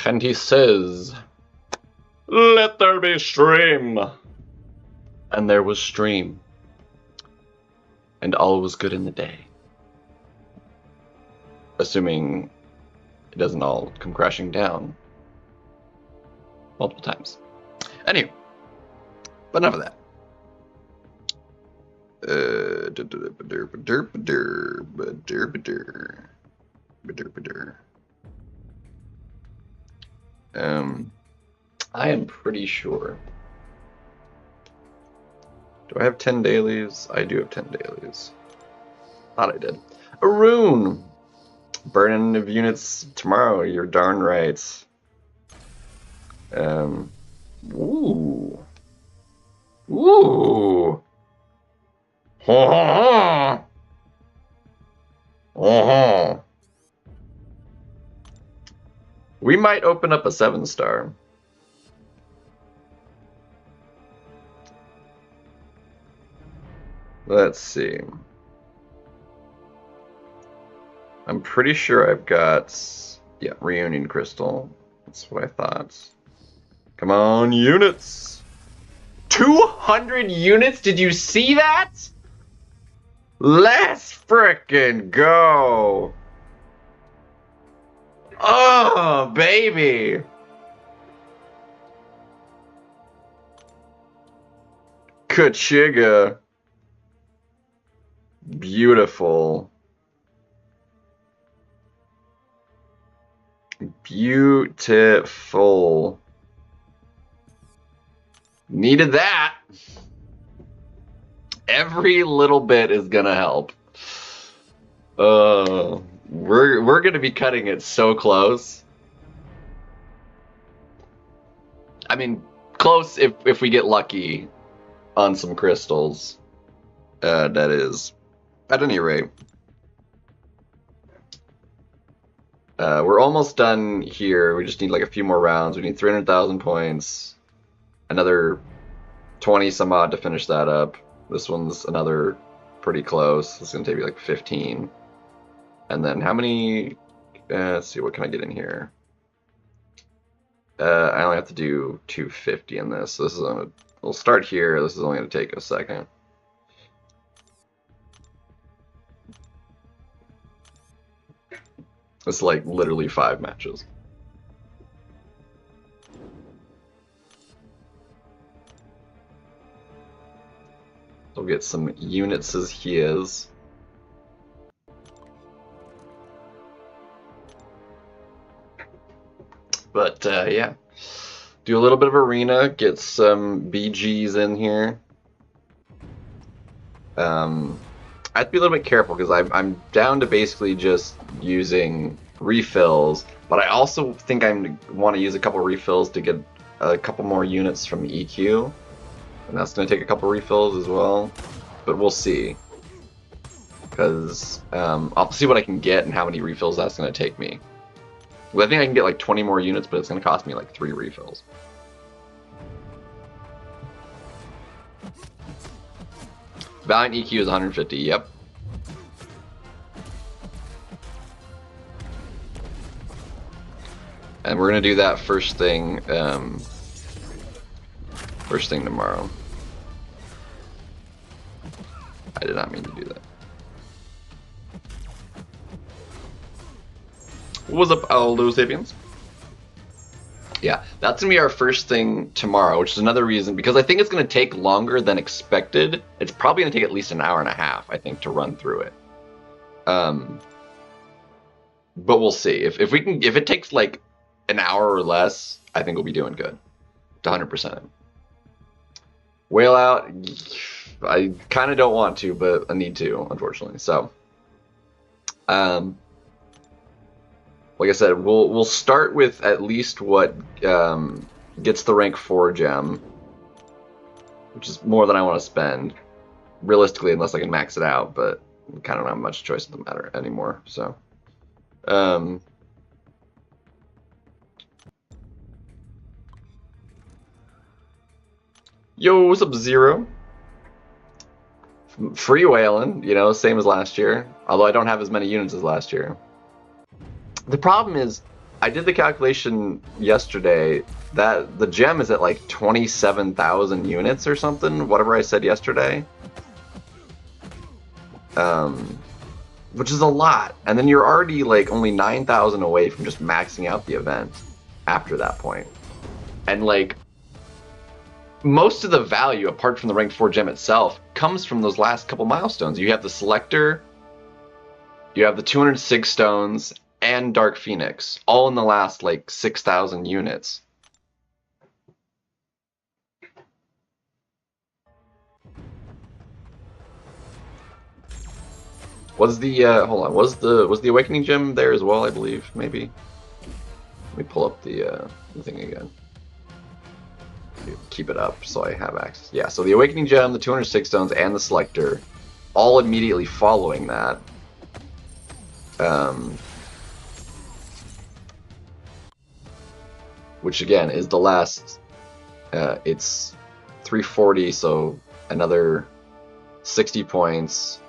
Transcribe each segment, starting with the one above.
And he says, "Let there be stream." And there was stream. And all was good in the day. Assuming it doesn't all come crashing down multiple times. Anyway, but enough of that. I am pretty sure. Do I have 10 dailies? I do have 10 dailies. Thought I did. A rune! Burning of units tomorrow, you're darn right. Ooh. Ooh. We might open up a 7-star. Let's see. I'm pretty sure I've got, yeah, Reunion Crystal. That's what I thought. Come on, units! 200 units? Did you see that? Let's frickin' go! Oh, baby! Kachiga. Beautiful. Beautiful. Needed that. Every little bit is gonna help. We're gonna be cutting it so close. I mean, close if we get lucky on some crystals. That is. At any rate. We're almost done here. We just need like a few more rounds. We need 300,000 points. Another 20 some odd to finish that up. This one's another pretty close. It's going to take me like 15. And then how many... let's see, what can I get in here? I only have to do 250 in this. So this is gonna... We'll start here. This is only going to take a second. It's like literally 5 matches. We'll get some units as he is. But yeah, do a little bit of arena, get some BGs in here. I have to be a little bit careful because I'm down to basically just using refills, but I also think I want to use a couple refills to get a couple more units from EQ, and that's going to take a couple refills as well, but we'll see, because I'll see what I can get and how many refills that's going to take me. Well, I think I can get like 20 more units, but it's going to cost me like 3 refills. Valiant EQ is 150, yep. And we're gonna do that first thing tomorrow. I did not mean to do that. What's up, Aldo Sapiens? Yeah, that's gonna be our first thing tomorrow, which is another reason, because I think it's gonna take longer than expected. It's probably gonna take at least an hour and a half, I think, to run through it. But we'll see. If it takes like an hour or less, I think we'll be doing good. 100%. Whale out, I kind of don't want to, but I need to, unfortunately. So, like I said, we'll start with at least what gets the rank 4 gem, which is more than I want to spend, realistically, unless I can max it out, but I kind of don't have much choice in the matter anymore, so. Yo, what's up, Zero? Free whaling, you know, same as last year. Although I don't have as many units as last year. The problem is, I did the calculation yesterday that the gem is at like 27,000 units or something, whatever I said yesterday. Which is a lot. And then you're already like only 9,000 away from just maxing out the event after that point. And like, most of the value, apart from the rank 4 gem itself, comes from those last couple milestones. You have the selector, you have the 200 sig stones, and Dark Phoenix, all in the last like 6,000 units. Was the hold on, was the Awakening Gem there as well? I believe maybe. Let me pull up the thing again. Keep it up so I have access. Yeah, so the Awakening Gem, the 206 stones, and the Selector, all immediately following that. Which again is the last. It's 340, so another 60 points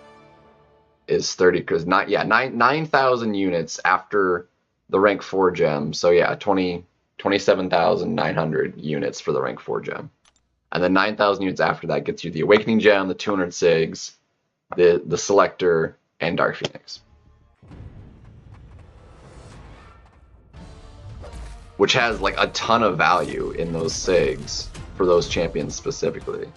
is 30. Because 9,000 units after the rank 4 gem. So yeah, 27,900 units for the rank 4 gem. And then 9,000 units after that gets you the Awakening Gem, the 200 SIGs, the Selector, and Dark Phoenix. Which has like a ton of value in those SIGs for those champions specifically.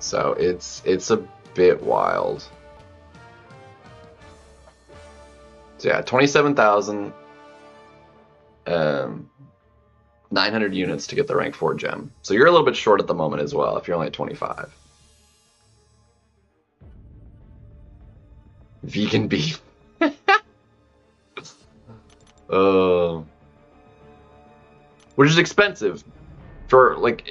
So it's a bit wild. So yeah, 27,000 900 units to get the rank 4 gem. So you're a little bit short at the moment as well if you're only at 25. Vegan beef. Which is expensive for like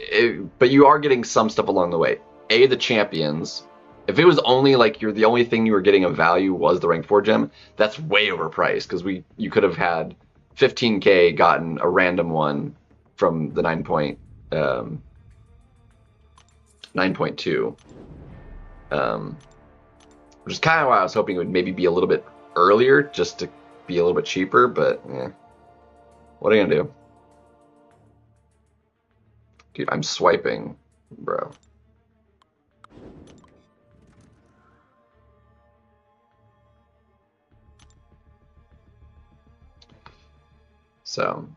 but you are getting some stuff along the way. The champions. If it was only like the only thing you were getting of value was the rank 4 gem, that's way overpriced because you could have had 15k gotten a random one from the 9.2, which is kind of why I was hoping it would maybe be a little bit earlier just to be a little bit cheaper, but what are you gonna do? Dude, I'm swiping, bro. So,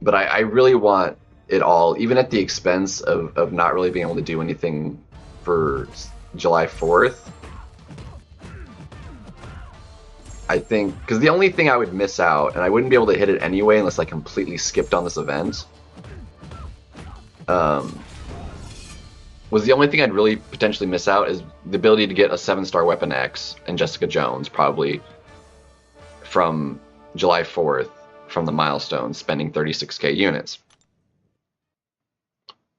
but I really want it all, even at the expense of not really being able to do anything for July 4th. I think, because the only thing I would miss out, and I wouldn't be able to hit it anyway unless I completely skipped on this event, was the only thing I'd really potentially miss out is the ability to get a 7-star Weapon X and Jessica Jones, probably from July 4th, from the milestones, spending 36k units.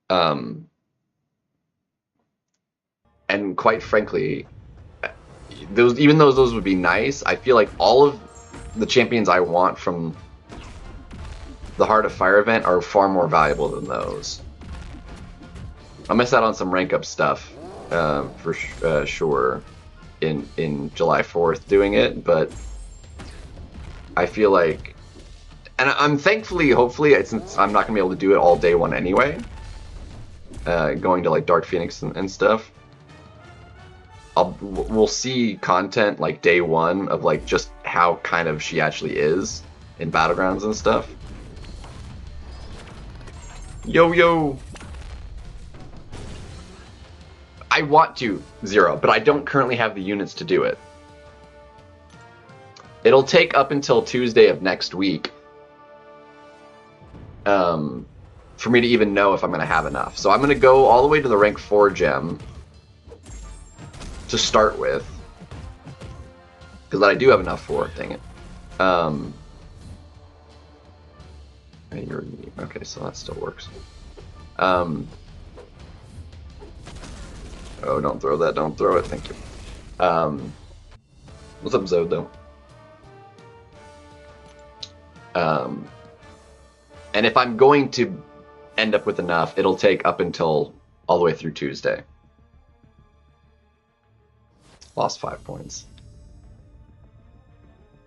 And quite frankly, even though those would be nice, I feel like all of the champions I want from the Heart of Fire event are far more valuable than those. I'll miss out on some rank up stuff for sure in July 4th doing it, but I feel like, and I'm thankfully, hopefully, since I'm not gonna be able to do it all day one anyway, going to like Dark Phoenix and stuff, we'll see content like day one of like just how kind of she actually is in Battlegrounds and stuff. Yo. I want to, Zero, but I don't currently have the units to do it. It'll take up until Tuesday of next week for me to even know if I'm going to have enough. So I'm going to go all the way to the rank 4 gem to start with, because I do have enough for, dang it. Okay, so that still works. Oh, don't throw that, don't throw it, thank you. What's up, Zode, though? And if I'm going to end up with enough, it'll take up until all the way through Tuesday. Lost 5 points.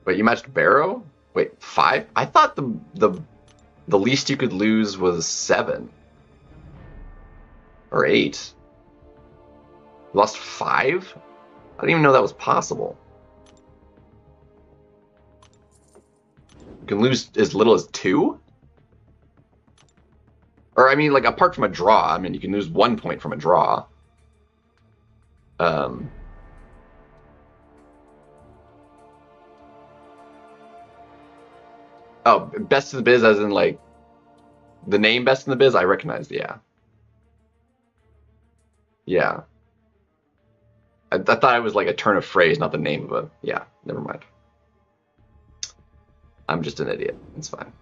Wait, you matched Barrow? Wait, 5? I thought the least you could lose was 7. Or 8. You lost 5? I didn't even know that was possible. You can lose as little as 2? Or, I mean, like, apart from a draw, I mean, you can lose 1 point from a draw. Oh, Best in the Biz as in, like, the name Best in the Biz? I recognized, yeah. Yeah. I thought it was, like, a turn of phrase, not the name of a... Yeah, never mind. I'm just an idiot. It's fine.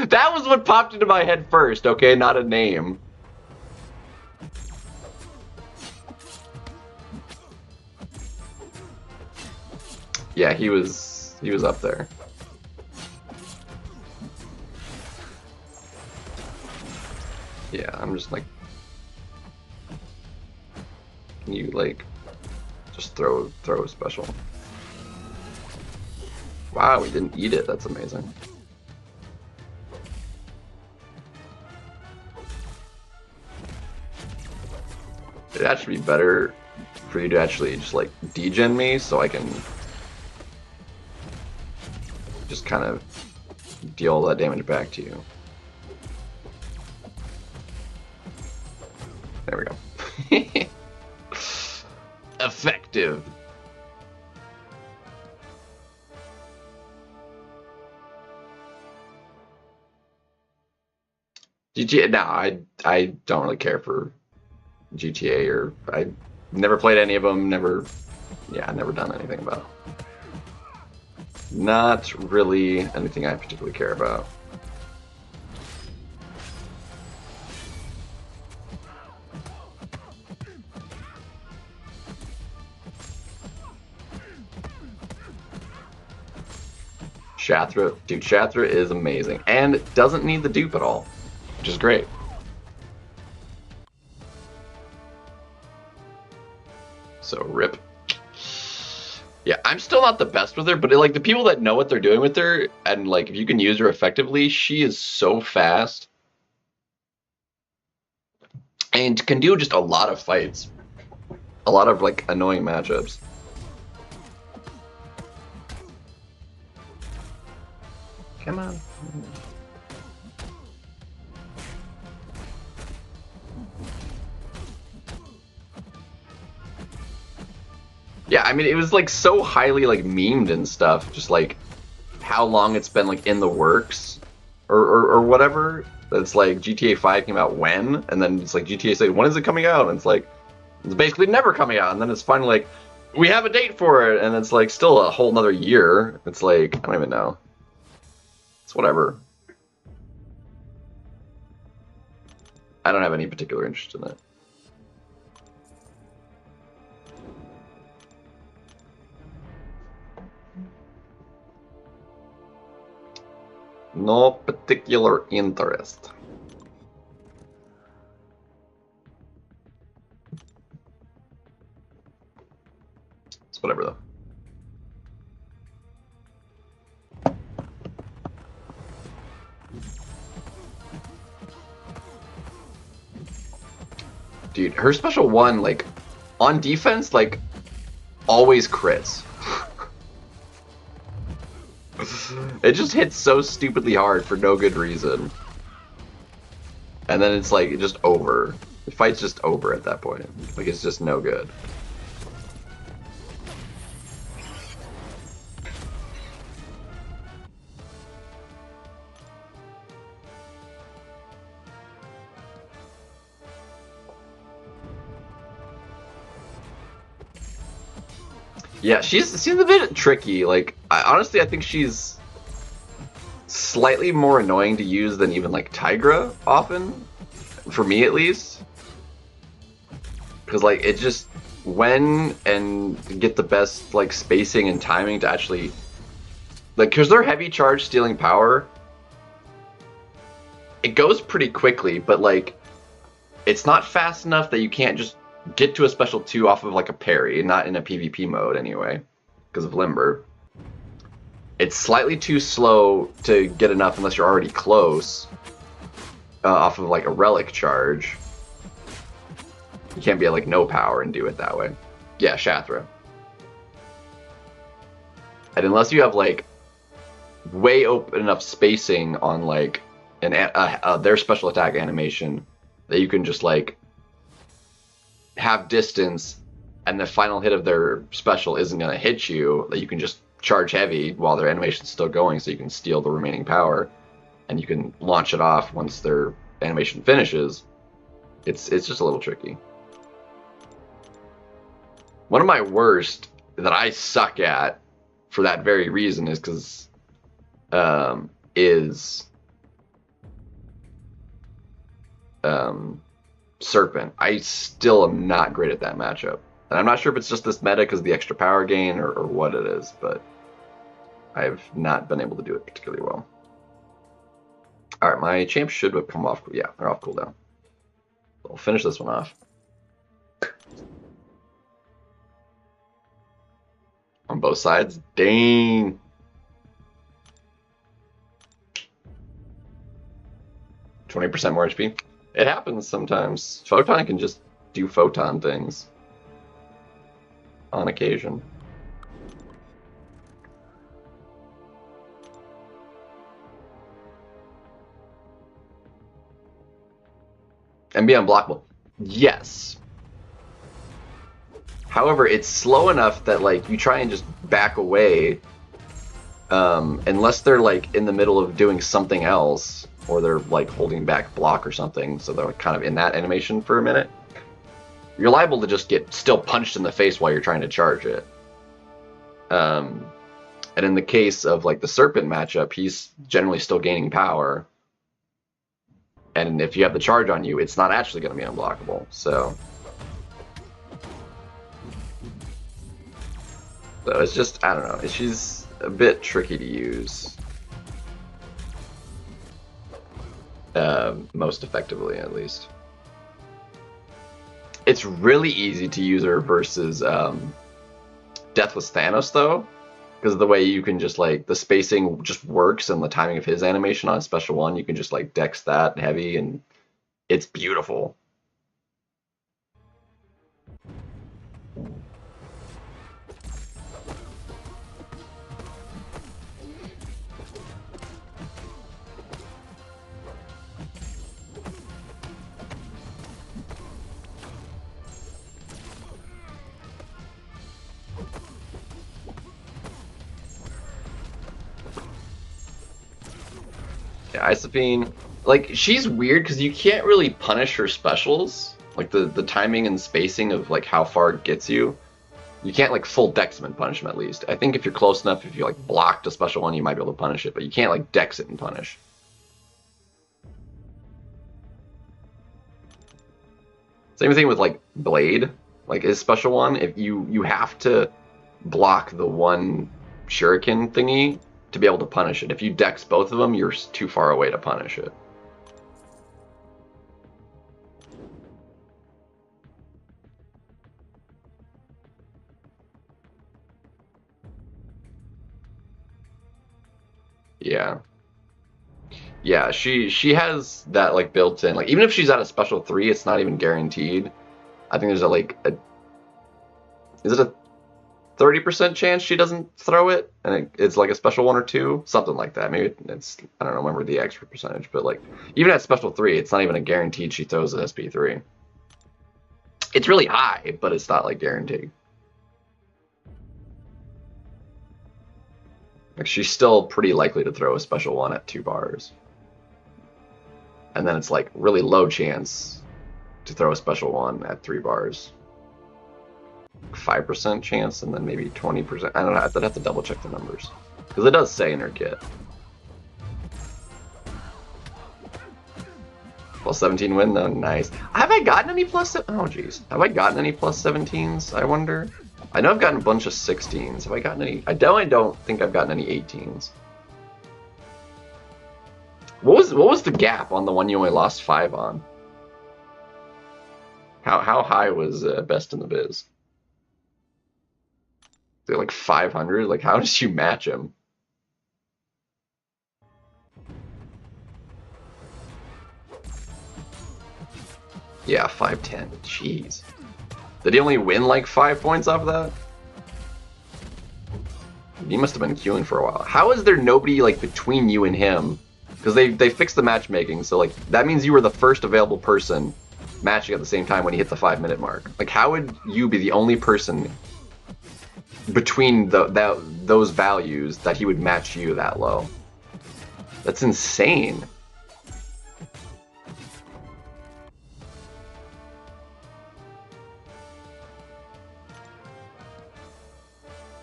That was what popped into my head first, okay? Not a name. Yeah, he was up there. Yeah, I'm just like, can you like just throw a special? Wow, we didn't eat it. That's amazing. It'd actually be better for you to actually just like degen me so I can just kind of deal all that damage back to you. There we go. Effective. GTA, no, I don't really care for GTA, or I never played any of them, never done anything about it. Not really anything I particularly care about. Shathra, dude, Shathra is amazing, and doesn't need the dupe at all, which is great. So rip. Yeah, I'm still not the best with her, but like the people that know what they're doing with her, and like if you can use her effectively, she is so fast and can do just a lot of fights, a lot of like annoying matchups. Come on. Yeah, I mean, it was like so highly like memed and stuff, just like how long it's been like in the works or whatever. It's like GTA 5 came out when, and then it's like GTA 6, when is it coming out? And it's like, it's basically never coming out. And then it's finally like, we have a date for it. And it's like still a whole nother year. It's like, I don't even know. It's whatever. I don't have any particular interest in it. No particular interest. It's whatever though. Dude, her special one, like, on defense, like, always crits. It just hits so stupidly hard for no good reason. And then it's like, just over. The fight's just over at that point. Like, it's just no good. Yeah, she seems a bit tricky. Like, honestly, I think she's slightly more annoying to use than even like Tigra often, for me at least. Because like it just when and get the best like spacing and timing to actually like, because they're heavy charge stealing power, it goes pretty quickly, but like it's not fast enough that you can't just get to a special 2 off of like a parry, not in a PvP mode anyway, because of Limber. It's slightly too slow to get enough unless you're already close off of like a relic charge. You can't be at like no power and do it that way. Yeah, Shathra. And unless you have like way open enough spacing on like their special attack animation that you can just like have distance and the final hit of their special isn't going to hit you, that you can just charge heavy while their animation's still going so you can steal the remaining power and you can launch it off once their animation finishes. It's just a little tricky. One of my worst that I suck at for that very reason is because Serpent. I still am not great at that matchup. And I'm not sure if it's just this meta because of the extra power gain or what it is, but I've not been able to do it particularly well. Alright, my champs should have come off. Yeah, they're off cooldown. So I'll finish this one off. On both sides. Dang. %20 more HP. It happens sometimes. Photon can just do photon things on occasion. And be unblockable. Yes. However, it's slow enough that like you try and just back away unless they're like in the middle of doing something else or they're like holding back block or something, so they're kind of in that animation for a minute. You're liable to just get still punched in the face while you're trying to charge it. And in the case of like the Serpent matchup, he's generally still gaining power. And if you have the charge on you, it's not actually going to be unblockable. So it's just, I don't know. She's a bit tricky to use. Most effectively, at least. It's really easy to use her versus Deathless Thanos, though, because of the way you can just like the spacing just works and the timing of his animation on special 1, you can just like dex that heavy and it's beautiful. Yeah, Isophine, like, she's weird because you can't really punish her specials. Like, the timing and spacing of, like, how far it gets you. You can't, like, full Dexman punish them, at least. I think if you're close enough, if you, like, blocked a special 1, you might be able to punish it, but you can't, like, Dex it and punish. Same thing with, like, Blade. Like, his special 1, if you have to block the one shuriken thingy to be able to punish it. If you dex both of them, you're too far away to punish it. Yeah. Yeah, she has that like built in. Like even if she's at a special 3, it's not even guaranteed. I think there's is it a 30% chance she doesn't throw it, and it's like a special 1 or 2, something like that. Maybe it's, I don't remember the extra percentage, but like even at special 3, it's not even a guaranteed she throws an SP3. It's really high, but it's not like guaranteed. Like she's still pretty likely to throw a special 1 at 2 bars, and then it's like really low chance to throw a special 1 at 3 bars. 5% chance, and then maybe 20%. I don't know. I'd have to double check the numbers because it does say in her kit. Plus 17 win though, nice. Have I gotten any plus? Oh jeez, have I gotten any plus 17s? I wonder. I know I've gotten a bunch of 16s. Have I gotten any? I definitely don't think I've gotten any 18s. What was the gap on the one you only lost 5 on? How high was best in the biz? Is it like 500? Like how did you match him? Yeah, 510. Jeez. Did he only win like 5 points off of that? He must have been queuing for a while. How is there nobody like between you and him? Because they fixed the matchmaking, so like that means you were the first available person matching at the same time when he hit the 5-minute mark. Like how would you be the only person between those values that he would match you that low? That's insane.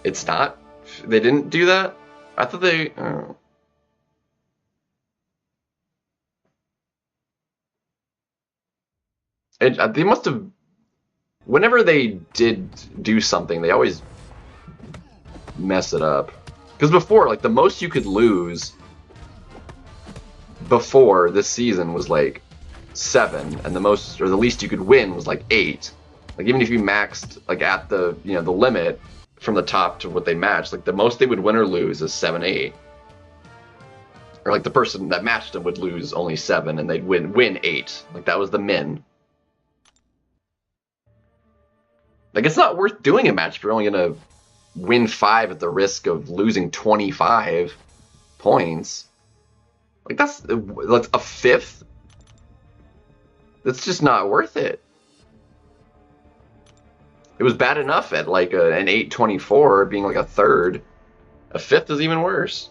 It's not? They didn't do that? I thought they... They must have... Whenever they did do something, they always mess it up. Because before, like, the most you could lose before this season was, like, 7. And the most, or the least you could win was, like, 8. Like, even if you maxed, like, at the, you know, the limit from the top to what they matched, like, the most they would win or lose is 7, 8. Or, like, the person that matched them would lose only 7, and they'd win 8. Like, that was the min. Like, it's not worth doing a match if you're only going to win 5 at the risk of losing 25 points. Like, that's a fifth? That's just not worth it. It was bad enough at, like, an 8-24 being, like, a third. A fifth is even worse.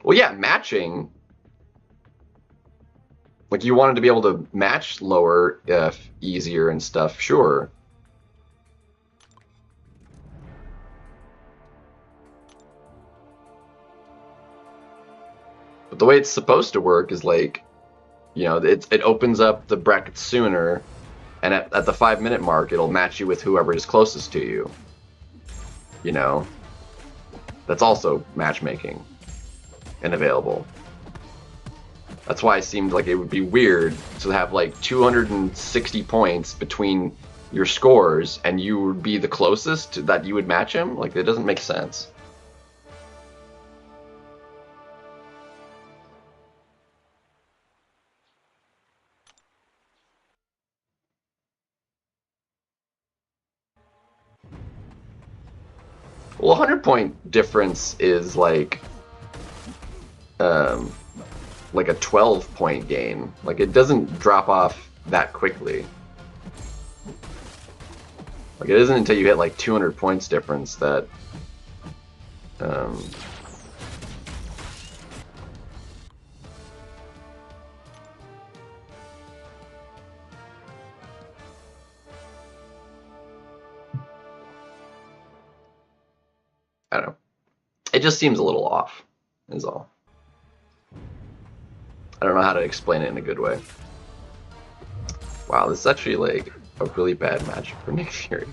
Well, yeah, matching... Like, you wanted to be able to match lower, easier and stuff, sure. But the way it's supposed to work is, like, you know, it opens up the bracket sooner, and at the 5-minute mark, it'll match you with whoever is closest to you. You know? That's also matchmaking and available. That's why it seemed like it would be weird to have like 260 points between your scores and you would be the closest that you would match him. Like, it doesn't make sense. Well, 100-point difference is like a 12-point gain. Like, it doesn't drop off that quickly. Like, it isn't until you hit like 200 points difference that I don't know. It just seems a little off, is all. I don't know how to explain it in a good way. Wow, this is actually like a really bad match for Nick Fury.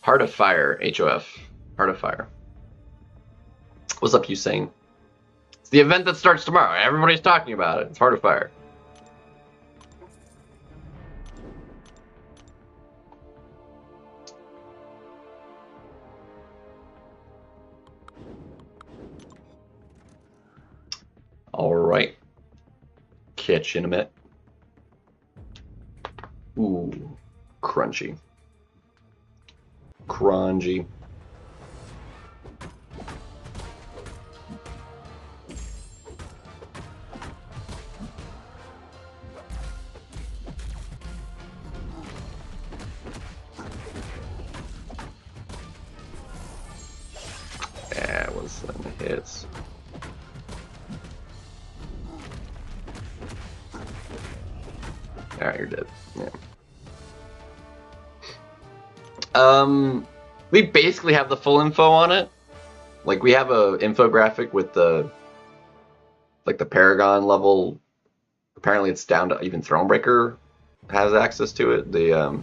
Heart of Fire, HoF. Heart of Fire. What's up, Hussein? It's the event that starts tomorrow. Everybody's talking about it. It's Heart of Fire. All right. Catch you in a minute. Ooh, crunchy. Crunchy. hits. Alright, you're dead. Yeah. We basically have the full info on it. Like, we have a infographic with the Paragon level. Apparently it's down to even Thronebreaker has access to it. The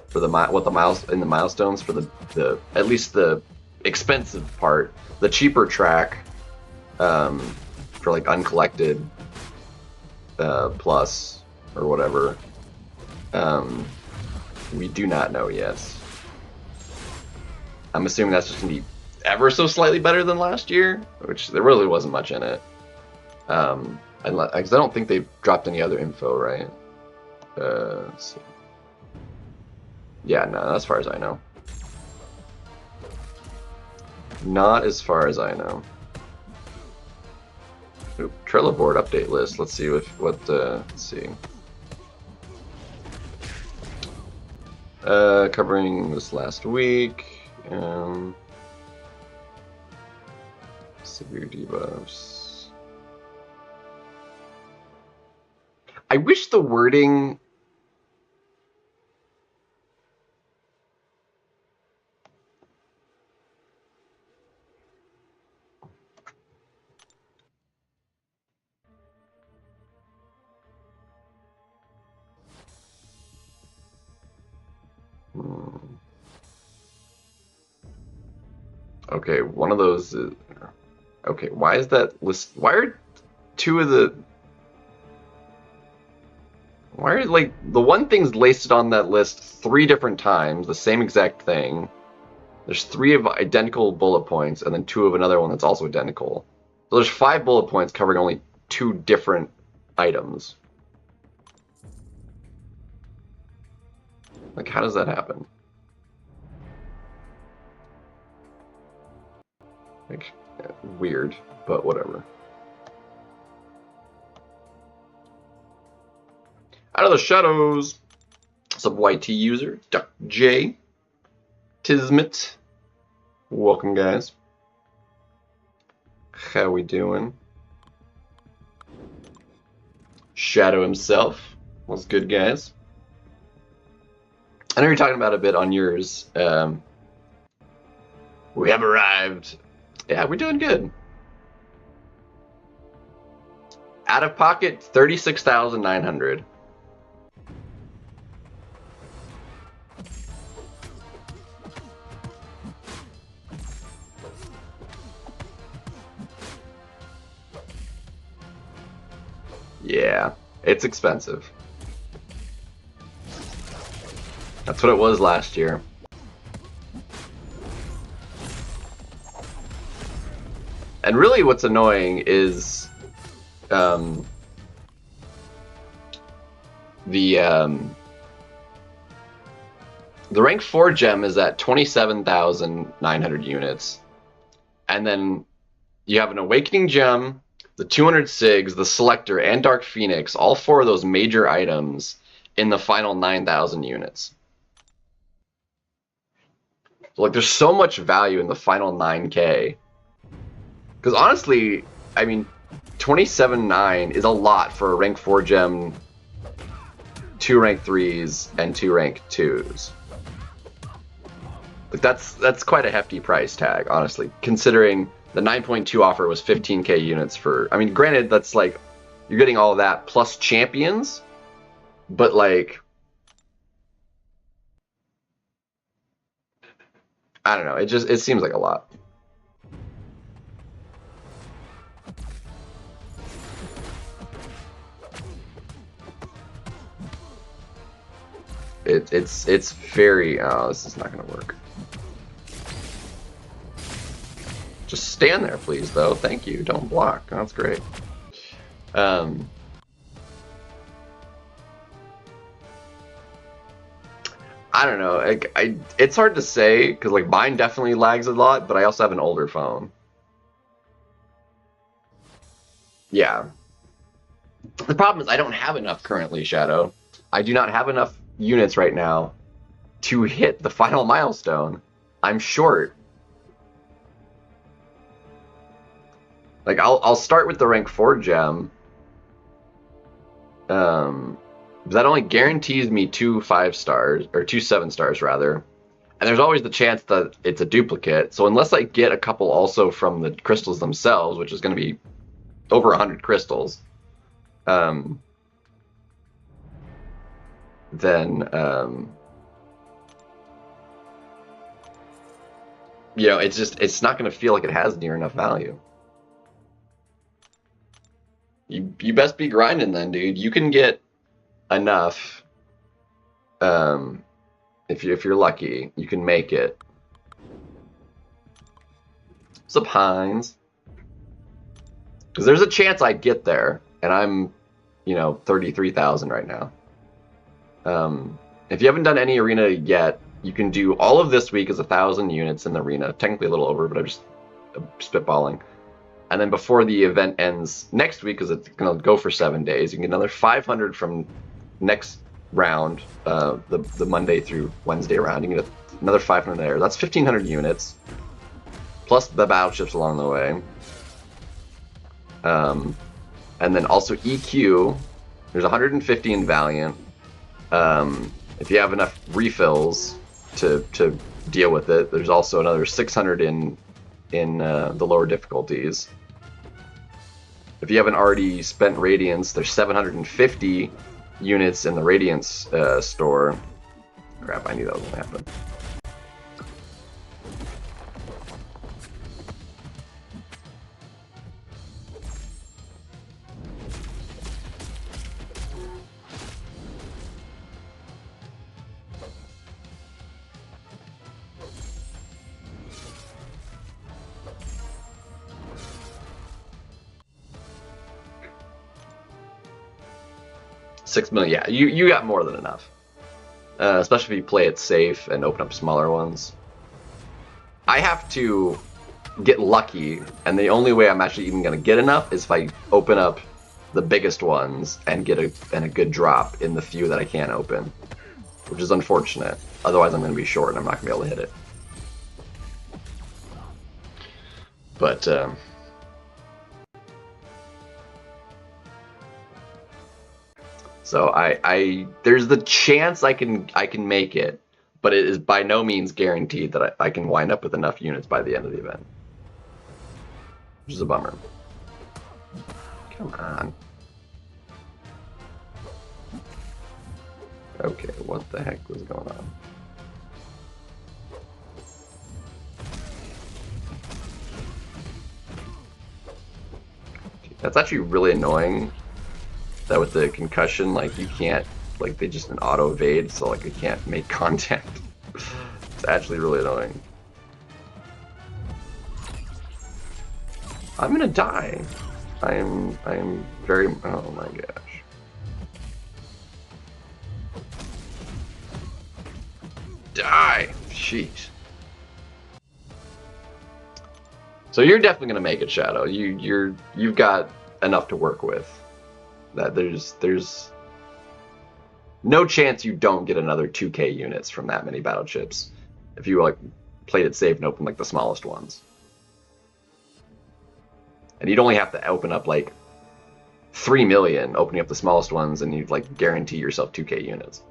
for the milestones for the at least the expensive part, the cheaper track for like uncollected plus or whatever. We do not know yet. I'm assuming that's just gonna be ever so slightly better than last year, which there really wasn't much in it. Because I don't think they've dropped any other info, right? Let's see. Yeah, no, as far as I know. Not as far as I know. Oop, Trello board update list. Let's see let's see. Covering this last week. Severe debuffs. I wish the wording. Okay, one of those is... Okay, why is that list... Why are two of the... Why are, like, the one thing's listed on that list 3 different times, the same exact thing. There's 3 of identical bullet points, and then 2 of another one that's also identical. So there's 5 bullet points covering only 2 different items. Like, how does that happen? Like, weird, but whatever. Out of the shadows, sub YT user, Duck J, Tismit. Welcome, guys. How we doing? Shadow himself. What's good, guys? I know you're talking about a bit on yours. We have arrived. Yeah, we're doing good. Out of pocket, 36,900. Yeah, it's expensive. That's what it was last year. And really what's annoying is the rank 4 gem is at 27,900 units. And then you have an Awakening gem, the 200 sigs, the selector, and Dark Phoenix, all 4 of those major items in the final 9,000 units. So, like, there's so much value in the final 9K. Because honestly, I mean, 27.9 is a lot for a rank 4 gem, 2 rank 3s, and 2 rank 2s. Like, that's quite a hefty price tag, honestly, considering the 9.2 offer was 15k units for... I mean, granted, that's like, you're getting all of that plus champions, but like... I don't know, it seems like a lot. It's very... Oh, this is not gonna work. Just stand there, please, though. Thank you. Don't block. That's great. I don't know. It's hard to say, because like mine definitely lags a lot, but I also have an older phone. Yeah. The problem is I don't have enough currently, Shadow. I do not have enough units right now to hit the final milestone. I'm short. Like I'll start with the rank 4 gem. That only guarantees me 2 5-stars, or 2 7-stars rather. And there's always the chance that it's a duplicate. So unless I get a couple also from the crystals themselves, which is going to be over 100 crystals, then you know, it's not going to feel like it has near enough value. You best be grinding then, dude. You can get enough. If you're lucky, you can make it. What's up, Hines? Because there's a chance I get there, and I'm, you know, 33,000 right now. If you haven't done any arena yet, you can do all of this week is 1,000 units in the arena. Technically a little over, but I'm just spitballing. And then before the event ends next week, because it's going to go for 7 days, you can get another 500 from next round, the Monday through Wednesday round. You can get another 500 there. That's 1,500 units, plus the battleships along the way. And then also EQ, there's 150 in Valiant. If you have enough refills to deal with it, there's also another 600 in the lower difficulties. If you haven't already spent Radiance, there's 750 units in the Radiance store. Crap, I knew that was going to happen. $6 million, yeah, you got more than enough. Especially if you play it safe and open up smaller ones. I have to get lucky, and the only way I'm actually even going to get enough is if I open up the biggest ones and get a good drop in the few that I can't open, which is unfortunate. Otherwise, I'm going to be short and I'm not going to be able to hit it. But so there's the chance I can make it, but it is by no means guaranteed that I can wind up with enough units by the end of the event, which is a bummer. Come on. Okay, what the heck was going on? That's actually really annoying. That with the concussion, like you can't, like they just an auto evade, so like it can't make contact. It's actually really annoying. I'm gonna die. I am very, oh my gosh. Die! Sheesh. So you're definitely gonna make it, Shadow. You've got enough to work with. That there's no chance you don't get another 2K units from that many battleships if you like played it safe and opened like the smallest ones. And you'd only have to open up like 3 million opening up the smallest ones, and you'd like guarantee yourself 2K units.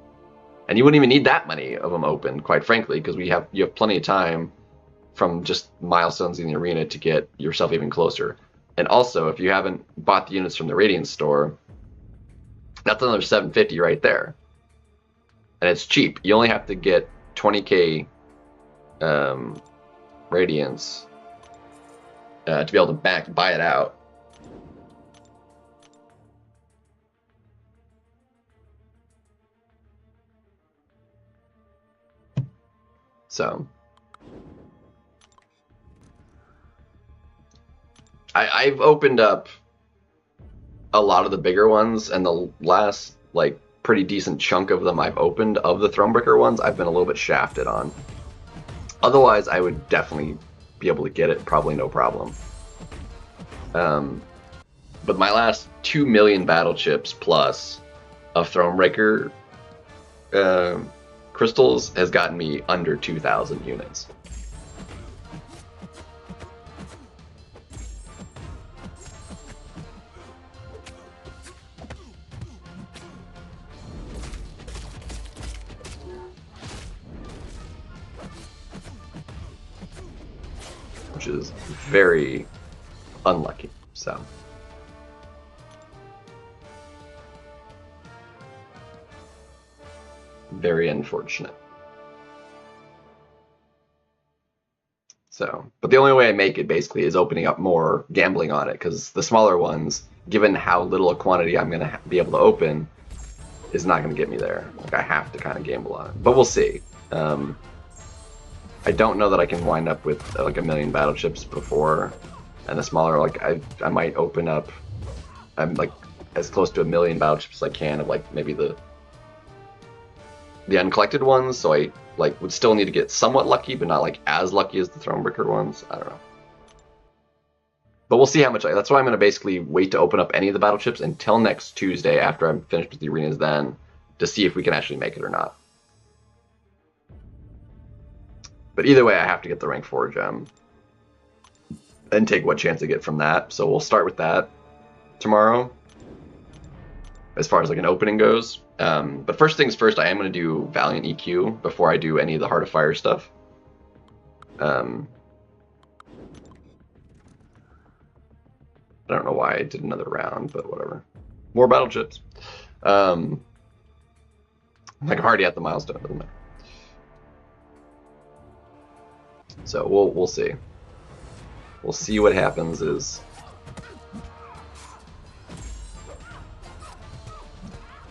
And you wouldn't even need that many of them open, quite frankly, because you have plenty of time from just milestones in the arena to get yourself even closer. And also, if you haven't bought the units from the Radiance store, that's another 750 right there. And it's cheap. You only have to get 20k Radiance to be able to buy it out. So I've opened up a lot of the bigger ones, and the last like pretty decent chunk of them I've opened of the Thronebreaker ones I've been a little bit shafted on. Otherwise, I would definitely be able to get it, probably no problem. But my last 2 million battleships plus of Thronebreaker crystals has gotten me under 2,000 units. which is very unlucky. So. Very unfortunate. So, but the only way I make it basically is opening up more gambling on it, because the smaller ones, given how little a quantity I'm going to be able to open, is not going to get me there. Like, I have to kind of gamble on it. But we'll see. I don't know that I can wind up with like 1 million battle chips before, and the smaller, like I might open up, I'm like as close to 1 million battle chips as I can of like maybe the uncollected ones, so I like would still need to get somewhat lucky, but not like as lucky as the Thronebreaker ones. I don't know. But we'll see how much. That's why I'm going to basically wait to open up any of the battle chips until next Tuesday after I'm finished with the arenas then, to see if we can actually make it or not. But either way, I have to get the rank 4 gem and take what chance I get from that. So we'll start with that tomorrow as far as like an opening goes. But first things first, I am going to do Valiant EQ before I do any of the Heart of Fire stuff. I don't know why I did another round, but whatever. More battle chips. Like I'm already at the milestone, doesn't matter. So we'll see. We'll see what happens.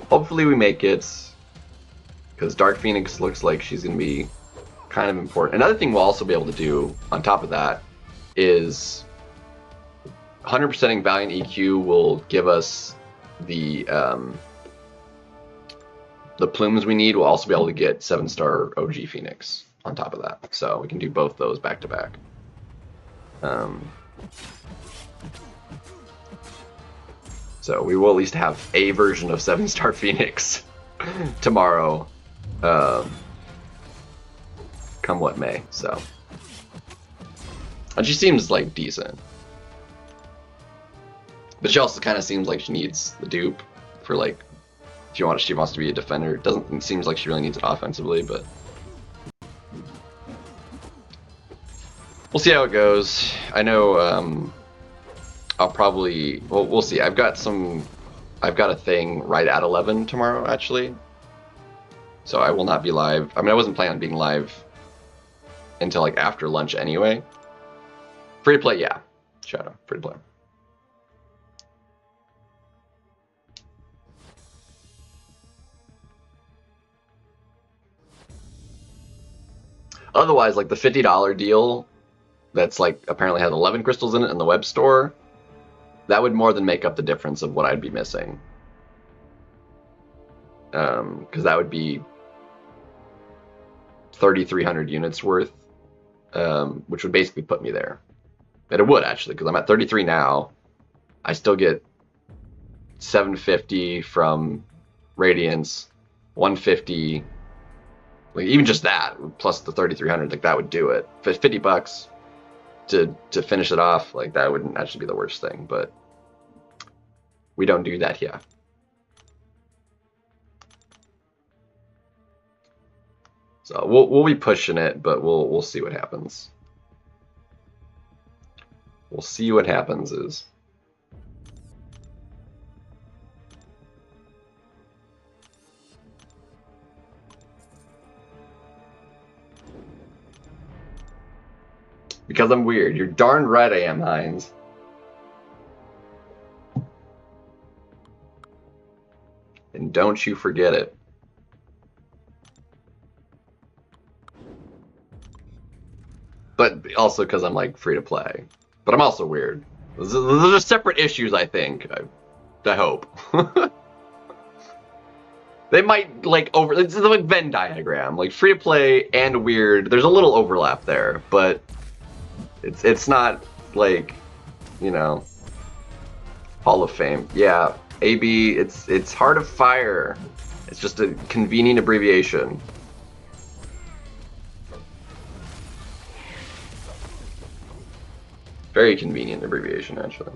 Hopefully we make it, because Dark Phoenix looks like she's going to be kind of important. Another thing we'll also be able to do on top of that is 100%ing Valiant EQ will give us the plumes we need. We'll also be able to get 7-star OG Phoenix on top of that. So we can do both those back to back. So we will at least have a version of 7-star Phoenix tomorrow, come what may. So, and she seems like decent, but she also kind of seems like she needs the dupe for like if she wants to be a defender. It seems like she really needs it offensively, but we'll see how it goes. I know. I'll probably, well, we'll see. I've got a thing right at 11 tomorrow, actually. So I will not be live. I mean, I wasn't planning on being live until like after lunch anyway. Free to play, yeah. Shadow, free to play. Otherwise, like the $50 deal that's like apparently has 11 crystals in it in the web store, that would more than make up the difference of what I'd be missing. Because that would be 3,300 units worth, which would basically put me there. And it would actually, because I'm at 33 now. I still get 750 from Radiance, 150. Like even just that plus the 3,300, like that would do it. $50 to finish it off, like that wouldn't actually be the worst thing, but we don't do that here. So we'll be pushing it, but we'll see what happens. We'll see what happens is. Because I'm weird. You're darn right I am, Hines. And don't you forget it. But also because I'm like free to play. But I'm also weird. Those are separate issues, I think. I hope. They might like it's like Venn diagram, like free to play and weird. There's a little overlap there, but it's not like, you know, Hall of Fame. Yeah, AB. It's Heart of Fire. It's just a convenient abbreviation. Very convenient abbreviation, actually.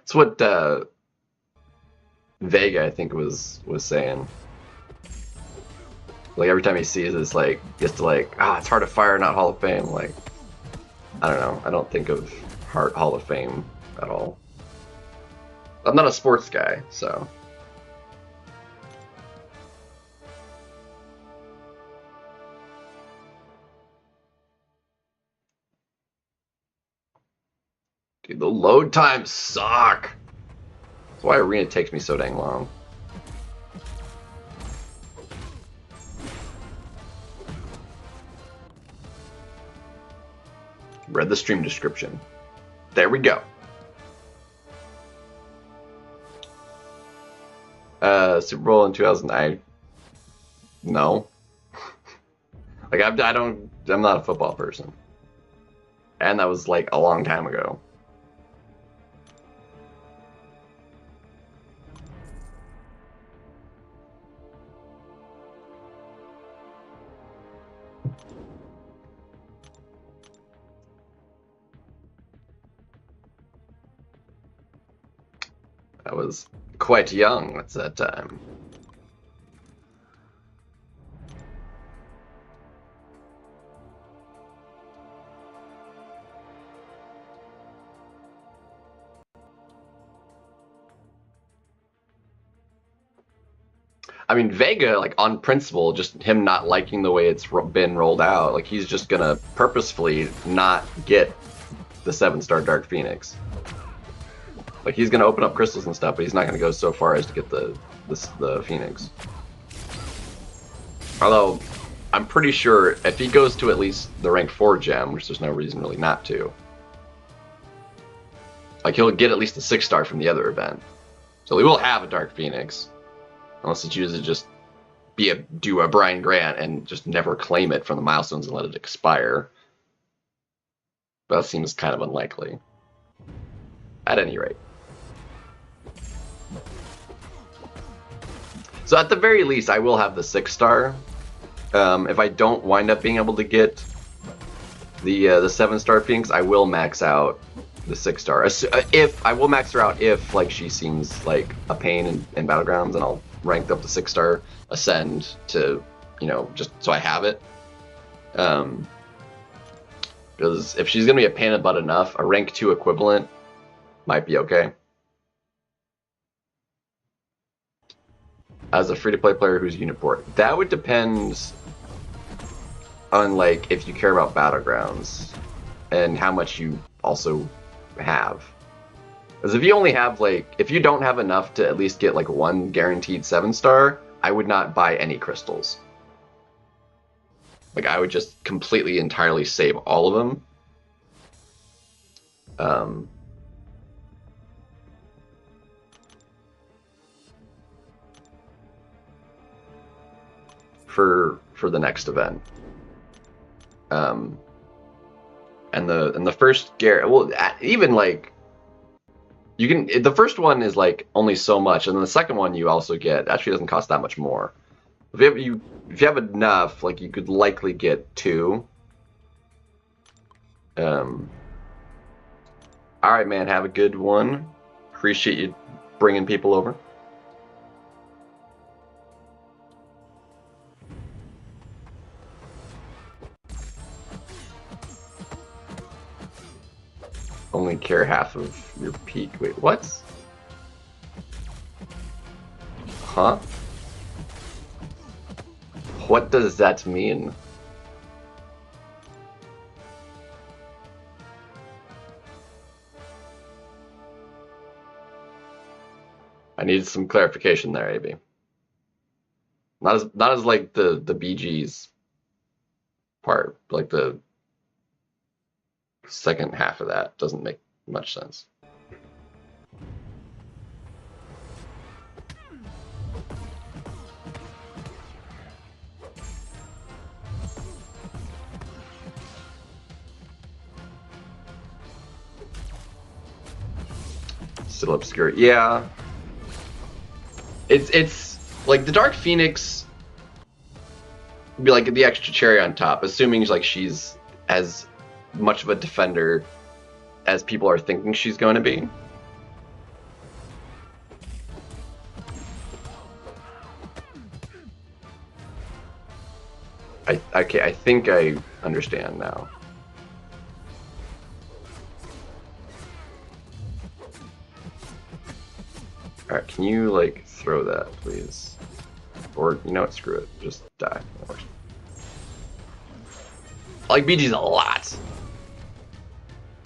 It's what Vega, I think, was saying. Like every time he sees it, it's like he has to like, it's hard to fire, not Hall of Fame. Like, I don't know. I don't think of Hall of Fame at all. I'm not a sports guy, so. Dude, the load times suck. That's why Arena takes me so dang long. Read the stream description. There we go. Super Bowl in 2009. No. Like I'm not a football person. And that was like a long time ago. I was quite young at that time. I mean, Vega, like on principle, just him not liking the way it's been rolled out, like he's just gonna purposefully not get the 7-star Dark Phoenix. Like he's gonna open up crystals and stuff, but he's not gonna go so far as to get the Phoenix. Although, I'm pretty sure if he goes to at least the rank 4 gem, which there's no reason really not to, like he'll get at least a 6-star from the other event. So he will have a Dark Phoenix. Unless he chooses to just do a Brian Grant and just never claim it from the milestones and let it expire. But that seems kind of unlikely. At any rate. So at the very least, I will have the 6-star. If I don't wind up being able to get the 7-star Phoenix, I will max out the 6-star. If I will max her out if like she seems like a pain in Battlegrounds, and I'll rank up the 6-star ascend to, just so I have it. Because if she's gonna be a pain in the butt enough, a rank 2 equivalent might be okay. As a free-to-play player who's Uniport, that would depend on like if you care about Battlegrounds and how much you also have. Because if you only have if you don't have enough to at least get like one guaranteed 7-star, I would not buy any crystals. Like I would just completely entirely save all of them. For the next event. And the first even like the first one is like only so much, and then the second one you also get actually doesn't cost that much more. If you have enough, like you could likely get 2. All right, man, have a good one. Appreciate you bringing people over. Only care half of your peak. Wait, what? Huh? What does that mean? I need some clarification there, AB. Not as like the BG's part, like the second half of that doesn't make much sense. Still obscure, yeah. It's like the Dark Phoenix would be like the extra cherry on top, assuming like she's as much of a defender as people are thinking she's going to be. Okay, I think I understand now. Alright, can you, like, throw that, please? Or, you know what, screw it. Just die. I like BG's a lot.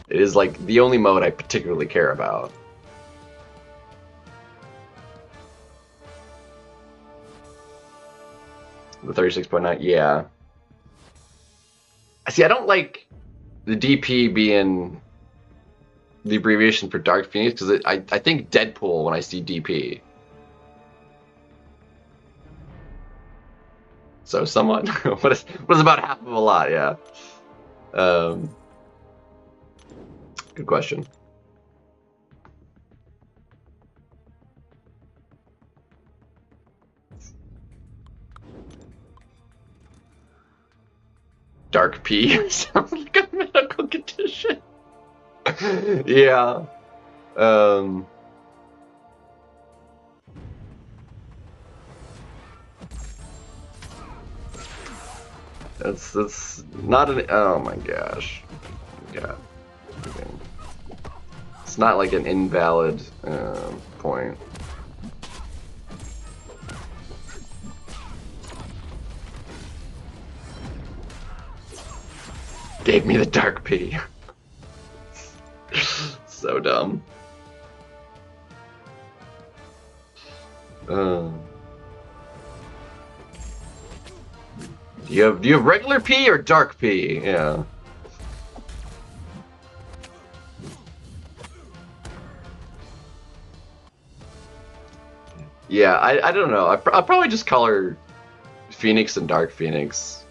It is, like, the only mode I particularly care about. The 36.9, yeah. See, I don't like the DP being the abbreviation for Dark Phoenix, because I think Deadpool when I see DP. So somewhat. what is about half of a lot, yeah. Good question. Dark P sounds like a medical condition. Yeah. That's not an. Oh my gosh. Yeah. It's not like an invalid point. Gave me the Dark P. So dumb. Do you have regular P or Dark P? Yeah. Yeah, I don't know. I'll probably just color Phoenix and Dark Phoenix.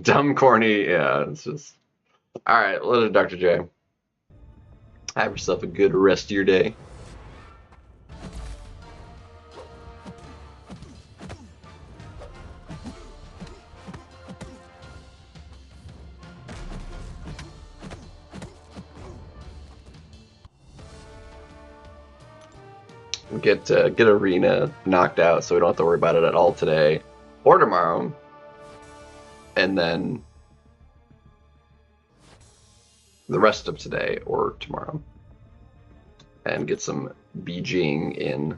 Dumb, corny, yeah, it's just... Alright, little Dr. J. Have yourself a good rest of your day. Get Arena knocked out so we don't have to worry about it at all today or tomorrow. And then the rest of today or tomorrow. And get some BGing in.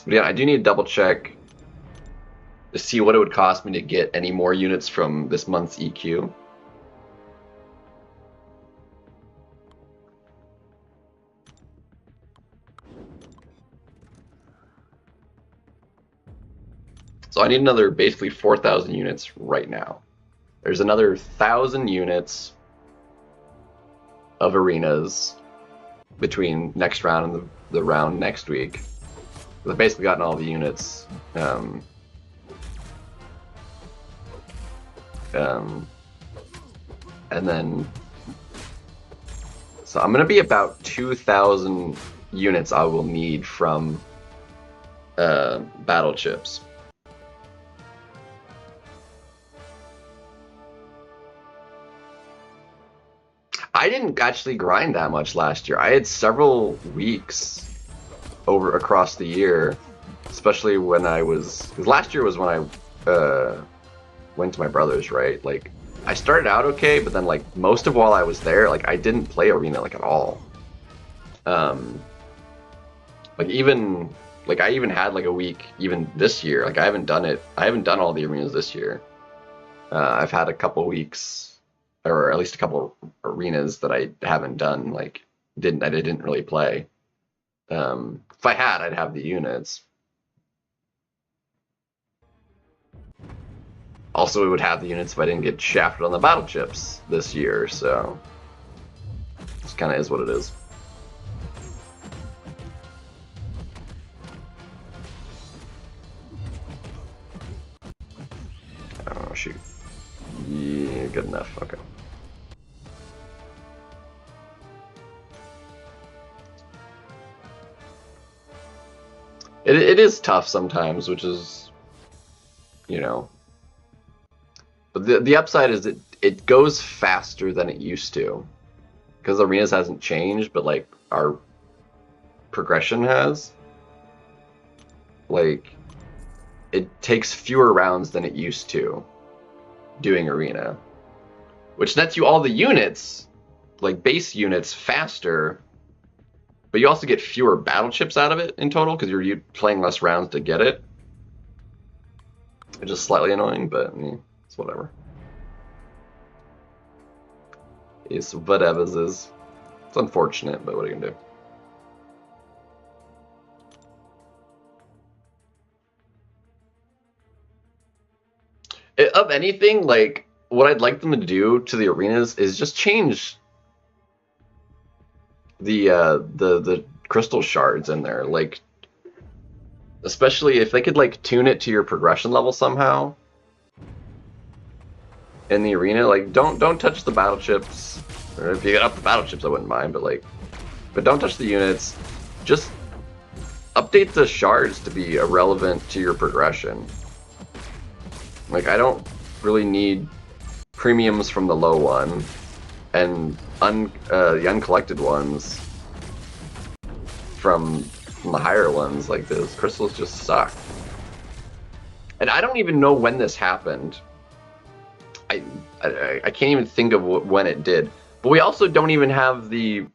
But yeah, I do need to double check to see what it would cost me to get any more units from this month's EQ. So I need another basically 4,000 units right now. There's another 1,000 units of arenas between next round and the round next week. I've basically gotten all the units. And then, so I'm gonna be about 2,000 units I will need from battle chips. I didn't actually grind that much last year. I had several weeks across the year, especially when I was, because last year was when I went to my brother's, right? Like, I started out okay, but then like most of while I was there, like I didn't play Arena like at all. Like even, like I even had like a week even this year. Like I haven't done all the arenas this year. I've had a couple weeks, or at least a couple arenas that I haven't done, like I didn't really play. If I had, I'd have the units. Also, we would have the units if I didn't get shafted on the battle chips this year, so this kind of is what it is. Oh, shoot. Yeah, good enough, okay. It is tough sometimes, which is, you know, but the upside is it goes faster than it used to. because arenas hasn't changed, but like our progression has. Like, it takes fewer rounds than it used to doing arena, which nets you all the units, like base units, faster, but you also get fewer battle chips out of it in total because you're playing less rounds to get it. It's just slightly annoying, but it's whatever. It's whatever it is. It's unfortunate, but what are you gonna do? Of anything, like, what I'd like them to do to the arenas is just change the crystal shards in there, like, especially if they could like tune it to your progression level somehow in the arena. Like, don't touch the battle chips, or if you get up the battle chips I wouldn't mind, but don't touch the units. Just update the shards to be irrelevant to your progression. Like, I don't really need premiums from the low one and the uncollected ones from the higher ones. Like, those crystals just suck. And I don't even know when this happened. I can't even think of when it did. But we also don't even have the...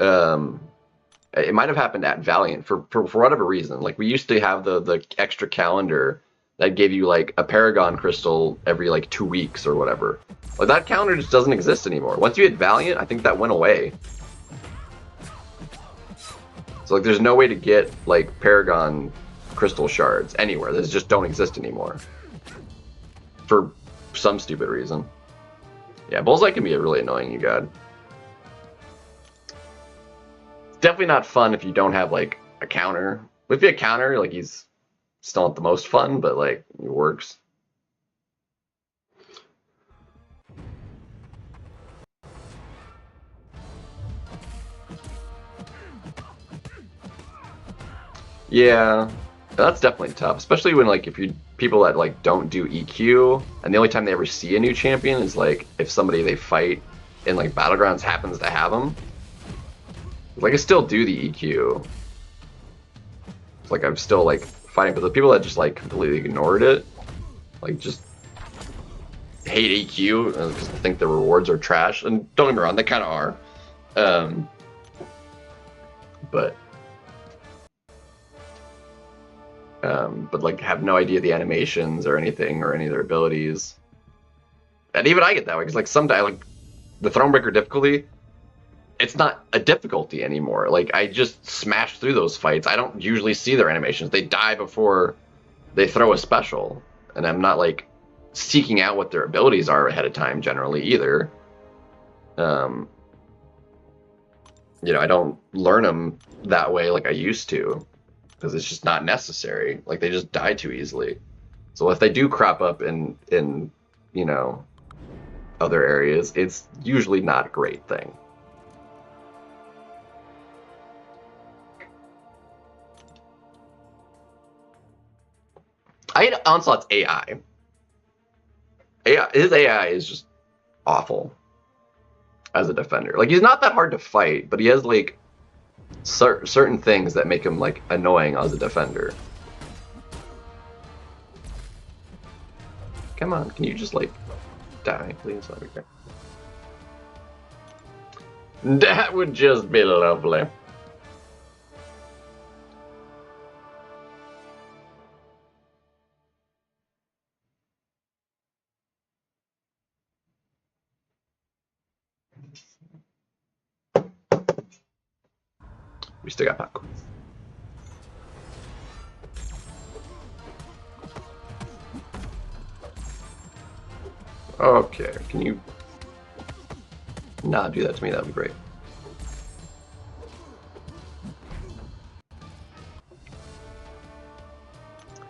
it might have happened at Valiant for whatever reason. Like, we used to have the extra calendar that gave you like a Paragon crystal every like 2 weeks or whatever. Like, that calendar just doesn't exist anymore. Once you hit Valiant, I think that went away. So like, there's no way to get like Paragon crystal shards anywhere. Those just don't exist anymore. For some stupid reason. Yeah, Bullseye can be a really annoying you god. It's definitely not fun if you don't have like a counter. If you have a counter, like, he's still not the most fun, but like, it works. Yeah, that's definitely tough, especially when like if you people that like don't do EQ, and the only time they ever see a new champion is like if somebody they fight in like Battlegrounds happens to have them. Like, I still do the EQ. It's like I'm still like fighting, but the people that just like completely ignored it, like just hate EQ because they think the rewards are trash. And don't get me wrong, they kind of are. But like have no idea the animations or anything or any of their abilities. And even I get that way because like sometimes like the Thronebreaker difficulty, it's not a difficulty anymore. Like, I just smash through those fights. I don't usually see their animations. They die before they throw a special, and I'm not like seeking out what their abilities are ahead of time generally either. You know, I don't learn them that way like I used to because it's just not necessary. Like, they just die too easily. So if they do crop up in you know, other areas, it's usually not a great thing. I hate Onslaught's AI. His AI is just awful as a defender. Like, he's not that hard to fight, but he has like certain things that make him like annoying as a defender. Come on, can you just like die, please? That'd be great. That would just be lovely. We still got popcorn. Okay, can you not do that to me? That'd be great.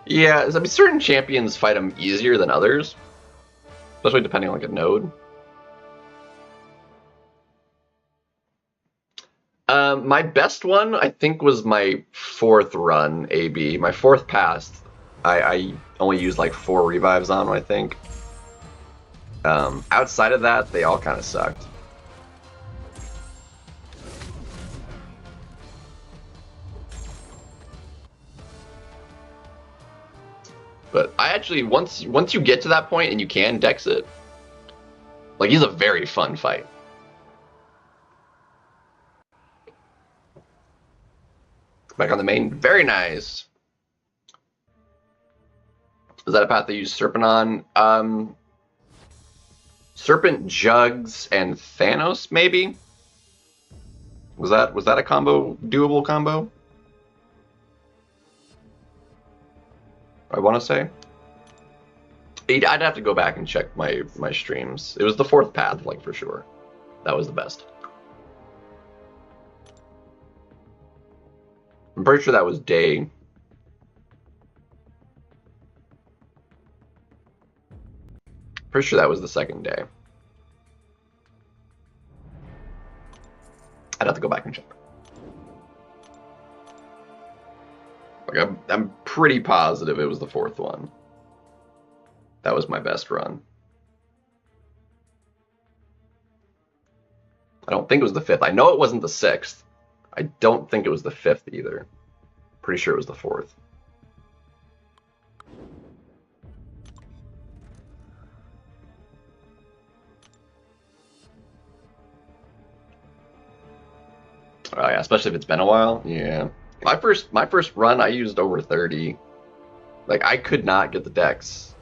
Yeah, I mean, certain champions fight them easier than others, especially depending on like a node. My best one, I think, was my 4th run AB. My 4th pass, I only used like 4 revives on, I think. Outside of that, they all kind of sucked. But I actually once you get to that point and you can dex it, like he's a very fun fight. Back on the main, very nice. Is that a path they use Serpent on? Serpent, Jugs, and Thanos, maybe? Was that a doable combo? I want to say. I'd have to go back and check my streams. It was the fourth path, like for sure. That was the best. I'm pretty sure that was day. Pretty sure that was the second day. I'd have to go back and check. Like I'm pretty positive it was the fourth one. That was my best run. I don't think it was the fifth. I know it wasn't the sixth. I don't think it was the fifth either. Pretty sure it was the fourth. Oh yeah, especially if it's been a while. Yeah. My first run, I used over 30. Like I could not get the dex.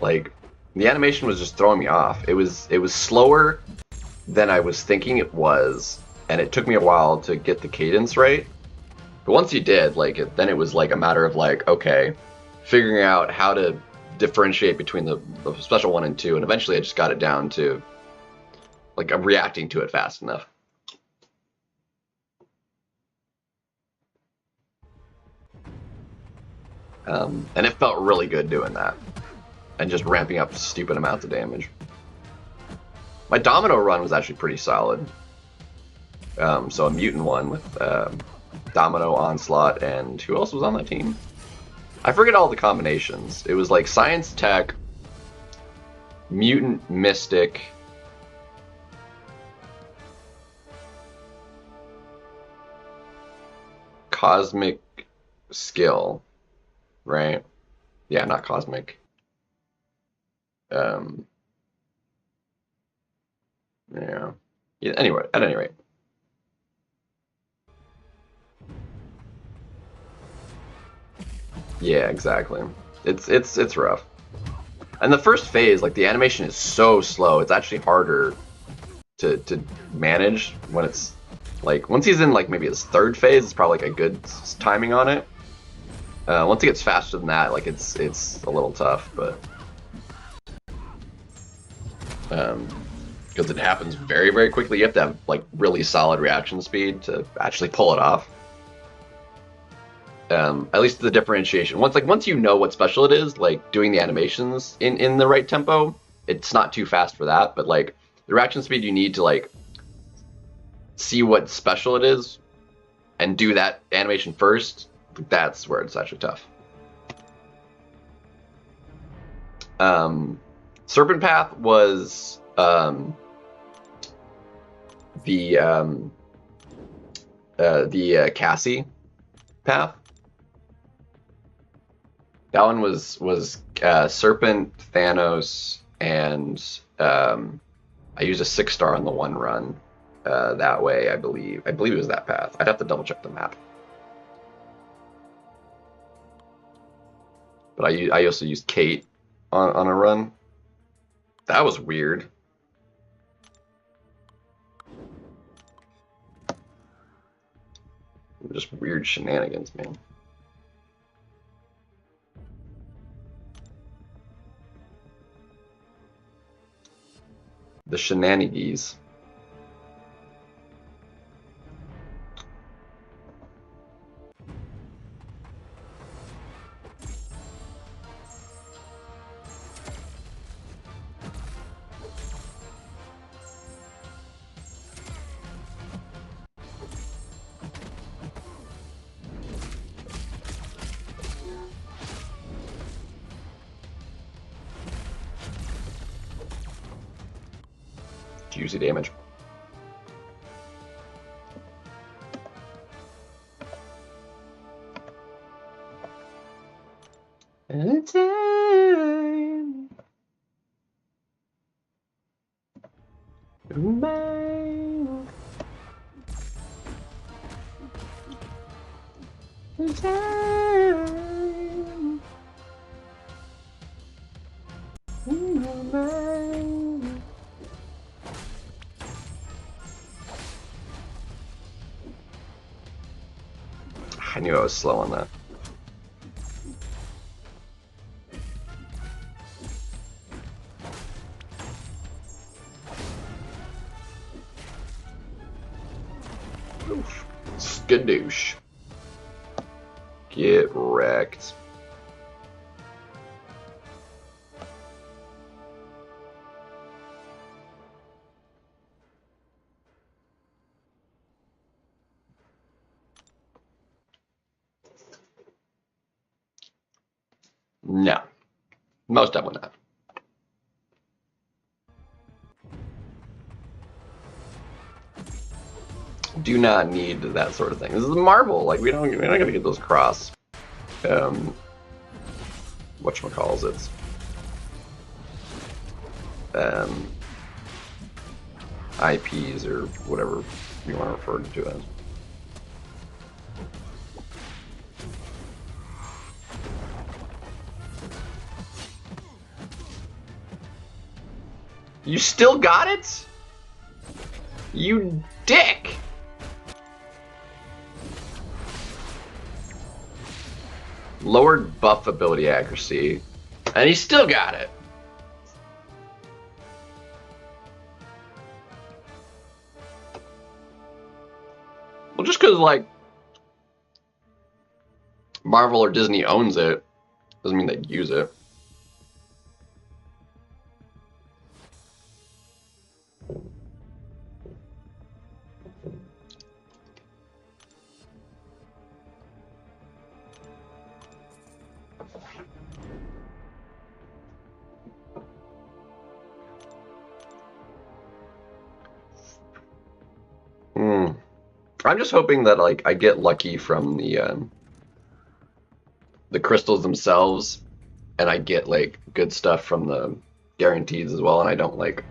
Like the animation was just throwing me off. It was slower than I was thinking it was, and it took me a while to get the cadence right. But once you did, like then it was like a matter of like, okay, figuring out how to differentiate between the special 1 and 2, and eventually I just got it down to like I'm reacting to it fast enough. And it felt really good doing that, and just ramping up stupid amounts of damage. My Domino run was actually pretty solid. So a mutant one with Domino, Onslaught, and who else was on that team? I forget all the combinations. It was like Science Tech, Mutant, Mystic, Cosmic, Skill, right? Yeah, not Cosmic. Yeah. Anyway, at any rate. Yeah, exactly. It's rough. And the first phase, like the animation is so slow. It's actually harder to manage when it's like once he's in like maybe his third phase, it's probably like a good timing on it. Once he gets faster than that, like it's a little tough, but because it happens very, very quickly. You have to have like really solid reaction speed to actually pull it off. At least the differentiation. Once you know what special it is, like doing the animations in the right tempo, it's not too fast for that. But like the reaction speed you need to like see what special it is and do that animation first, that's where it's actually tough. Serpent Path was the Cassie path. That one was Serpent, Thanos, and I used a 6-star on the one run that way. I believe it was that path. I'd have to double check the map. But I also used Kate on a run. That was weird. Just weird shenanigans, man. The shenanigans. Juicy damage. I knew I was slow on that. Oof. Skadoosh. Get wrecked. No. Most definitely not. Do not need that sort of thing. This is Marvel. Like we're not gonna get those cross. Whatchamacalls IPs or whatever you want to refer to it as. You still got it? You dick! Lowered buff ability accuracy. And he still got it. Well, just because, like, Marvel or Disney owns it, doesn't mean they'd use it. I'm just hoping that like I get lucky from the crystals themselves, and I get like good stuff from the guarantees as well, and I don't like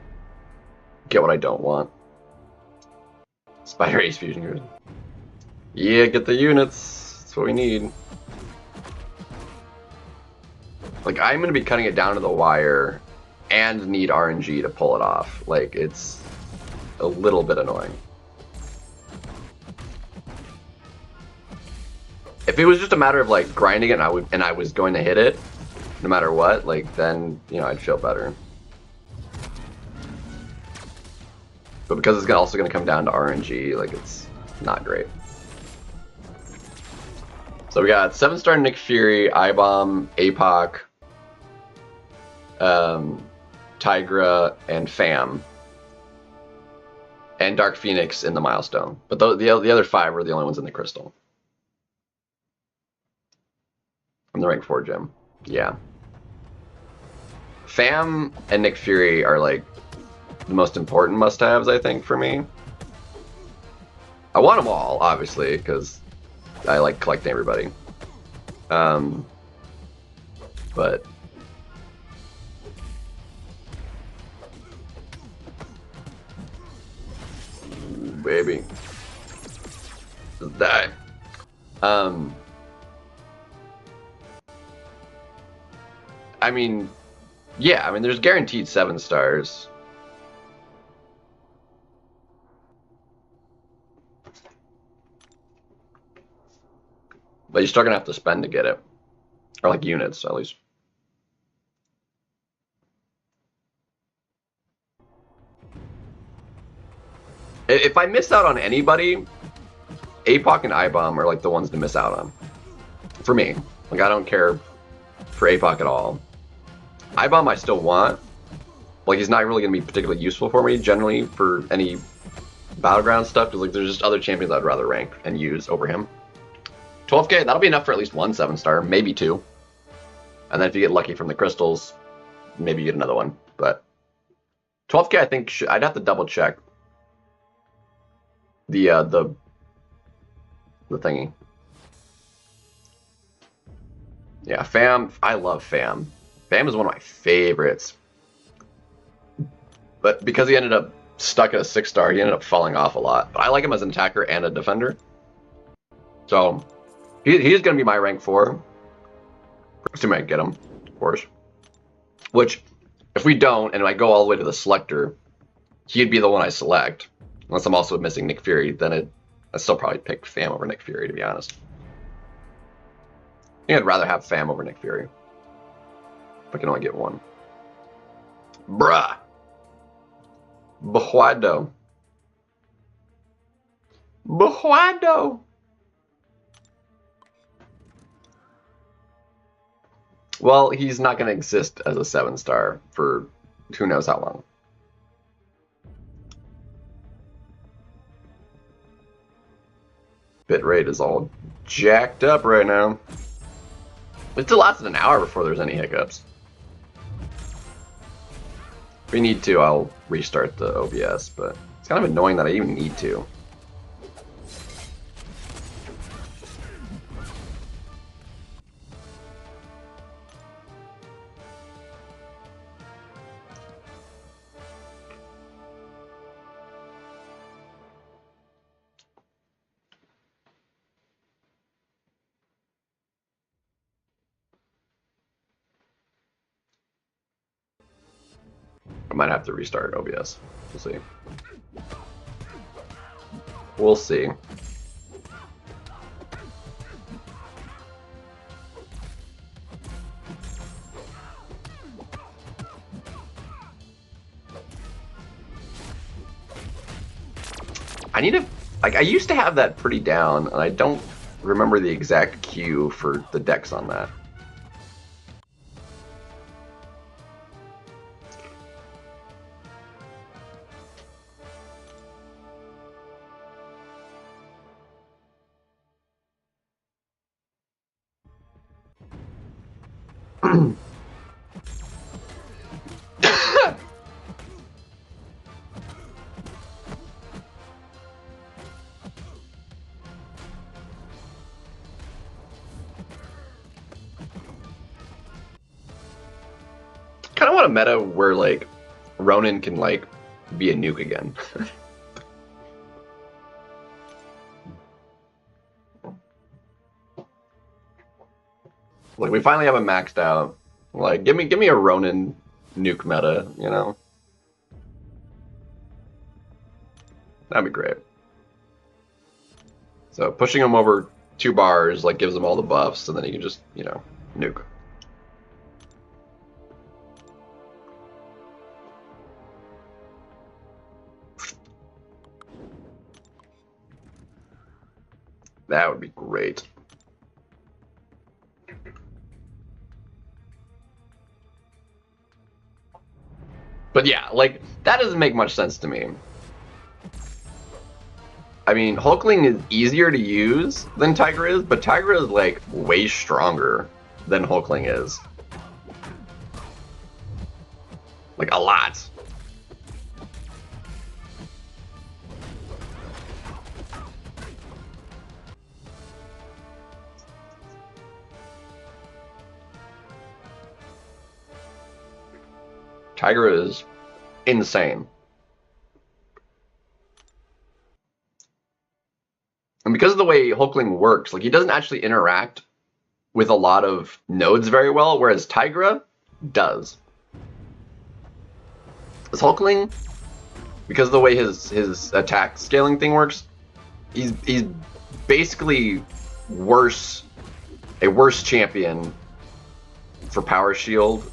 get what I don't want. Spider Ace fusion gears. Yeah, get the units. That's what we need. Like I'm gonna be cutting it down to the wire, and need RNG to pull it off. Like it's a little bit annoying. If it was just a matter of like grinding it and I was going to hit it, no matter what, like then I'd feel better. But because it's also going to come down to RNG, like it's not great. So we got 7-star Nick Fury, iBomb, APOC, Tigra, and Fam, and Dark Phoenix in the milestone. But the other 5 were the only ones in the crystal. From the rank 4 gym. Yeah. Fam and Nick Fury are like the most important must-haves, I think, for me. I want them all, obviously, because I like collecting everybody. But baby. Just die. I mean, yeah, I mean, there's guaranteed 7 stars. But you're still gonna have to spend to get it. Or like units, at least. If I miss out on anybody, APOC and iBomb are like the ones to miss out on. For me. Like, I don't care for APOC at all. iBomb I still want. Like, he's not really going to be particularly useful for me, generally, for any Battleground stuff, because like, there's just other champions I'd rather rank and use over him. 12k, that'll be enough for at least 1 7-star, maybe 2. And then if you get lucky from the crystals, maybe you get another one. But 12k, I think, I'd have to double check the thingy. Yeah, Fam, I love Fam. Fam is one of my favorites. But because he ended up stuck at a 6-star, he ended up falling off a lot. But I like him as an attacker and a defender. So He's going to be my rank 4. Assuming I get him, of course. Which, if we don't, and I go all the way to the selector, he'd be the one I select. Unless I'm also missing Nick Fury, then I'd still probably pick Fam over Nick Fury, to be honest. I think I'd rather have Fam over Nick Fury. If I can only get one. Bruh. Buhuado. Buhuado. Well, he's not going to exist as a 7-star for who knows how long. Bitrate is all jacked up right now. It still lasted an hour before there's any hiccups. If we need to, I'll restart the OBS, but it's kind of annoying that I even need to. I might have to restart OBS. We'll see. We'll see. I need to... Like, I used to have that pretty down, and I don't remember the exact cue for the decks on that. Kind of want a meta where like Ronin can like be a nuke again. Like we finally have a maxed out. Like give me a Ronin nuke meta, you know? That'd be great. So pushing him over 2 bars like gives him all the buffs, and then he can just, you know, nuke. That would be great. But yeah, like, that doesn't make much sense to me. I mean, Hulkling is easier to use than Tigra is, but Tigra is, like, way stronger than Hulkling is. Like, a lot. Tigra is insane. And because of the way Hulkling works, like he doesn't actually interact with a lot of nodes very well, whereas Tigra does. This Hulkling, because of the way his attack scaling thing works, he's basically a worse champion for Power Shield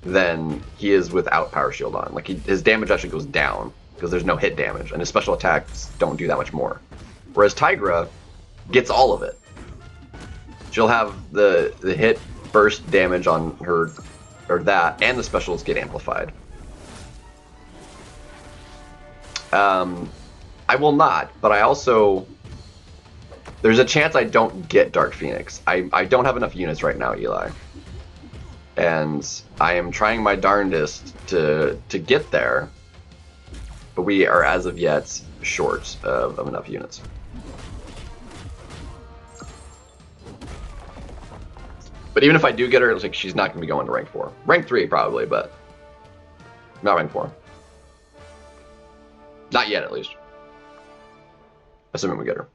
than he is without Power Shield on. Like his damage actually goes down because there's no hit damage, and his special attacks don't do that much more. Whereas Tigra gets all of it. She'll have the hit burst damage on her, or that, and the specials get amplified. I will not, but I also... There's a chance I don't get Dark Phoenix. I don't have enough units right now, Eli. And I am trying my darndest to get there, but we are as of yet short of enough units. But even if I do get her, it's like she's not going to be going to rank 4. Rank 3 probably, but not rank 4. Not yet, at least. Assuming we get her.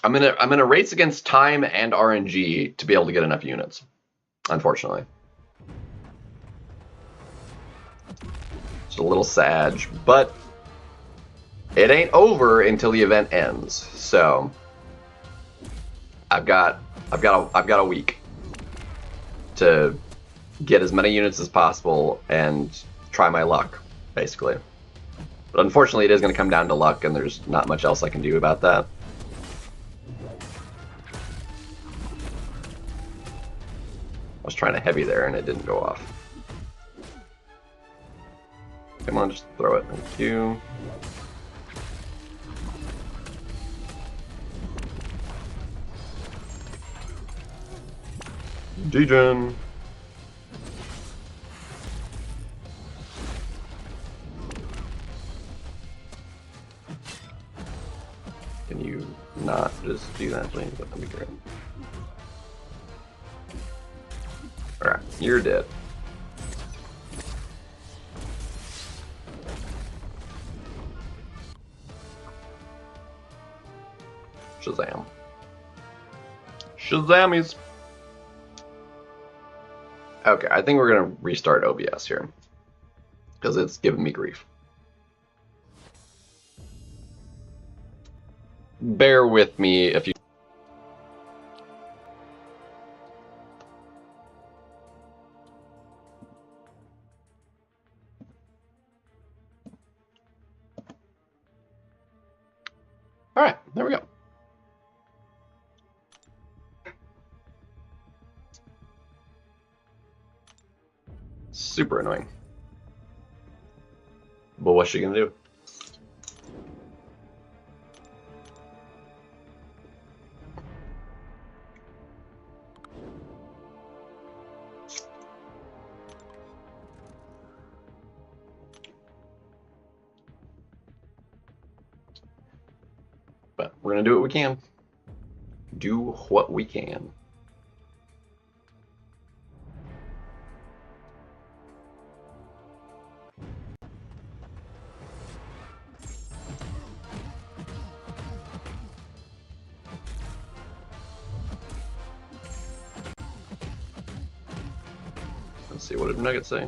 I'm gonna race against time and RNG to be able to get enough units. Unfortunately, it's a little sad, but it ain't over until the event ends. So I've got a week to get as many units as possible and try my luck, basically. But unfortunately, it is going to come down to luck, and there's not much else I can do about that. I was trying to heavy there, and it didn't go off. Come on, just throw it. Thank you. Degen. Can you not just do that, please? That'd be great. Alright, you're dead. Shazam. Shazamies! Okay, I think we're gonna restart OBS here. Because it's giving me grief. Bear with me if you... Alright, there we go. Super annoying. But what's she gonna do? But we're gonna do what we can. Do what we can. Let's see, what did Nugget say?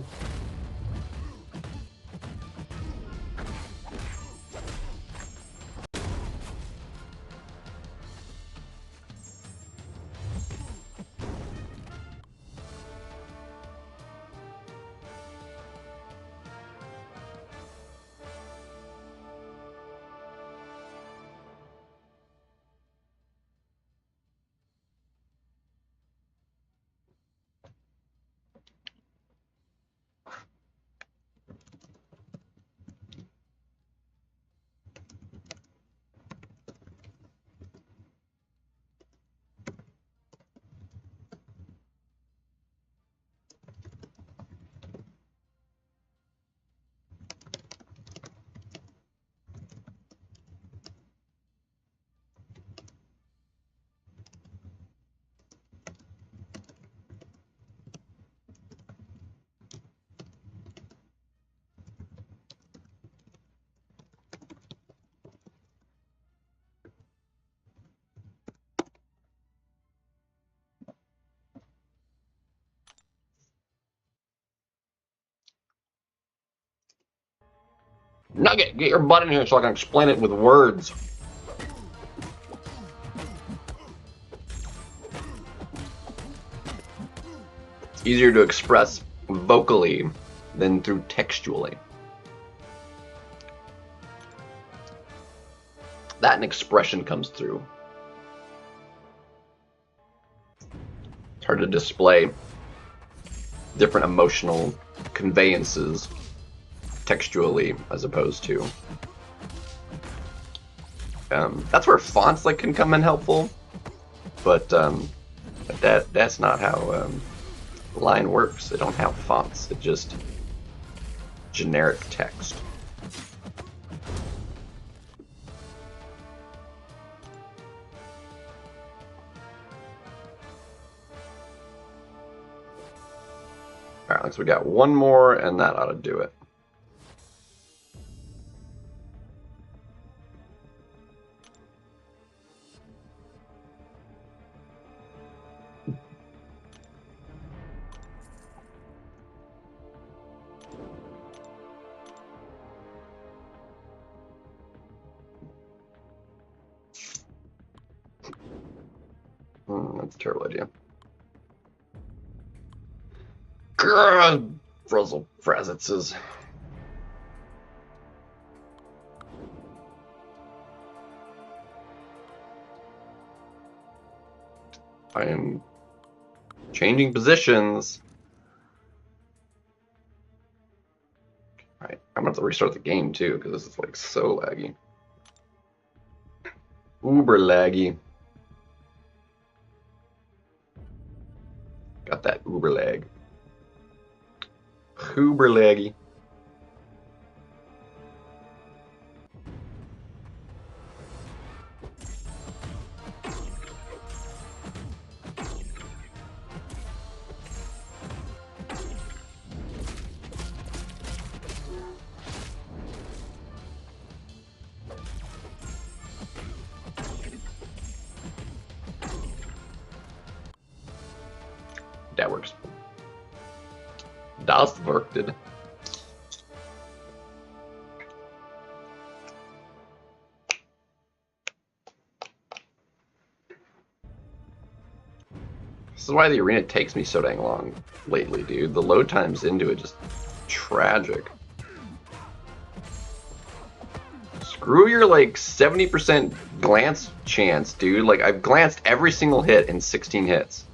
Nugget, get your butt in here so I can explain it with words. It's easier to express vocally than through textually. That an expression comes through. It's hard to display different emotional conveyances textually as opposed to that's where fonts like can come in helpful, but that's not how line works. They don't have fonts. It's just generic text. All right, so we got one more, and that ought to do it. That's a terrible idea. Grrr, Brussels Frazitzes. I am changing positions. Alright, I'm gonna have to restart the game too, because this is like so laggy. Uber laggy. Got that uber lag. Uber laggy. That works. Das worked. This is why the arena takes me so dang long lately, dude. The load times into it just tragic. Screw your like 70% glance chance, dude. Like I've glanced every single hit in 16 hits.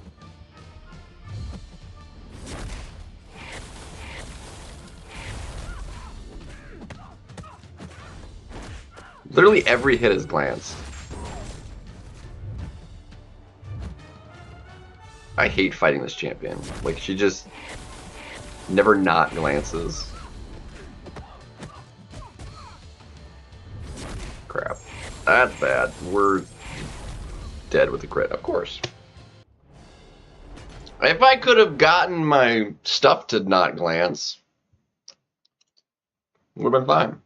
Literally every hit is glanced. I hate fighting this champion. Like, she just never not glances. Crap. That's bad. We're dead with the crit, of course. If I could have gotten my stuff to not glance, would have been fine.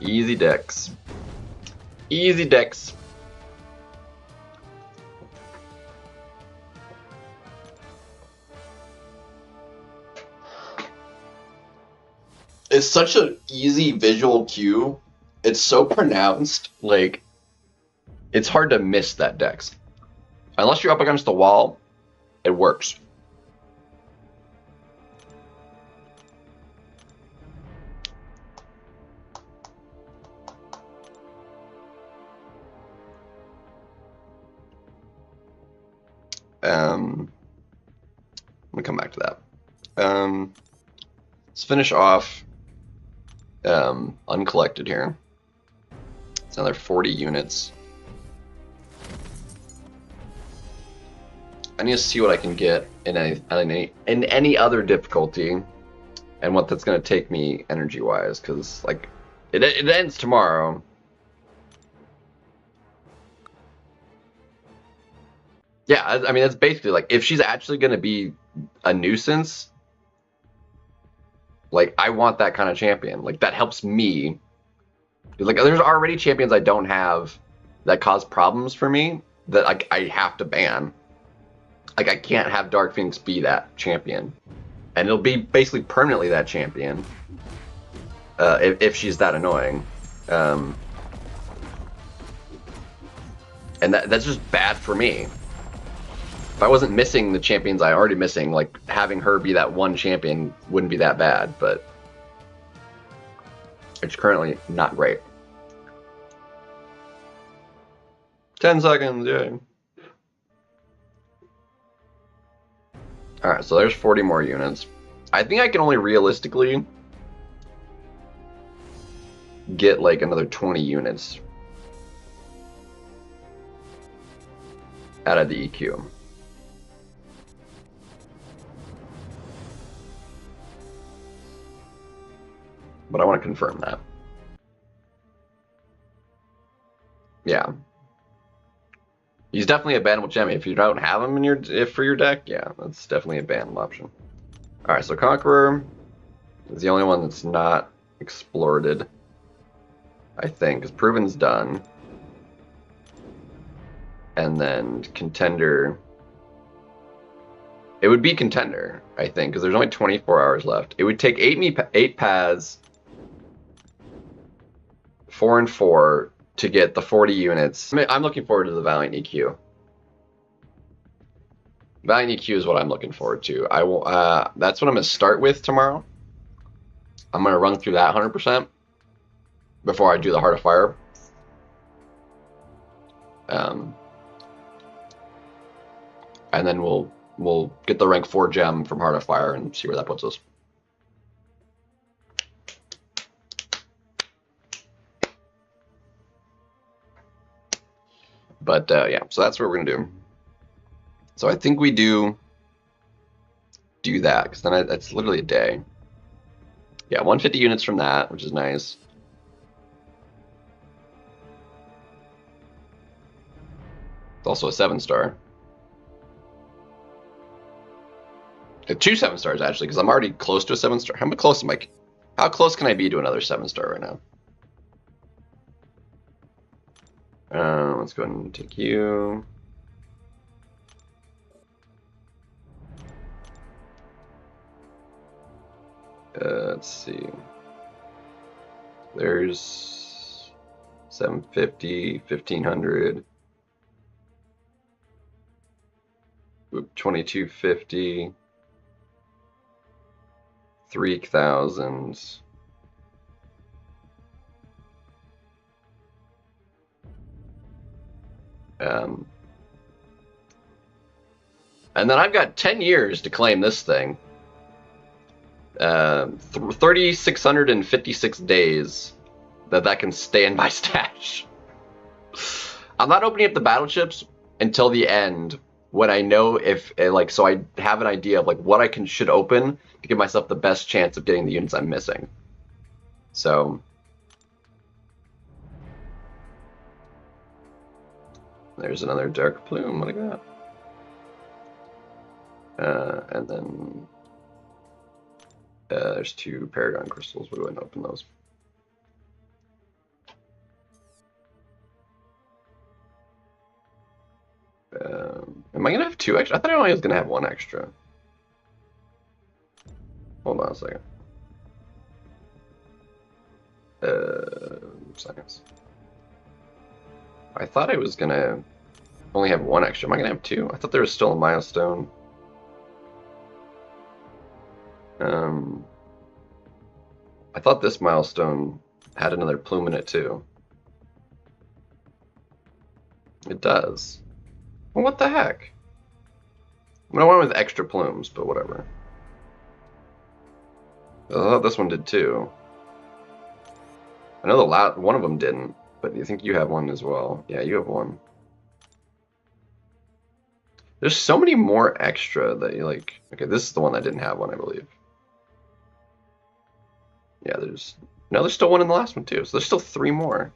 Easy decks. Easy decks. It's such an easy visual cue. It's so pronounced, like, it's hard to miss that dex. Unless you're up against the wall, it works. Let me come back to that. Let's finish off uncollected here. It's another 40 units. I need to see what I can get in any other difficulty, and what that's going to take me energy-wise, because like it ends tomorrow. Yeah, I mean, that's basically like, if she's actually going to be a nuisance, like, I want that kind of champion. Like, that helps me. Like, there's already champions I don't have that cause problems for me that like I have to ban. Like, I can't have Dark Phoenix be that champion, and it'll be basically permanently that champion if she's that annoying. And that's just bad for me. If I wasn't missing the champions I already missing, like, having her be that one champion wouldn't be that bad, but it's currently not great. 10 seconds, yay. Alright, so there's 40 more units. I think I can only realistically get like another 20 units out of the EQ. But I want to confirm that. Yeah. He's definitely a bannable gem. If you don't have him in your for your deck, yeah, that's definitely a bannable option. Alright, so Conqueror is the only one that's not explored, I think, because Proven's done. And then Contender. It would be Contender, I think, because there's only 24 hours left. It would take 8 paths, 4 and 4, to get the 40 units. I'm looking forward to the Valiant EQ. Valiant EQ is what I'm looking forward to. I will. That's what I'm going to start with tomorrow. I'm going to run through that 100% before I do the Heart of Fire. And then we'll get the rank 4 gem from Heart of Fire and see where that puts us. But yeah, so that's what we're gonna do. So I think we do that, because then that's literally a day. Yeah, 150 units from that, which is nice. It's also a 7-star. 2 7-stars actually, because I'm already close to a 7-star. How close am I? How close can I be to another 7-star right now? Let's go ahead and take you. Let's see. There's 750, 1500. 2250. 3000. And then I've got 10 years to claim this thing. 3,656 days that can stay in my stash. I'm not opening up the battleships until the end, when I know if so I have an idea of like what I should open to give myself the best chance of getting the units I'm missing. So there's another Dark Plume. What I got? And then there's 2 Paragon Crystals. We'll go ahead and open those. Am I gonna have 2 extra? I thought I only was gonna have 1 extra. Hold on a second. Seconds. I thought I was gonna only have 1 extra. Am I gonna have 2? I thought there was still a milestone. I thought this milestone had another plume in it too. It does. Well, what the heck? I mean, I went with extra plumes, but whatever. I thought this one did too. I know one of them didn't, but you think you have one as well. Yeah, you have 1. There's so many more extra that you like. Okay, this is the one that didn't have one, I believe. Yeah, there's still 1 in the last one too, so there's still 3 more.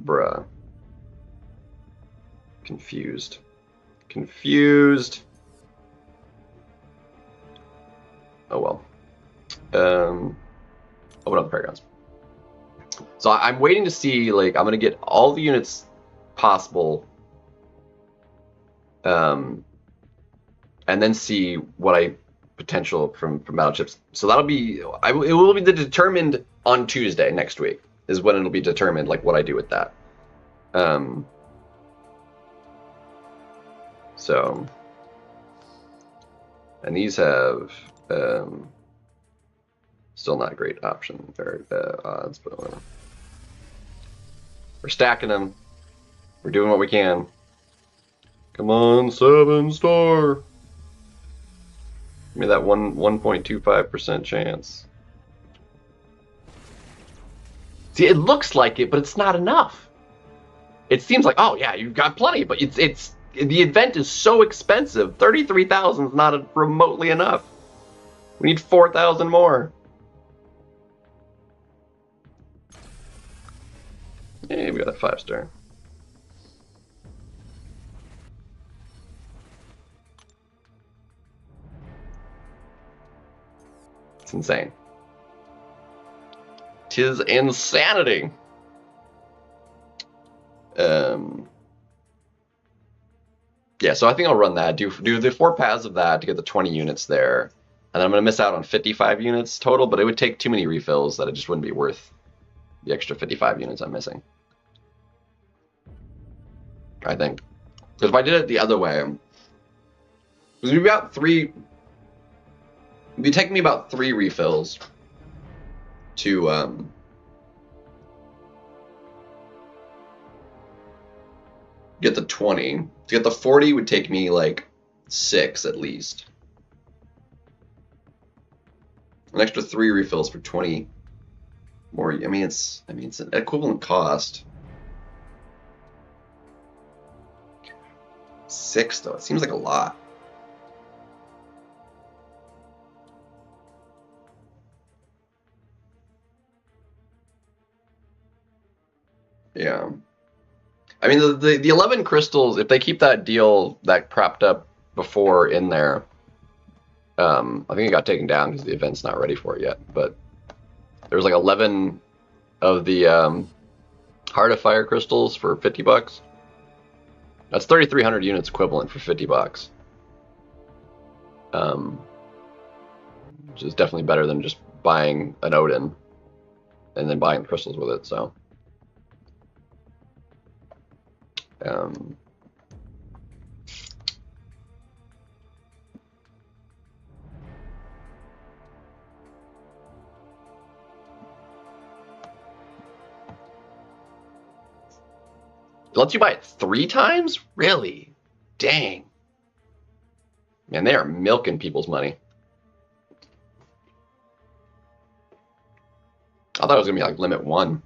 Bruh. Confused. Oh well. Open up the Paragons. So I'm waiting to see, like, I'm gonna get all the units possible, and then see what I potential from battleships. So that'll be it will be determined on Tuesday next week is when it'll be determined, like, what I do with that. So, and these have still not a great option or odds, but whatever. We're stacking them. We're doing what we can. Come on, 7-star. Give me that 1.25% chance. See, it looks like it, but it's not enough. It seems like, oh yeah, you've got plenty, but it's the event is so expensive. 33,000 is not remotely enough. We need 4,000 more. Yeah, we got a 5-star. It's insane. 'Tis insanity. Yeah, so I think I'll run that. Do the 4 paths of that to get the 20 units there. And I'm going to miss out on 55 units total, but it would take too many refills that it just wouldn't be worth the extra 55 units I'm missing. I think. Because if I did it the other way, it would be about 3. It'd be taking me about 3 refills to get the 20. To get the 40 would take me like 6 at least. An extra 3 refills for 20 more. I mean, it's an equivalent cost. 6 though. It seems like a lot. Yeah. I mean, the 11 crystals, if they keep that deal that propped up before in there, I think it got taken down because the event's not ready for it yet. But there's like 11 of the Heart of Fire crystals for $50. That's 3,300 units equivalent for $50. Which is definitely better than just buying an Odin and then buying the crystals with it. So. It lets you buy it 3 times? Really? Dang. Man, they are milking people's money. I thought it was going to be like limit 1.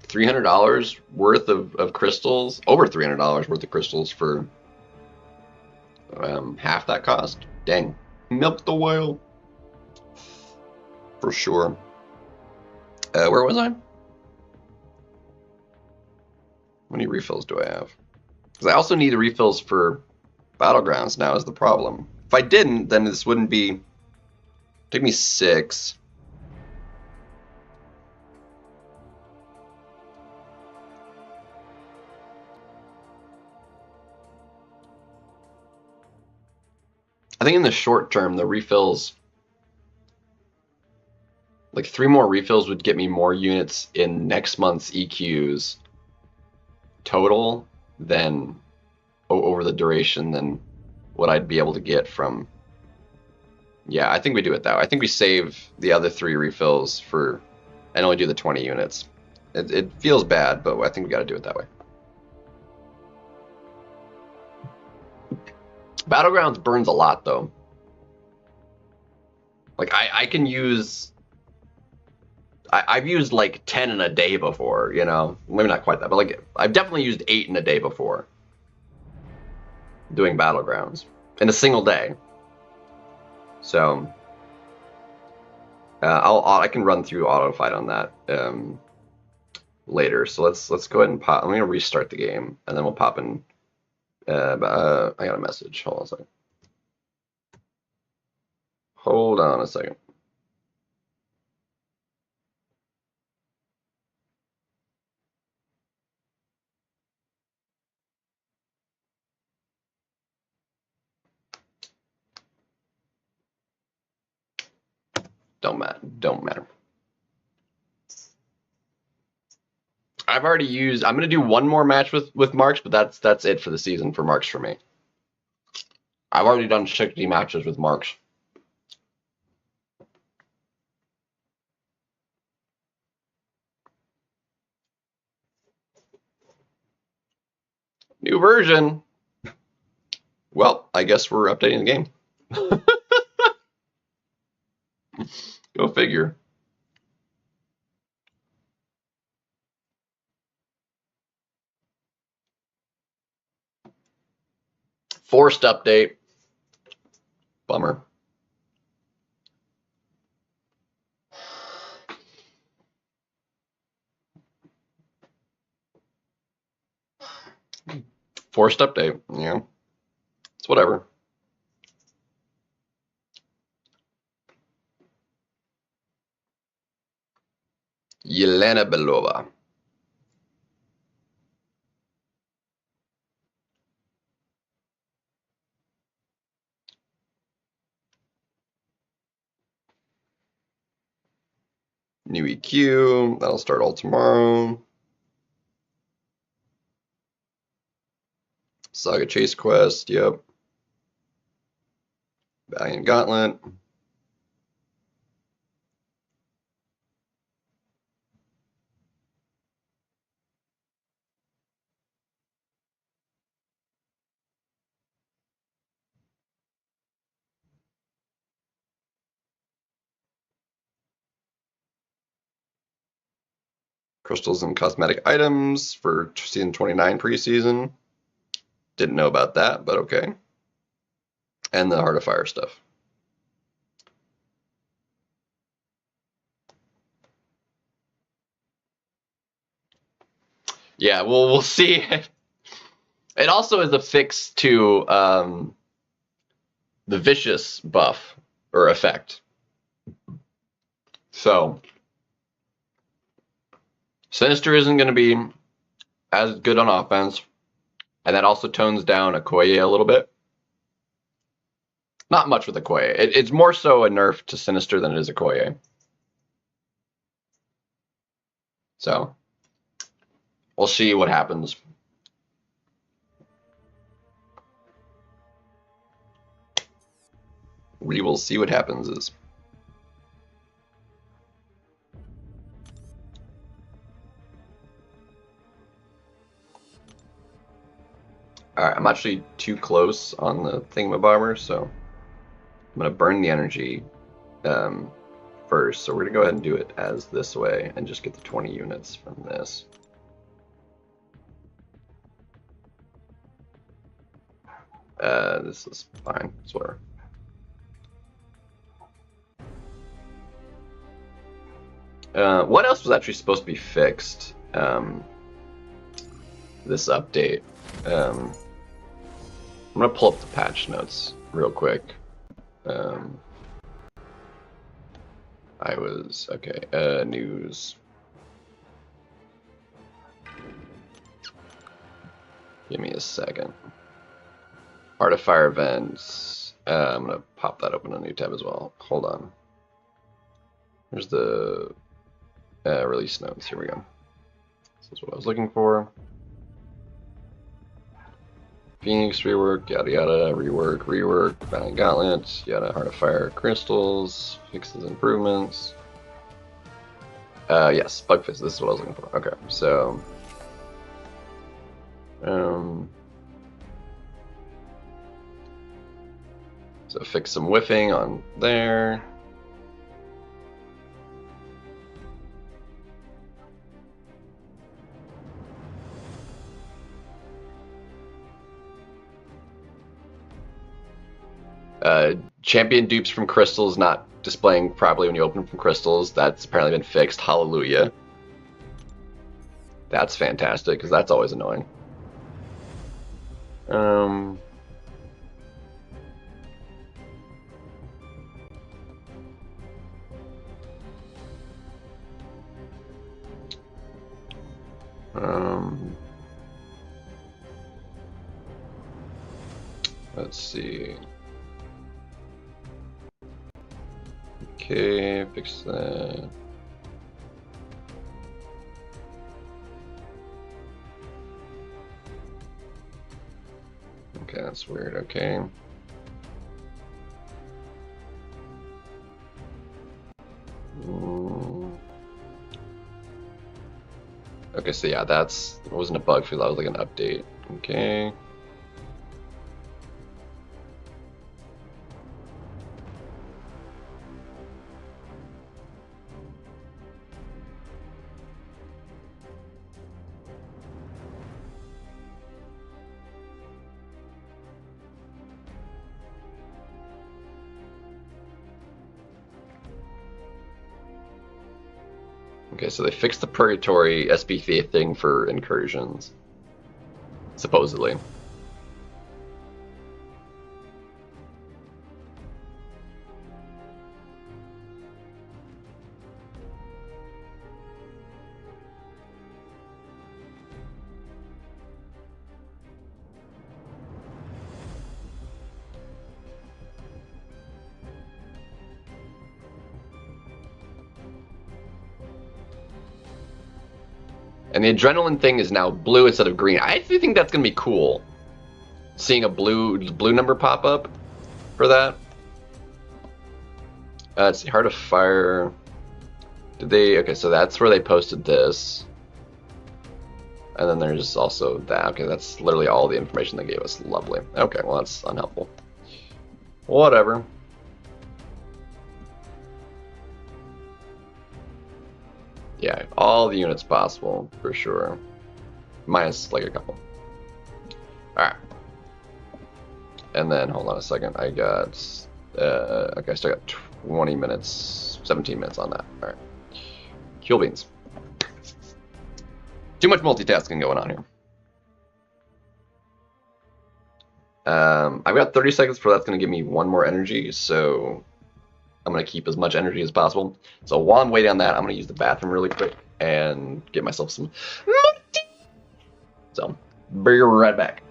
$300 worth of crystals, over $300 worth of crystals for half that cost. Dang. Milk the whale. For sure. Where was I? How many refills do I have? Because I also need the refills for Battlegrounds now is the problem. If I didn't, then this wouldn't be... Take me 6. I think in the short term, the refills... Like 3 more refills would get me more units in next month's EQs total than over the duration than what I'd be able to get from. Yeah, I think we do it that way. I think we save the other 3 refills for and only do the 20 units. It feels bad, but I think we got to do it that way. Battlegrounds burns a lot though. Like I can use. I've used like 10 in a day before, you know, maybe not quite that, but like I've definitely used 8 in a day before doing Battlegrounds in a single day. So I can run through auto fight on that later. So let's go ahead and pop. I'm gonna restart the game and then we'll pop in. I got a message. Hold on a second. Hold on a second. Don't matter. I've already used. I'm gonna do one more match with Marks, but that's it for the season for Marks for me. I've already done 60 matches with Marks. New version. Well, I guess we're updating the game. Go figure. Forced update. Bummer. Forced update, yeah. It's whatever. Yelena Belova. New EQ, that'll start all tomorrow. Saga Chase Quest, yep. Valiant Gauntlet. Crystals and cosmetic items for season 29 preseason. Didn't know about that, but okay. And the Heart of Fire stuff. Yeah, well, we'll see. It also is a fix to the Vicious buff or effect. So, Sinister isn't going to be as good on offense, and that also tones down Okoye a little bit. Not much with Okoye. It's more so a nerf to Sinister than it is Okoye. So, we'll see what happens. We will see what happens. Alright, I'm actually too close on the thingamabobber, so I'm going to burn the energy first. So we're going to go ahead and do it as this way and just get the 20 units from this. This is fine. It's whatever. What else was actually supposed to be fixed? This update. I'm gonna pull up the patch notes real quick. News. Give me a second. Heart of Fire events. I'm gonna pop that open in a new tab as well. Hold on. Here's the release notes. Here we go. This is what I was looking for. Phoenix rework, yada yada, rework, Valiant Gauntlet, yada, Heart of Fire crystals, fixes, improvements. Yes, bug fix. This is what I was looking for. Okay, so fix some whiffing on there. Champion dupes from crystals not displaying properly when you open from crystals. That's apparently been fixed. Hallelujah. That's fantastic, because that's always annoying. Let's see. Okay, fix that. Okay, that's weird. Okay. Okay, so yeah, it wasn't a bug fix, that was like an update. Okay. Okay, so they fixed the Purgatory SB thing for incursions. supposedly. And the adrenaline thing is now blue instead of green. I actually think that's going to be cool. Seeing a blue number pop up for that. Let's see, Heart of Fire. Did they? Okay, so that's where they posted this. And then there's also that. Okay, that's literally all the information they gave us. Lovely. Okay, well, that's unhelpful. Whatever. Yeah, all the units possible, for sure. Minus, like, a couple. Alright. And then, hold on a second, I got... okay, I still got 20 minutes, 17 minutes on that. Alright. Cool beans. Too much multitasking going on here. I've got 30 seconds before that's going to give me one more energy, so... I'm going to keep as much energy as possible. So while I'm waiting on that, I'm going to use the bathroom really quick and get myself some tea. So, be right back.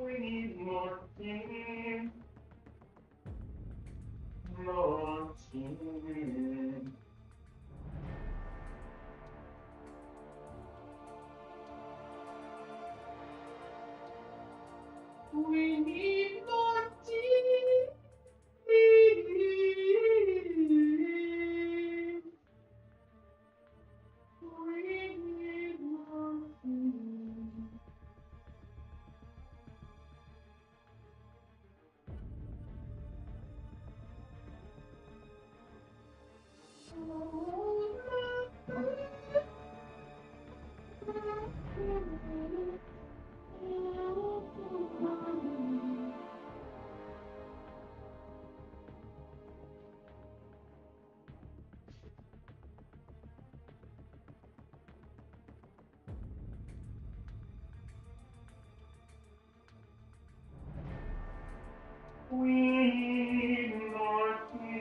We need more tea. More tea. We need more tea. We need more tea. We need more tea.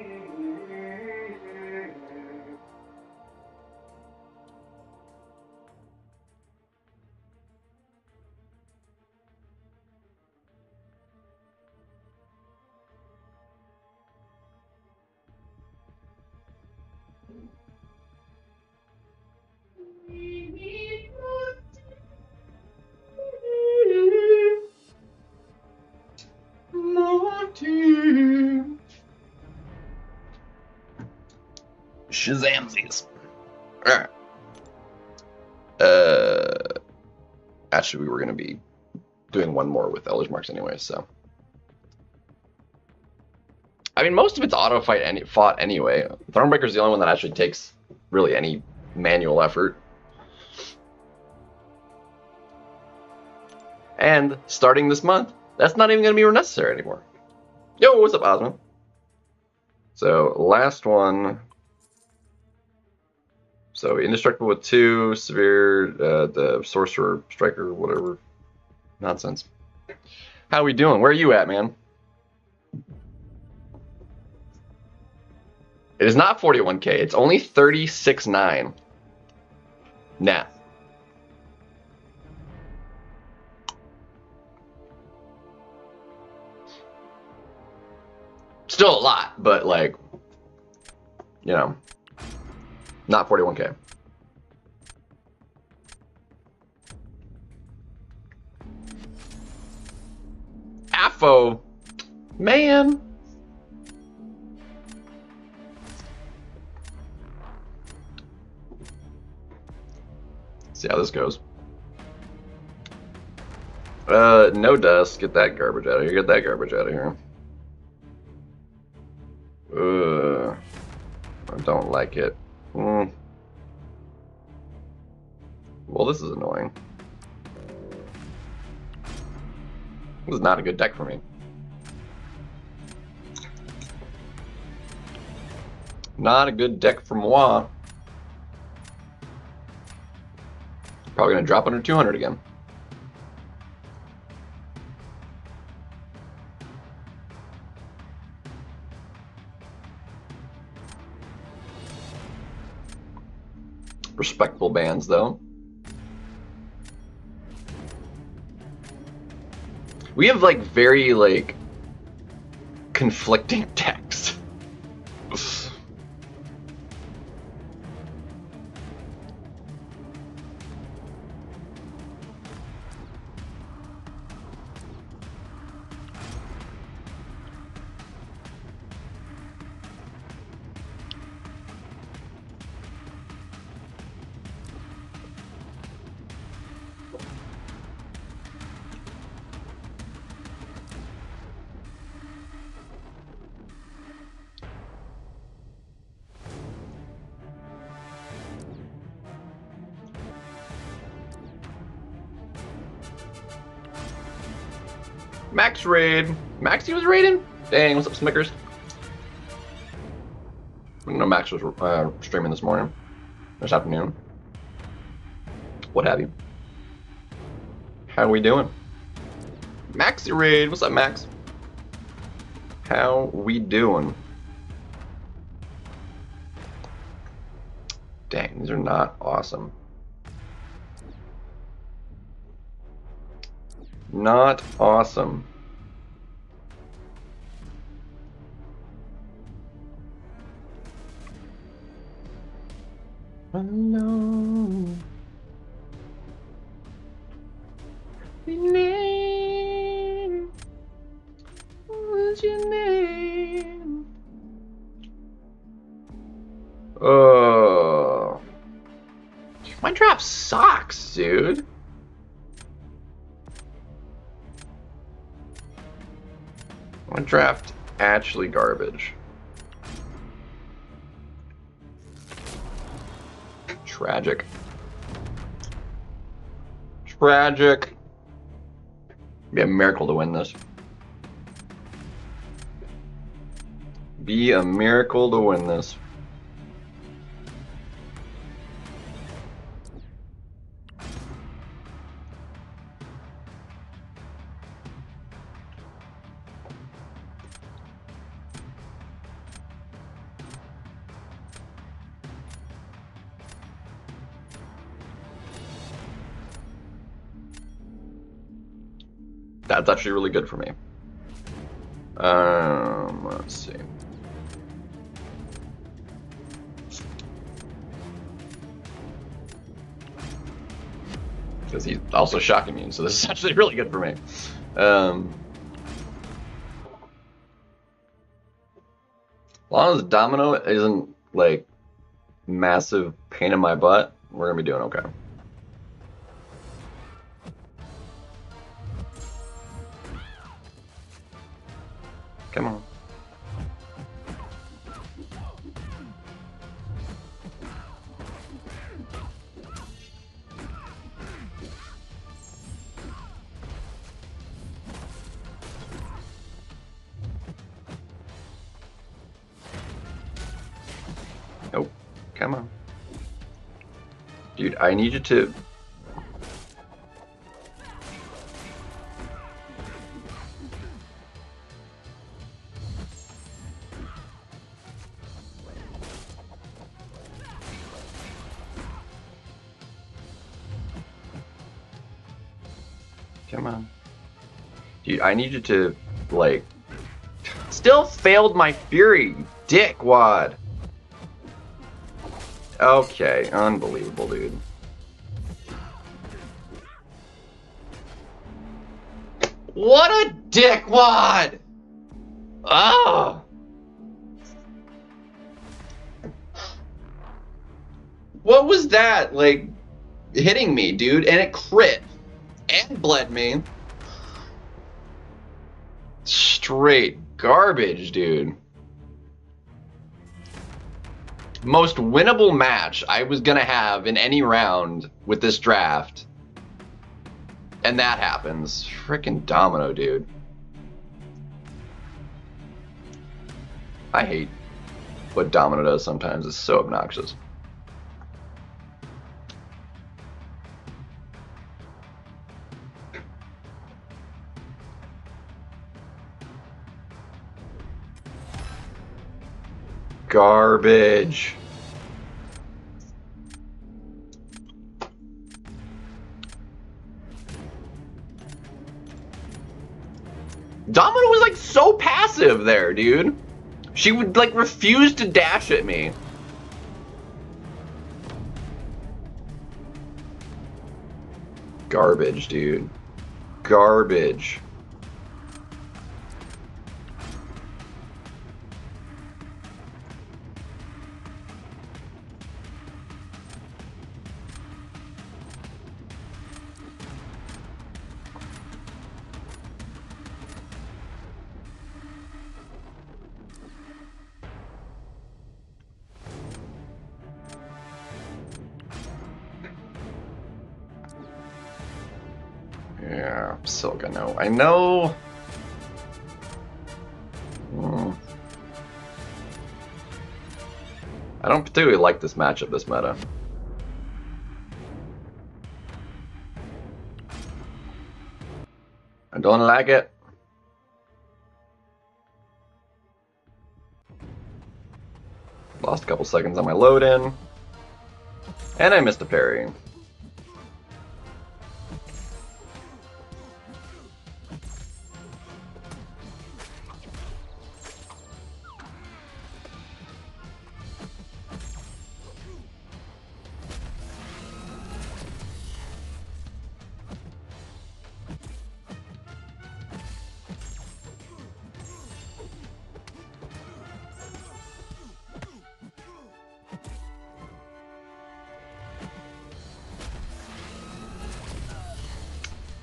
We need more tea. More tea. Shazamsies. Alright. Actually, we were going to be doing one more with Eldritch Marks anyway, so. I mean, most of it's auto fought anyway. Thornbreaker's the only one that actually takes really any manual effort. And starting this month, that's not even going to be necessary anymore. Yo, what's up, Ozma? So, last one. So, Indestructible with 2, Severe, the Sorcerer, Striker, whatever. Nonsense. How we doing? Where are you at, man? It is not 41k. It's only 36.9. Nah. Still a lot, but like, you know, not 41k. AFO, man. See how this goes. No dust. Get that garbage out of here. Get that garbage out of here. I don't like it. Well, this is annoying. This is not a good deck for me. Not a good deck for moi. Probably gonna drop under 200 again. Respectable bands, though. We have, like, very, like, conflicting decks. Max raid. Maxie was raiding? Dang, what's up, Smickers? I didn't know Max was streaming this morning. This afternoon. What have you. How we doing? Maxie raid. What's up, Max? How we doing? Dang, these are not awesome. Not awesome. Alone. What's your name? Oh. My draft sucks, dude. My draft actually garbage. Tragic. Tragic. Be a miracle to win this. Be a miracle to win this. That's actually really good for me. Let's see. Because he's also shock immune, so this is actually really good for me. As long as Domino isn't like massive pain in my butt, we're gonna be doing okay. Come on. Nope. Come on. Dude, I need you to... Come on. Dude, I need you to, like... Still failed my Fury, dickwad. Okay, unbelievable, dude. What a dickwad! Oh! What was that, like, hitting me, dude? And it crit. And bled me. Straight garbage, dude. Most winnable match I was gonna have in any round with this draft. And that happens. Freaking Domino, dude. I hate what Domino does sometimes. It's so obnoxious. Garbage. Domino was like so passive there, dude. She would like refuse to dash at me. Garbage, dude. Garbage. Yeah, I'm still gonna. I know. I don't particularly like this matchup, this meta. I don't like it. Lost a couple seconds on my load in. And I missed a parry.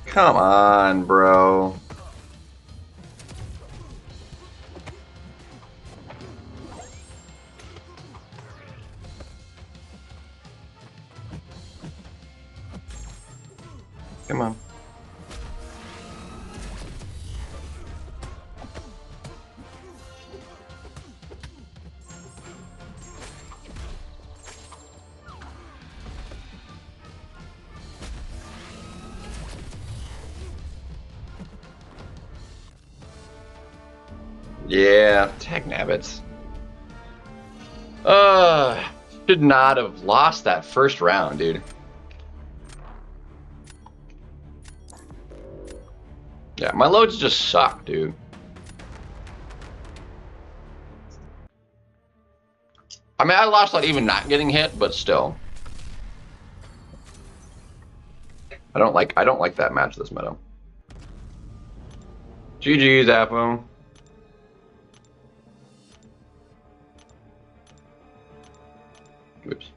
Come on, bro. Come on. Yeah, tag nabbits. Should not have lost that first round, dude. Yeah, my loads just suck, dude. I mean, I lost like even not getting hit, but still. I don't like that match this meta. GG's, Apple. Oops.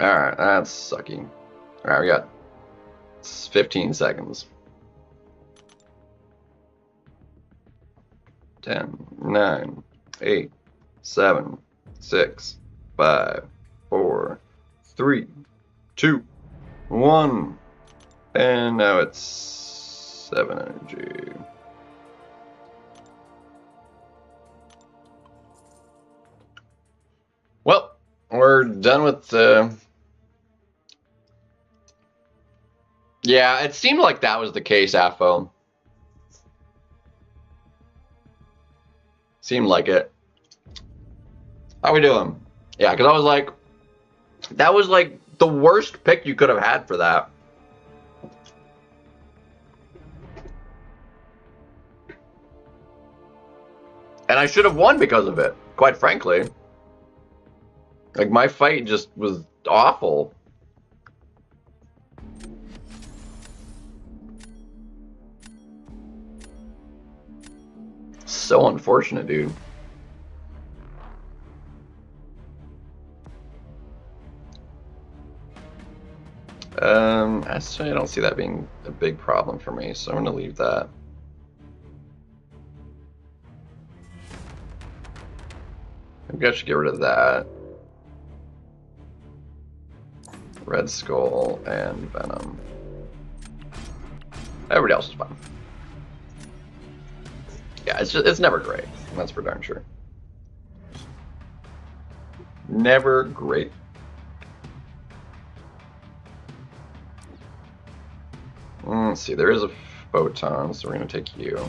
Alright, that's sucky. Alright, we got 15 seconds. 10, 9, 8, 7, 6, 5, 4, 3, 2, 1. And now it's 7 energy. Well, we're done with the... Yeah, it seemed like that was the case, AFO. Seemed like it. How we doing? Yeah, because I was like... That was like the worst pick you could have had for that. And I should have won because of it, quite frankly. Like, my fight just was awful. So unfortunate, dude. Actually, I don't see that being a big problem for me, so I'm gonna leave that. Maybe I should get rid of that. Red Skull and Venom. Everybody else is fine. Yeah, it's never great. That's for darn sure. Never great. Let's see, there is a photon, so we're gonna take you.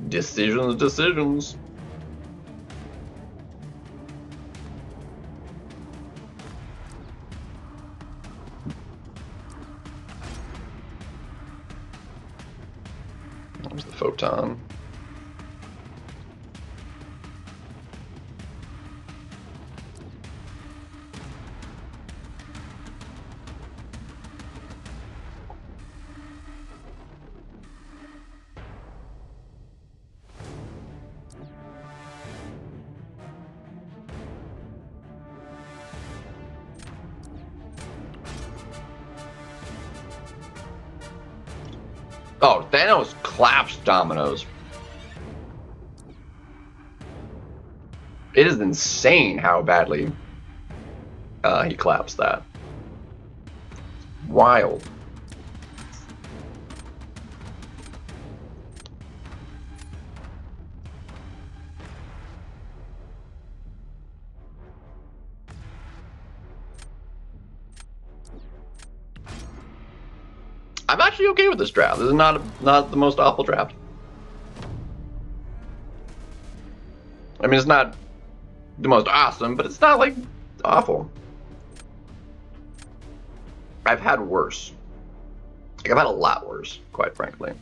Decisions. There's the photon. Oh, Thanos claps dominoes. It is insane how badly he claps that. Wild. I'm actually okay with this draft. This is not the most awful draft. I mean, it's not the most awesome, but it's not like awful. I've had worse. Like, I've had a lot worse, quite frankly.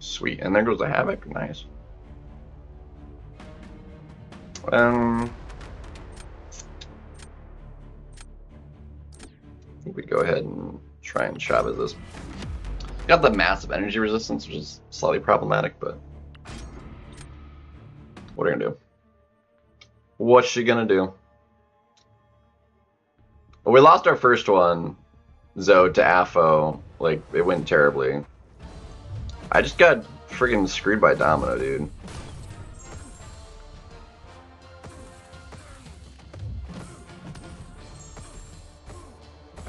Sweet, and there goes the Havoc. Nice. I think we go ahead and try and shove at this. Got the massive energy resistance, which is slightly problematic, but what are you gonna do? What's she gonna do? Well, we lost our first one, Zoe to AFO. Like, it went terribly. I just got friggin' screwed by Domino, dude.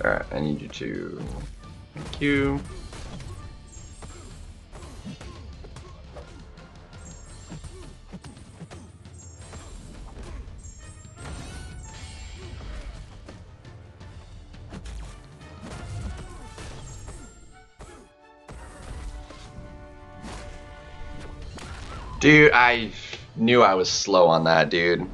Alright, I need you to... Thank you. Dude, I knew I was slow on that, dude.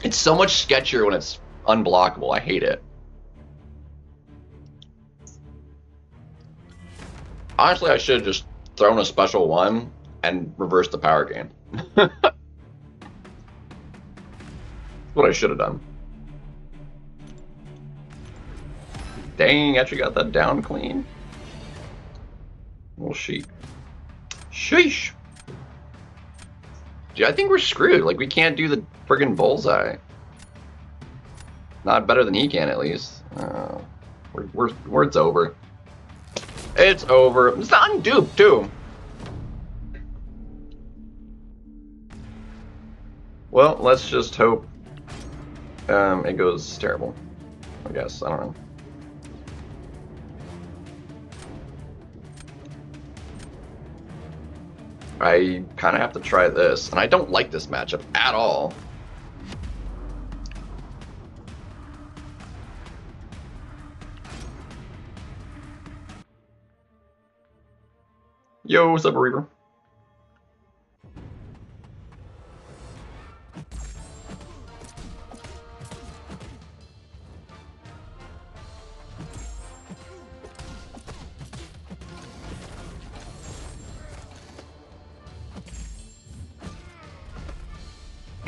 It's so much sketchier when it's unblockable. I hate it. Honestly, I should have just thrown a special one and reversed the power gain. What I should have done. Dang, actually got that down clean. Well, sheesh. Dude, I think we're screwed. Like, we can't do the friggin' bullseye. Not better than he can, at least. It's over. It's over. It's not unduped, too. Well, let's just hope it goes terrible. I guess. I don't know. I kind of have to try this, and I don't like this matchup at all. Yo, what's up, Reaver?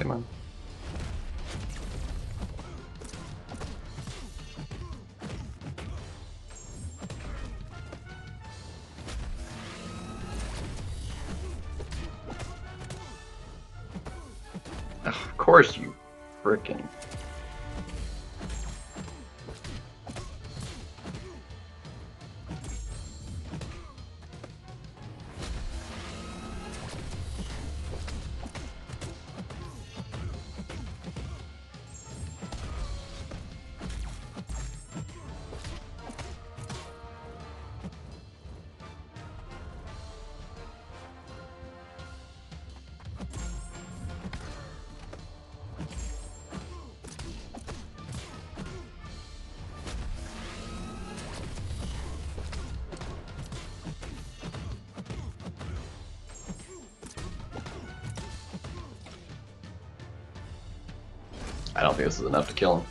Come on. Of course you frickin'. I don't think this is enough to kill him.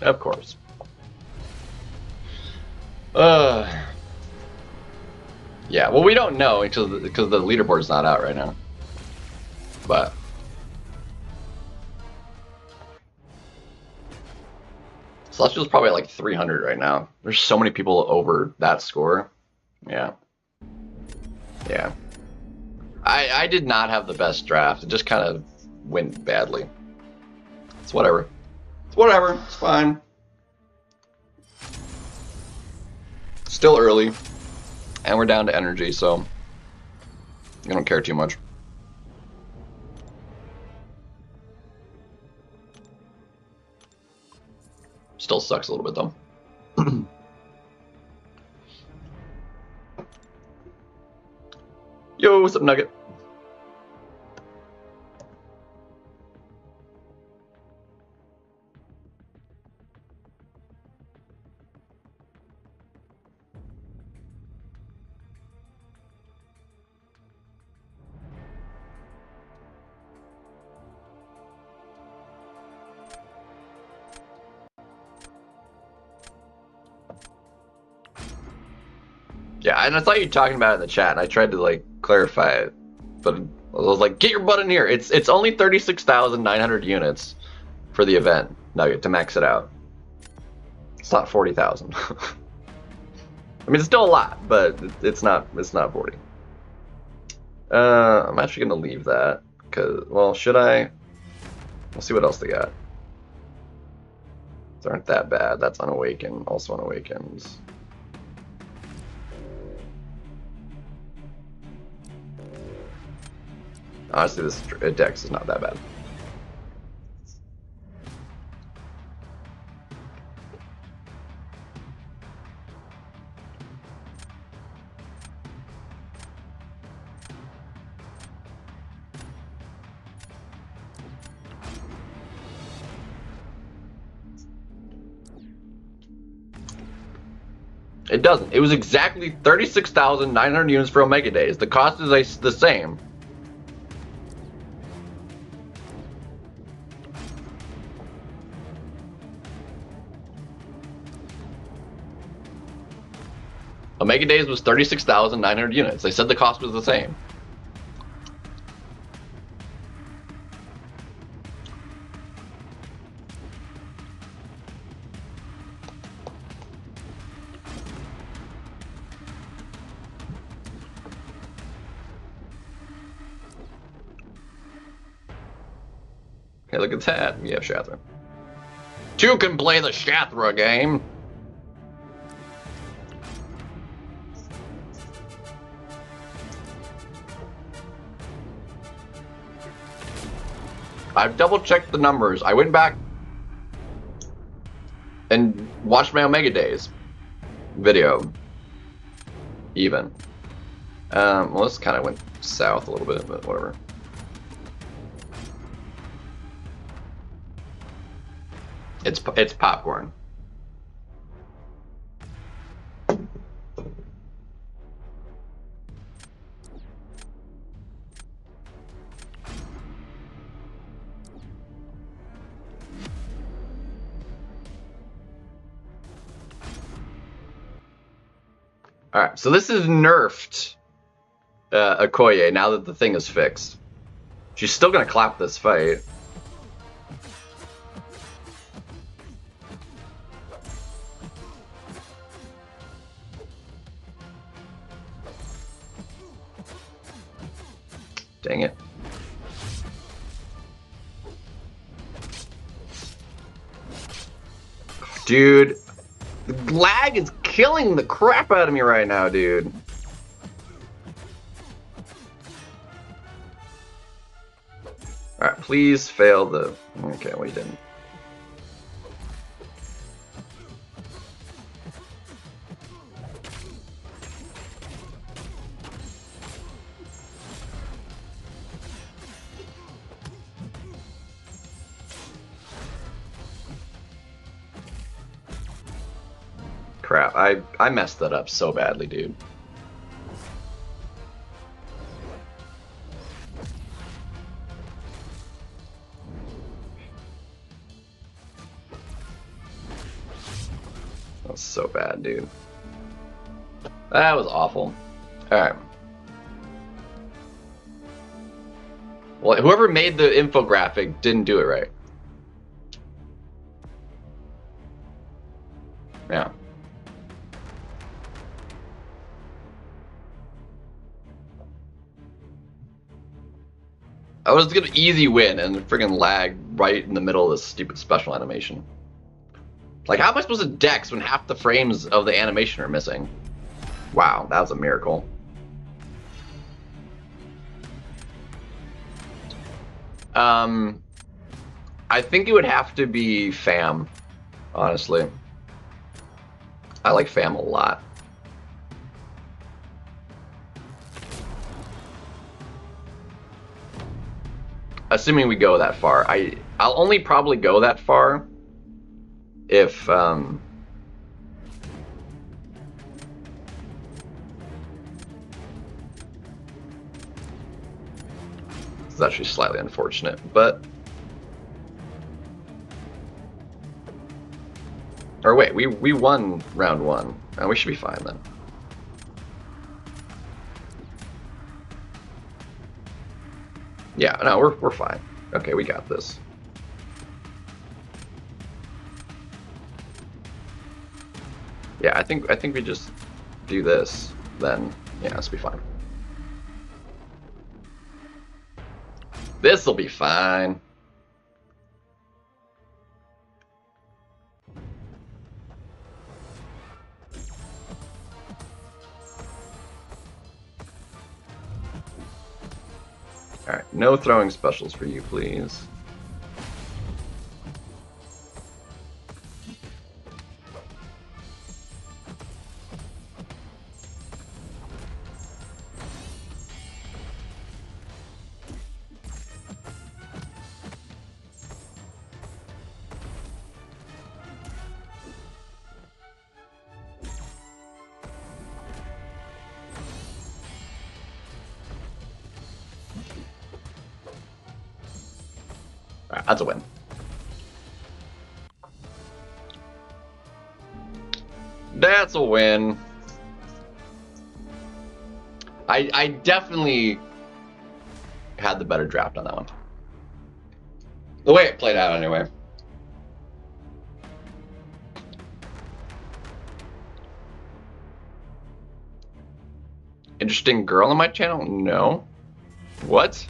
Of course. Yeah, well, we don't know because the leaderboard's not out right now. But Celestial's probably at like 300 right now. There's so many people over that score. Yeah. Yeah. I did not have the best draft. It just kind of went badly. It's whatever. It's whatever. It's fine. Still early. And we're down to energy, so I don't care too much. Still sucks a little bit, though. Yo, what's up, Nugget? Yeah, and I saw you talking about it in the chat, and I tried to like clarify it, but I was like, "Get your butt in here!" It's only 36,900 units for the event Nugget to max it out. It's not 40,000. I mean, it's still a lot, but it's not 40. I'm actually gonna leave that because, well, should I? We'll see what else they got. These aren't that bad. That's unawakened. Also unawakens. Honestly, this dex is not that bad. It doesn't. It was exactly 36,900 units for Omega Days. The cost is the same. Omega Days was 36,900 units. They said the cost was the same. Hey, look at that. We have Shathra. Two can play the Shathra game. I've double checked the numbers. I went back and watched my Omega Days video. Even. Well, this kind of went south a little bit, but whatever. It's popcorn. Alright, so this is nerfed Okoye now that the thing is fixed. She's still gonna clap this fight. Dang it. Dude, the lag is killing the crap out of me right now, dude. Alright, please fail the... Okay, well, you didn't. Crap, I messed that up so badly, dude. That was so bad, dude. That was awful. Alright. Well, whoever made the infographic didn't do it right. Yeah. I was gonna easy win and friggin' lag right in the middle of this stupid special animation. Like, how am I supposed to dex when half the frames of the animation are missing? Wow, that was a miracle. I think it would have to be Fam, honestly. I like Fam a lot. Assuming we go that far. I'll only probably go that far if it's actually slightly unfortunate, but or wait, we won round 1. We should be fine then. Yeah, no, we're fine. Okay, we got this. Yeah, I think we just do this, then yeah, this will be fine. This'll be fine. Alright, no throwing specials for you, please. Alright, that's a win. That's a win. I definitely had the better draft on that one. The way it played out, anyway. Interesting girl on my channel? No. What?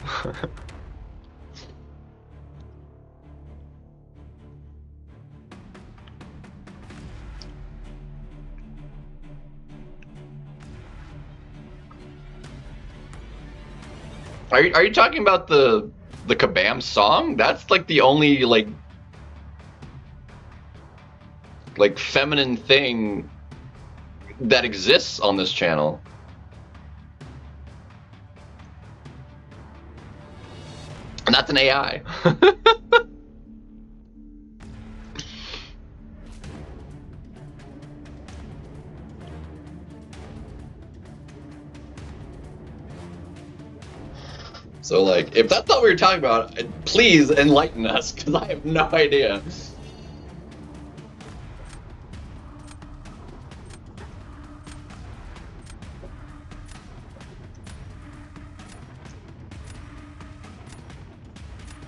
Are you talking about the Kabam song? That's like the only like feminine thing that exists on this channel. And that's an AI. So, like, if that's not what you're talking about, please enlighten us, because I have no idea.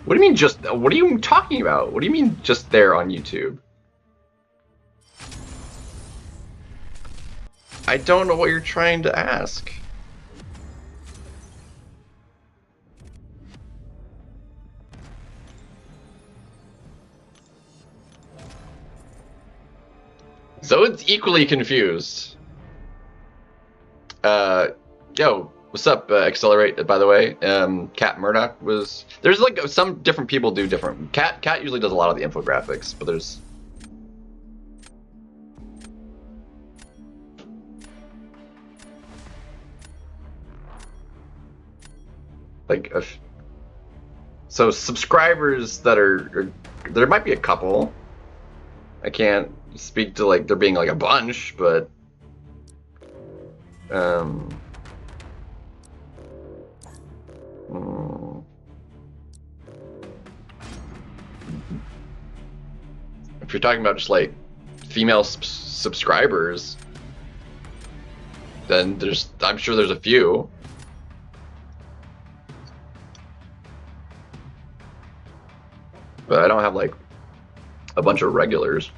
What do you mean just? What are you talking about? What do you mean just there on YouTube? I don't know what you're trying to ask. So it's equally confused. Yo, what's up, Accelerate, by the way? Cat Murdoch was... There's like some different people do different... Cat usually does a lot of the infographics, but there's... Like, so subscribers that are... There might be a couple. I can't speak to, like, there being, like, a bunch, but... If you're talking about just like female subscribers, then I'm sure there's a few. But I don't have like a bunch of regulars.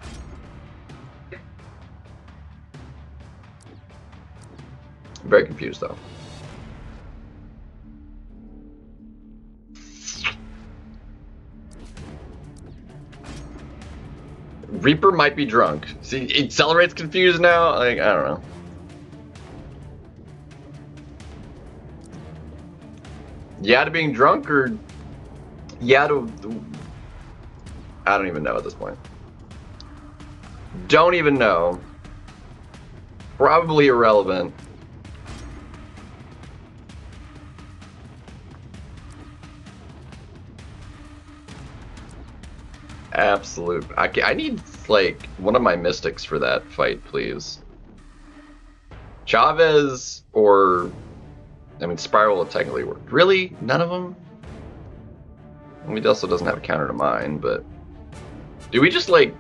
I'm very confused though. Reaper might be drunk. See, Accelerate's confused now. Like, I don't know. Yeah to being drunk, or yeah to... I don't even know at this point. Don't even know. Probably irrelevant. Absolute. I need, like, one of my mystics for that fight, please. Chavez or... I mean, Spiral will technically work. Really? None of them? I mean, he also doesn't have a counter to mine, but... Do we just, like,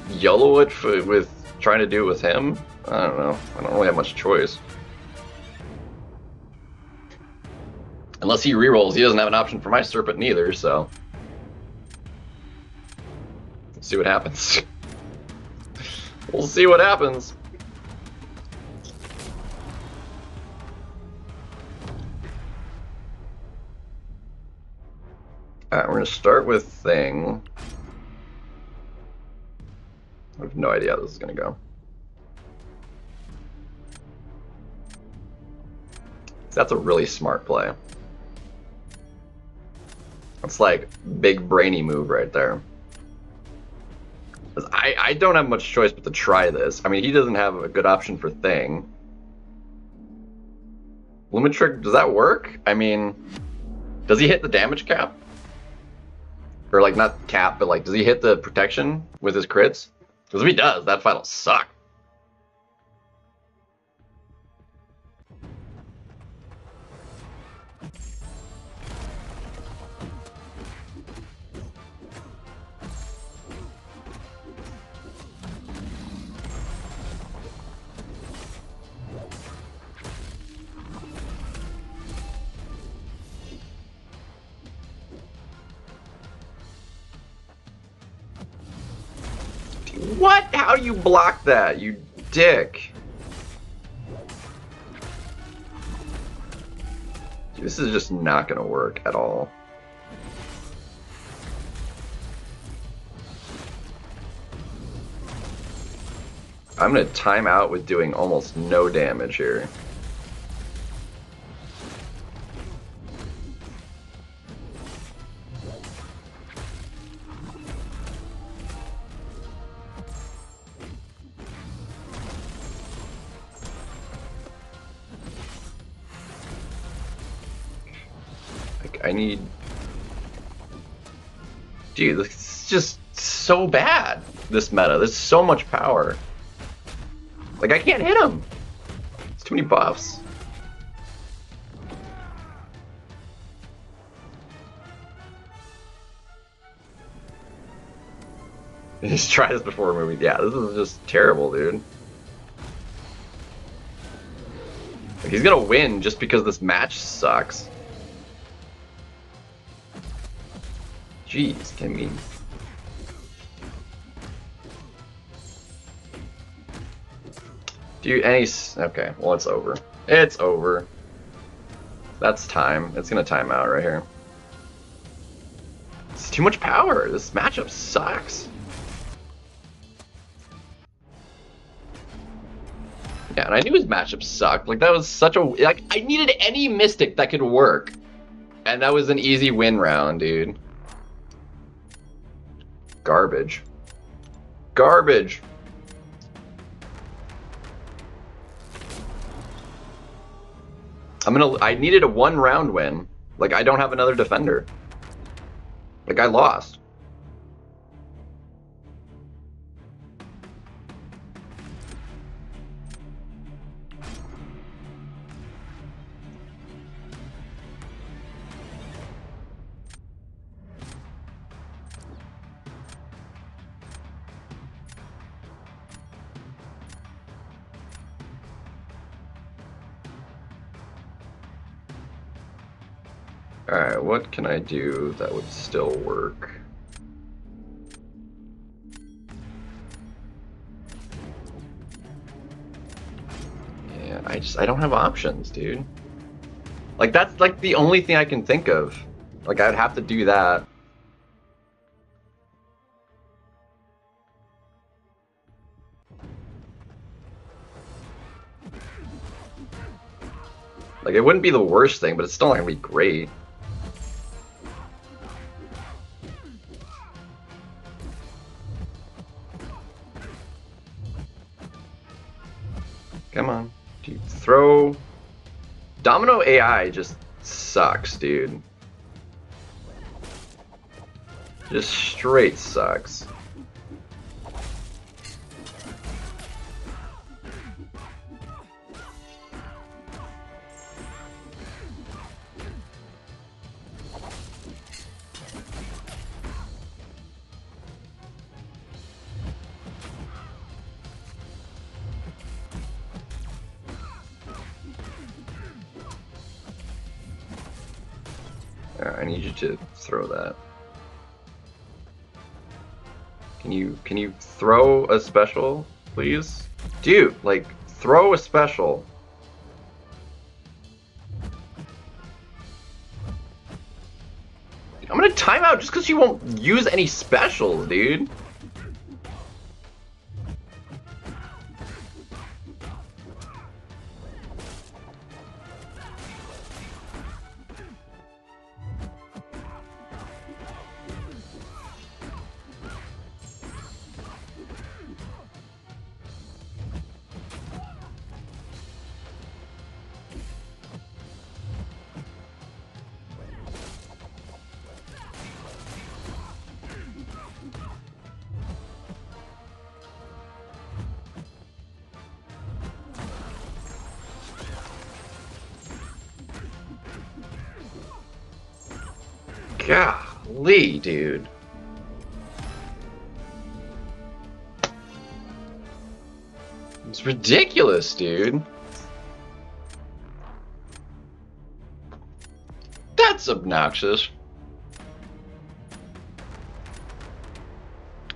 YOLO it with trying to do it with him? I don't know. I don't really have much choice. Unless he rerolls, he doesn't have an option for my Serpent neither, so... See what happens. We'll see what happens. Alright, we're gonna start with Thing. I have no idea how this is gonna go. That's a really smart play. That's like big brainy move right there. I don't have much choice but to try this. I mean, he doesn't have a good option for Thing. Limit Trick, does that work? I mean, does he hit the damage cap? Or, like, not cap, but, like, does he hit the protection with his crits? Because if he does, that fight'll suck. What? How do you block that, you dick? This is just not gonna work at all. I'm gonna time out with doing almost no damage here. I need... Dude, this is just so bad, this meta. There's so much power. Like, I can't hit him. It's too many buffs. Just try this before moving. Yeah, this is just terrible, dude. Like, he's gonna win just because this match sucks. Jeez, can we... Do you any... Okay, well, it's over. It's over. That's time. It's gonna time out right here. It's too much power. This matchup sucks. Yeah, and I knew his matchup sucked. Like, that was such a... Like, I needed any Mystic that could work. And that was an easy win round, dude. Garbage. Garbage. I needed a 1-round win. Like, I don't have another defender. Like, I lost. Alright, what can I do that would still work? Yeah, I don't have options, dude. Like, that's like the only thing I can think of. Like, I'd have to do that. Like, it wouldn't be the worst thing, but it's still not gonna be great. Come on. Dude, throw... Domino AI just sucks, dude. Just straight sucks. I need you to throw that. Can you throw a special, please? Dude, like, throw a special. I'm gonna time out just because you won't use any specials, dude. Golly, dude. It's ridiculous, dude. That's obnoxious.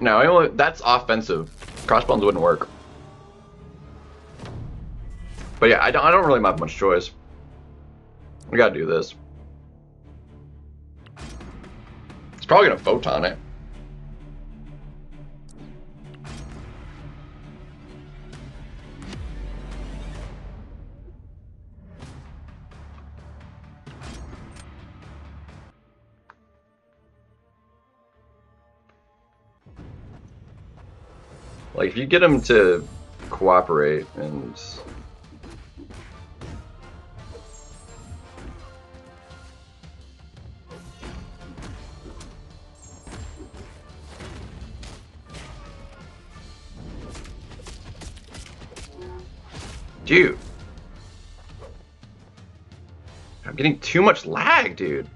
No, that's offensive. Crossbones wouldn't work. But yeah, I don't really have much choice. We gotta do this. It's probably gonna photon it. Like, if you get him to cooperate and... Dude. I'm getting too much lag, dude.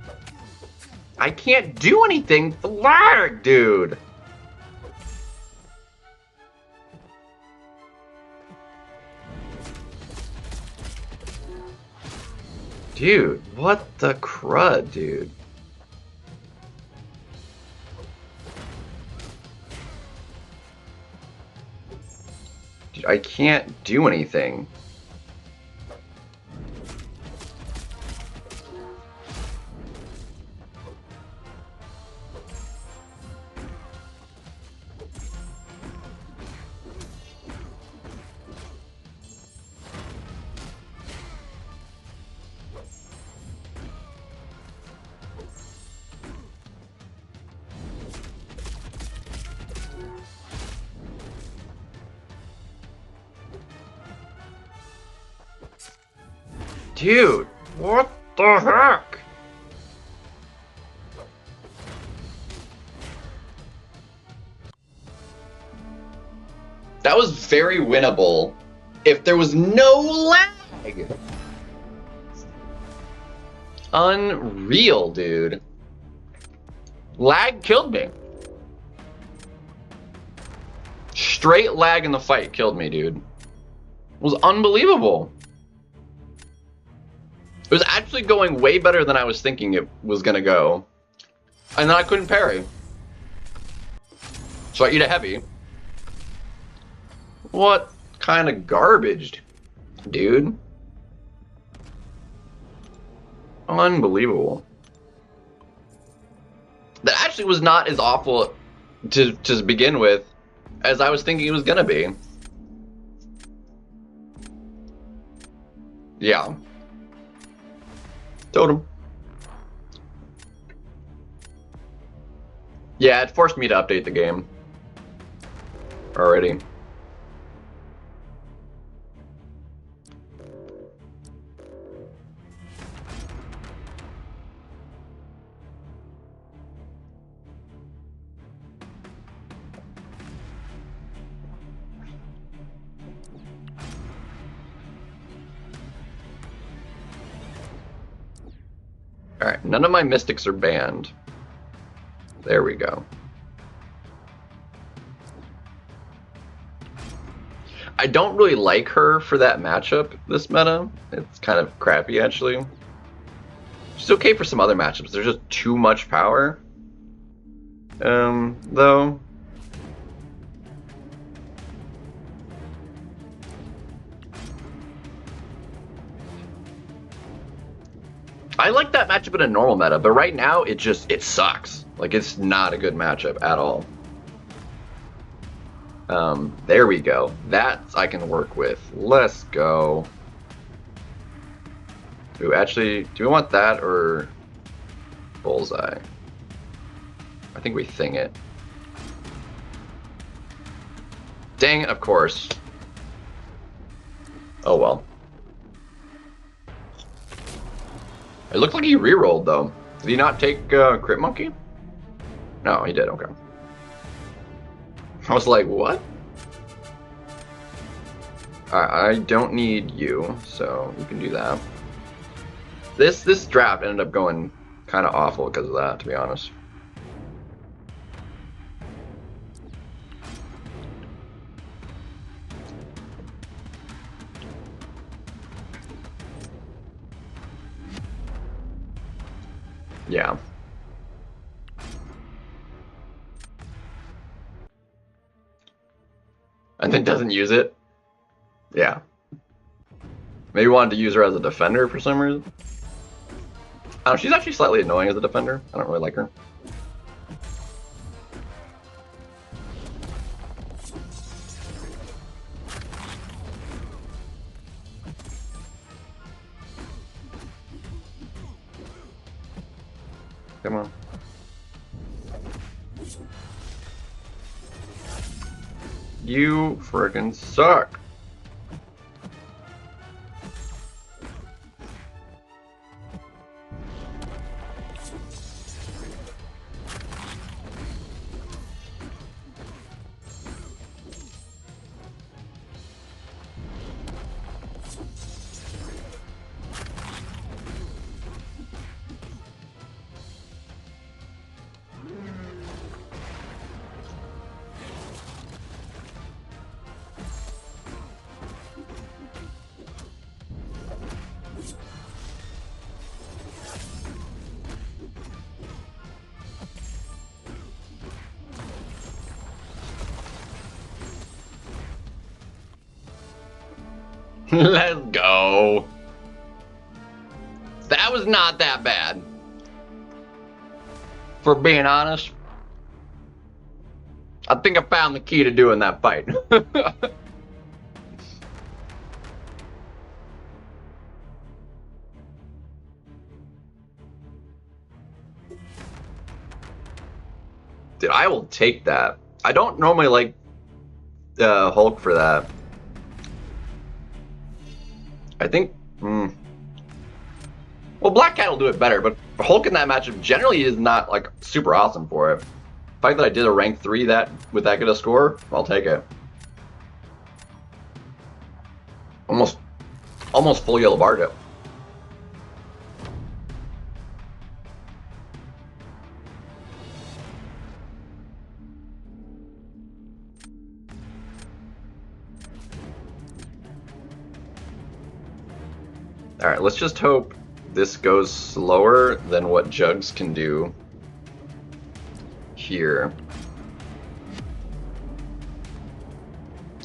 I can't do anything for lag, dude. Dude, what the crud, dude? I can't do anything. Dude, what the heck? That was very winnable if there was no lag. Unreal, dude. Lag killed me. Straight lag in the fight killed me, dude. It was unbelievable. It was actually going way better than I was thinking it was gonna go. And then I couldn't parry. So I eat a heavy. What kind of garbage, dude? Unbelievable. That actually was not as awful to begin with as I was thinking it was gonna be. Yeah. Totem. Yeah, it forced me to update the game already. Alright, none of my mystics are banned. There we go. I don't really like her for that matchup, this meta. It's kind of crappy, actually. She's okay for some other matchups. There's just too much power. Though. I like that matchup in a normal meta, but right now it sucks. Like, it's not a good matchup at all. There we go. That I can work with. Let's go. Ooh, actually, do we want that or bullseye? I think we thing it. Dang it, of course. Oh well. It looked like he rerolled though. Did he not take Crit Monkey? No, he did, okay. I was like, what? Alright, I don't need you, so you can do that. This draft ended up going kind of awful because of that, to be honest. Yeah. And then doesn't use it? Yeah. Maybe wanted to use her as a defender for some reason. I don't know, she's actually slightly annoying as a defender. I don't really like her. Come on. You frickin' suck. Let's go. That was not that bad. For being honest, I think I found the key to doing that fight. Dude, I will take that. I don't normally like Hulk for that. I think... well, Black Cat will do it better, but Hulk in that matchup generally is not like super awesome for it. The fact that I did a rank 3 that with that good a score, I'll take it. Almost full yellow barred it. Alright, let's just hope this goes slower than what Jugs can do here.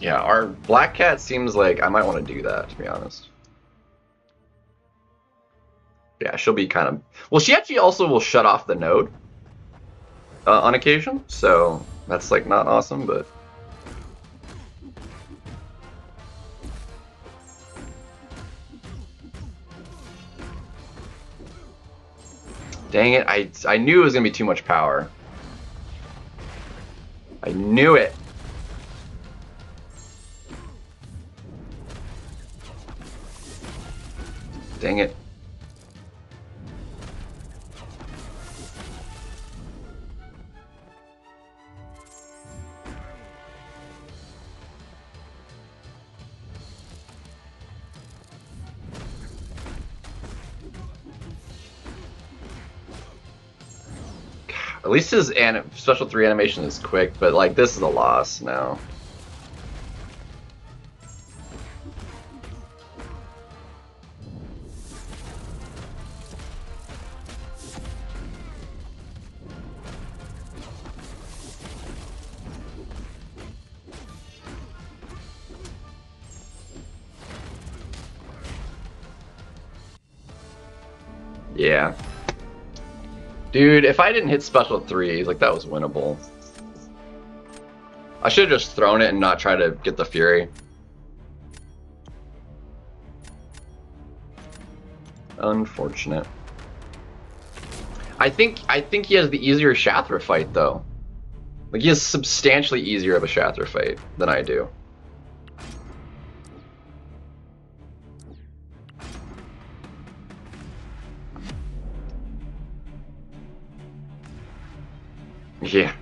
Yeah, our Black Cat seems like I might want to do that, to be honest. Yeah, she'll be kind of... Well, she actually also will shut off the node on occasion, so that's like not awesome, but... Dang it, I knew it was going to be too much power. I knew it. Dang it. At least his special 3 animation is quick, but like this is a loss now. Yeah. Dude, if I didn't hit special 3, like that was winnable. I should have just thrown it and not try to get the Fury. Unfortunate. I think he has the easier Shathra fight though. Like he has substantially easier of a Shathra fight than I do. Yeah.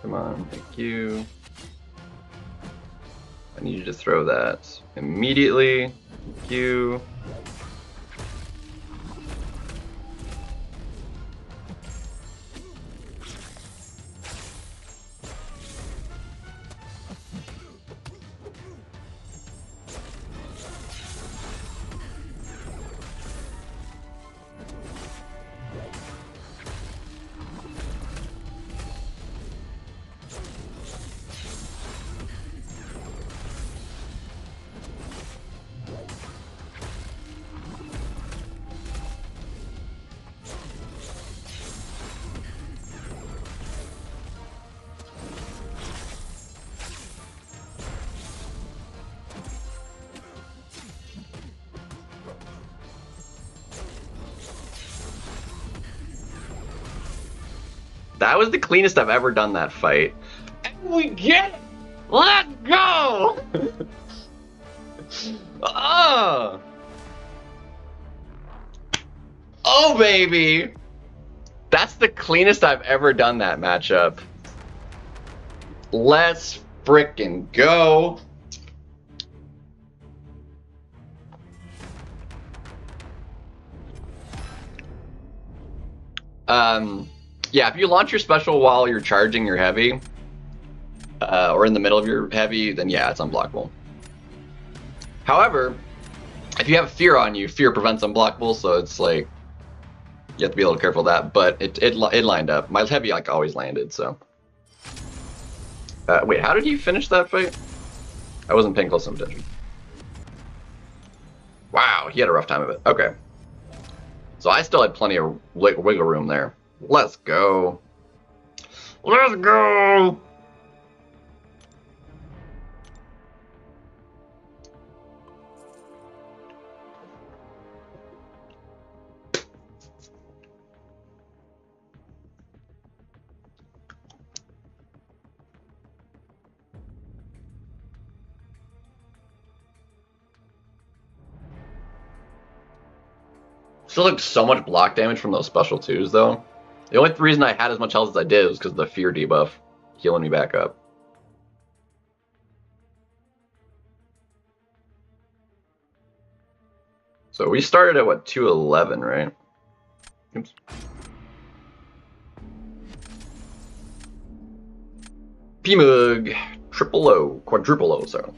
Come on, thank you. I need you to throw that immediately. Thank you. That was the cleanest I've ever done that fight. And we get it! Let's go! Oh! Oh, baby! That's the cleanest I've ever done that matchup. Let's frickin' go! Yeah, if you launch your special while you're charging your heavy, or in the middle of your heavy, then yeah, it's unblockable. However, if you have fear on you, fear prevents unblockable, so it's like you have to be a little careful of that. But it lined up. My heavy like always landed. So wait, how did he finish that fight? I wasn't paying close attention. Wow, he had a rough time of it. Okay, so I still had plenty of wiggle room there. Let's go. Let's go. Still took so much block damage from those special twos, though. The only reason I had as much health as I did was because of the fear debuff healing me back up. So we started at what, 211, right? Oops. P-Mug, triple O, quadruple O, sorry.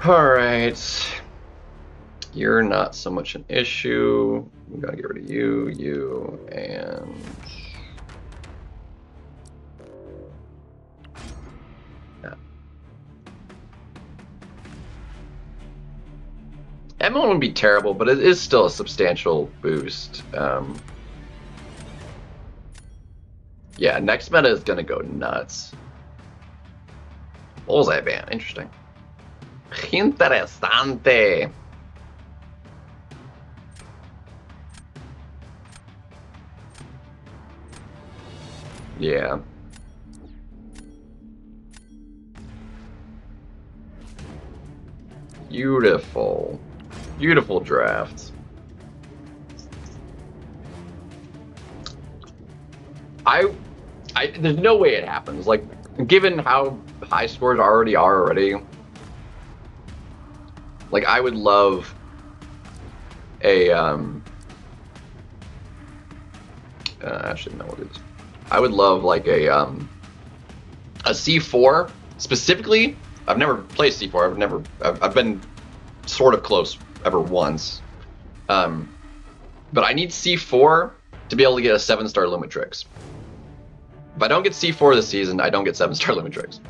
Alright. You're not so much an issue. We gotta get rid of you, and... yeah. M1 wouldn't be terrible, but it is still a substantial boost. Yeah, next meta is gonna go nuts. Bullseye ban, interesting. Interesante. Yeah. Beautiful. Beautiful draft. There's no way it happens. Like, given how high scores already are already, like, I would love a, actually, no, we'll do this. I would love, like, a C4, specifically. I've never played C4, I've been sort of close ever once. But I need C4 to be able to get a 7-star Lumitrix. If I don't get C4 this season, I don't get 7-star Lumitrix.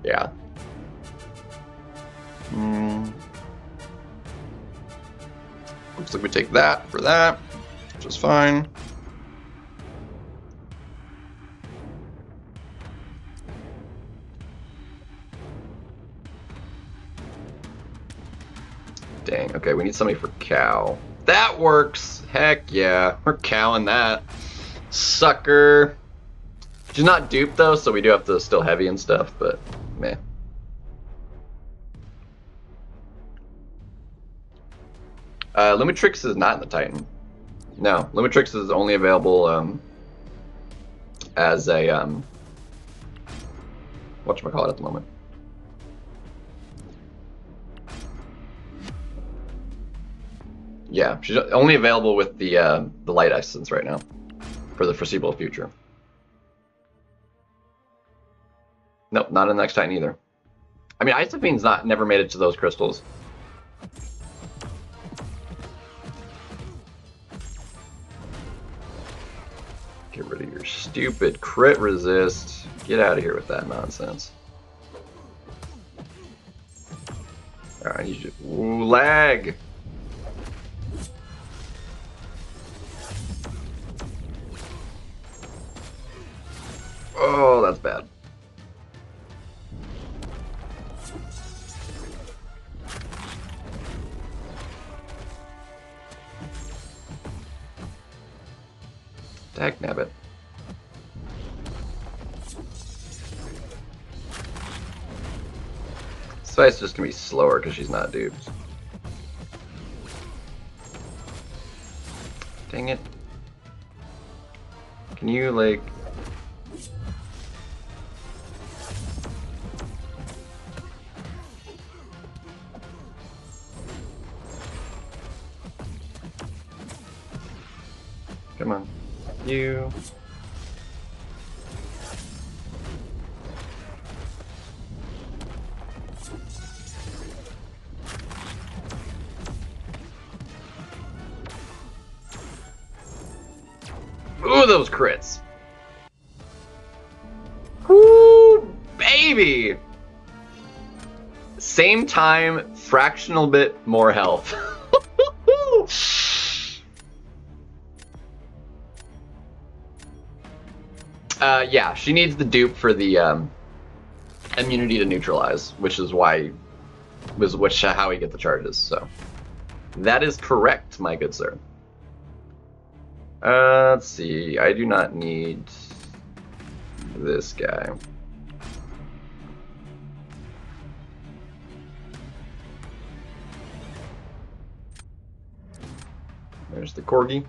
Yeah. Looks like we take that for that, which is fine. Dang, okay, we need somebody for cow. That works! Heck yeah, we're cowing that. Sucker! She's not duped though, so we do have to still heavy and stuff, but meh. Lumitrix is not in the Titan. No, Lumitrix is only available as a whatchamacallit at the moment. Yeah, she's only available with the light essence right now, for the foreseeable future. Nope, not in the next Titan either. I mean, Isophine's never made it to those crystals. Get rid of your stupid crit resist. Get out of here with that nonsense. Alright, I need you. Ooh, lag! Oh, that's bad. Dagnabbit. This fight's just gonna be slower because she's not duped. Dang it. Can you, like... Come on. You. Ooh, those crits. Ooh, baby. Same time, fractional bit more health. Yeah, she needs the dupe for the immunity to neutralize, which is why how we get the charges. So that is correct, my good sir. Let's see. I do not need this guy. There's the corgi.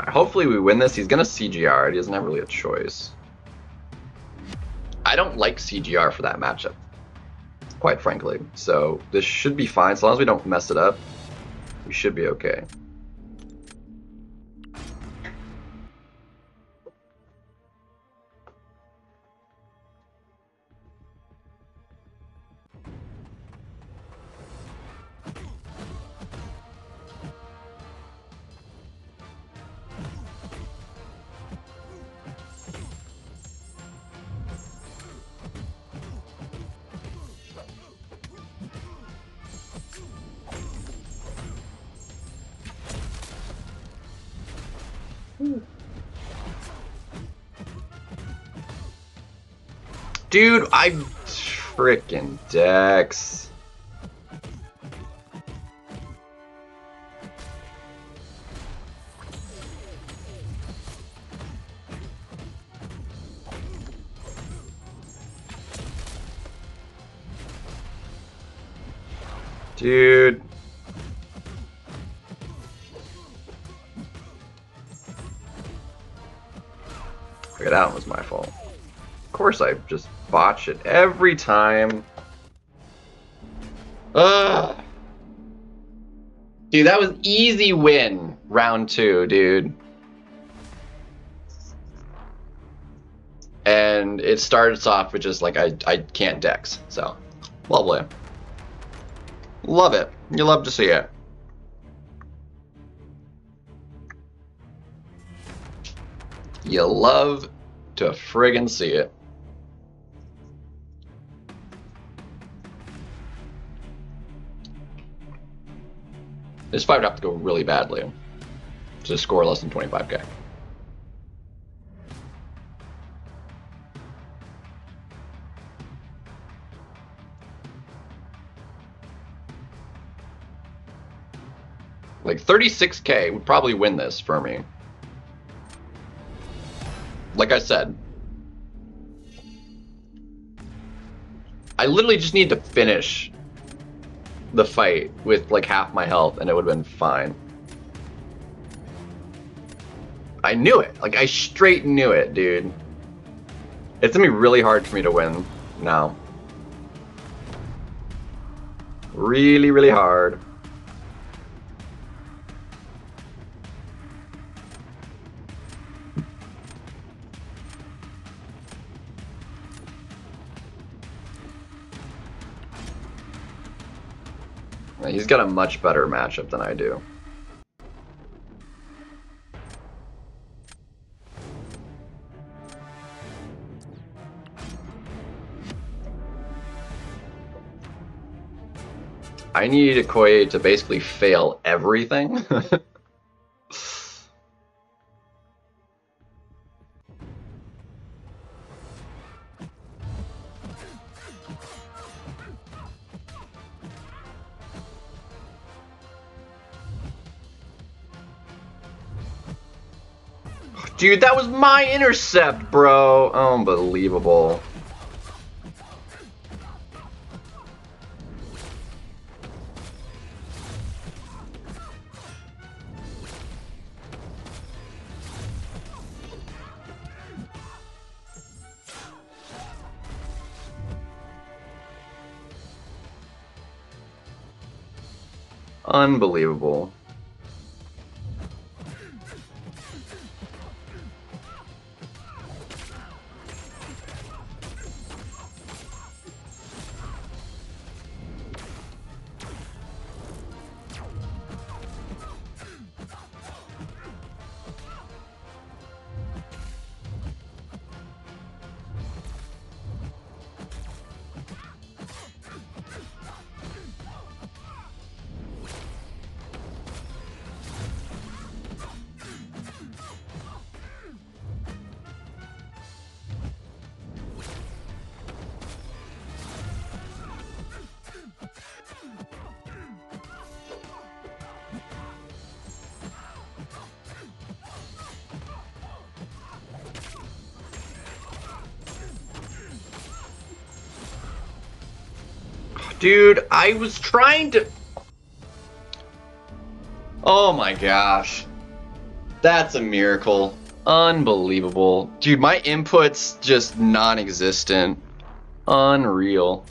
Hopefully we win this. He's gonna CGR. He doesn't have really a choice. I don't like CGR for that matchup, quite frankly. So this should be fine. As long as we don't mess it up, we should be okay. Dude, I'm frickin' Dex. Dude. Okay, that was my fault. Of course I just botch it every time. Ugh. Dude, that was easy win round 2, dude. And it starts off with just like I can't Dex, so lovely. Love it. You love to see it. You love to friggin' see it. This fight would have to go really badly to score less than 25k. Like 36k would probably win this for me. Like I said, I literally just need to finish the fight with like half my health and it would have been fine. I knew it. Like I straight knew it, dude. It's gonna be really hard for me to win now. Really, really hard. He's got a much better matchup than I do. I need Okoye to basically fail everything. Dude, that was my intercept, bro. Unbelievable. Unbelievable. Dude, I was trying to... Oh my gosh. That's a miracle. Unbelievable. Dude, my input's just non-existent. Unreal.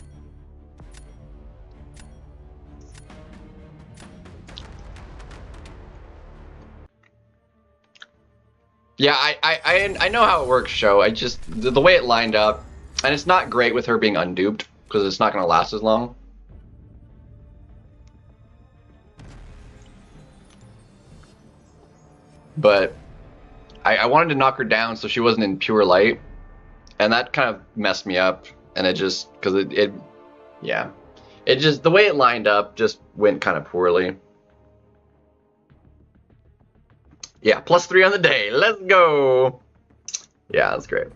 Yeah, I know how it works, Show. I just, the way it lined up, and it's not great with her being unduped, because it's not going to last as long. But I wanted to knock her down so she wasn't in pure light, and that kind of messed me up, and it just, because yeah. It just, the way it lined up just went kind of poorly. Yeah, +3 on the day. Let's go. Yeah, that's great.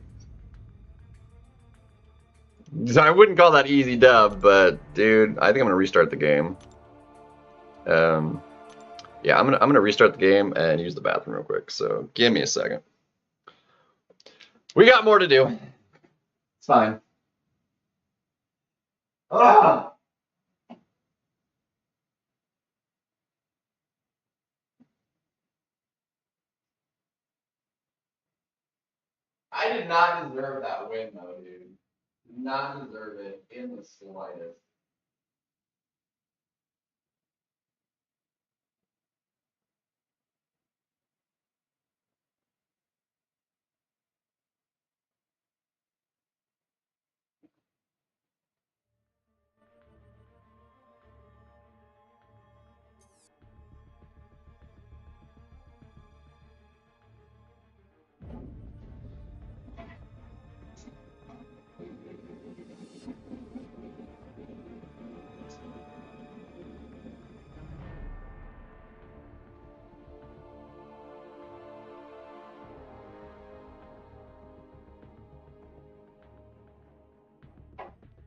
I wouldn't call that easy dub, but dude, I think I'm gonna restart the game. Yeah, I'm gonna restart the game and use the bathroom real quick. So give me a second. We got more to do. It's fine. Ah! I did not deserve that win, though, dude. Did not deserve it in the slightest.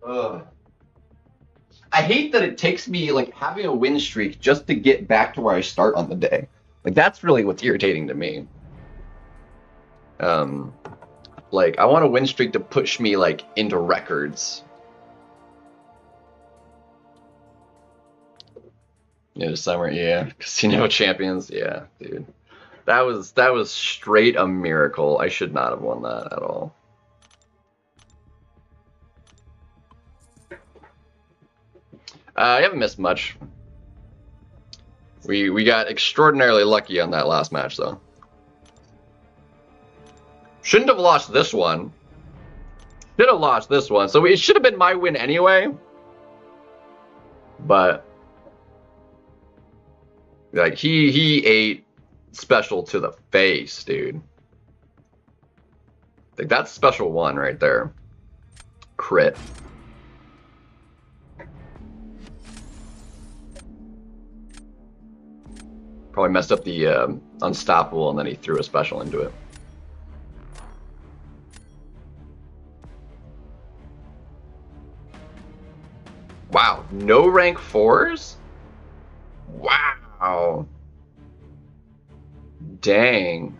Ugh. I hate that it takes me like having a win streak just to get back to where I start on the day. Like that's really what's irritating to me. Like I want a win streak to push me like into records. Yeah, summer, yeah. Casino Champions, yeah, dude. That was straight a miracle. I should not have won that at all. I haven't missed much. We got extraordinarily lucky on that last match, though. Shouldn't have lost this one. Should have lost this one. So it should have been my win anyway. But like he ate special to the face, dude. Like that's special one right there. Crit. Probably messed up the unstoppable, and then he threw a special into it. Wow, no rank 4s? Wow. Dang.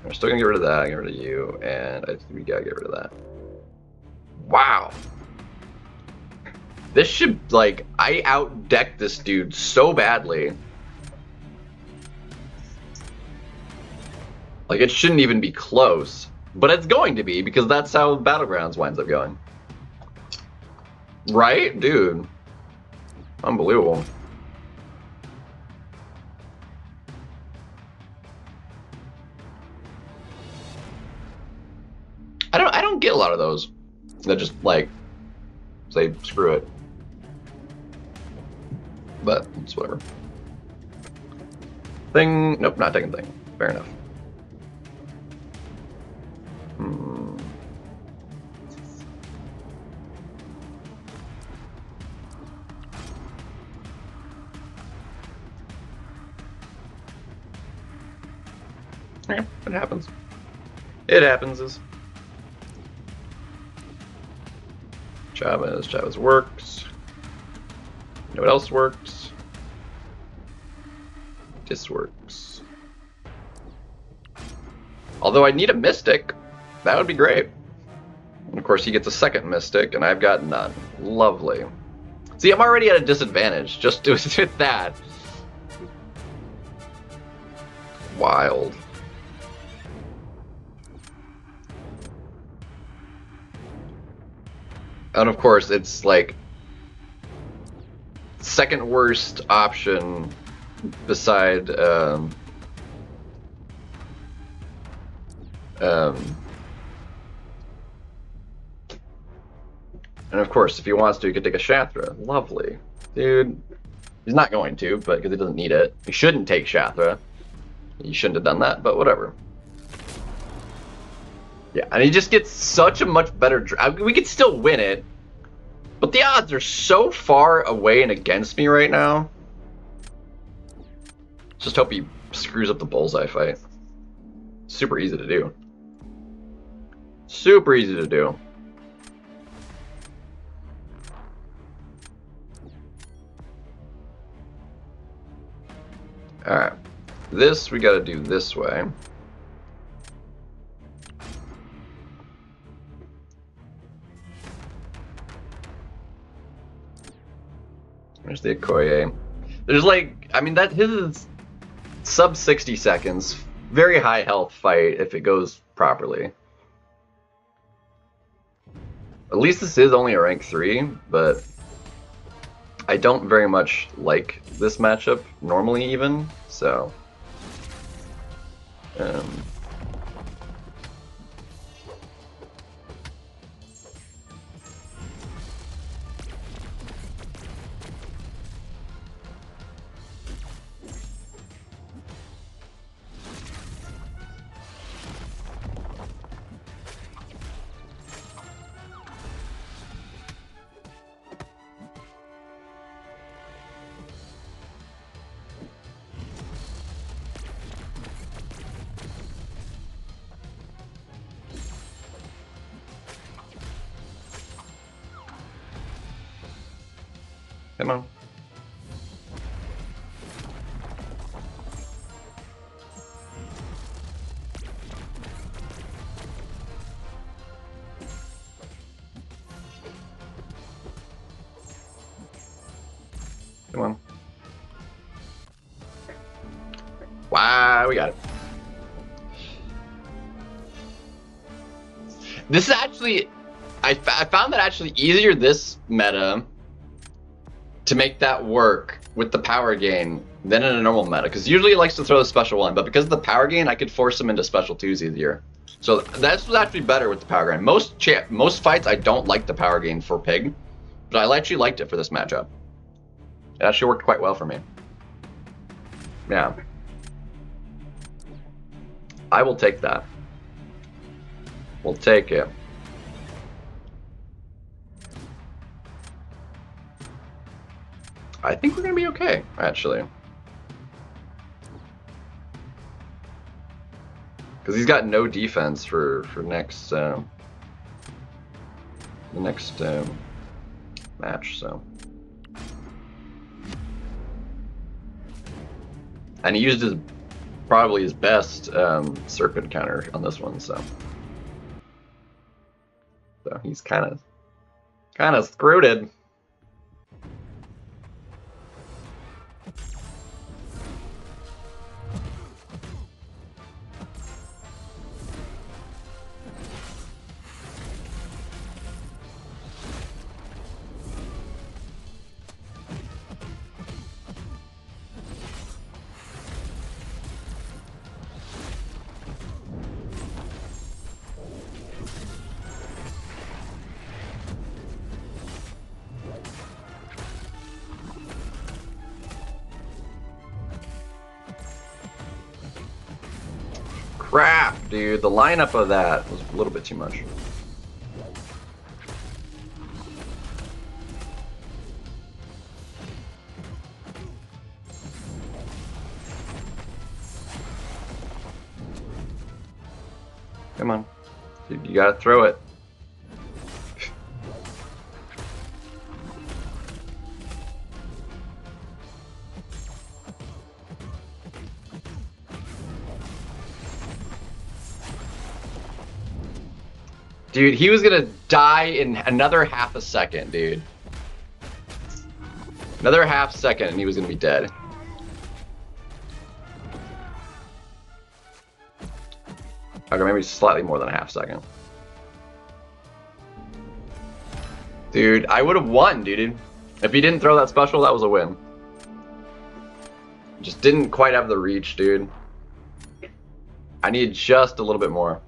We're still gonna get rid of that, get rid of you, and I think we gotta get rid of that. Wow. This should, like, I outdecked this dude so badly. Like, it shouldn't even be close. But it's going to be, because that's how Battlegrounds winds up going. Right? Dude. Unbelievable. I don't get a lot of those. That just, like, say, screw it. But, it's whatever. Thing, nope, not taking thing. Fair enough. Yeah, it happens. It happens. Chavez works. You know what else works? This works. Although I need a Mystic. That would be great. And of course he gets a second Mystic, and I've got none. Lovely. See, I'm already at a disadvantage just with that. Wild. And of course, it's like second worst option beside and of course, if he wants to, he could take a Shathra. Lovely. Dude, he's not going to, but because he doesn't need it. He shouldn't take Shathra. He shouldn't have done that, but whatever. Yeah, and he just gets such a much better... we could still win it, but the odds are so far away and against me right now. Just hope he screws up the bullseye fight. Super easy to do. Super easy to do. Alright. This we gotta do this way. There's the Okoye. There's like, I mean, that his is sub 60 seconds. Very high health fight if it goes properly. At least this is only a rank 3, but I don't very much like this matchup normally even, so come on. Come on. Wow, we got it. This is actually, I found that actually easier this meta to make that work with the power gain than in a normal meta, because usually it likes to throw the special one, but because of the power gain, I could force him into special 2s easier. So that's actually better with the power gain. Most fights I don't like the power gain for Pig, but I actually liked it for this matchup. It actually worked quite well for me. Yeah. I will take that. We'll take it. I think we're gonna be okay, actually. Because he's got no defense for next the next match, so. And he used his probably his best serpent counter on this one, so. So he's kind of screwed it. Crap, dude, the lineup of that was a little bit too much. Come on, dude, you gotta throw it. Dude, he was gonna die in another half a second, dude. Another half second and he was going to be dead. Okay, maybe slightly more than a half second. Dude, I would have won, dude. If he didn't throw that special, that was a win. Just didn't quite have the reach, dude. I need just a little bit more.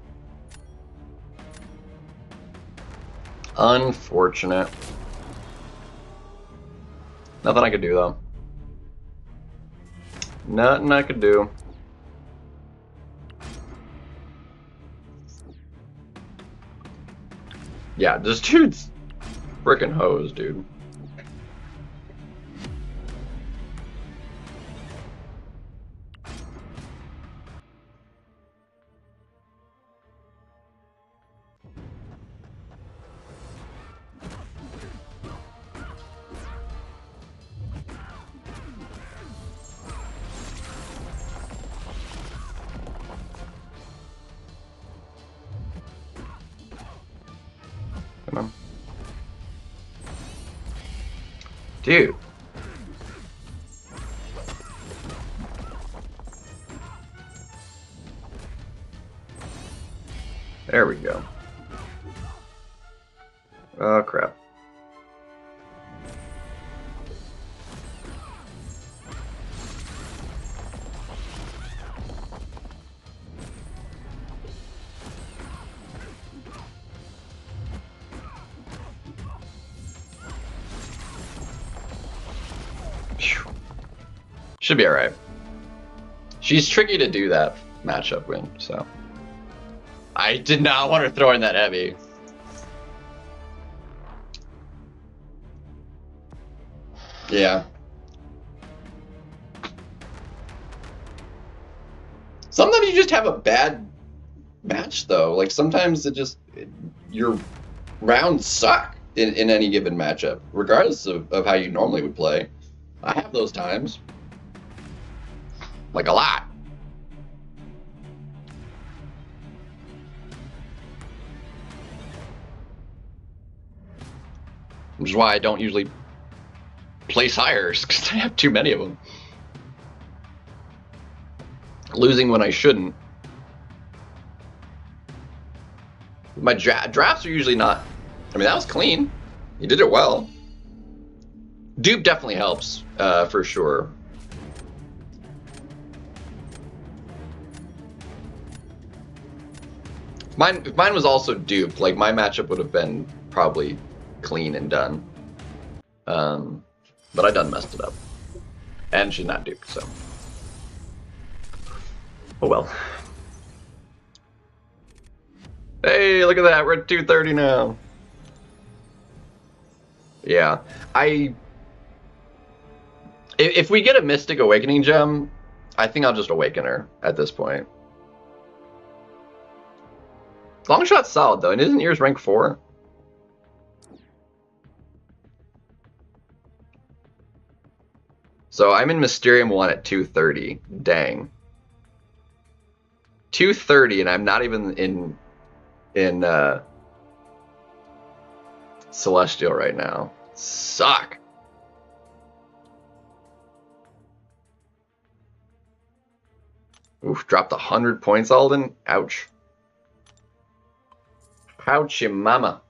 Unfortunate. Nothing I could do, though. Nothing I could do. Yeah, this dude's frickin' hose, dude. Come on. Dude. There we go. Oh, crap. Should be alright. She's tricky to do that matchup win, so. I did not want her throwing that heavy. Yeah. Sometimes you just have a bad match, though. Like, sometimes your rounds suck in any given matchup, regardless of how you normally would play. I have those times. Like, a lot. Which is why I don't usually place hires, because I have too many of them. Losing when I shouldn't. My drafts are usually not... I mean, that was clean. You did it well. Dupe definitely helps, for sure. If mine was also duped, like, my matchup would have been probably clean and done. But I done messed it up. And she's not duped, so. Oh well. Hey, look at that, we're at 230 now. Yeah, if we get a Mystic Awakening gem, I think I'll just awaken her at this point. Long shot's solid though, and isn't yours rank 4? So I'm in Mysterium 1 at 230. Dang. 230 and I'm not even in Celestial right now. Suck. Oof, dropped 100 points, Alden. Ouch. Ouchie mama.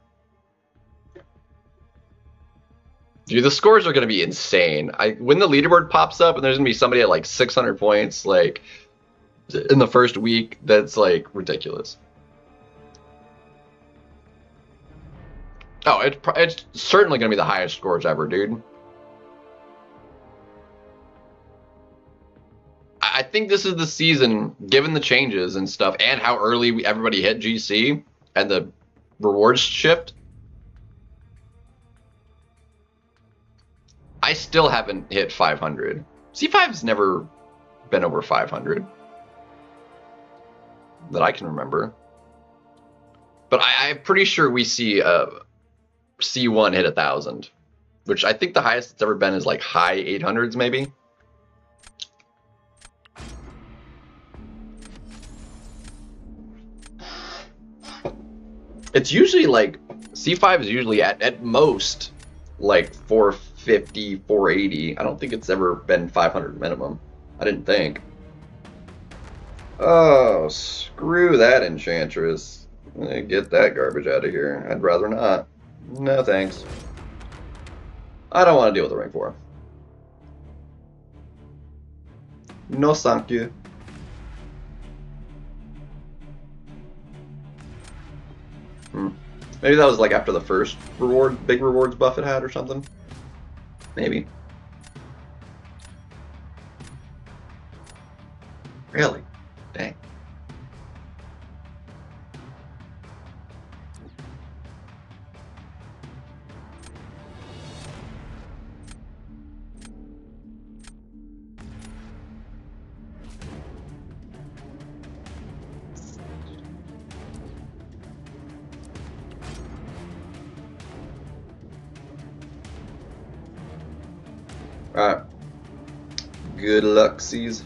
Dude, the scores are going to be insane. When the leaderboard pops up and there's going to be somebody at like 600 points, like, in the first week, that's like ridiculous. Oh, it's certainly going to be the highest scores ever, dude. I think this is the season, given the changes and stuff, and how early everybody hit GC, and the rewards shift. I still haven't hit 500. C5's never been over 500. That I can remember. But I'm pretty sure we see C1 hit 1,000. Which I think the highest it's ever been is like high 800s maybe. It's usually like, C5 is usually at most like 450, 480. I don't think it's ever been 500 minimum. I didn't think. Oh, screw that Enchantress. Get that garbage out of here. I'd rather not. No thanks. I don't want to deal with the rank 4. No thank you. Maybe that was like after the first big rewards buff it had or something. Maybe. Really? Dang. Alright. Good luck, C's.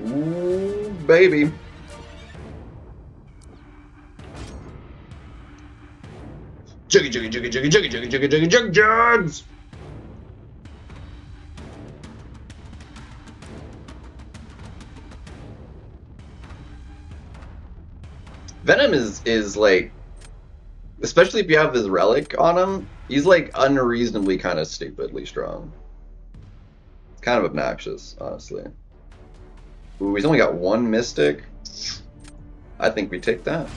Ooh, baby. Juggy, juggy, juggy, juggy, juggy, juggy, juggy, juggy, jug jugs! Venom is like, especially if you have his relic on him, he's like unreasonably kind of stupidly strong. It's kind of obnoxious, honestly. Ooh, he's only got one Mystic. I think we take that.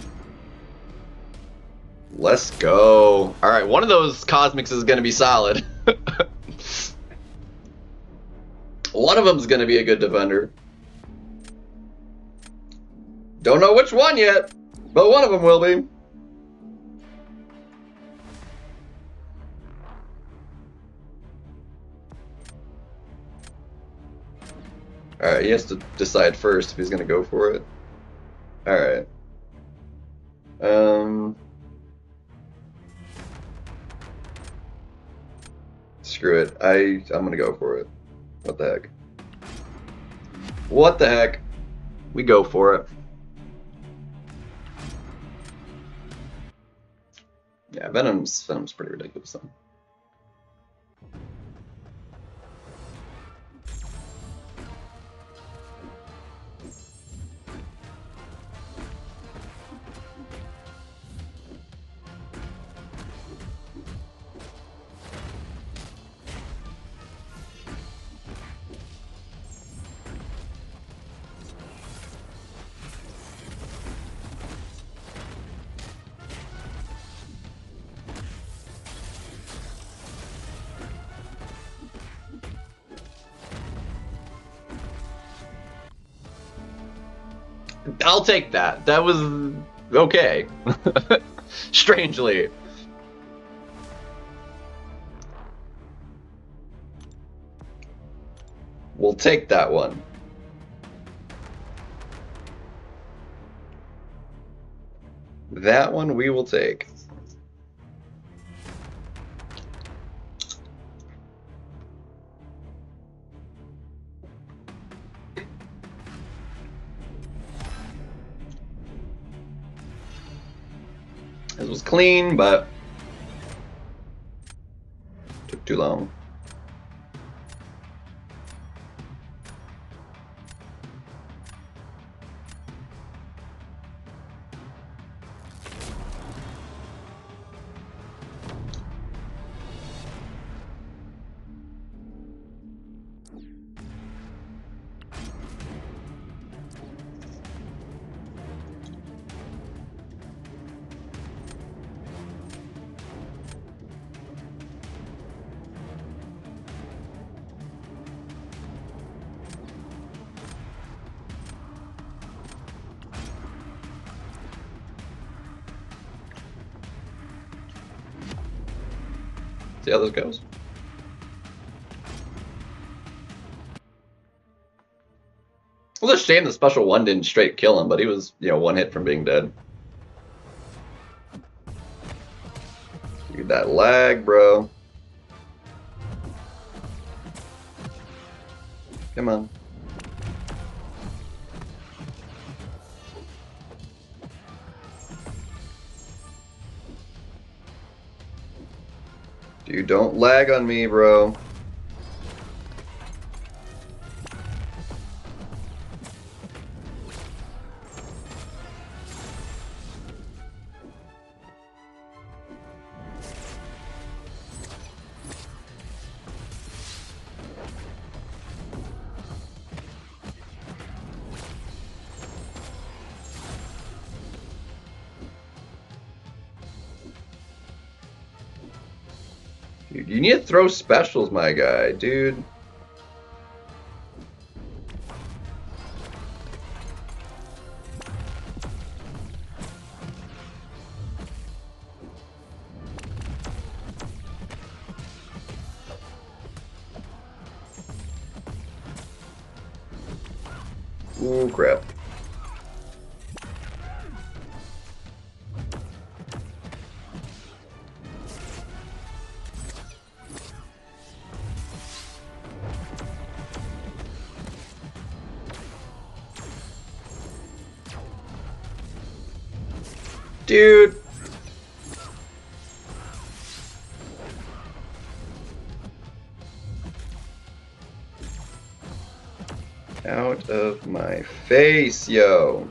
Let's go. Alright, one of those Cosmics is going to be solid. One of them's going to be a good defender. Don't know which one yet, but one of them will be. Alright, he has to decide first if he's going to go for it. Alright. Screw it. I'm going to go for it. What the heck? What the heck? We go for it. Yeah, Venom's pretty ridiculous though. I'll take that. That was okay. Strangely. We'll take that one. That one we will take. This was clean, but took too long. See how this goes. It was a shame the special one didn't straight kill him, but he was, you know, one hit from being dead. Dude, that lag, bro. Come on. Dude, don't lag on me, bro. Dude, you need to throw specials, my guy, dude. Ooh, crap. Dude. Out of my face, yo.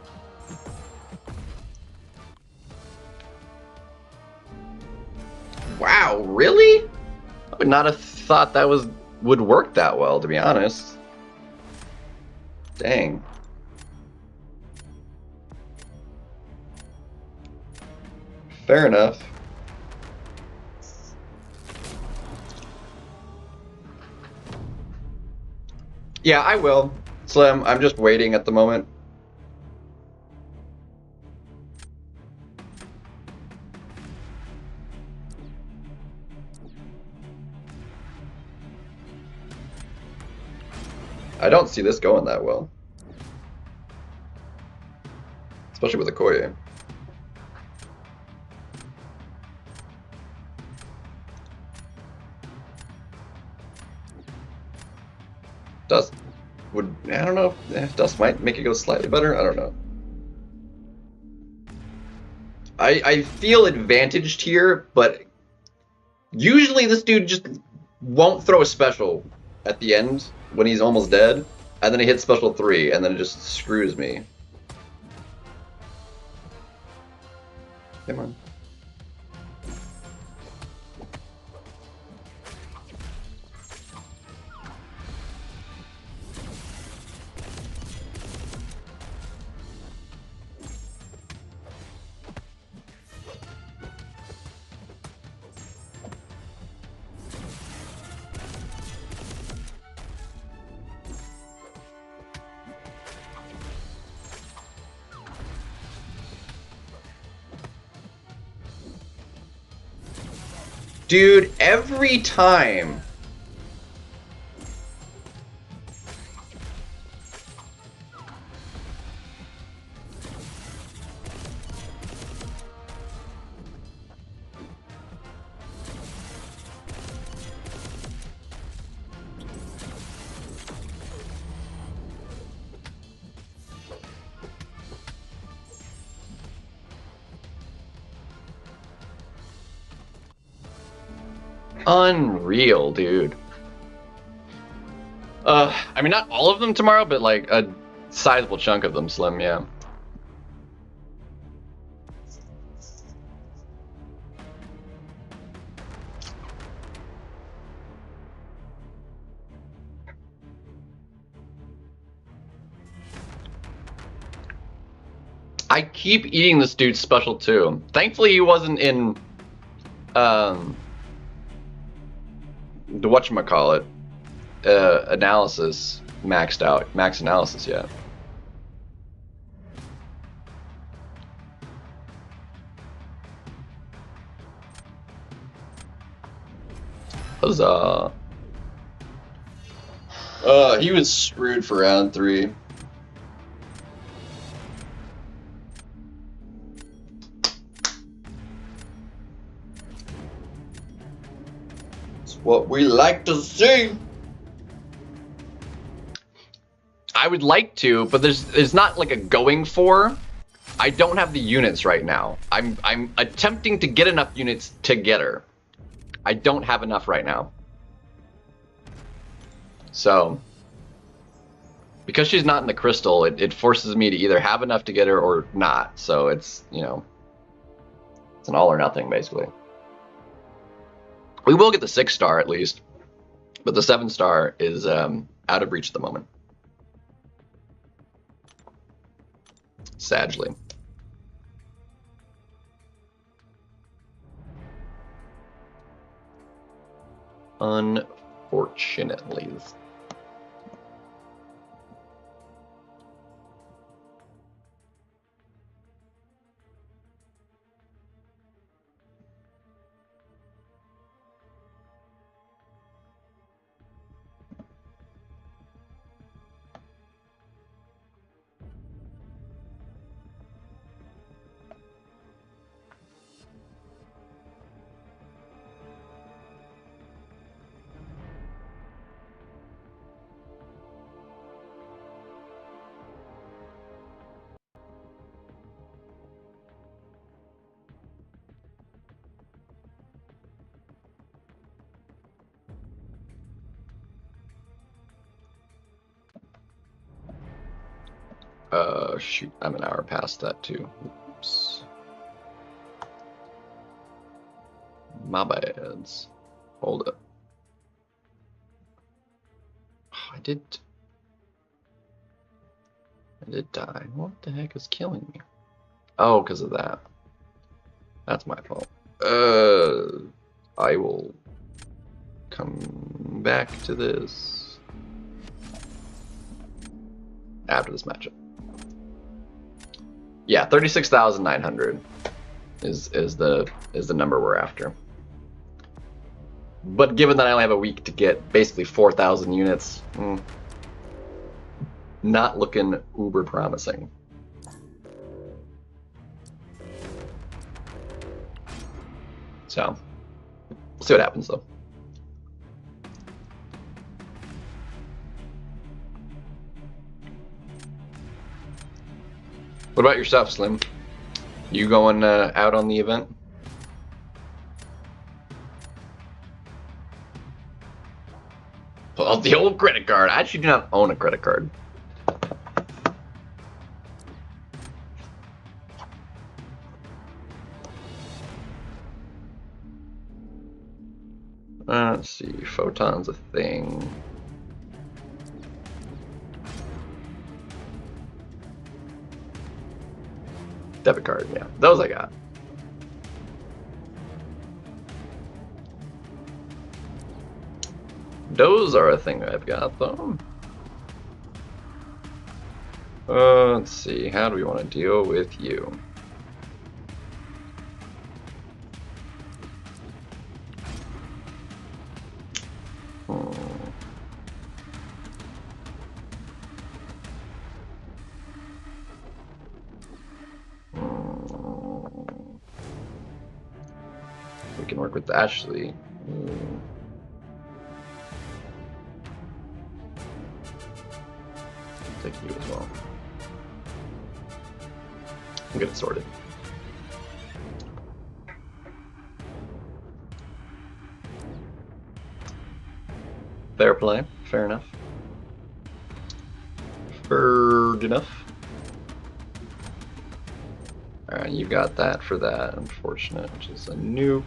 Wow, really? I would not have thought that would work that well, to be honest. Dang. Fair enough. Yeah, I will. Slim, I'm just waiting at the moment. I don't see this going that well. Especially with Okoye. Dust would, I don't know, Dust might make it go slightly better, I don't know. I feel advantaged here, but usually this dude just won't throw a special at the end when he's almost dead, and then he hits special 3, and then it just screws me. Come on. Dude, every time. Unreal, dude. I mean, not all of them tomorrow, but like a sizable chunk of them, Slim, yeah. I keep eating this dude's special too. Thankfully, he wasn't in the whatchamacallit analysis max analysis yet. Huzzah. He was screwed for round 3. It's what we like to see. I would like to, but there's not like a going for. I don't have the units right now. I'm attempting to get enough units to get her. I don't have enough right now. So, because she's not in the crystal, it forces me to either have enough to get her or not. So it's, you know, it's an all or nothing, basically. We will get the 6-star at least, but the 7-star is out of reach at the moment. Sadly. Unfortunately. Shoot, I'm an hour past that too. Oops. My bads. Hold up. Oh, I did die. What the heck is killing me? Oh, because of that. That's my fault. I will come back to this after this matchup. Yeah, 36,900 is the number we're after. But given that I only have a week to get basically 4,000 units, not looking uber promising. So, we'll see what happens though. What about yourself, Slim? You going out on the event? Well, the old credit card. I actually do not own a credit card. Let's see. Photon's a thing. Debit card, yeah. Those I got. Those are a thing I've got, though. Let's see. How do we want to deal with you? We can work with Ashley. Take you as well. We'll get it sorted. Fair play. Fair enough. Fair enough. Alright, you got that for that. Unfortunate, which is a nuke.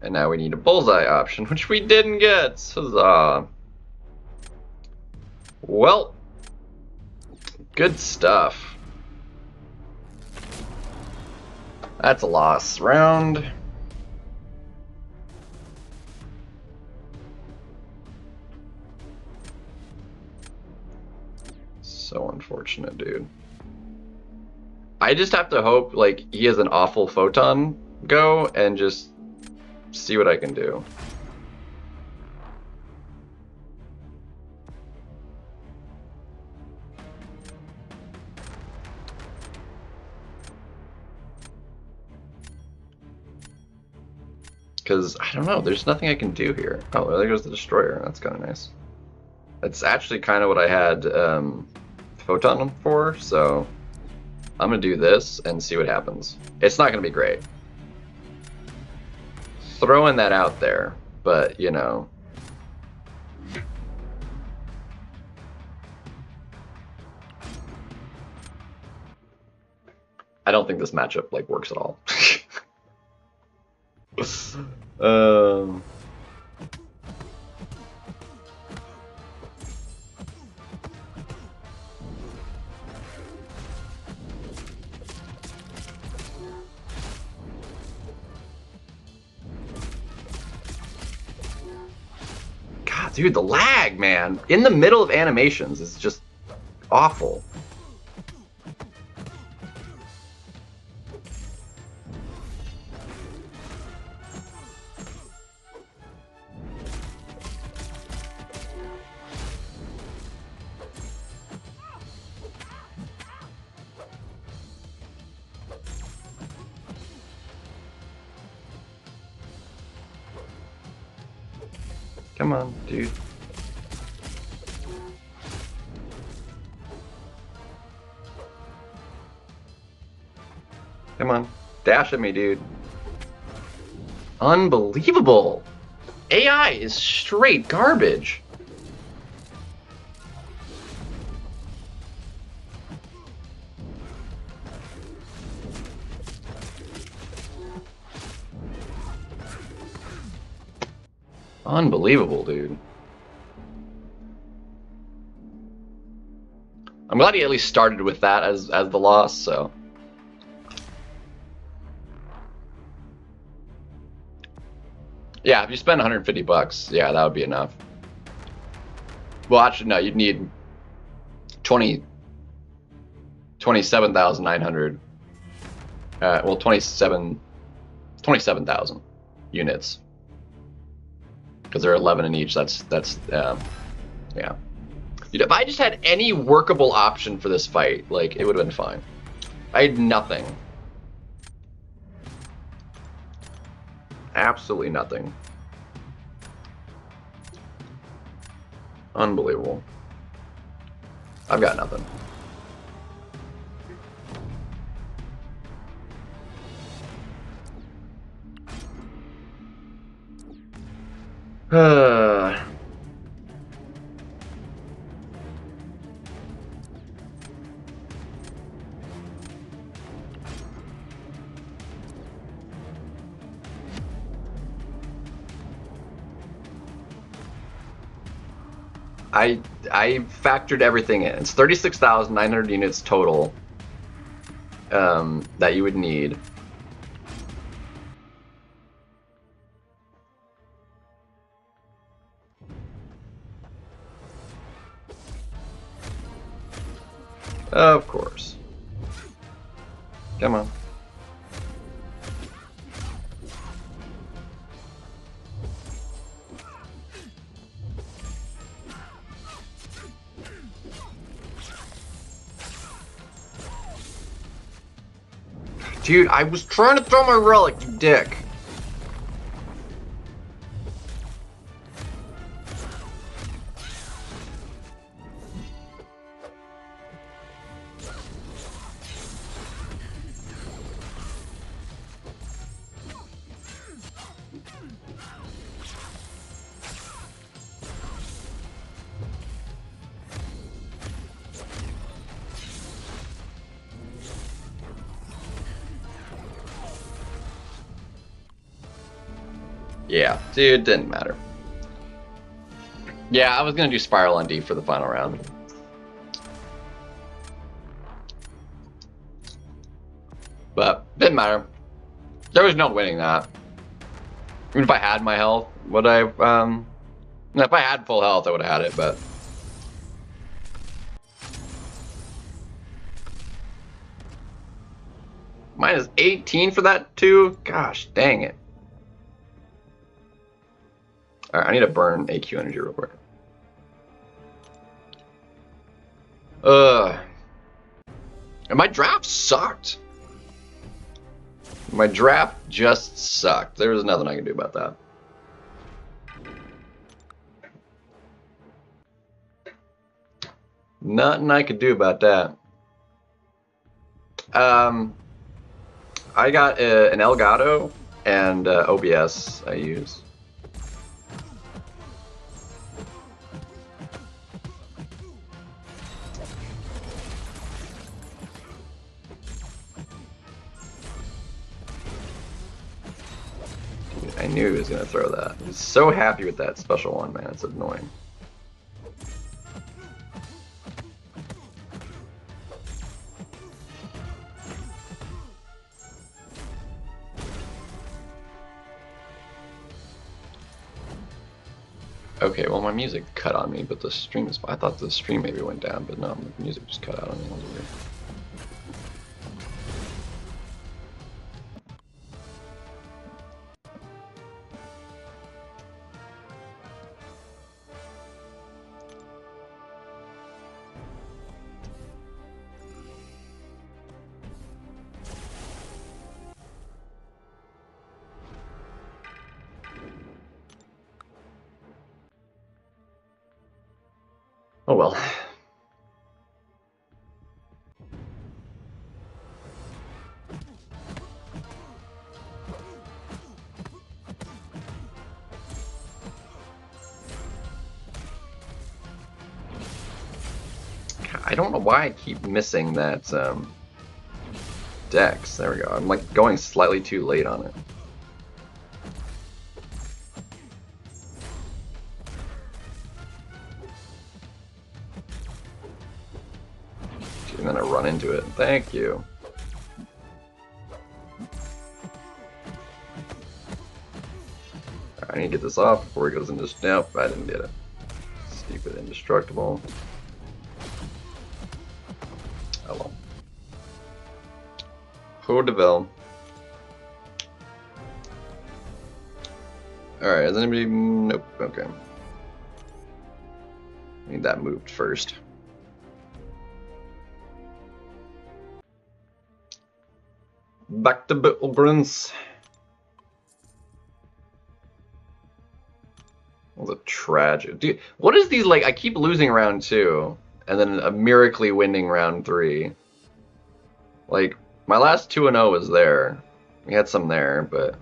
And now we need a bullseye option, which we didn't get. Huzzah. Well, good stuff. That's a loss round. So unfortunate, dude. I just have to hope like he has an awful photon go and just see what I can do. Because, I don't know, there's nothing I can do here. Oh, there goes the destroyer. That's kind of nice. That's actually kind of what I had Photon for, so I'm going to do this and see what happens. It's not going to be great. Throwing that out there, but, you know. I don't think this matchup, like, works at all. God, dude, the lag, man, in the middle of animations is just awful. Come on, dude. Come on. Dash at me, dude. Unbelievable. AI is straight garbage. Unbelievable, dude. I'm glad he at least started with that as the loss, so. Yeah, if you spend 150 bucks, yeah, that would be enough. Well, actually, no, you'd need 27,900. Well, 27,000 units. Because there are 11 in each. That's yeah. Dude, if I just had any workable option for this fight, like, it would have been fine. I had nothing. Absolutely nothing. Unbelievable. I've got nothing. I factored everything in. It's 36,900 units total that you would need. Of course. Come on. Dude, I was trying to throw my relic, you dick. Yeah, dude, didn't matter. Yeah, I was gonna do Spiral on D for the final round. But, didn't matter. There was no winning that. Even if I had my health, would I, if I had full health, I would have had it, but. Minus 18 for that too? Gosh, dang it. Alright, I need to burn AQ energy real quick. And my draft sucked. My draft just sucked. There was nothing I can do about that. Nothing I could do about that. I got an Elgato and OBS I use. Dude, I knew he was gonna throw that. He's so happy with that special one, man. It's annoying. Okay, well my music cut on me, but the stream is. I thought the stream maybe went down, but no, the music just cut out on me. That was weird. Oh well. I don't know why I keep missing that Dex. There we go. I'm like going slightly too late on it. And then I run into it. Thank you. I need to get this off before he goes into. Nope, I didn't get it. Stupid indestructible. Oh well. HoF. Alright, is anybody. Nope, okay. Need that moved first. Back to Battlegrounds. What a tragic. Dude, what is these like? I keep losing round 2 and then miraculously winning round 3. Like, my last 2-0 was there. We had some there, but.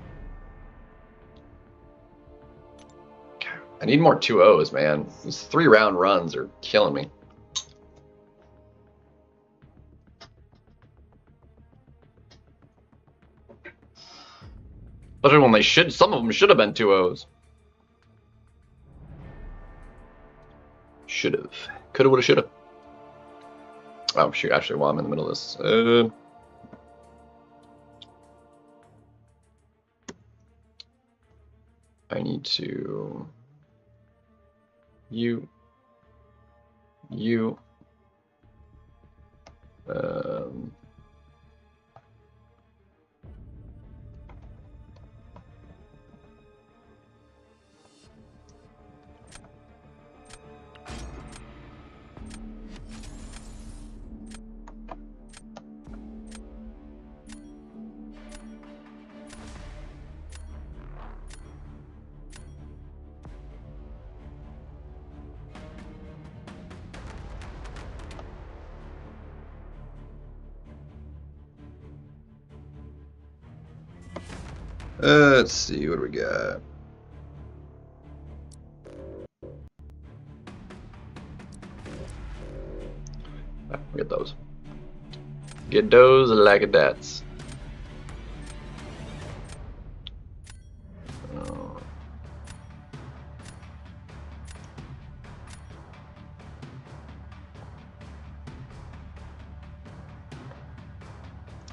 I need more 2-0s, man. These 3-round runs are killing me. Especially when they should, some of them should have been 2-0s. Should have. Could have, would have, should have. Oh, shoot, actually, while I'm in the middle of this. I need to. You. Let's see, what do we got? Get those. Get those like that's.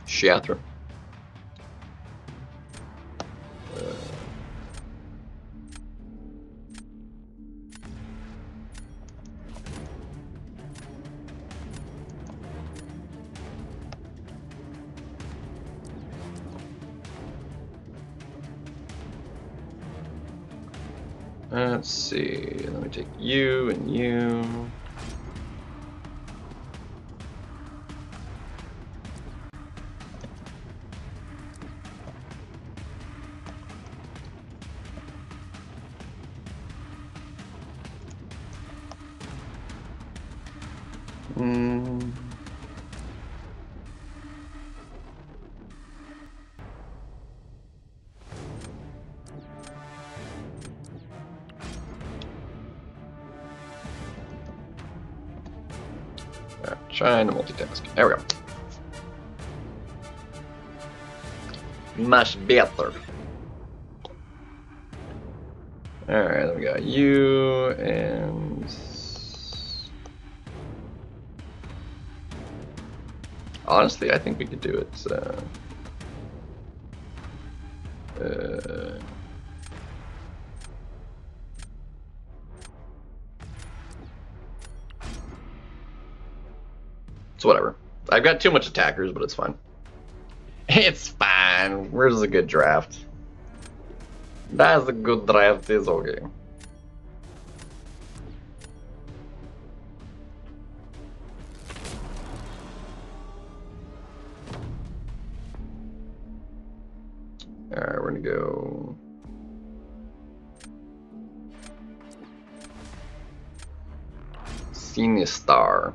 Shatra. Let's see. Let me take you and you. Trying to multitask. There we go. Much better. Alright, then we got you and... Honestly, I think we could do it. So whatever. I've got too much attackers, but it's fine. It's fine. Where's a good draft? That's a good draft, is okay. Alright, we're gonna go... Sinistar.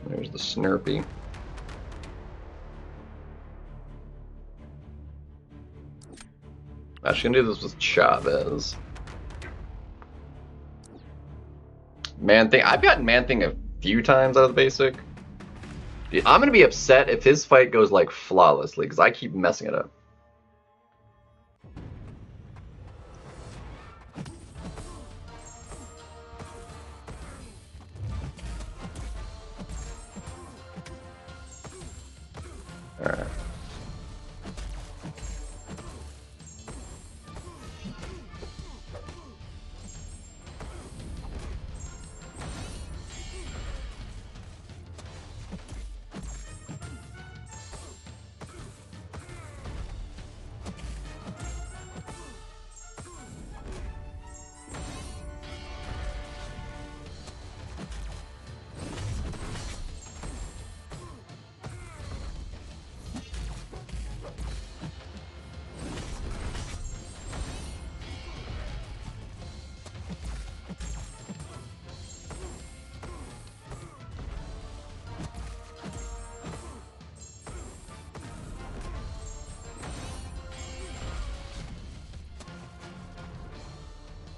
There's the Snurpy. Actually, gonna do this with Chavez. Man Thing. I've gotten Man Thing a few times out of the basic. Dude, I'm gonna be upset if his fight goes like flawlessly because I keep messing it up. Alright.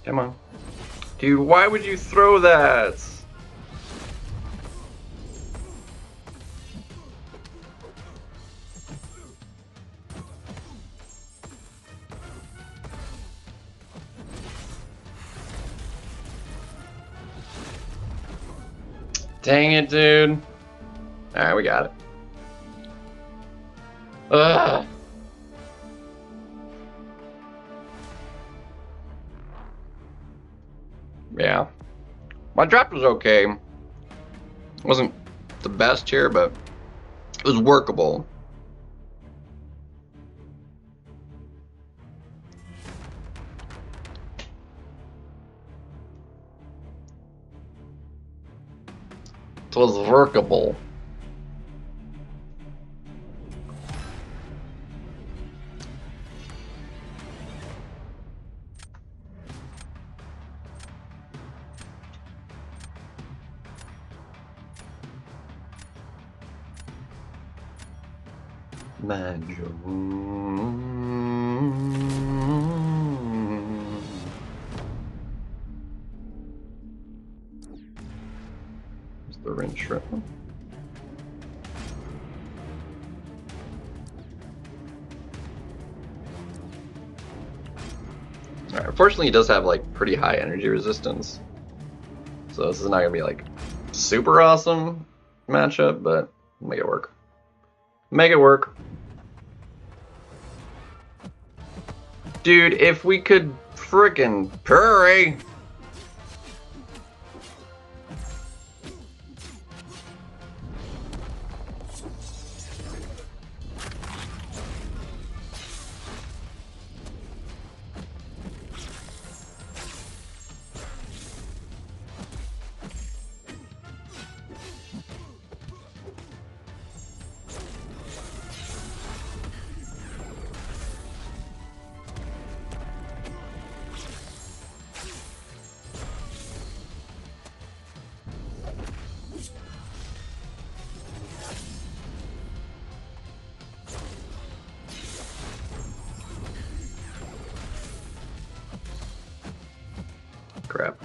Come on. Dude, why would you throw that? Dang it, dude. Alright, we got it. Ugh. Yeah. My draft was okay. It wasn't the best here, but it was workable. It was workable. Is the wrench shrimp? Alright, unfortunately he does have like pretty high energy resistance. So this is not gonna be like super awesome matchup, but we'll make it work. Make it work. Dude, if we could frickin' hurry! crap.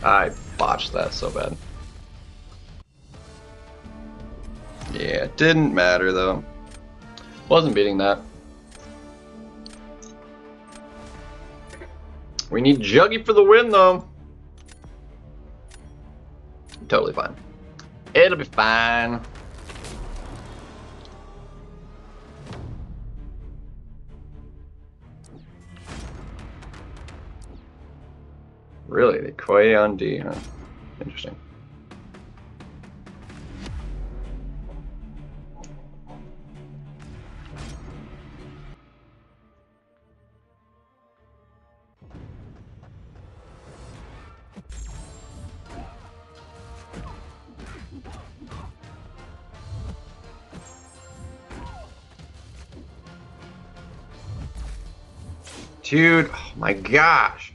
I botched that so bad. Yeah, it didn't matter though. Wasn't beating that. We need Juggy for the win though. Totally fine. It'll be fine. Really? They Koi on D, huh? Interesting. Dude, oh my gosh.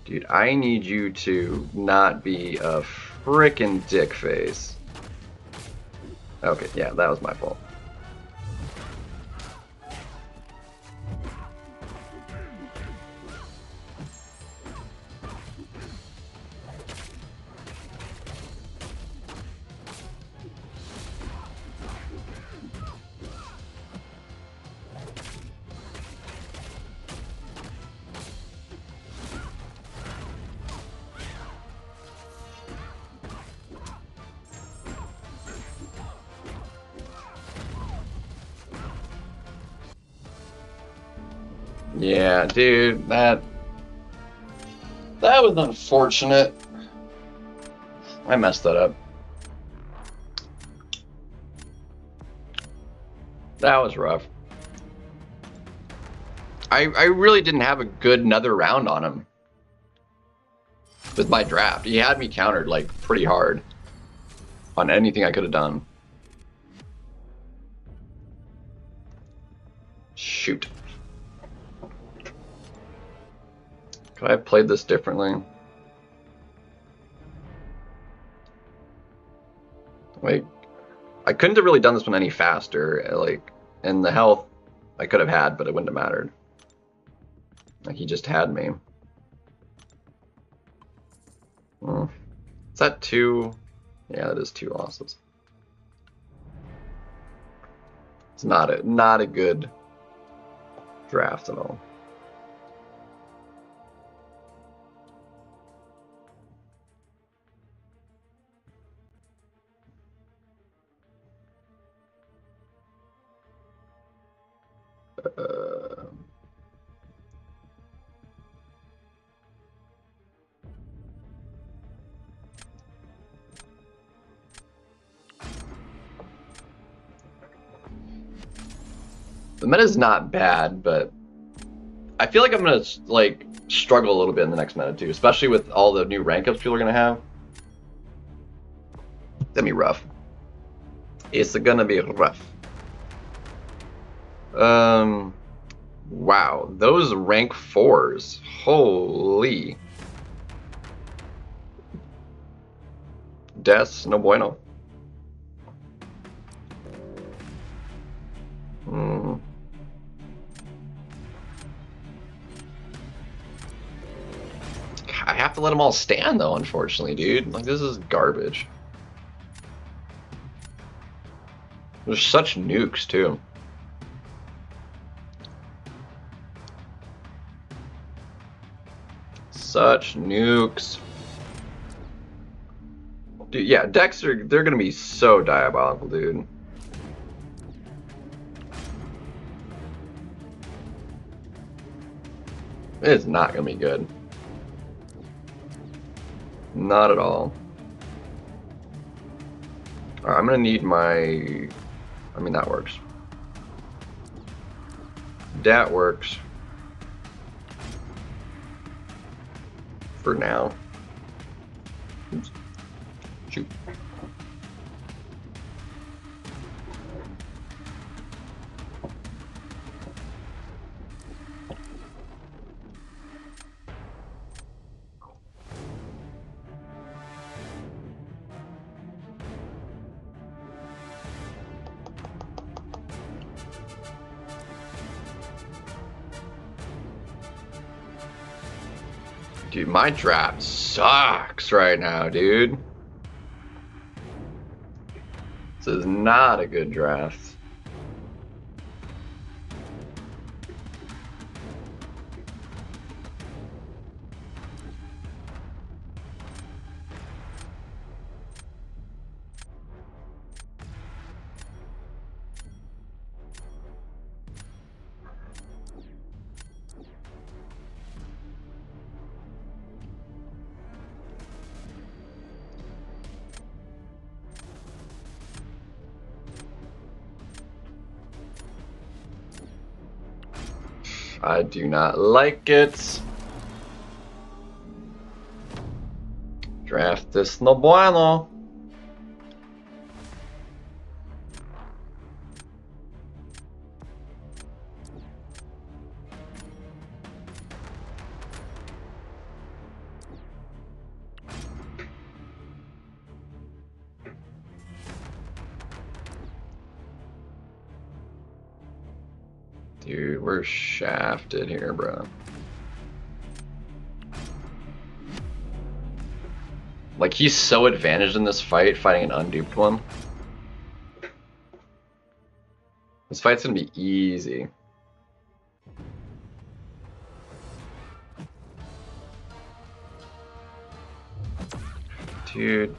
Dude, I need you to not be a frickin' dick face. Okay, yeah, that was my fault. Yeah, dude, that was unfortunate. I messed that up. That was rough. I really didn't have a good another round on him with my draft. He had me countered like pretty hard on anything I could have done. Shoot. Could I have played this differently? Like, I couldn't have really done this one any faster. Like, and the health I could have had, but it wouldn't have mattered. Like, he just had me. Is that 2? Yeah, that is 2 losses. It's not a good draft at all. The meta's not bad, but I feel like I'm gonna like struggle a little bit in the next meta too, especially with all the new rank ups people are gonna have. It's gonna be rough. It's gonna be rough. Wow, those rank 4s, holy. Deaths, no bueno. I have to let them all stand though, unfortunately, dude. Like, this is garbage. There's such nukes too. Such nukes. Dude, yeah, decks they're gonna be so diabolical, dude. It's not gonna be good. Not at all. Alright, I'm gonna need my... I mean, that works. That works. For now. Oops. Shoot. Dude, my draft sucks right now, dude. This is not a good draft. I do not like it. Draft is no bueno. Dude, we're shafted here, bro. Like, he's so advantaged in this fight, fighting an unduped one. This fight's gonna be easy. Dude.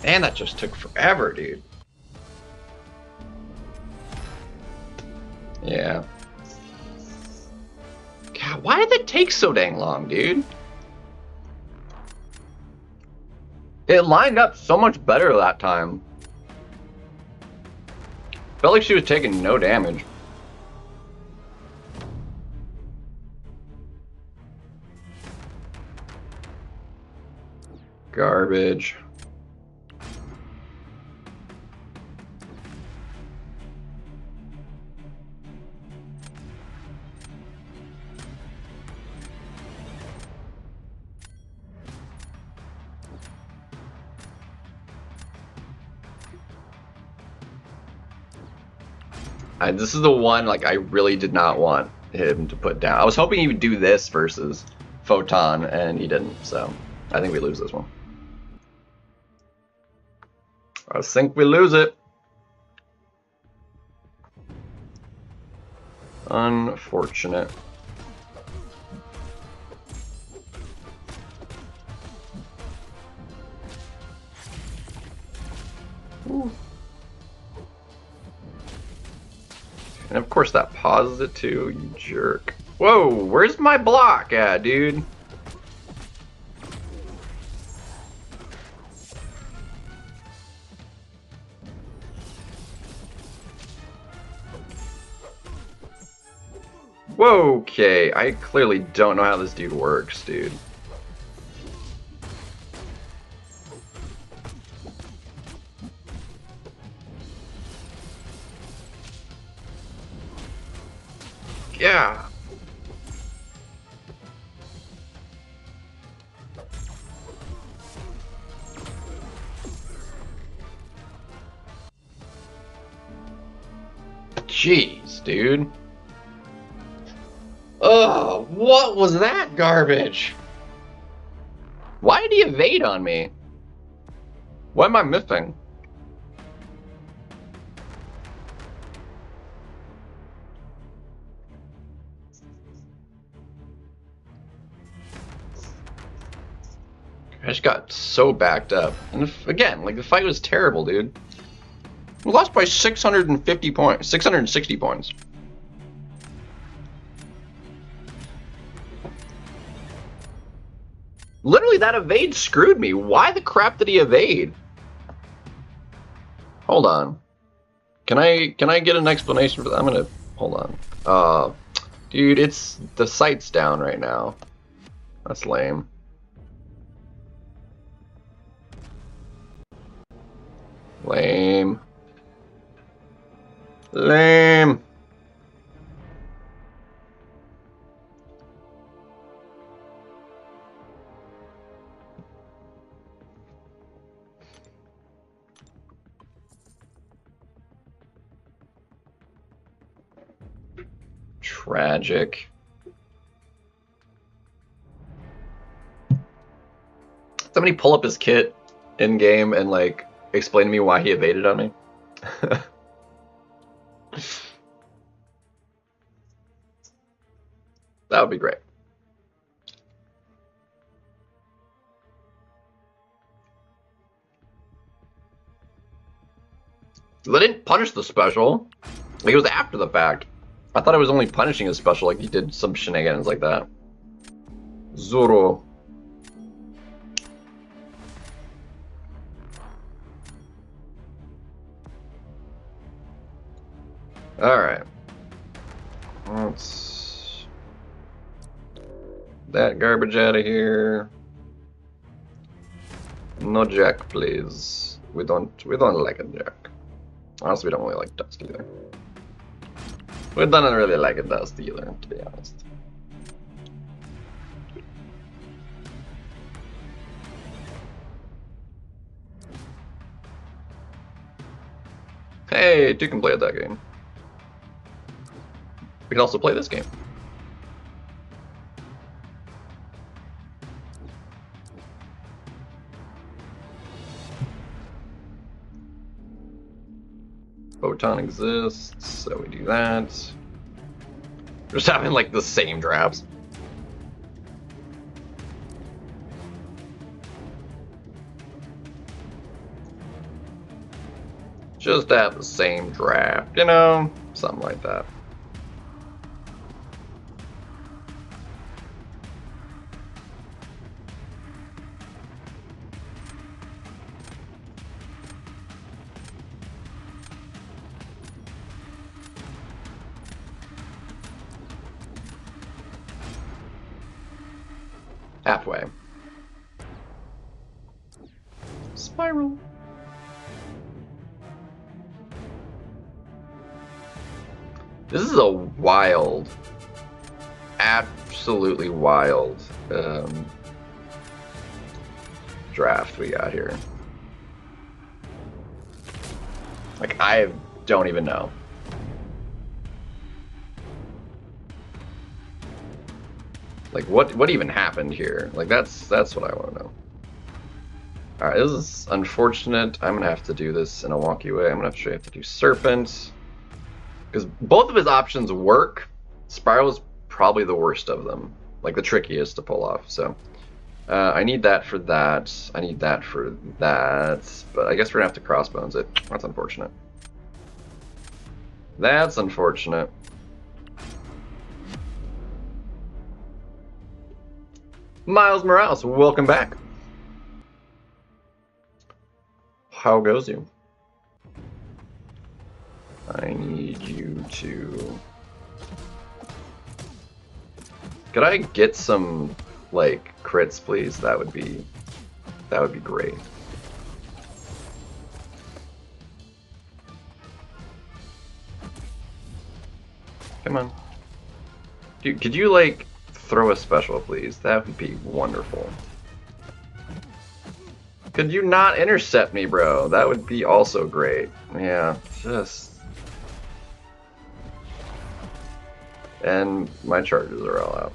Man, that just took forever, dude. Yeah. God, why did it take so dang long, dude? It lined up so much better that time. Felt like she was taking no damage. Garbage. This is the one, like, I really did not want him to put down. I was hoping he would do this versus Photon, and he didn't, so I think we lose this one. I think we lose it. Unfortunate. Ooh. And of course that pauses it too, you jerk. Whoa, where's my block at, dude? Whoa, okay, I clearly don't know how this dude works, dude. Yeah. Jeez, dude. Oh, what was that garbage? Why did he evade on me? What am I missing? I just got so backed up. And again, like, the fight was terrible, dude. We lost by 650 points. 660 points. Literally, that evade screwed me. Why the crap did he evade? Hold on. Can I get an explanation for that? I'm gonna... Hold on. Dude, it's... The site's down right now. That's lame. Lame. Lame. Tragic. Somebody pull up his kit in game and like explain to me why he evaded on me. That would be great. They didn't punish the special. Like, it was after the fact. I thought I was only punishing his special, like he did some shenanigans like that. Zoro. Alright. Let's... that garbage out of here. No jack, please. We don't like a jack. Honestly, we don't really like dust either. We don't really like a dust either, to be honest. Hey, two can play at that game. We can also play this game. Photon exists, so we do that. We're just having like the same drafts. Just have the same draft, you know? Something like that. Halfway. Spiral. This is a wild, absolutely wild draft we got here. Like, I don't even know. Like, what even happened here? Like, that's what I want to know. Alright, this is unfortunate. I'm gonna have to do this in a wonky way. I'm gonna have to do Serpent. Because both of his options work. Spiral is probably the worst of them. Like, the trickiest to pull off, so. I need that for that. I need that for that. But I guess we're gonna have to crossbones it. That's unfortunate. That's unfortunate. Miles Morales, welcome back. How goes you? I need you to... Could I get some, like, crits, please? That would be great. Come on. Dude, could you, like, throw a special, please? That would be wonderful. Could you not intercept me, bro? That would be also great. Yeah, just... And my charges are all out.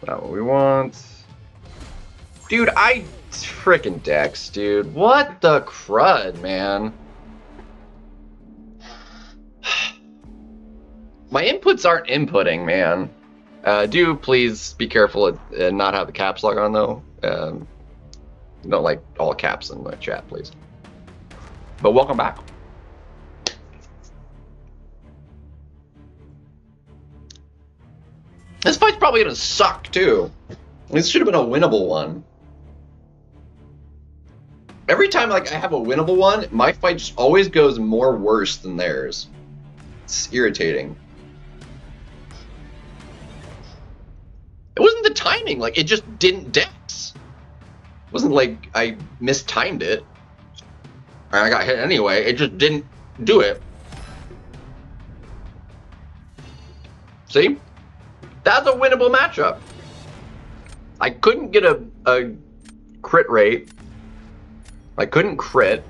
Not what we want. Dude, frickin' Dex, dude. What the crud, man? My inputs aren't inputting, man. Do please be careful and not have the caps lock on, though. Don't like all caps in the chat, please. But welcome back. This fight's probably gonna suck, too. This should have been a winnable one. Every time like I have a winnable one, my fight just always goes more worse than theirs. It's irritating. It wasn't the timing, like it just didn't dex. It wasn't like I mistimed it. And I got hit anyway, it just didn't do it. See? That's a winnable matchup. I couldn't get a crit rate. I couldn't crit.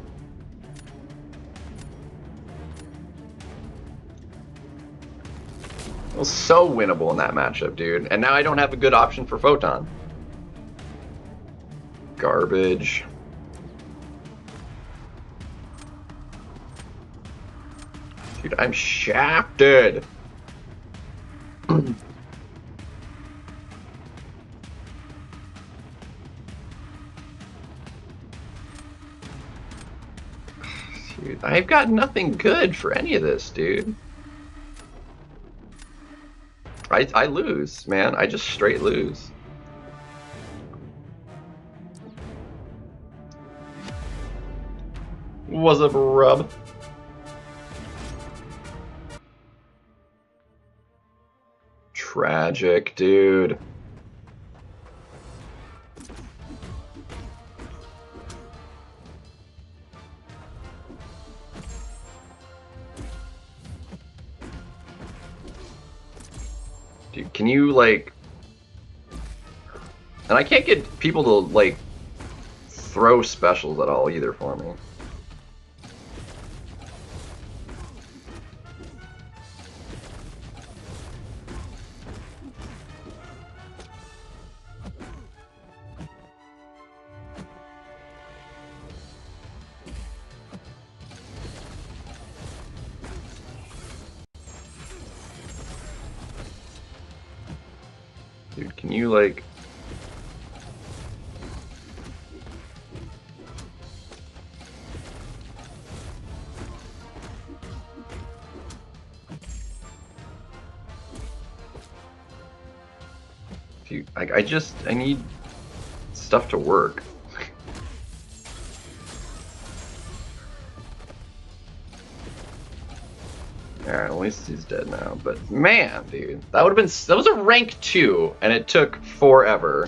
It was so winnable in that matchup, dude. And now I don't have a good option for Photon. Garbage. Dude, I'm shafted. Dude, I've got nothing good for any of this, dude. I lose, man. I just straight lose. What's up, rub? Tragic, dude. Dude, can you, like... And I can't get people to, like, throw specials at all either for me. Dude, can you, like... Dude, I need stuff to work. Alright, at least he's dead now. But man, dude, that was a rank 2, and it took forever.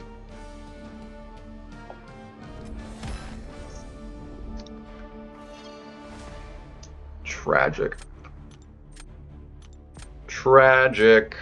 Tragic. Tragic.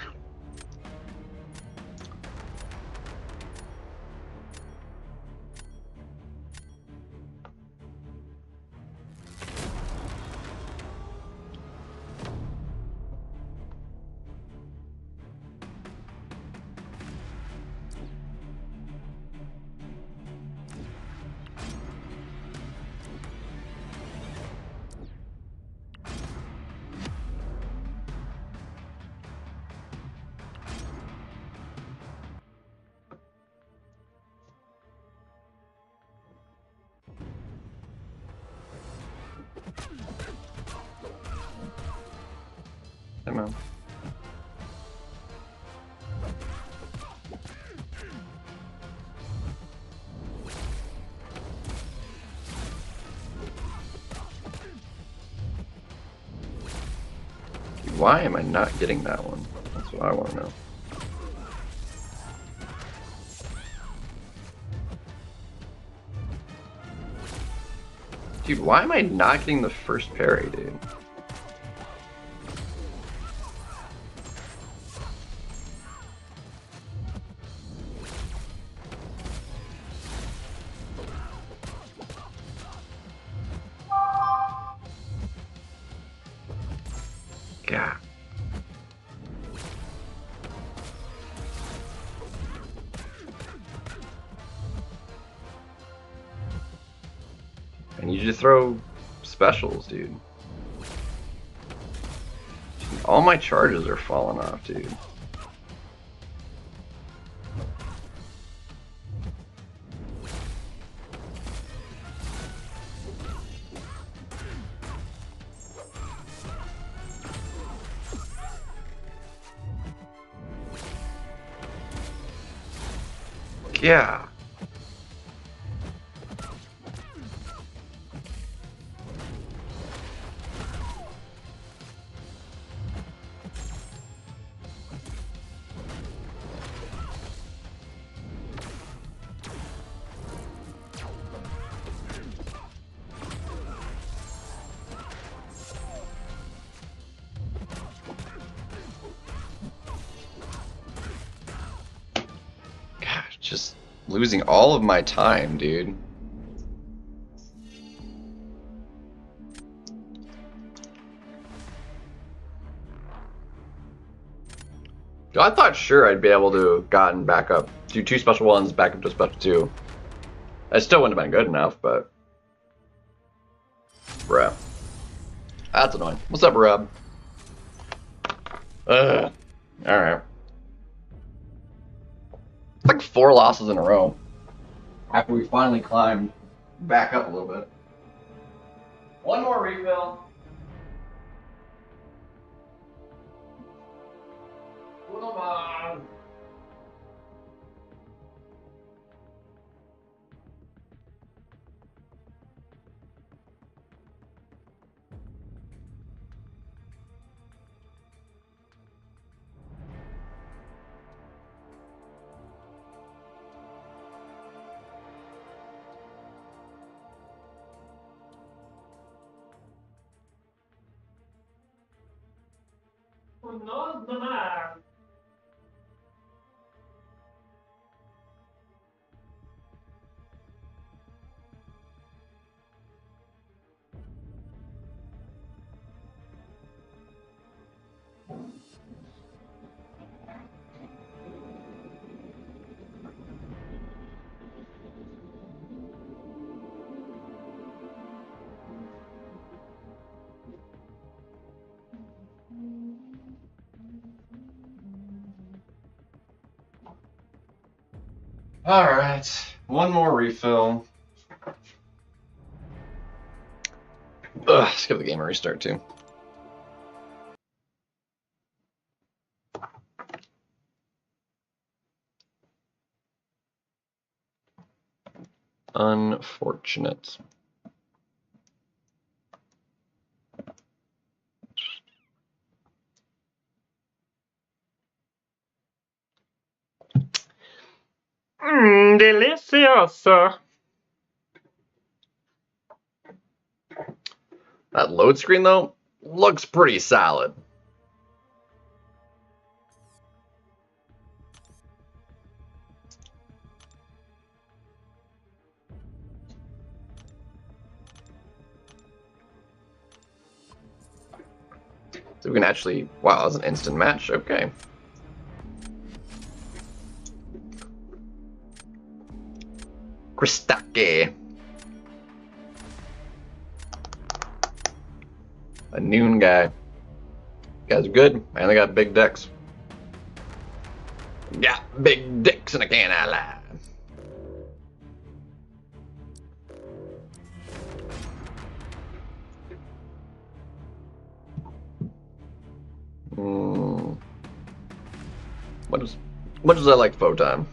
Come on. Dude, why am I not getting that one? That's what I want to know. Dude, why am I not getting the first parry, dude? need you to throw specials, dude. All my charges are falling off, dude. Yeah. Gosh, just losing all of my time, dude. I thought sure I'd be able to have gotten back up, do 2 special 1s, back up to special 2. I still wouldn't have been good enough, but... Bruh. That's annoying. What's up, Rob? Alright. It's like 4 losses in a row. After we finally climbed back up a little bit. One more refill. Come on. Alright, one more refill. Let's give the game a restart too. Unfortunate. Delicioso. That load screen, though, looks pretty solid. So we can actually... Wow, that was an instant match. Okay. Christake. A noon guy. You guys are good. I only got big decks. Got big dicks and I can't lie. What does I like Photon?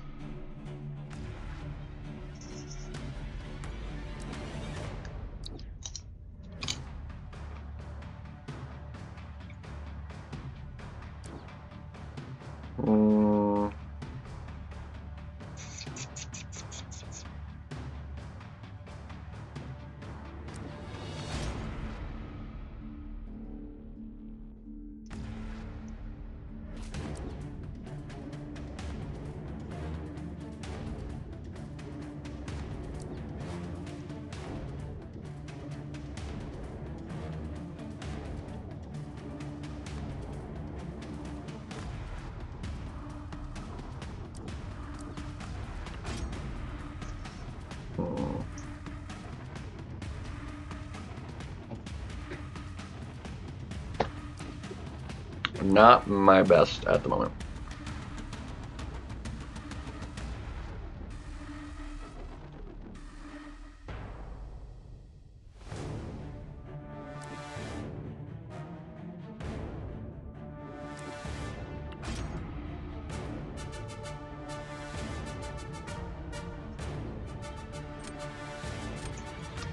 Not my best at the moment.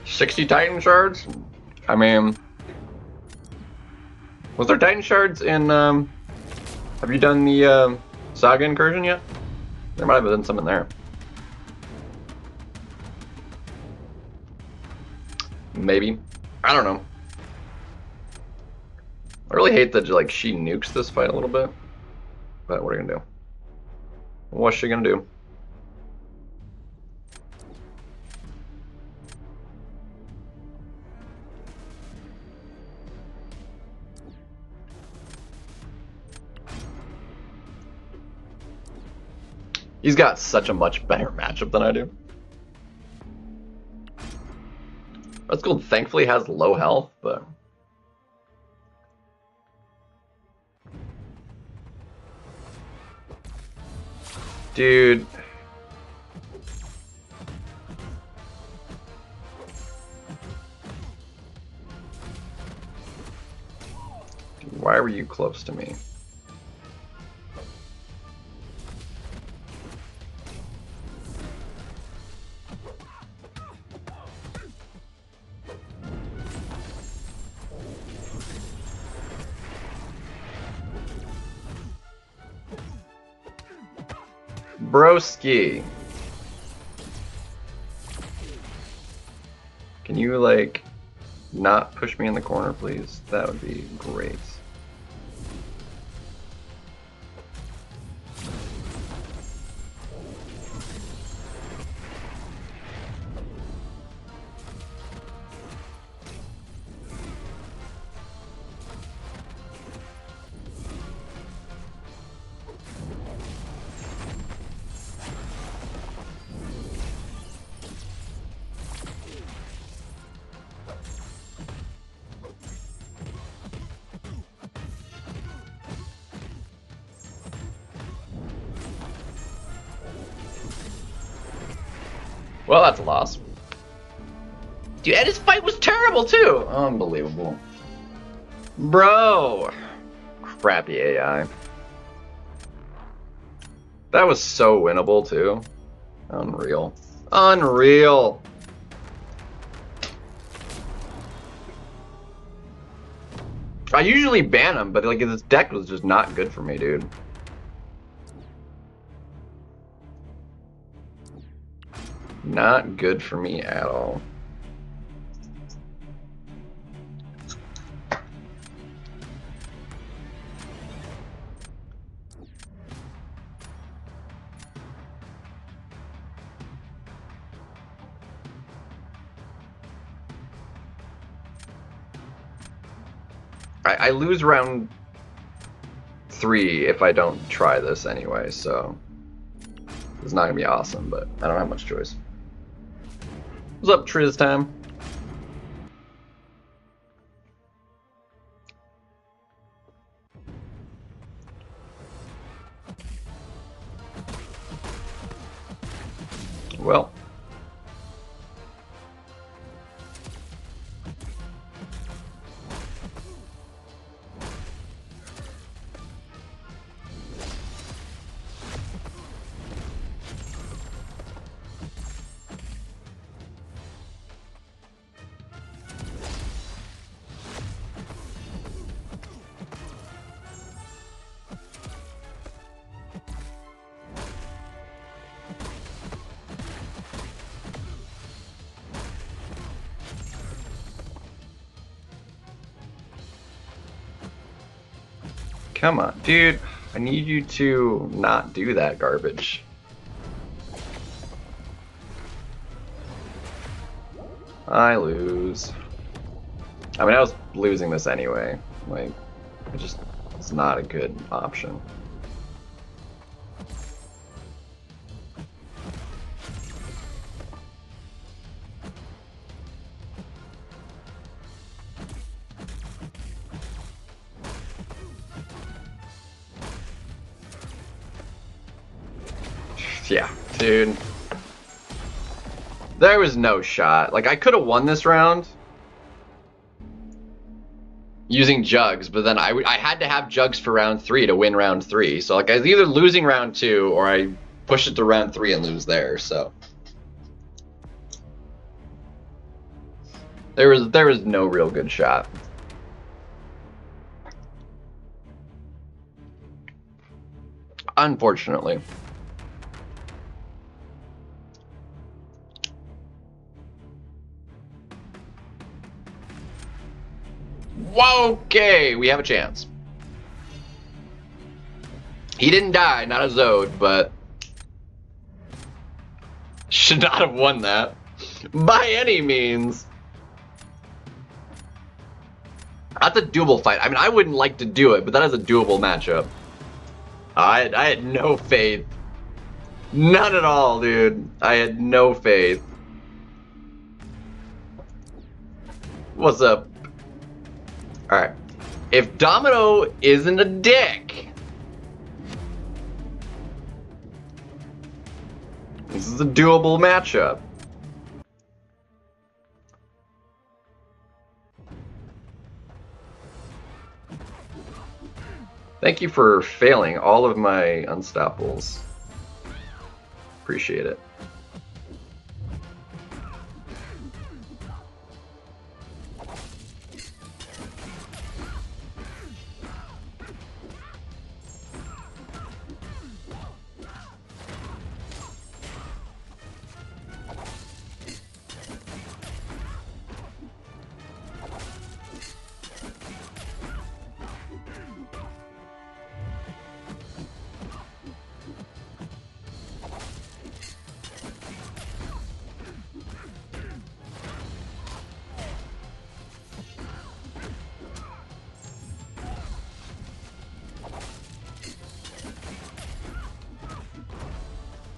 $60 Titan shards? I mean, was there Titan shards in, have you done the Saga incursion yet? There might have been some in there. Maybe. I don't know. I really hate that like she nukes this fight a little bit. But what are you gonna do? What's she gonna do? He's got such a much better matchup than I do. That's cool. Thankfully has low health, but dude. Why were you close to me? Broski. Can you, like, not push me in the corner, please? That would be great. Well, that's a loss. Dude, and his fight was terrible, too! Unbelievable. Bro! Crappy AI. That was so winnable, too. Unreal. Unreal! I usually ban him, but like this deck was just not good for me, dude. Not good for me at all. I lose round 3 if I don't try this anyway, so it's not gonna be awesome, but I don't have much choice. What's up, Triz time? Well. Come on, dude. I need you to not do that garbage. I lose. I mean, I was losing this anyway. Like, it's not a good option. Yeah, dude. There was no shot. Like, I could have won this round using jugs, but then I had to have jugs for round 3 to win round 3. So, like, I was either losing round 2 or I push it to round 3 and lose there, so. There was no real good shot. Unfortunately. Okay, we have a chance. He didn't die, not a Zode, but should not have won that by any means. That's a doable fight. I mean, I wouldn't like to do it, but that is a doable matchup. I had no faith. None at all, dude. I had no faith. What's up? Alright. If Domino isn't a dick, this is a doable matchup. Thank you for failing all of my unstoppables. Appreciate it.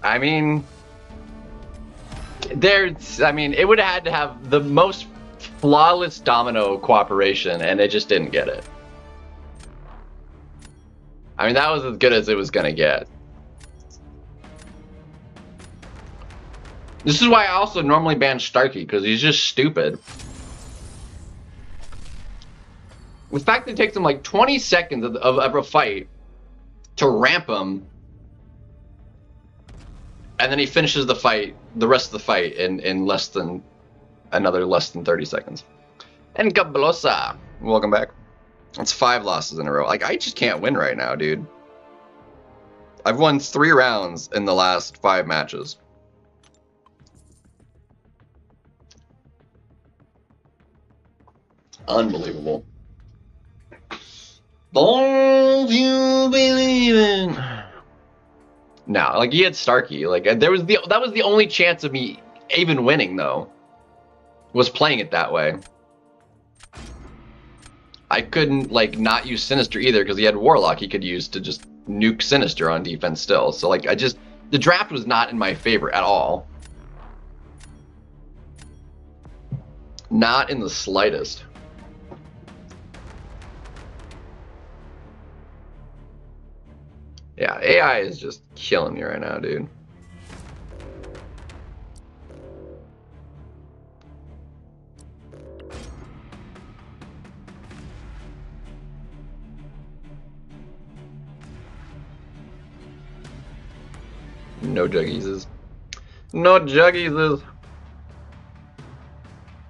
I mean, it would have had to have the most flawless Domino cooperation, and it just didn't get it. I mean, that was as good as it was gonna get. This is why I also normally ban Starkey, because he's just stupid. The fact that it takes him like 20 seconds of a fight to ramp him, and then he finishes the fight, the rest of the fight, in less than 30 seconds. And Gablosa, welcome back. That's 5 losses in a row. Like, I just can't win right now, dude. I've won 3 rounds in the last 5 matches. Unbelievable. Don't you believe it? No, like, he had Starkey. Like, that was the only chance of me even winning, though, was playing it that way. I couldn't, like, not use Sinister either, because he had Warlock he could use to just nuke Sinister on defense still. So, like, the draft was not in my favor at all. Not in the slightest. Yeah, AI is just killing me right now, dude. No Juggieses. No Juggieses.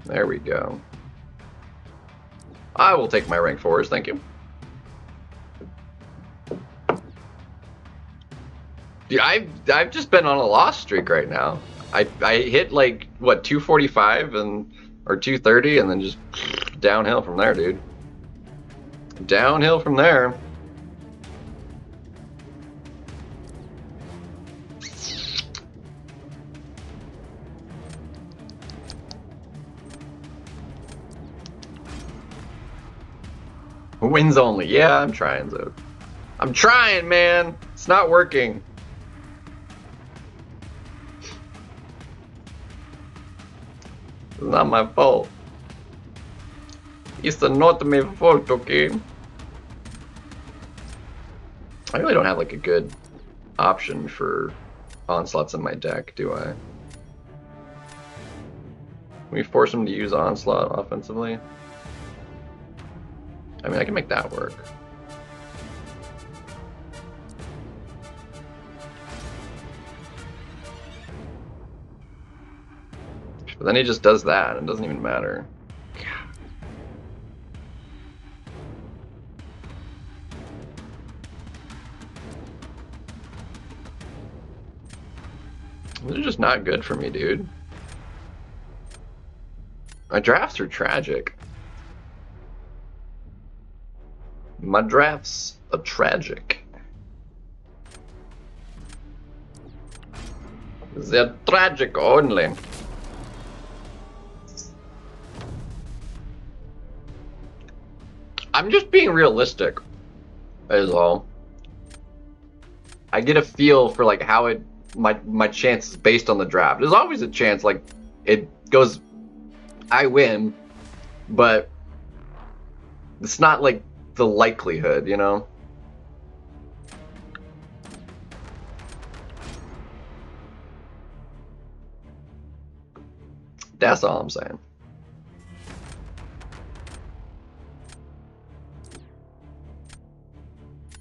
There we go. I will take my rank 4s, thank you. Dude, I've just been on a loss streak right now. I hit like what 245 or 230 and then just downhill from there, dude. Downhill from there. Wins only. Yeah, I'm trying, Zode. I'm trying, man. It's not working. It's not my fault. It's not my fault, okay? I really don't have like a good option for Onslaught's in my deck, do I? Can we force him to use Onslaught offensively? I mean, I can make that work. But then he just does that, and it doesn't even matter. This is just not good for me, dude. My drafts are tragic. My drafts are tragic. They're tragic only. I'm just being realistic, is all. I get a feel for like how it my chances based on the draft. There's always a chance like it goes I win, but it's not like the likelihood, you know? That's all I'm saying.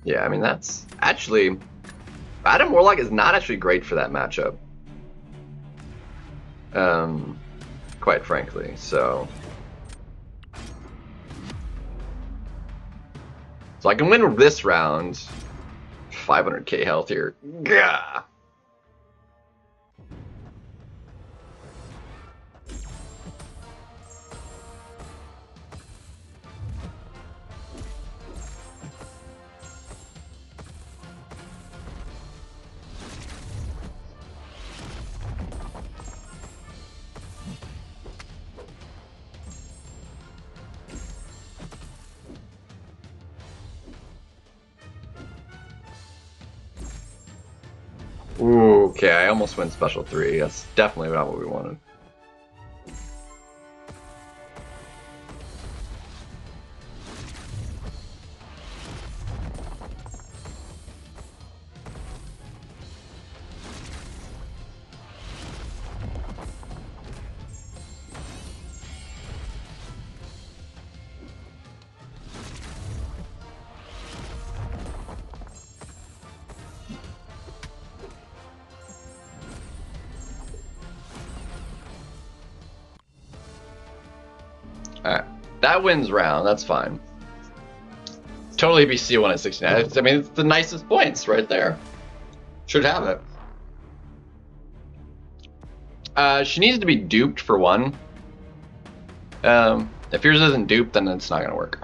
Yeah, I mean, that's actually... Adam Warlock is not actually great for that matchup. Quite frankly, so... So I can win this round. 500k health here. Gah! Ooh, okay, I almost went special 3. That's definitely not what we wanted. Alright, that wins round, that's fine. Totally BC one at 69. I mean, it's the nicest points right there. Should have it. She needs to be duped for one. If yours isn't duped, then it's not gonna work.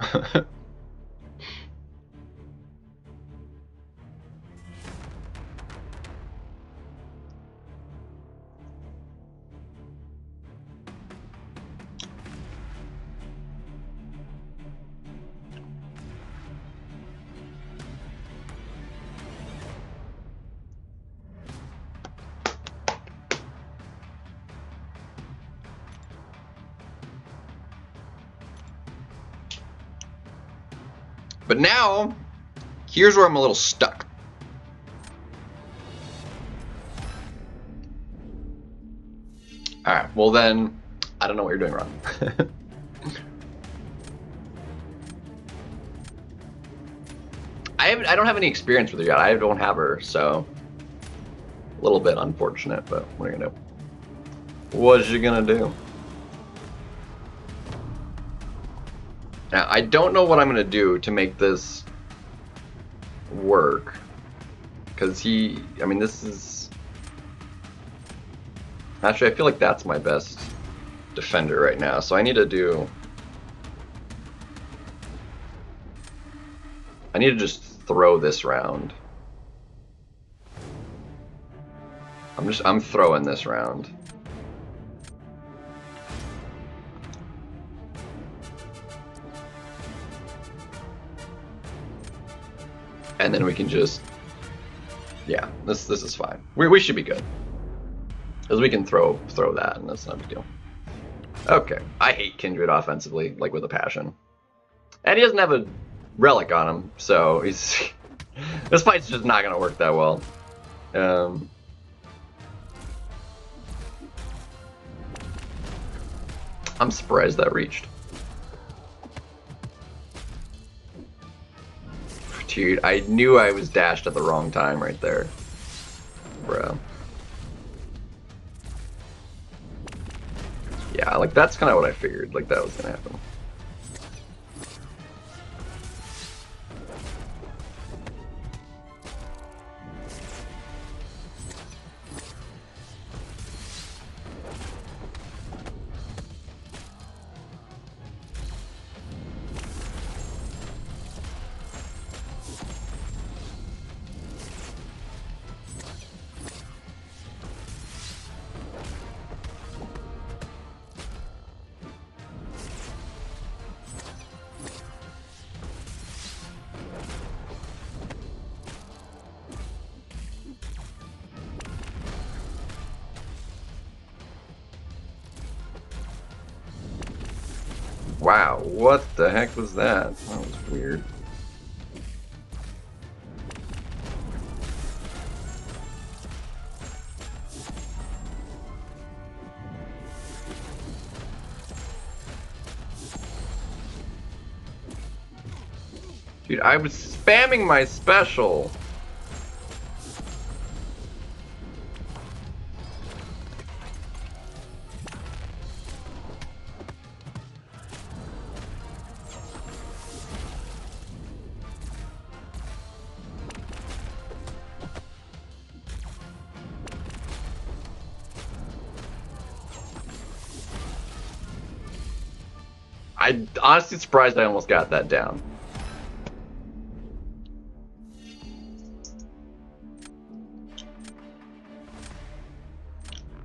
But now, here's where I'm a little stuck. Alright, well then, I don't know what you're doing wrong. I don't have any experience with her yet. I don't have her, so a little bit unfortunate, but what are you gonna do? What you gonna do? Now, I don't know what I'm gonna do to make this work, because I mean, this is, actually, I feel like that's my best defender right now, so I need to just throw this round. I'm throwing this round. And then we can just, yeah, this is fine. We should be good, because we can throw that, and that's not a big deal. Okay, I hate Kindred offensively, like with a passion, and he doesn't have a relic on him, so he's this fight's just not gonna work that well. I'm surprised that reached. Dude, I knew I was dashed at the wrong time right there. Bro. Yeah, like that's kind of what I figured, like that was gonna happen. Wow, what the heck was that? That was weird. Dude, I was spamming my special. I'm honestly surprised I almost got that down.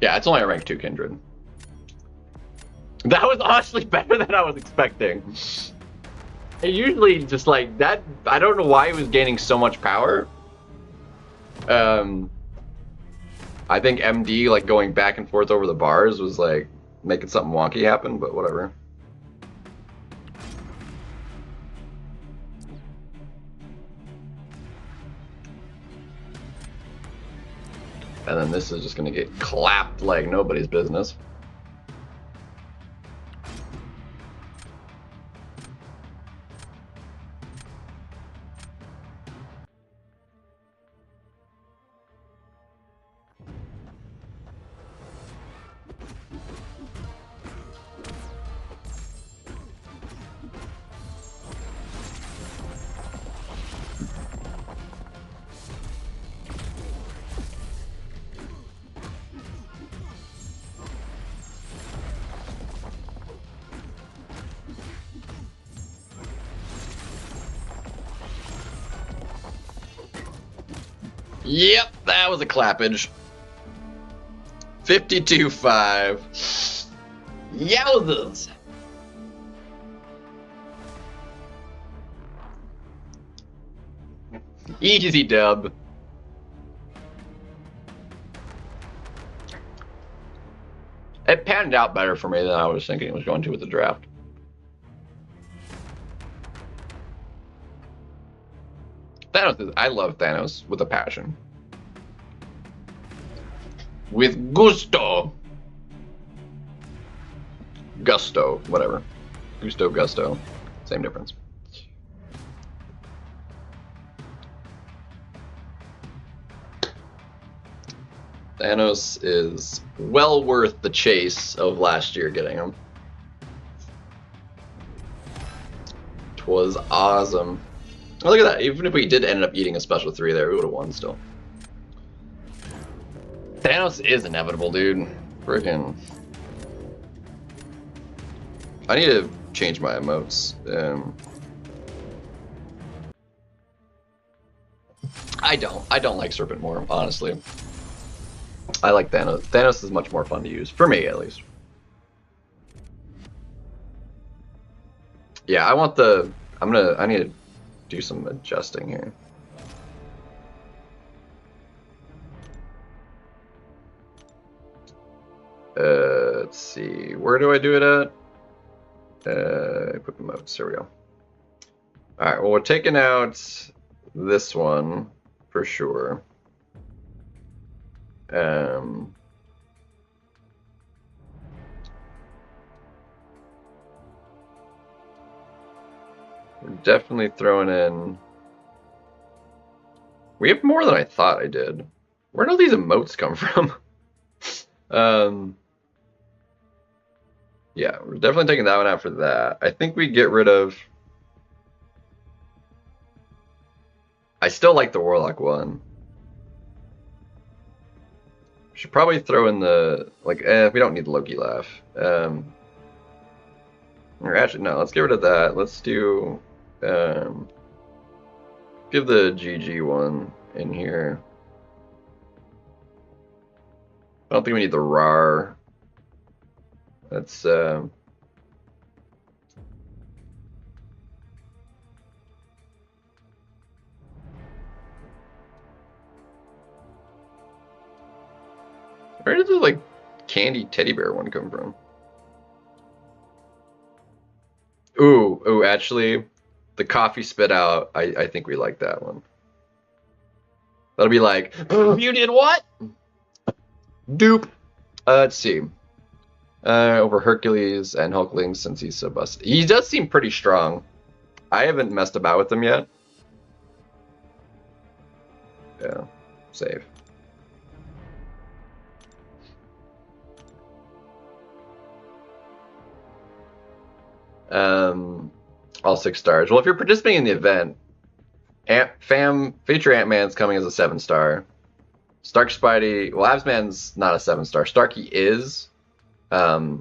Yeah, it's only a rank 2 Kindred. That was honestly better than I was expecting. It usually just like that, I don't know why it was gaining so much power. I think MD like going back and forth over the bars was like making something wonky happen, but whatever. And then this is just gonna get clapped like nobody's business. Yep, that was a clappage. 52-5. Yowzers. Easy dub. It panned out better for me than I was thinking it was going to with the draft. Thanos I love Thanos with a passion. With gusto. Gusto, whatever. Gusto, gusto. Same difference. Thanos is well worth the chase of last year getting him. Twas awesome. Oh, look at that. Even if we did end up eating a special 3 there, we would have won still. Thanos is inevitable, dude. Freaking. I need to change my emotes. I don't like Serpent more, honestly. I like Thanos. Thanos is much more fun to use. For me, at least. Yeah, I want the... I need to do some adjusting here. Let's see. Where do I do it at? Equip emotes. There we go. Alright, well, we're taking out this one for sure. definitely throwing in... We have more than I thought I did. Where did all these emotes come from? Yeah, we're definitely taking that one out for that. I think we get rid of... I still like the Warlock one. Should probably throw in the... Like, we don't need the Loki Laugh. Or actually, no, let's get rid of that. Let's do... give the GG one in here. I don't think we need the RAR. That's... Where did the, like, candy teddy bear one come from? Ooh, actually, the coffee spit out, I think we like that one. That'll be like, you did what? Dupe. Let's see. Over Hercules and Hulkling since he's so busted. He does seem pretty strong. I haven't messed about with him yet. Yeah, save. All 6 stars. Well, if you're participating in the event, Feature Ant-Man's coming as a 7-star. Stark Spidey, well, Absman's not a 7-star. Starky is. If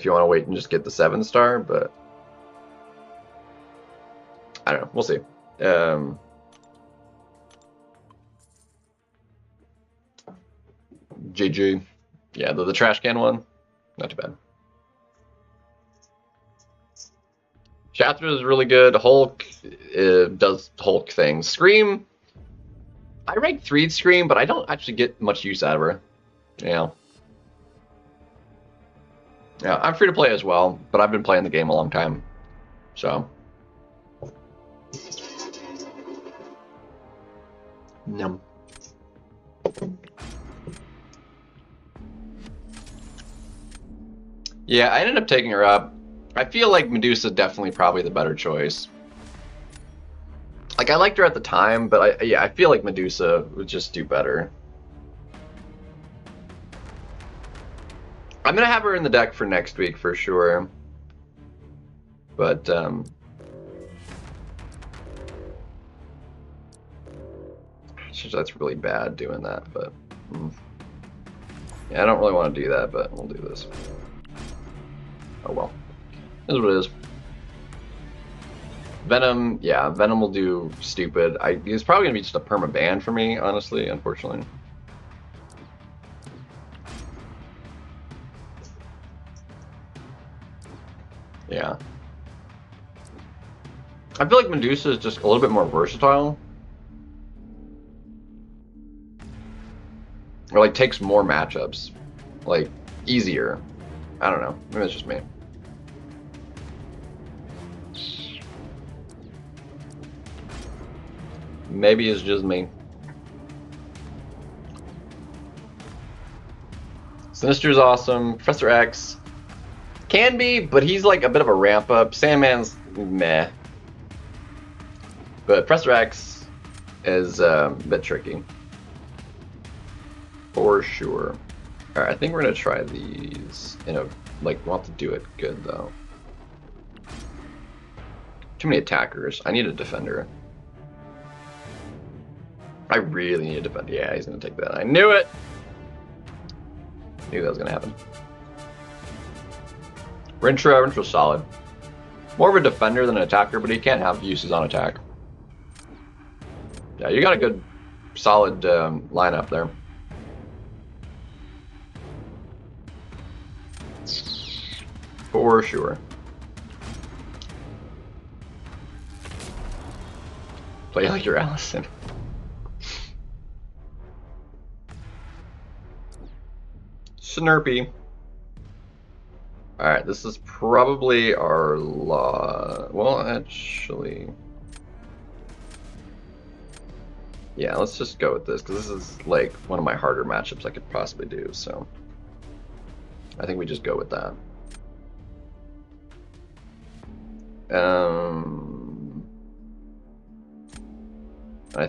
you want to wait and just get the 7-star, but I don't know. We'll see. GG. Yeah, the trash can one, not too bad. Chapter is really good. Hulk does Hulk things. Scream, I rank 3'd Scream, but I don't actually get much use out of her. Yeah, I'm free to play as well, but I've been playing the game a long time, so. No. Yeah, I ended up taking her up. I feel like Medusa definitely probably the better choice. Like, I liked her at the time, but I feel like Medusa would just do better. I'm gonna have her in the deck for next week for sure. But that's really bad doing that, but yeah, I don't really want to do that, but we'll do this. Oh well. That's what it is. Venom, yeah, Venom will do stupid. He's probably gonna be just a perma ban for me, honestly, unfortunately. Yeah. I feel like Medusa is just a little bit more versatile. Or like takes more matchups. Like, easier. I don't know. Maybe it's just me. Maybe it's just me. Sinister's awesome. Professor X can be, but he's like a bit of a ramp up. Sandman's meh. But Professor X is a bit tricky. For sure. Alright, I think we're gonna try these in a, like, we'll have to do it good though. Too many attackers. I need a defender. I really need a defender. Yeah, he's gonna take that. I knew it! Knew that was gonna happen. Rintra's solid. More of a defender than an attacker, but he can't have uses on attack. Yeah, you got a good, solid lineup there. For sure. Play like you're Allison. Snurpy. Alright, this is probably our law. Well, actually. Yeah, let's just go with this, because this is like one of my harder matchups I could possibly do, so. I think we just go with that. I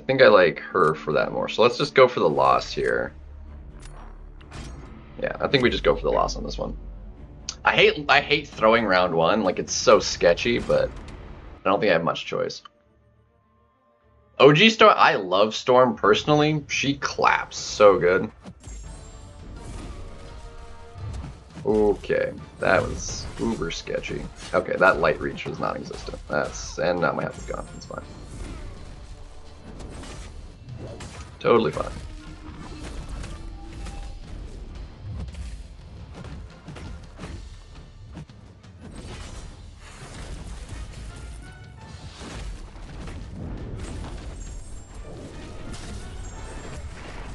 think I like her for that more. So let's just go for the loss here. Yeah, I think we just go for the loss on this one. I hate throwing round one. Like, it's so sketchy, but I don't think I have much choice. OG Storm, I love Storm personally. She claps so good. Okay, that was uber sketchy. Okay, that light reach was non-existent. And now my health is gone. It's fine. Totally fine.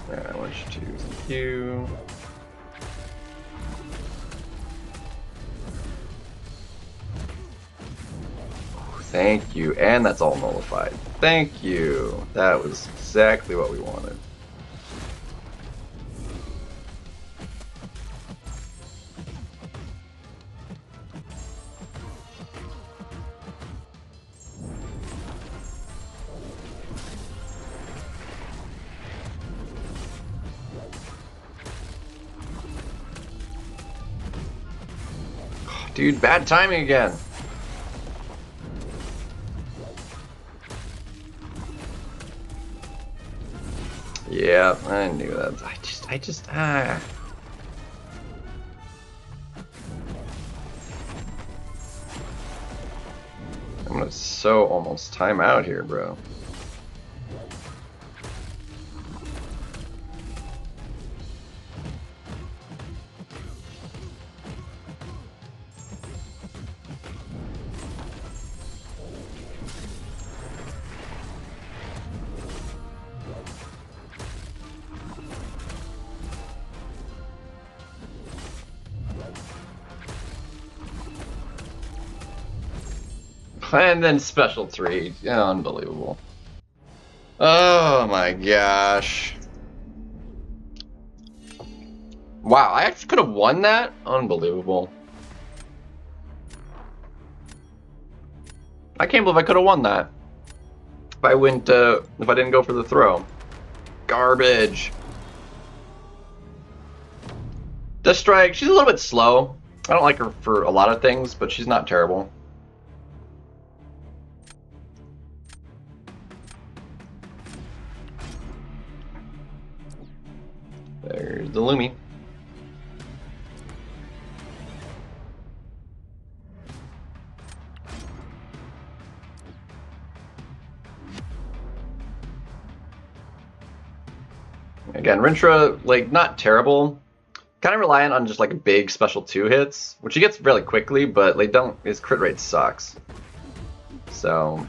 Alright, I want you to thank you. Thank you, and that's all nullified. Thank you. That was exactly what we wanted. Dude, bad timing again. Yeah, I knew that. I just I'm gonna so almost time out here, bro. And then special 3. Yeah, unbelievable. Oh my gosh. Wow, I actually could have won that? Unbelievable. I can't believe I could have won that. If I didn't go for the throw. Garbage. This strike, she's a little bit slow. I don't like her for a lot of things, but she's not terrible. There's the Lumi. Again, Rintra, like, not terrible. Kind of reliant on just like big special 2 hits, which he gets really quickly, but they don't. His crit rate sucks. So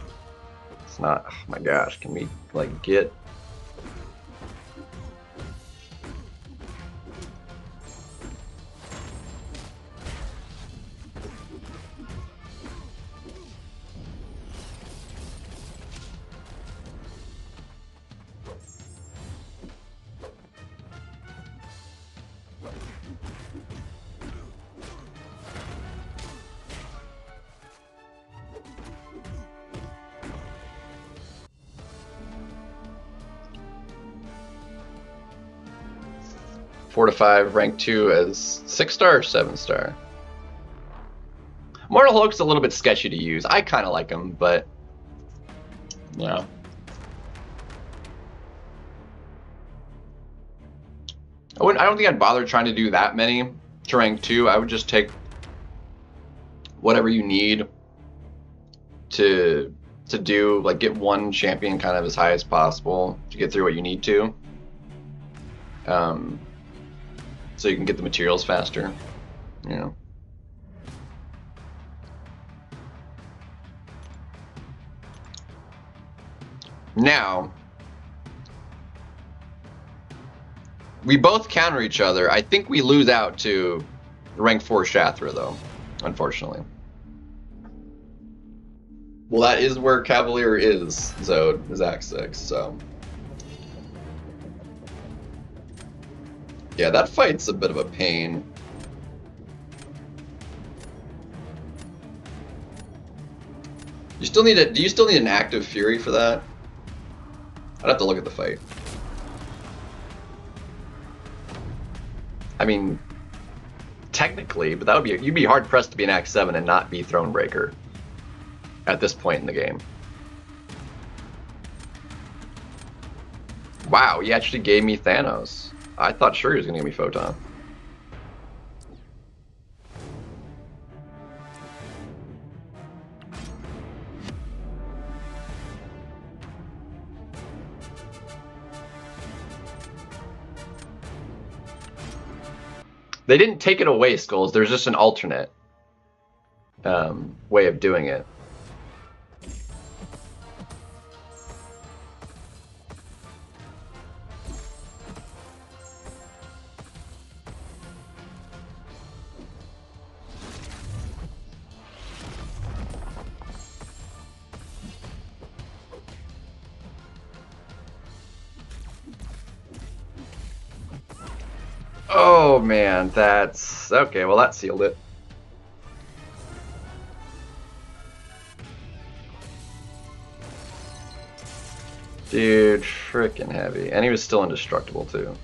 it's not. Oh my gosh, can we like get? Four to 5, rank 2 as 6-star or 7-star. Mortal Hulk's a little bit sketchy to use. I kind of like him, but yeah. I don't think I'd bother trying to do that many to rank 2. I would just take whatever you need to do, like get one champion kind of as high as possible to get through what you need to. So you can get the materials faster, you know. Now, we both counter each other. I think we lose out to rank 4 Shathra, though, unfortunately. Well, that is where Cavalier is, Zode, is Act 6, so. Yeah, that fight's a bit of a pain. You still need do you still need an active Fury for that? I'd have to look at the fight. I mean, technically, but that would be you'd be hard pressed to be an Act 7 and not be Thronebreaker at this point in the game. Wow, he actually gave me Thanos. I thought sure he was gonna give me Photon. They didn't take it away, Skulls. There's just an alternate way of doing it. Oh man, that's okay. Well, that sealed it. Dude, freaking heavy. And he was still indestructible too.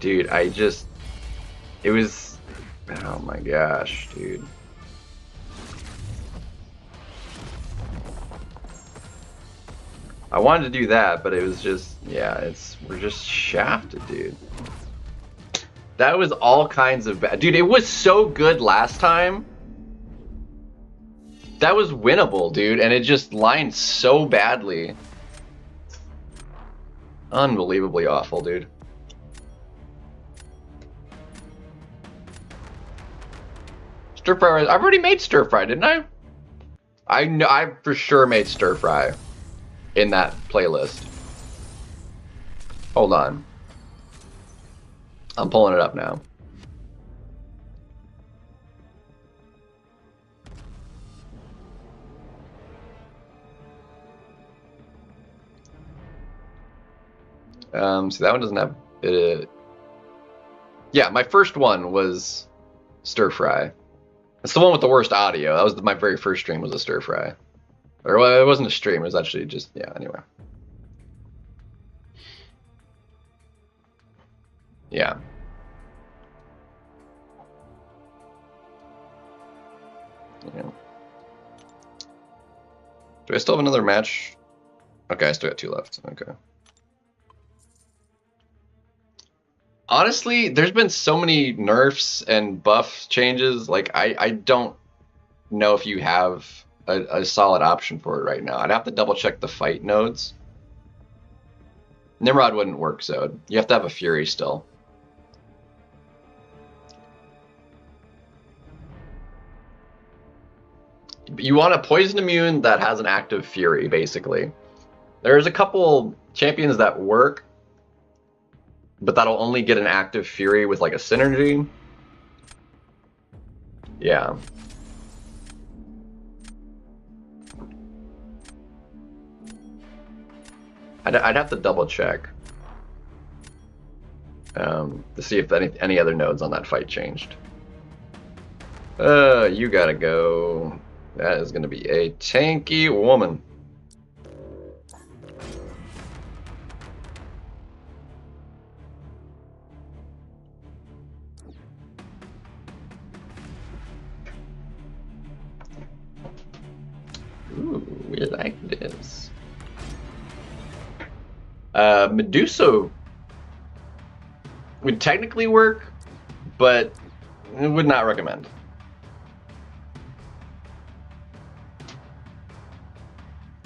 Dude, it was, oh my gosh, dude. I wanted to do that, but it was just, yeah, we're just shafted, dude. That was all kinds of bad. Dude, it was so good last time. That was winnable, dude, and it just lined so badly. Unbelievably awful, dude. Stir fry. I've already made stir fry, didn't I? I know I for sure made stir fry in that playlist. Hold on. I'm pulling it up now. See, that one doesn't have yeah, my first one was stir fry. It's the one with the worst audio. That was my very first stream was a stir fry. Or well, it wasn't a stream, it was actually just, yeah, anyway. Yeah. Yeah. Do I still have another match? Okay, I still got 2 left. Okay. Honestly, there's been so many nerfs and buff changes. Like, I don't know if you have a solid option for it right now. I'd have to double check the fight nodes. Nimrod wouldn't work, so you have to have a Fury still. You want a poison immune that has an active Fury, basically. There's a couple champions that work, but that'll only get an active Fury with like a synergy. Yeah. I'd have to double check to see if any other nodes on that fight changed. You gotta go. That is gonna be a tanky woman. Ooh, we like this. Medusa would technically work, but I would not recommend.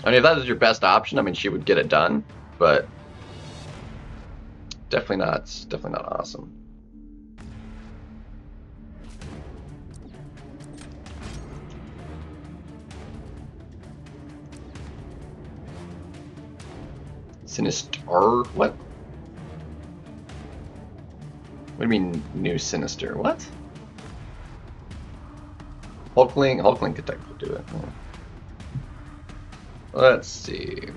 I mean, if that is your best option, I mean, she would get it done, but definitely not awesome. Sinister, what? What do you mean, new Sinister? What? Hulkling could technically do it. Yeah. Let's see.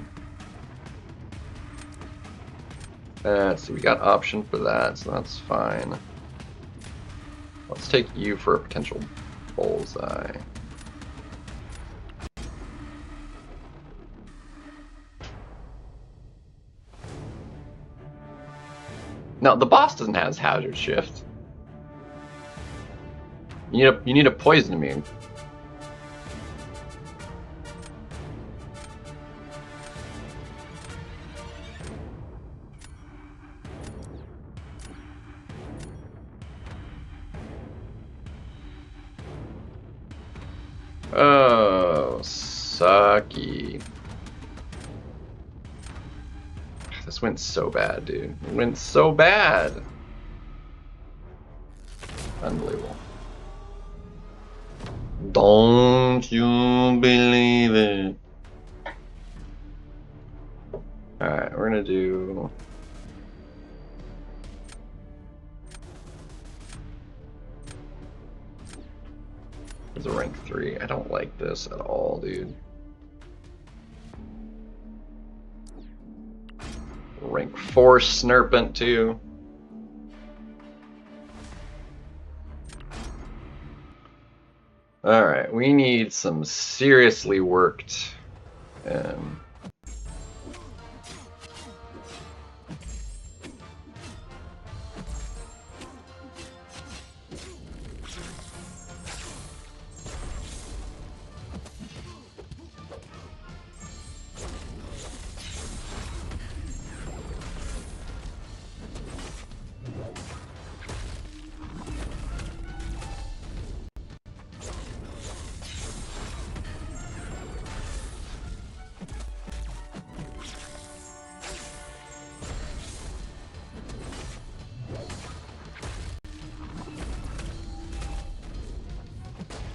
We got option for that, so that's fine. Let's take you for a potential bullseye. No, the boss doesn't have hazard shift. You need a poison immune. Oh, sucky. This went so bad, dude. It went so bad. Unbelievable. Don't you believe it? Alright, we're gonna do... There's a rank 3. I don't like this at all, dude. Rank 4 Snurpant, too. Alright, we need some seriously worked...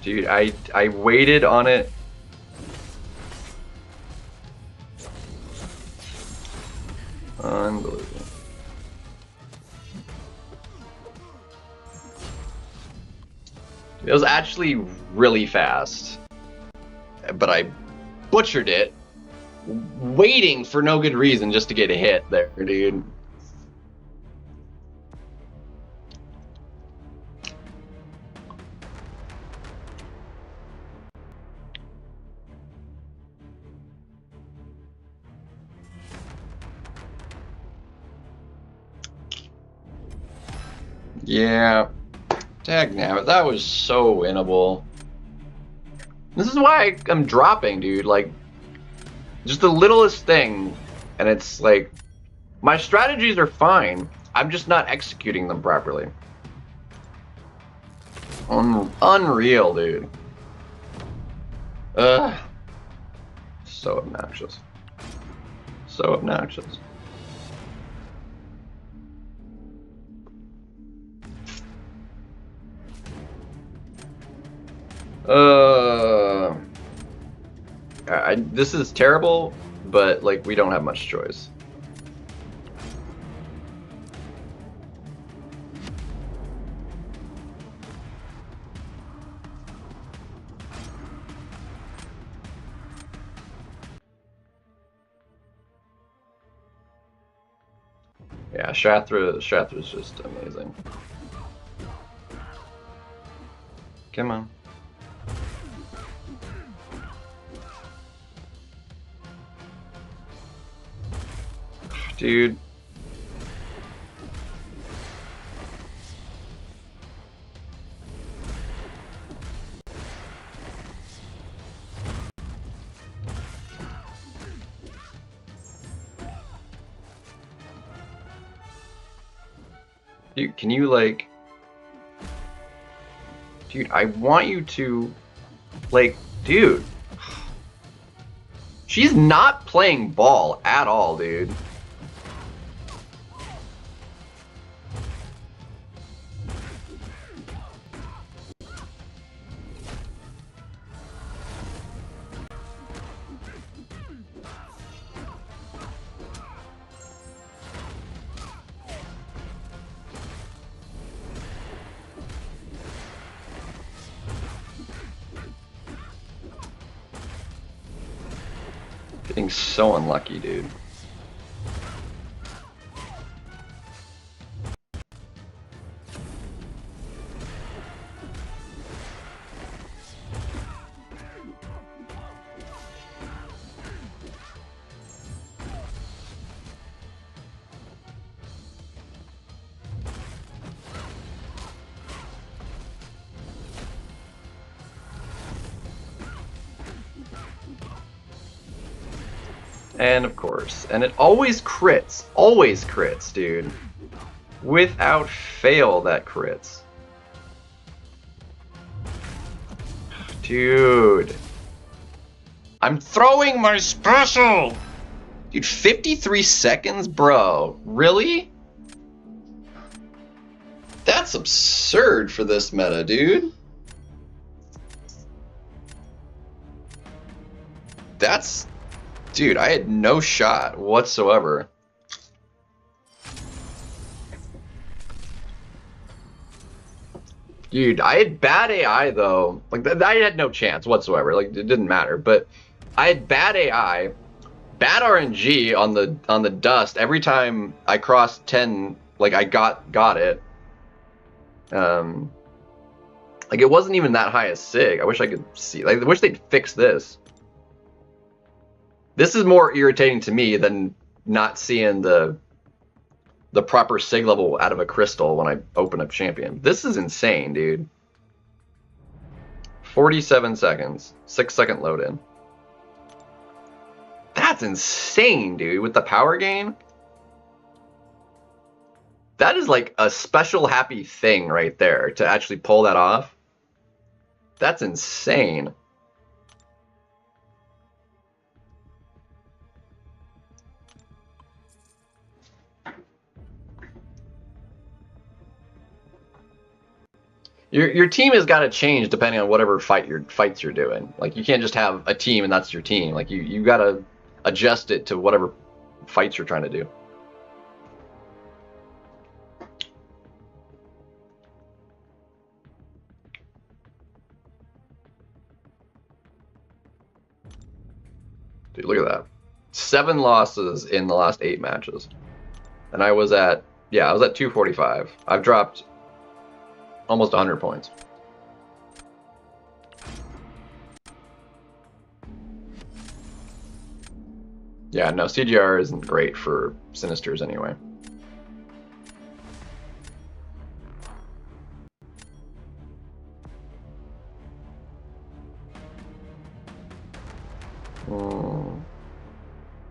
Dude, I waited on it. Unbelievable. It was actually really fast, but I butchered it, waiting for no good reason just to get a hit there, dude. Yeah, dagnabbit, that was so winnable. This is why I'm dropping, dude. Like, just the littlest thing, and it's like, my strategies are fine. I'm just not executing them properly. Unreal, dude. Ugh. So obnoxious. So obnoxious. This is terrible, but like we don't have much choice. Yeah, Shathra's just amazing. Come on. Dude. Dude, can you like... Dude, I want you to... Like, dude. She's not playing ball at all, dude. Getting so unlucky, dude. And of course, and it always crits, dude. Without fail, that crits. Dude. I'm throwing my special! Dude, 53 seconds, bro. Really? That's absurd for this meta, dude. That's... Dude, I had no shot whatsoever. Dude, I had bad AI though. Like I had no chance whatsoever. Like it didn't matter. But I had bad AI, bad RNG on the dust. Every time I crossed 10, like I got it. Like it wasn't even that high a sig. I wish I could see. Like I wish they'd fix this. This is more irritating to me than not seeing the proper sig level out of a crystal when I open up champion. This is insane, dude. 47 seconds. 6-second load in. That's insane, dude, with the power gain. That is like a special happy thing right there to actually pull that off. That's insane. Your team has got to change depending on whatever fights you're doing. Like you can't just have a team and that's your team. Like you got to adjust it to whatever fights you're trying to do. Dude, look at that. 7 losses in the last 8 matches. And I was at 245. I've dropped almost 100 points. Yeah, no, CGR isn't great for Sinisters anyway.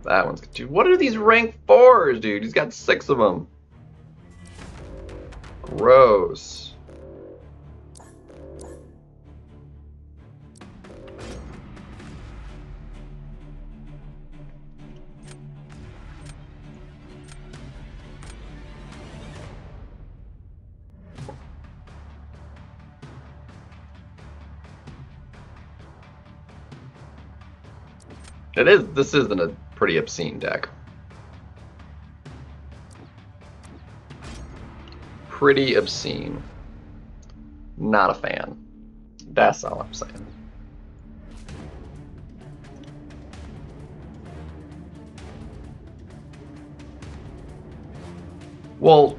That one's... Dude, what are these rank 4s, dude? He's got 6 of them. Gross. This isn't a pretty obscene deck. Pretty obscene. Not a fan. That's all I'm saying. Well,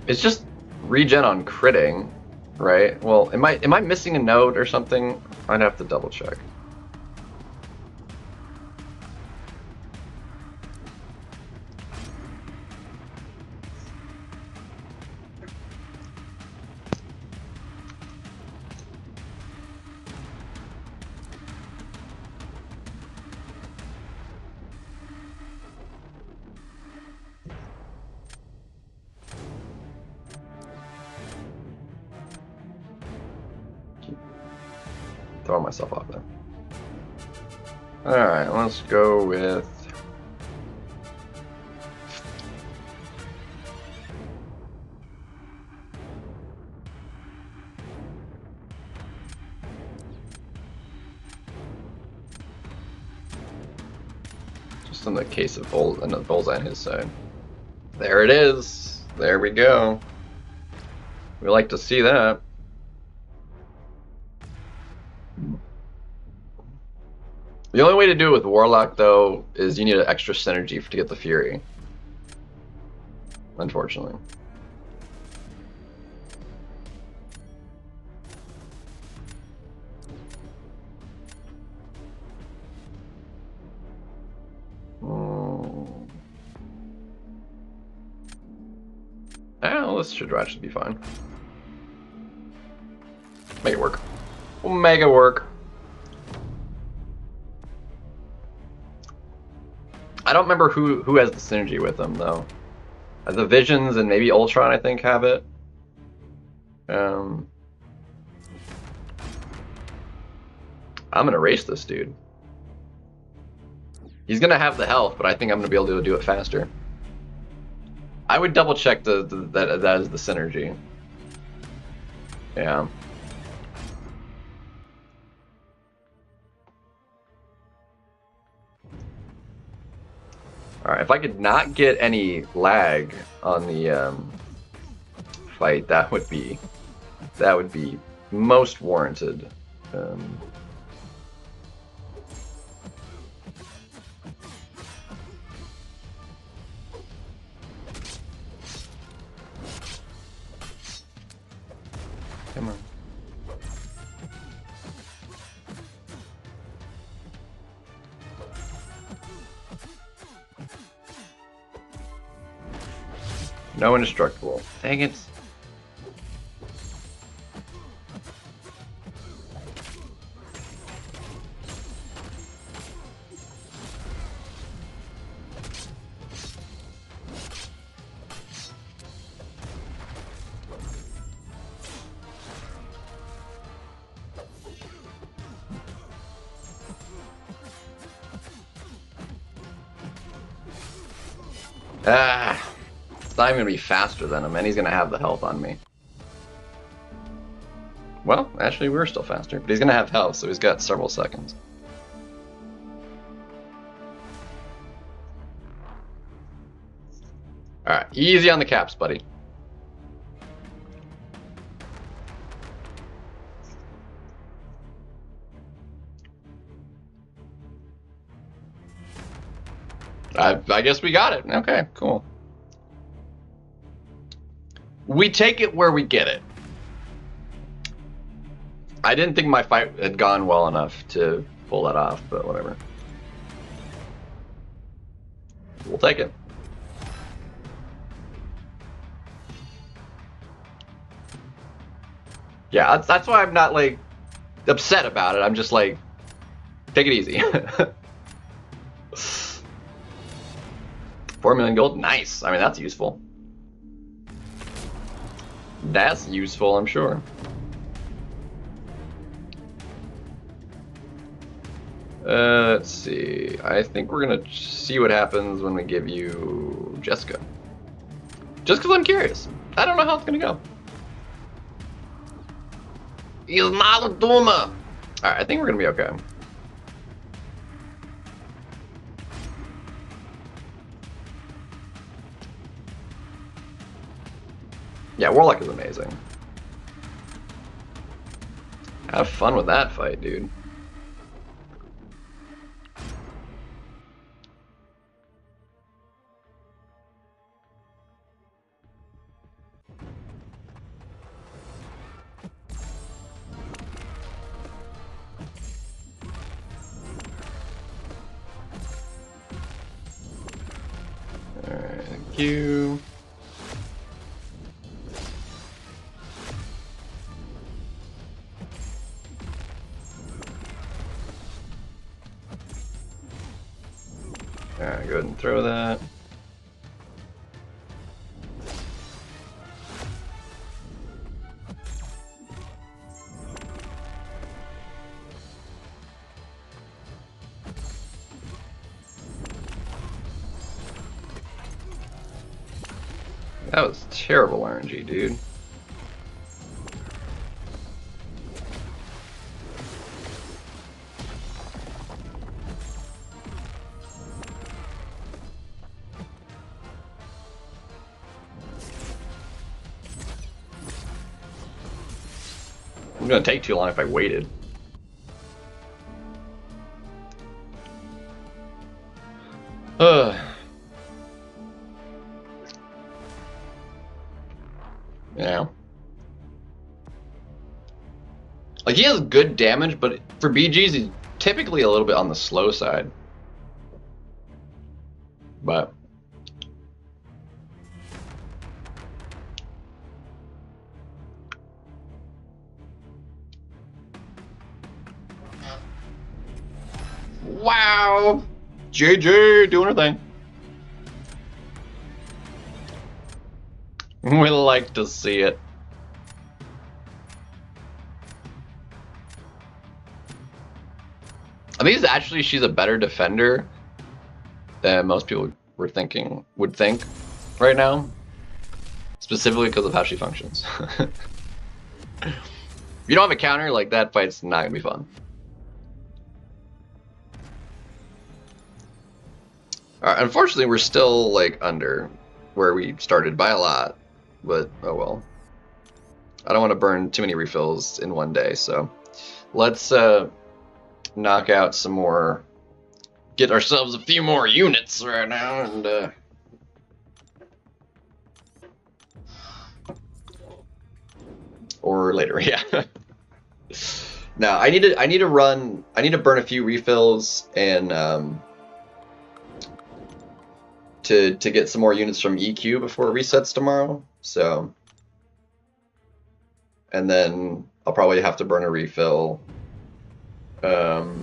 it's just regen on critting, right? Well, am I missing a node or something? I'd have to double check. Throwing myself off there. Alright, let's go with... Just in the case of bullseye on his side. There it is! There we go. We like to see that. The only way to do it with Warlock, though, is you need an extra synergy to get the Fury. Unfortunately. Oh, this should actually be fine. Make it work. We'll make it work. I don't remember who has the synergy with them though. The Visions and maybe Ultron, I think, have it. I'm gonna race this dude. He's gonna have the health, but I think I'm gonna be able to do it faster. I would double check that is the synergy. Yeah. Alright, if I could not get any lag on the fight, that would be most warranted. Come on. No indestructible. Dang it. It's not even gonna be faster than him, and he's gonna have the health on me. Well, actually, we're still faster, but he's gonna have health, so he's got several seconds. Alright, easy on the caps, buddy. I guess we got it. Okay, cool. We take it where we get it. I didn't think my fight had gone well enough to pull that off, but whatever. We'll take it. Yeah, that's why I'm not, like, upset about it. I'm just like, take it easy. 4 million gold, nice. I mean, that's useful. That's useful, I'm sure. Let's see. I think we're gonna see what happens when we give you Jessica. Just because I'm curious. I don't know how it's gonna go. Alright, I think we're gonna be okay. Yeah, Warlock is amazing. Have fun with that fight, dude. Alright, thank you. Alright, go ahead and throw that. That was terrible RNG, dude. It was gonna take too long if I waited. Yeah. Like, he has good damage, but for BGs, he's typically a little bit on the slow side. But... Wow! JJ doing her thing. We like to see it. I think actually she's a better defender than most people would think right now, specifically because of how she functions. If you don't have a counter, like, that fight's not gonna be fun. Alright, unfortunately, we're still, like, under where we started by a lot, but oh well. I don't want to burn too many refills in one day, so let's knock out some more, get ourselves a few more units right now, and or later, yeah. Now I need to burn a few refills and to get some more units from EQ before it resets tomorrow. So, and then I'll probably have to burn a refill. You're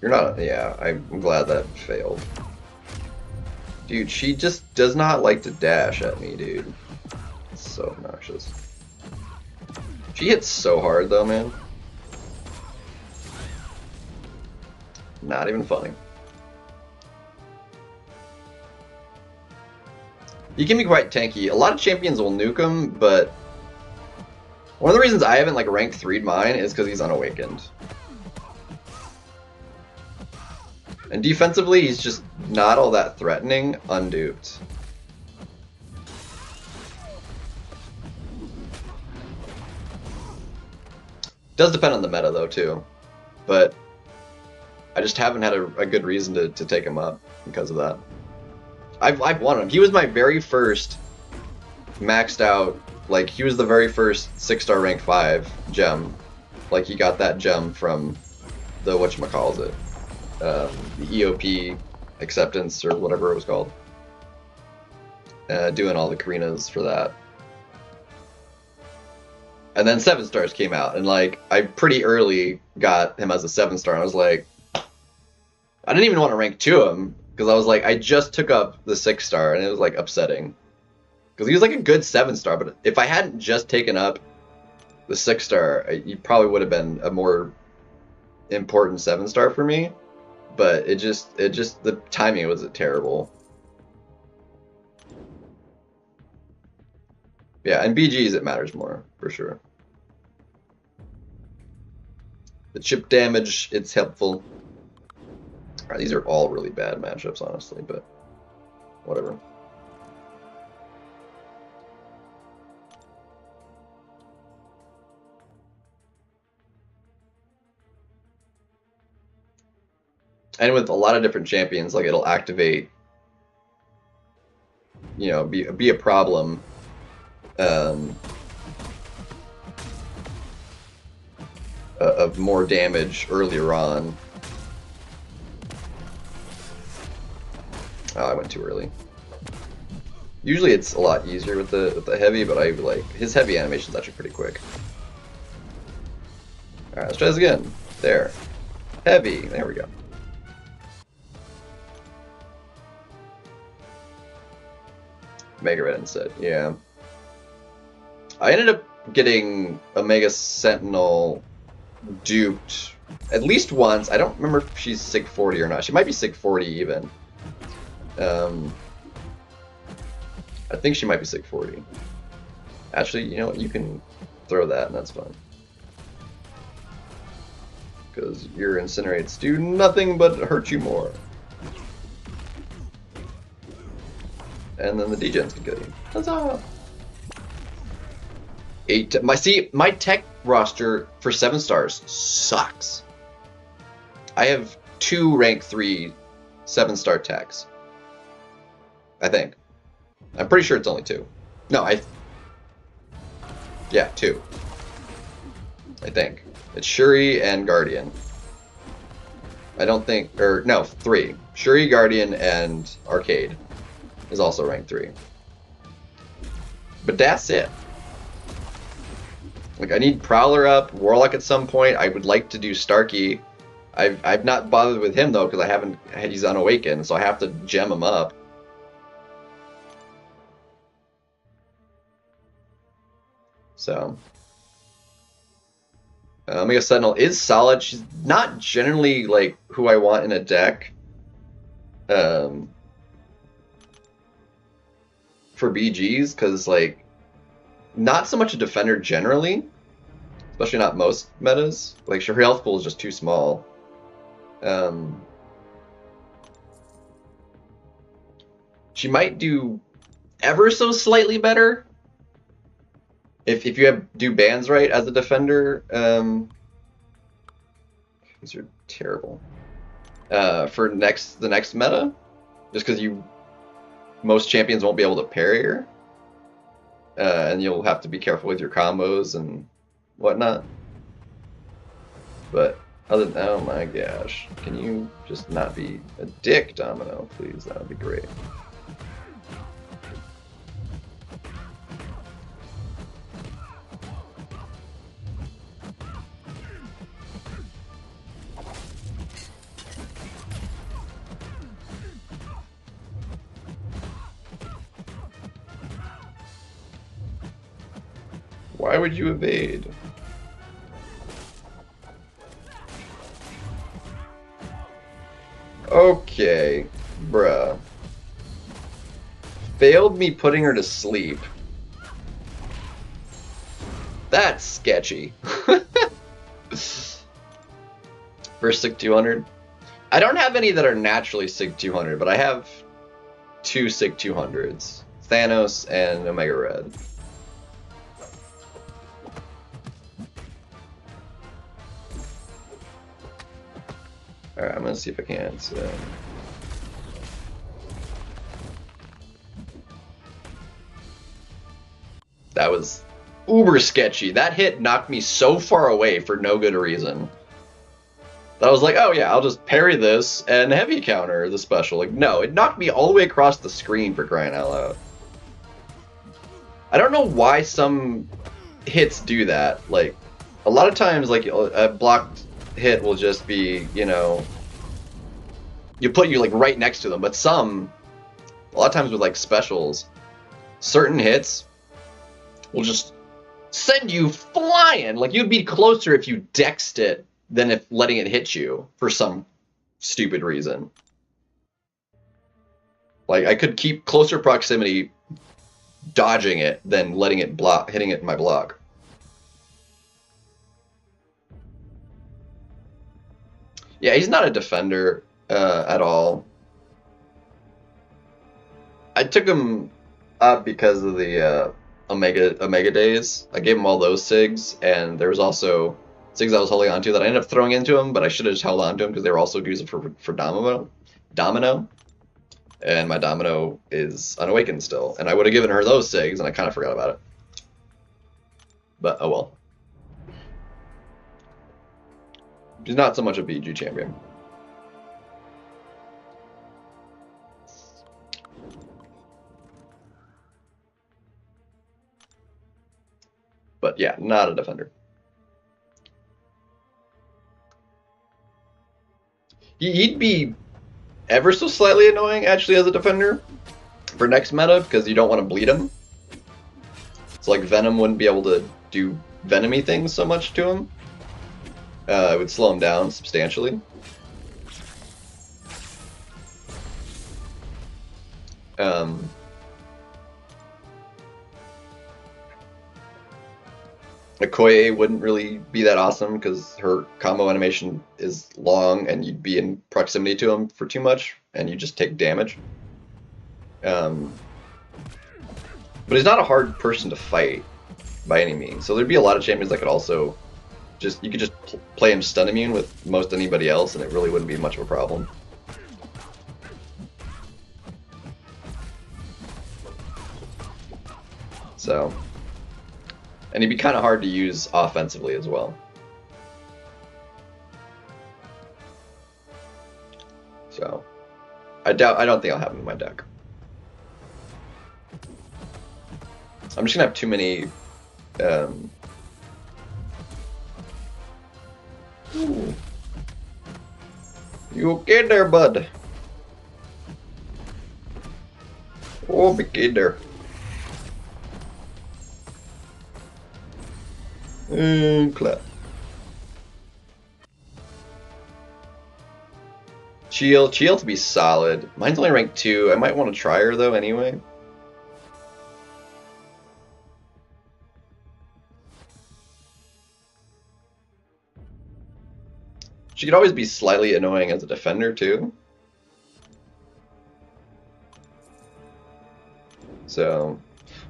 not, yeah, I'm glad that failed. Dude, she just does not like to dash at me, dude. It's so obnoxious. She hits so hard though, man. Not even funny. He can be quite tanky. A lot of champions will nuke him, but one of the reasons I haven't like ranked 3'd mine is because he's unawakened. And defensively, he's just not all that threatening, unduped. Does depend on the meta though too, but I just haven't had a good reason to take him up because of that. I've won him. He was my very first maxed out, like he was the very first 6-star rank 5 gem. Like he got that gem from the whatchamacallit, the EOP acceptance or whatever it was called. Doing all the Karinas for that. And then 7 stars came out, and like I pretty early got him as a 7-star. I was like, I didn't even want to rank 2 him because I was like, I just took up the 6-star, and it was like upsetting because he was like a good 7-star. But if I hadn't just taken up the 6-star, he probably would have been a more important 7-star for me. But it just the timing was terrible. Yeah, and BGs it matters more for sure. The chip damage, it's helpful. Alright, these are all really bad matchups, honestly, but whatever. And with a lot of different champions, like it'll activate, you know, be a problem. Of more damage earlier on. Oh, I went too early. Usually it's a lot easier with the heavy, but I like his heavy animation's actually pretty quick. Alright, let's try this again. There. Heavy. There we go. Mega Red instead, yeah. I ended up getting Omega Sentinel duped at least once. I don't remember if she's Sig 40 or not. She might be Sig 40 even. I think she might be Sig 40. Actually, you know what? You can throw that and that's fine. Because your incinerates do nothing but hurt you more. And then the degens can kill you. Huzzah! My tech roster for 7 stars sucks. I have 2 rank 3 7-star techs. I think. I'm pretty sure it's only 2. No, yeah, 2. I think. It's Shuri and Guardian. I don't think, or no, 3. Shuri, Guardian, and Arcade is also rank 3. But that's it. Like, I need Prowler up, Warlock at some point. I would like to do Starkey. I've not bothered with him though because I haven't. He's unawakened, so I have to gem him up. So, Omega Sentinel is solid. She's not generally like who I want in a deck. For BGs, because like, not so much a defender generally, especially not most metas. Like, her health pool is just too small. She might do ever so slightly better if you do bans right as a defender. These are terrible for the next meta, just because most champions won't be able to parry her, and you'll have to be careful with your combos and whatnot. But other than, oh my gosh, can you just not be a dick, Domino, please? That would be great. Why would you evade? Okay, bruh. Failed me putting her to sleep. That's sketchy. First Sig 200. I don't have any that are naturally Sig 200, but I have 2 Sig 200s. Thanos and Omega Red. Alright, I'm gonna see if I can't. That was uber sketchy. That hit knocked me so far away for no good reason. That I was like, oh yeah, I'll just parry this and heavy counter the special. Like, no, it knocked me all the way across the screen, for crying out loud. I don't know why some hits do that. Like, a lot of times, like, a blocked hit will just be, you know, you put you like right next to them, but a lot of times with like specials, certain hits will just send you flying. Like, you'd be closer if you dexed it than if letting it hit you for some stupid reason. Like, I could keep closer proximity dodging it than letting it hitting it in my block. Yeah, he's not a defender at all. I took him up because of the Omega days. I gave him all those SIGs, and there was also SIGs I was holding on to that I ended up throwing into him, but I should have just held on to him because they were also used for Domino. And my Domino is unawakened still, and I would have given her those SIGs, and I kind of forgot about it. But oh well. She's not so much a BG champion. But yeah, not a defender. He'd be ever so slightly annoying, actually, as a defender for next meta, because you don't want to bleed him. It's like Venom wouldn't be able to do Venomy things so much to him. It would slow him down substantially. Okoye wouldn't really be that awesome because her combo animation is long and you'd be in proximity to him for too much and you just take damage. But he's not a hard person to fight by any means. So there'd be a lot of champions that could also just you could just play him stun immune with most anybody else, and it really wouldn't be much of a problem. So, and he'd be kind of hard to use offensively as well. So, I don't think I'll have him in my deck. I'm just gonna have too many. Ooh. You okay there, bud? Oh, be okay there. Clap. Cheel to be solid. Mine's only rank 2. I might want to try her though anyway. She could always be slightly annoying as a defender too. So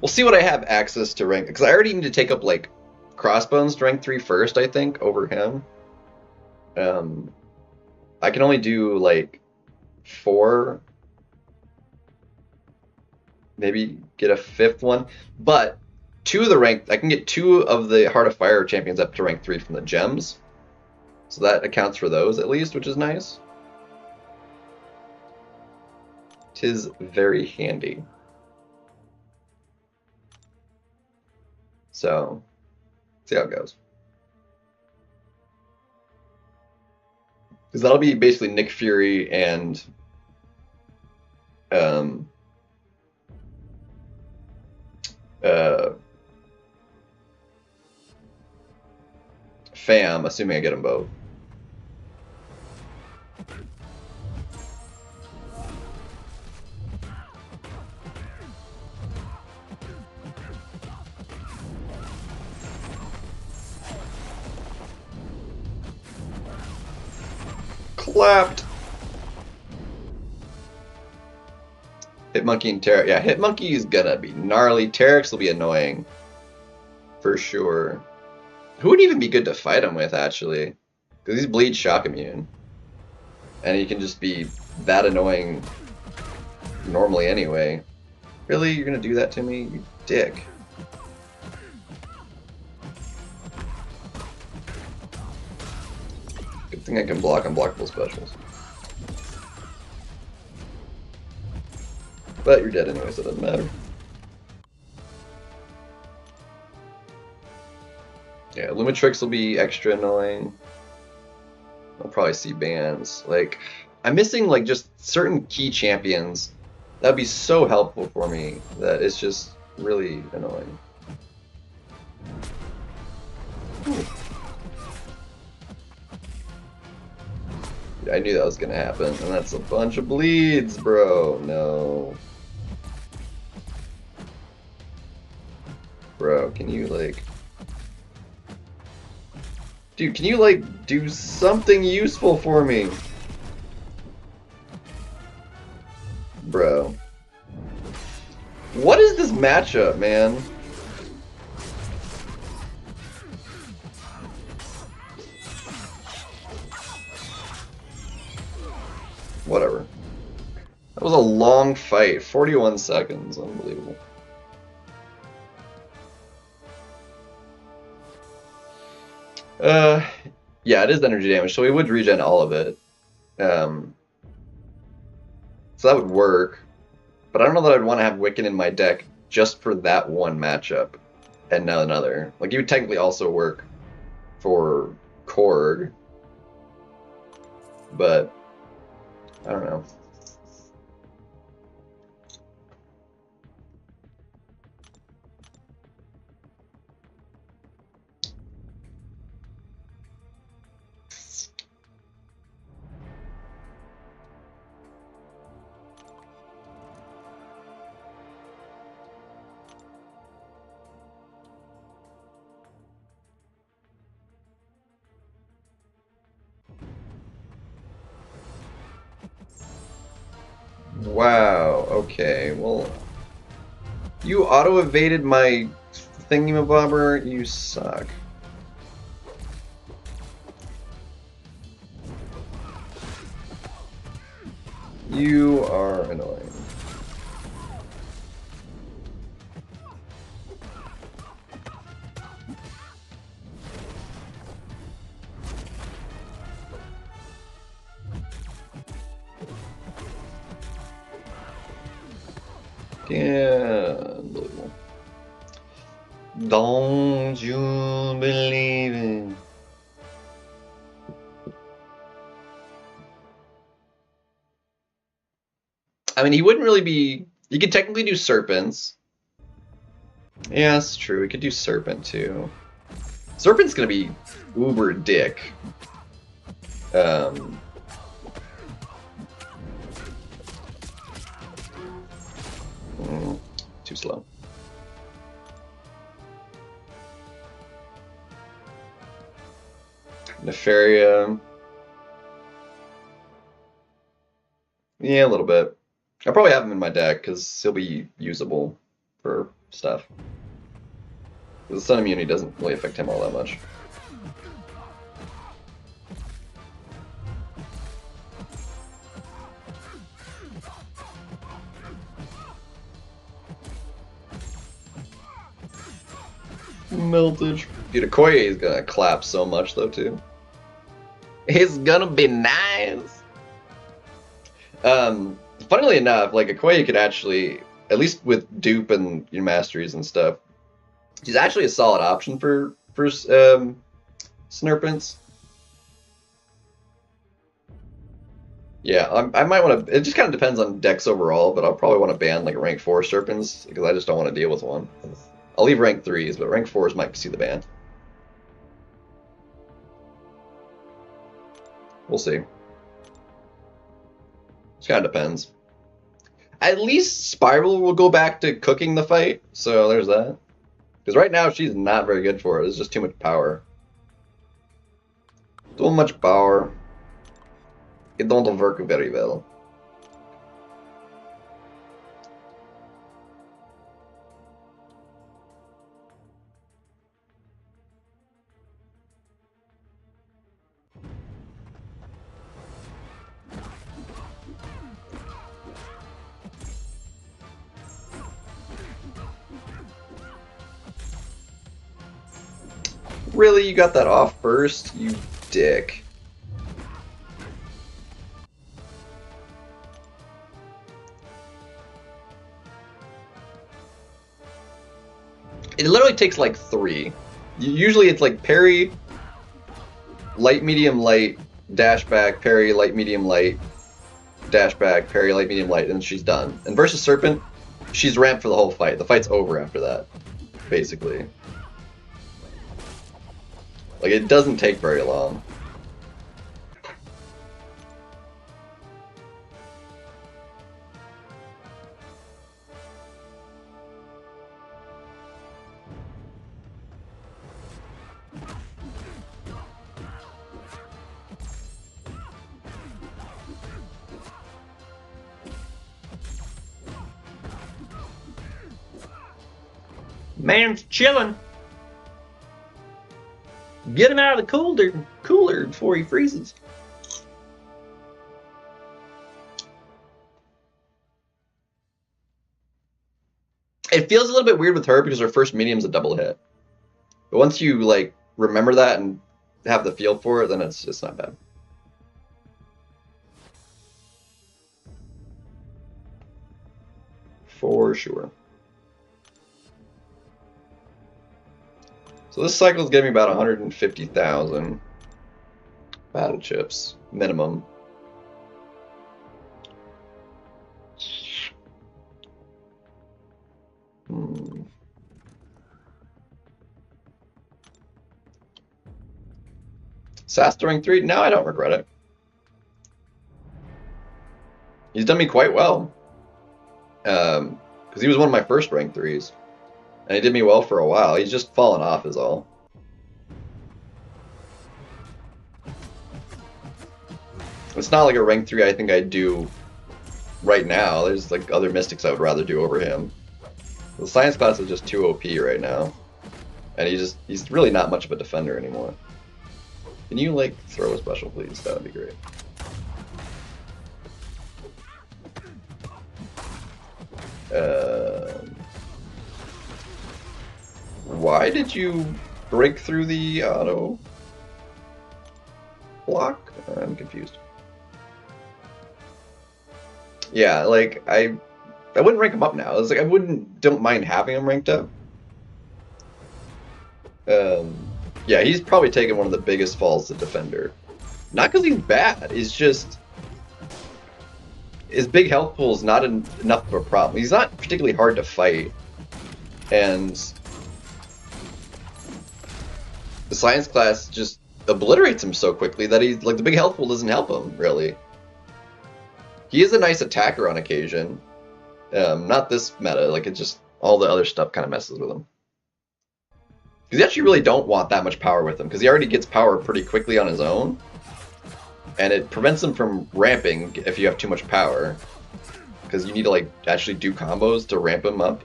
we'll see what I have access to rank, because I already need to take up like Crossbones to rank 3 first, I think, over him. I can only do like 4, maybe get a 5th one, but I can get 2 of the Heart of Fire champions up to rank 3 from the gems. So that accounts for those at least, which is nice. 'Tis very handy. So, see how it goes. Because that'll be basically Nick Fury and Fam, assuming I get them both. Clapped. Hitmonkey and Terex. Yeah, Hitmonkey is gonna be gnarly. Terex will be annoying. For sure. Who would even be good to fight him with, actually? Because he's bleed shock immune. And he can just be that annoying normally anyway. Really? You're gonna do that to me? You dick. Good thing I can block unblockable specials. But you're dead anyway, so it doesn't matter. Yeah, Lumitrix will be extra annoying. I'll probably see bans. Like, I'm missing like just certain key champions. That'd be so helpful for me that it's just really annoying. Ooh. I knew that was gonna happen, and that's a bunch of bleeds, bro. No. Bro, can you like... Dude, can you like do something useful for me? Bro. What is this matchup, man? Whatever. That was a long fight. 41 seconds. Unbelievable. Yeah, it is energy damage, so we would regen all of it. So that would work. But I don't know that I'd want to have Wiccan in my deck just for that one matchup and not another. Like, you would technically also work for Korg. But I don't know. Wow, okay, well, you auto-evaded my thingamabobber, you suck. You are annoying. Yeah, unbelievable. Don't you believe it? I mean, he wouldn't really be... You could technically do Serpents. Yeah, that's true. We could do Serpent, too. Serpent's gonna be uber dick. Too slow. Nefaria. Yeah, a little bit. I'll probably have him in my deck because he'll be usable for stuff. The Sun immunity doesn't really affect him all that much. Meltage. Dude, Okoye is gonna clap so much though too. It's gonna be nice. Funnily enough, like Okoye could actually, at least with dupe and your masteries and stuff, he's actually a solid option for Snurpants. Yeah, I might want to. It just kind of depends on decks overall, but I'll probably want to ban like rank 4 Serpents because I just don't want to deal with one. I'll leave rank 3s, but rank 4s might see the ban. We'll see. Just kind of depends. At least Spiral will go back to cooking the fight, so there's that. Because right now she's not very good for it. It's just too much power. Too much power. It don't work very well. Really? You got that off first? You dick. It literally takes like 3. Usually it's like parry, light, medium, light, dash back, parry, light, medium, light, dash back, parry, light, medium, light, and she's done. And versus Serpent, she's ramped for the whole fight. The fight's over after that, basically. Like, it doesn't take very long. Man's chilling. Get him out of the cooler before he freezes. It feels a little bit weird with her because her first medium's a double hit. But once you like remember that and have the feel for it, then it's not bad. For sure. So this cycle is getting me about 150,000 battle chips minimum. Sass rank 3? No, I don't regret it. He's done me quite well. Because he was one of my first rank 3s. And he did me well for a while. He's just fallen off is all. It's not like a rank 3 I think I'd do right now. There's like other mystics I would rather do over him. The science class is just too OP right now. And he's really not much of a defender anymore. Can you like throw a special please? That would be great. Why did you break through the auto block? I'm confused. Yeah, like I wouldn't rank him up now. It's like I don't mind having him ranked up. Yeah, he's probably taken one of the biggest falls to defender. Not because he's bad. It's just his big health pool is not enough of a problem. He's not particularly hard to fight, and the science class just obliterates him so quickly that he's like the big health pool doesn't help him really. He is a nice attacker on occasion. Not this meta. Like it just all the other stuff kind of messes with him. Because you actually really don't want that much power with him, because he already gets power pretty quickly on his own. And it prevents him from ramping if you have too much power. Because you need to like actually do combos to ramp him up.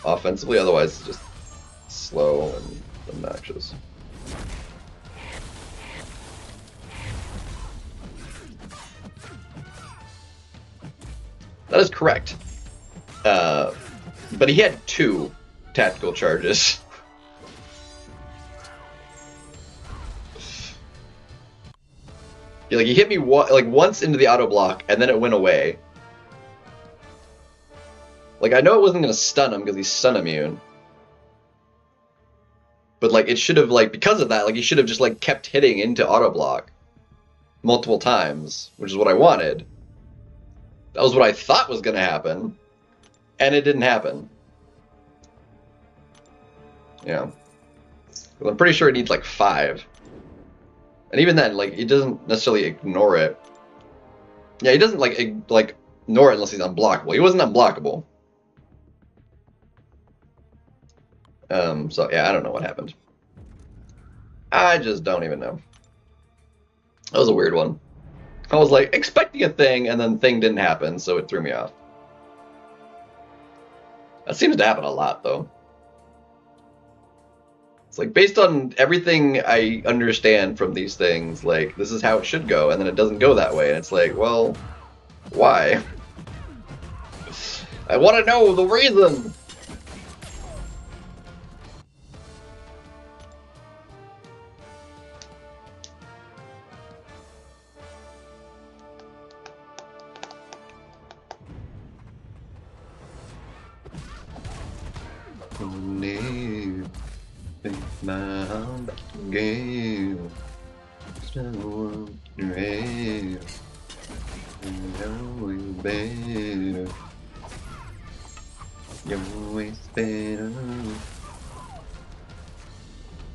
Offensively, otherwise it's just slow and obnoxious. That is correct. But he had 2 tactical charges. Like he hit me once into the auto block, and then it went away. Like I know it wasn't gonna stun him because he's stun immune. But like it should have because of that, like he should have just kept hitting into auto block multiple times, which is what I wanted. That was what I thought was gonna happen. And it didn't happen. Yeah. Well, I'm pretty sure it needs 5. And even then, he doesn't necessarily ignore it. Yeah, he doesn't ignore it unless he's unblockable. He wasn't unblockable. So yeah, I don't know what happened. I just don't even know. That was a weird one. I was expecting a thing, and then thing didn't happen, so it threw me off. That seems to happen a lot, though. It's based on everything I understand from these things, this is how it should go, and then it doesn't go that way, and it's well, why? I want to know the reason!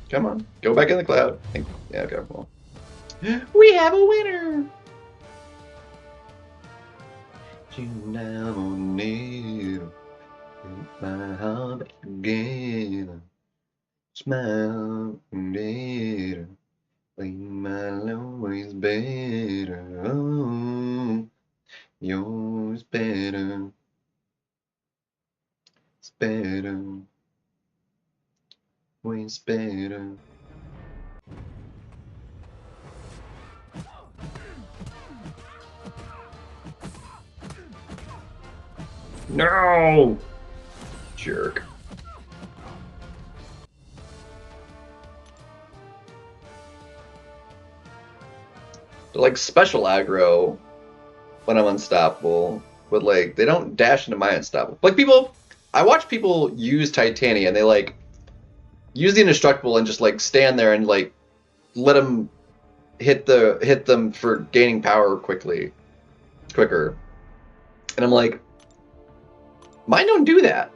Come on, go back in the cloud. Yeah, okay, well. We have a winner! You now need my heart back again. Smile later. Leave my always better. Oh, yours better. It's better. Always better. No! Jerk. They're special aggro when I'm unstoppable, but they don't dash into my unstoppable. I watch people use Titania and they use the indestructible and just stand there and let them hit them for gaining power quicker. And I'm mine don't do that.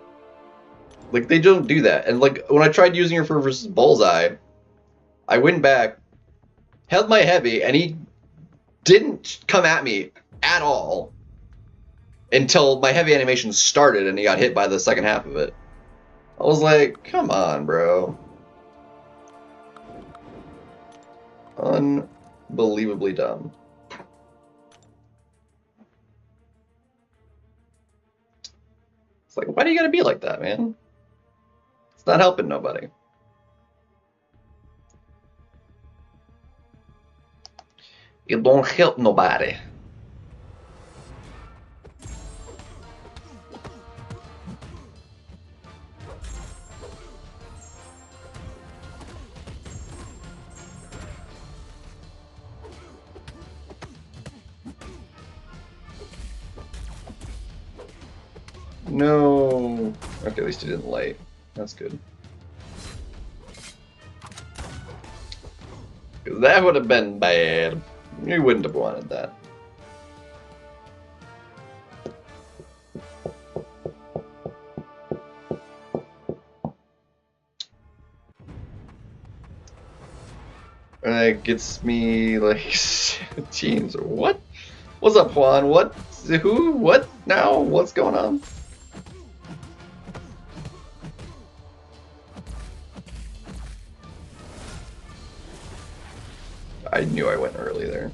They don't do that. And when I tried using her for versus Bullseye, I went back, held my heavy, and he didn't come at me at all until my heavy animation started and he got hit by the second half of it. I was come on, bro. Unbelievably dumb. It's why do you gotta be like that, man? It's not helping nobody. It don't help nobody. No. Okay, at least he didn't light. That's good. Because that would have been bad. We wouldn't have wanted that. And that gets me like 17. So what? What's up, Juan? What? Who? What now? What's going on? I knew I went early there.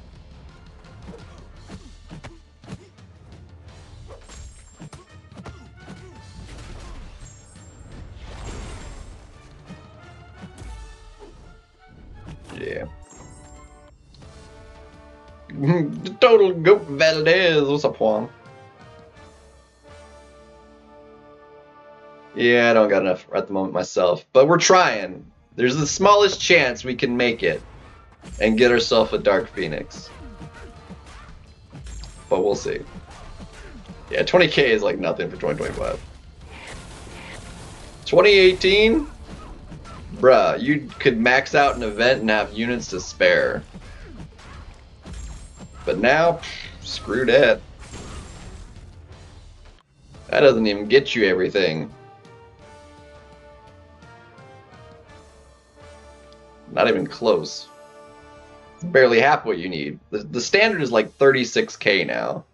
Yeah. The total goat Valdez. What's up, Juan? Yeah, I don't got enough at the moment myself, but we're trying. There's the smallest chance we can make it and get ourselves a Dark Phoenix. But we'll see. Yeah, 20k is like nothing for 2025. 2018? Bruh, you could max out an event and have units to spare. But now, screw that. That doesn't even get you everything. Not even close. It's barely half what you need. The standard is like 36k now.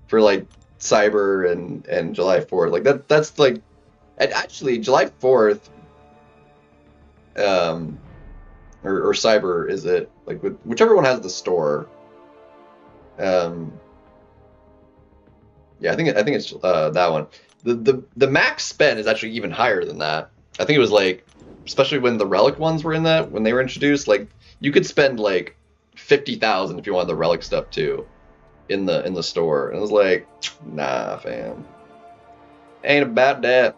For like Cyber and July 4th. Like that's like, and actually July 4th or Cyber is it, like whichever one has the store. Yeah, I think it's that one. The max spend is actually even higher than that. I think it was like, especially when the relic ones were in that, when they were introduced, like you could spend like 50,000 if you wanted the relic stuff too in the store. And it was like, nah, fam. Ain't about that.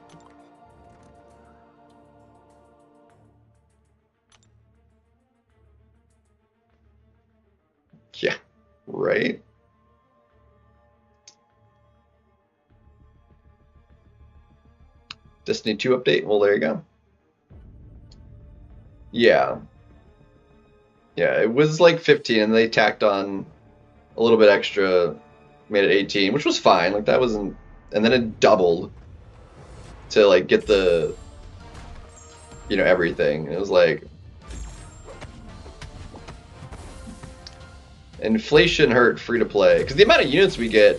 Yeah, right. Destiny 2 update? Well, there you go. Yeah. Yeah, it was like 15 and they tacked on a little bit extra, made it 18, which was fine. Like that wasn't, and then it doubled to like get the, you know, everything. It was like inflation hurt free to play because the amount of units we get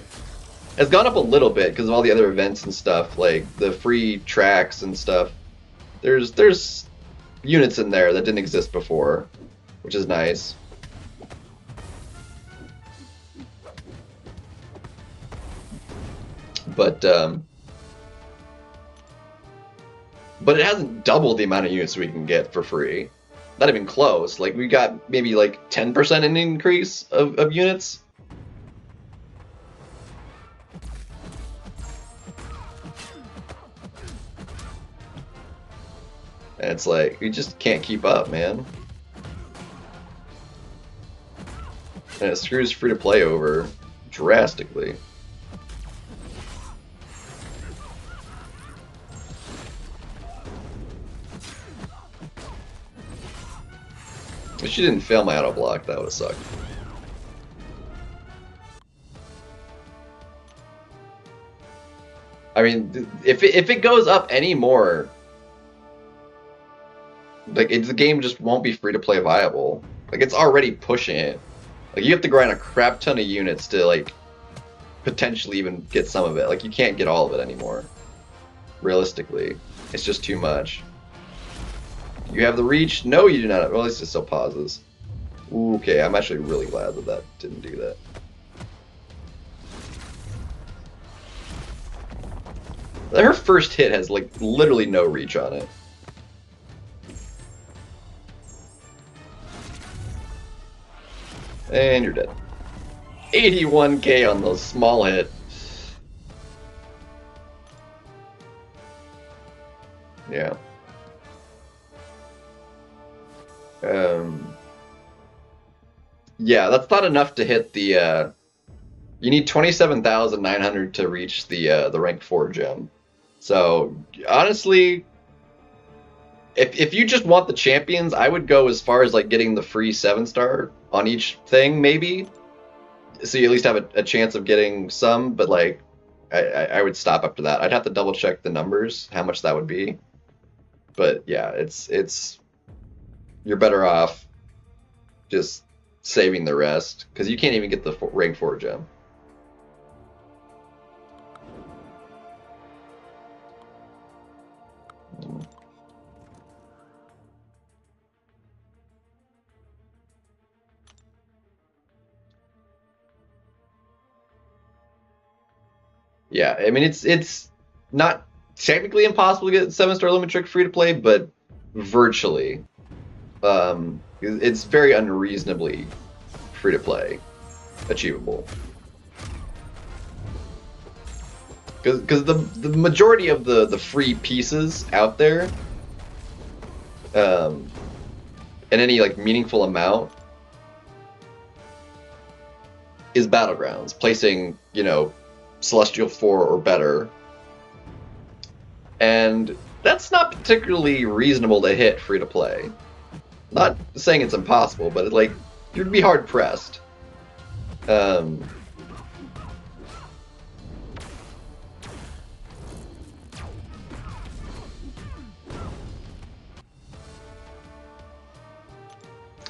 has gone up a little bit because of all the other events and stuff, like the free tracks and stuff. There's units in there that didn't exist before, which is nice. But it hasn't doubled the amount of units we can get for free. Not even close. Like we got maybe like 10% an increase of units. And it's like, we just can't keep up, man. And it screws free to play over drastically. If she didn't fail my auto block, that would have sucked. I mean, if it goes up any more, like the game just won't be free to play viable. Like it's already pushing it. Like you have to grind a crap ton of units to like potentially even get some of it. Like you can't get all of it anymore. Realistically, it's just too much. You have the reach? No, you do not. Well, at least it still pauses. Ooh, okay, I'm actually really glad that that didn't do that. Her first hit has like literally no reach on it. And you're dead. 81k on those small hit. Yeah. Yeah, that's not enough to hit the You need 27,900 to reach the rank 4 gem. So honestly, if you just want the champions, I would go as far as like getting the free 7-star on each thing, maybe. So you at least have a chance of getting some, but like I would stop up to that. I'd have to double check the numbers, how much that would be. But yeah, it's you're better off just saving the rest because you can't even get the rank 4 gem. Yeah, I mean it's not technically impossible to get 7-star limit trick free to play, but virtually. It's very unreasonably free to play achievable. Because the majority of the free pieces out there, in any like meaningful amount, is Battlegrounds, placing, you know, Celestial 4 or better. And that's not particularly reasonable to hit free to play. Not saying it's impossible, but like you'd be hard pressed. I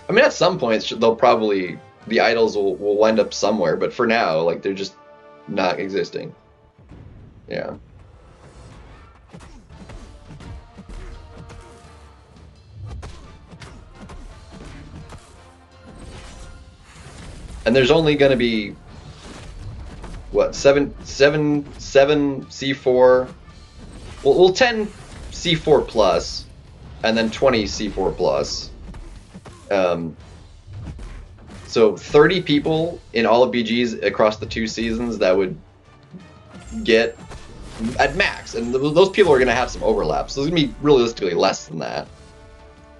mean, at some points they'll probably the idols will wind up somewhere, but for now, like they're just not existing. Yeah. And there's only going to be what 7 C4, well 10 C4 plus, and then 20 C4 plus. So 30 people in all of BGs across the 2 seasons that would get at max, and those people are going to have some overlaps. So there's going to be realistically less than that.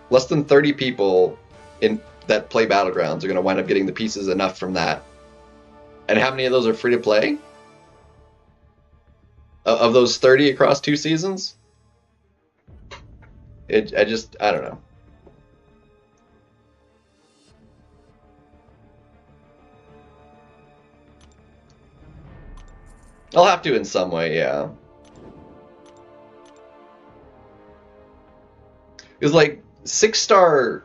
Less than 30 people in that play Battlegrounds are going to wind up getting the pieces enough from that. And how many of those are free to play? Of those 30 across 2 seasons? I don't know. I'll have to in some way, yeah. Because like 6-star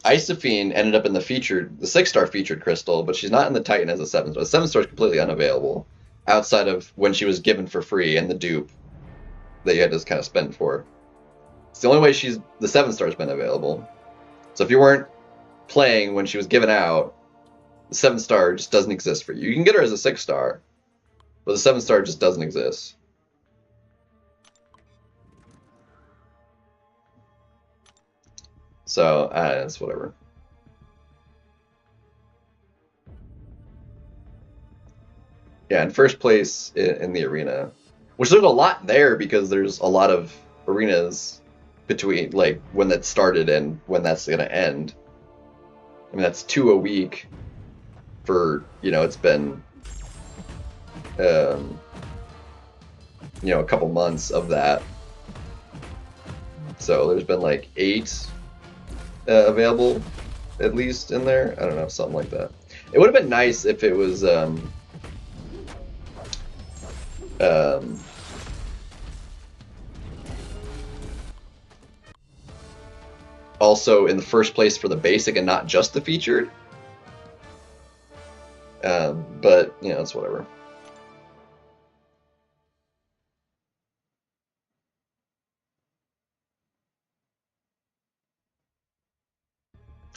Isophene ended up in the 6-star featured crystal, but she's not in the Titan as a 7-star. The 7-star is completely unavailable outside of when she was given for free and the dupe that you had to kind of spend for. It's the only way the 7-star's been available. So if you weren't playing when she was given out, the 7-star just doesn't exist for you. You can get her as a 6-star, but the 7-star just doesn't exist. So, it's whatever. Yeah, in first place in the arena. Which there's a lot there because there's a lot of arenas between, like, when that started and when that's going to end. I mean, that's 2 a week for, you know, it's been, you know, a couple months of that. So there's been like 8 available, at least, in there. I don't know, something like that. It would have been nice if it was also in the first place for the basic and not just the featured. But, you know, it's whatever.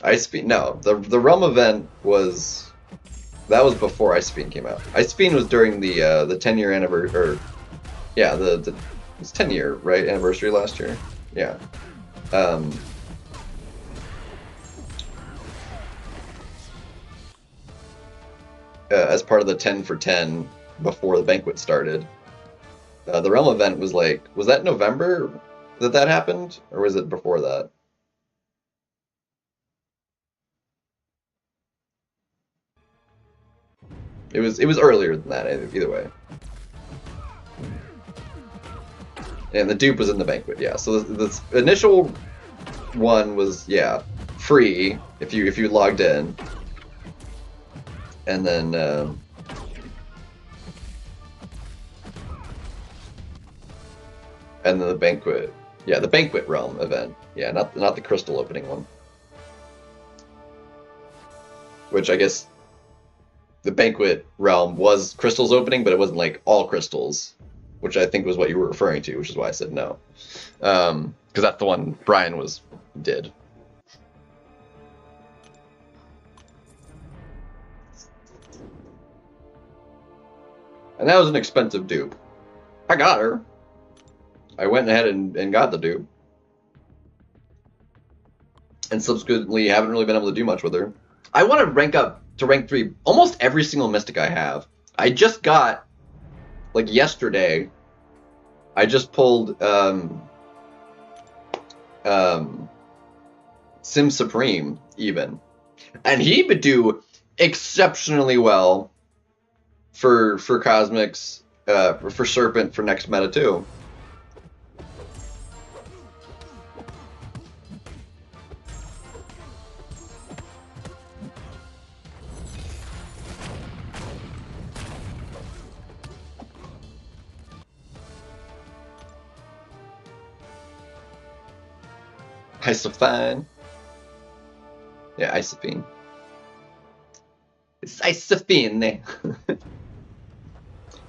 Icebeam, no, the Realm event was before Icebeam came out. Icebeam was during the 10-year anniversary, or yeah, it's 10-year, right, anniversary last year. Yeah. As part of the 10 for 10 before the banquet started. The Realm event was like, was that November that happened, or was it before that? It was earlier than that, either way. And the dupe was in the banquet, yeah. So the initial one was, yeah, free if you logged in. And then the banquet, yeah, the banquet realm event, yeah, not the crystal opening one. Which I guess the banquet realm was crystals opening, but it wasn't like all crystals, which I think was what you were referring to, which is why I said no, because that's the one Brian did. And that was an expensive dupe. I got her. I went ahead and got the dupe. And subsequently haven't really been able to do much with her. I want to rank up to rank 3 almost every single Mystic I have. I just got, like yesterday, I just pulled Sim Supreme even. And he would do exceptionally well for Cosmics, for Serpent for next meta too. Isophine. Yeah, Isophine. It's Isophine.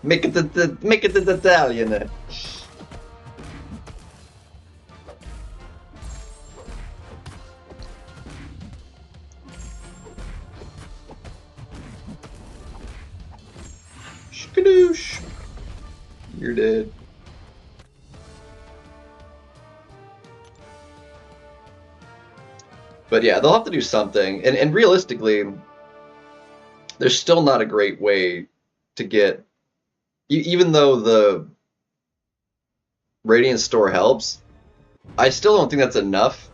Make it the Italian. Shkadoosh. You're dead. But yeah, they'll have to do something. And realistically, there's still not a great way to get... Even though the Radiant Store helps, I still don't think that's enough.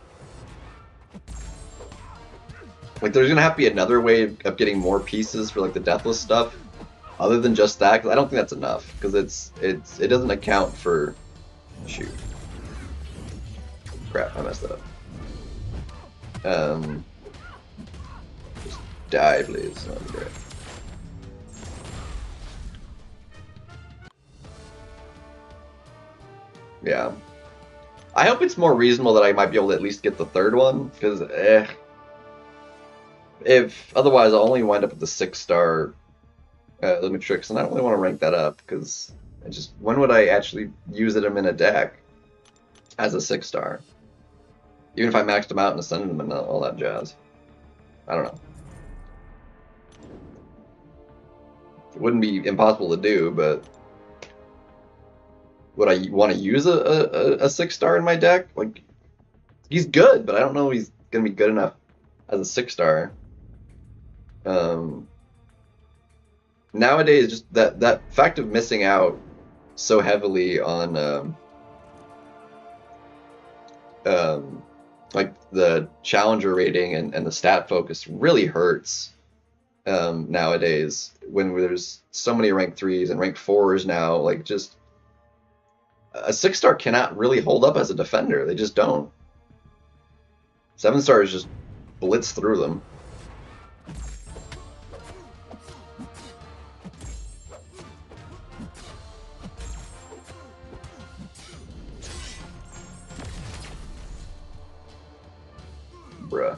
Like, there's gonna have to be another way of getting more pieces for like the Deathless stuff, other than just that, because I don't think that's enough. Because it doesn't account for... Shoot. Crap, I messed that up. Just die, please. That would be great. Yeah. I hope it's more reasonable that I might be able to at least get the third one, because if otherwise I'll only wind up with the 6-star Limitrix, and I don't really want to rank that up, because when would I actually use them in a deck as a 6-star? Even if I maxed them out and ascended them and all that jazz. I don't know. It wouldn't be impossible to do, but would I want to use a 6-star in my deck? Like, he's good, but I don't know if he's going to be good enough as a 6-star. Nowadays, just that fact of missing out so heavily on like the challenger rating and the stat focus really hurts nowadays, when there's so many rank 3s and rank 4s now. Like, just a 6-star cannot really hold up as a defender. They just don't. 7-stars just blitz through them. Bruh.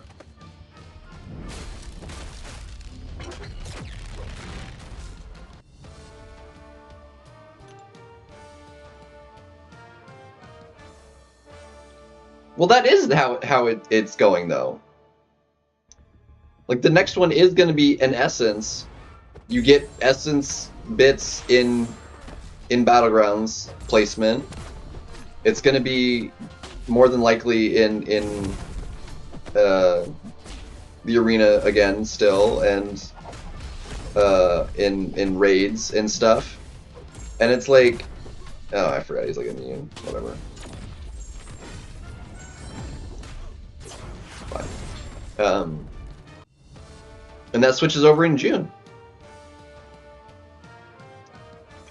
Well, that is how it's going, though. Like, the next one is going to be an Essence. You get Essence bits in Battlegrounds placement. It's going to be more than likely in the arena again still, and in raids and stuff. And it's like, oh, I forgot he's like immune. Whatever. Fine. And that switches over in June.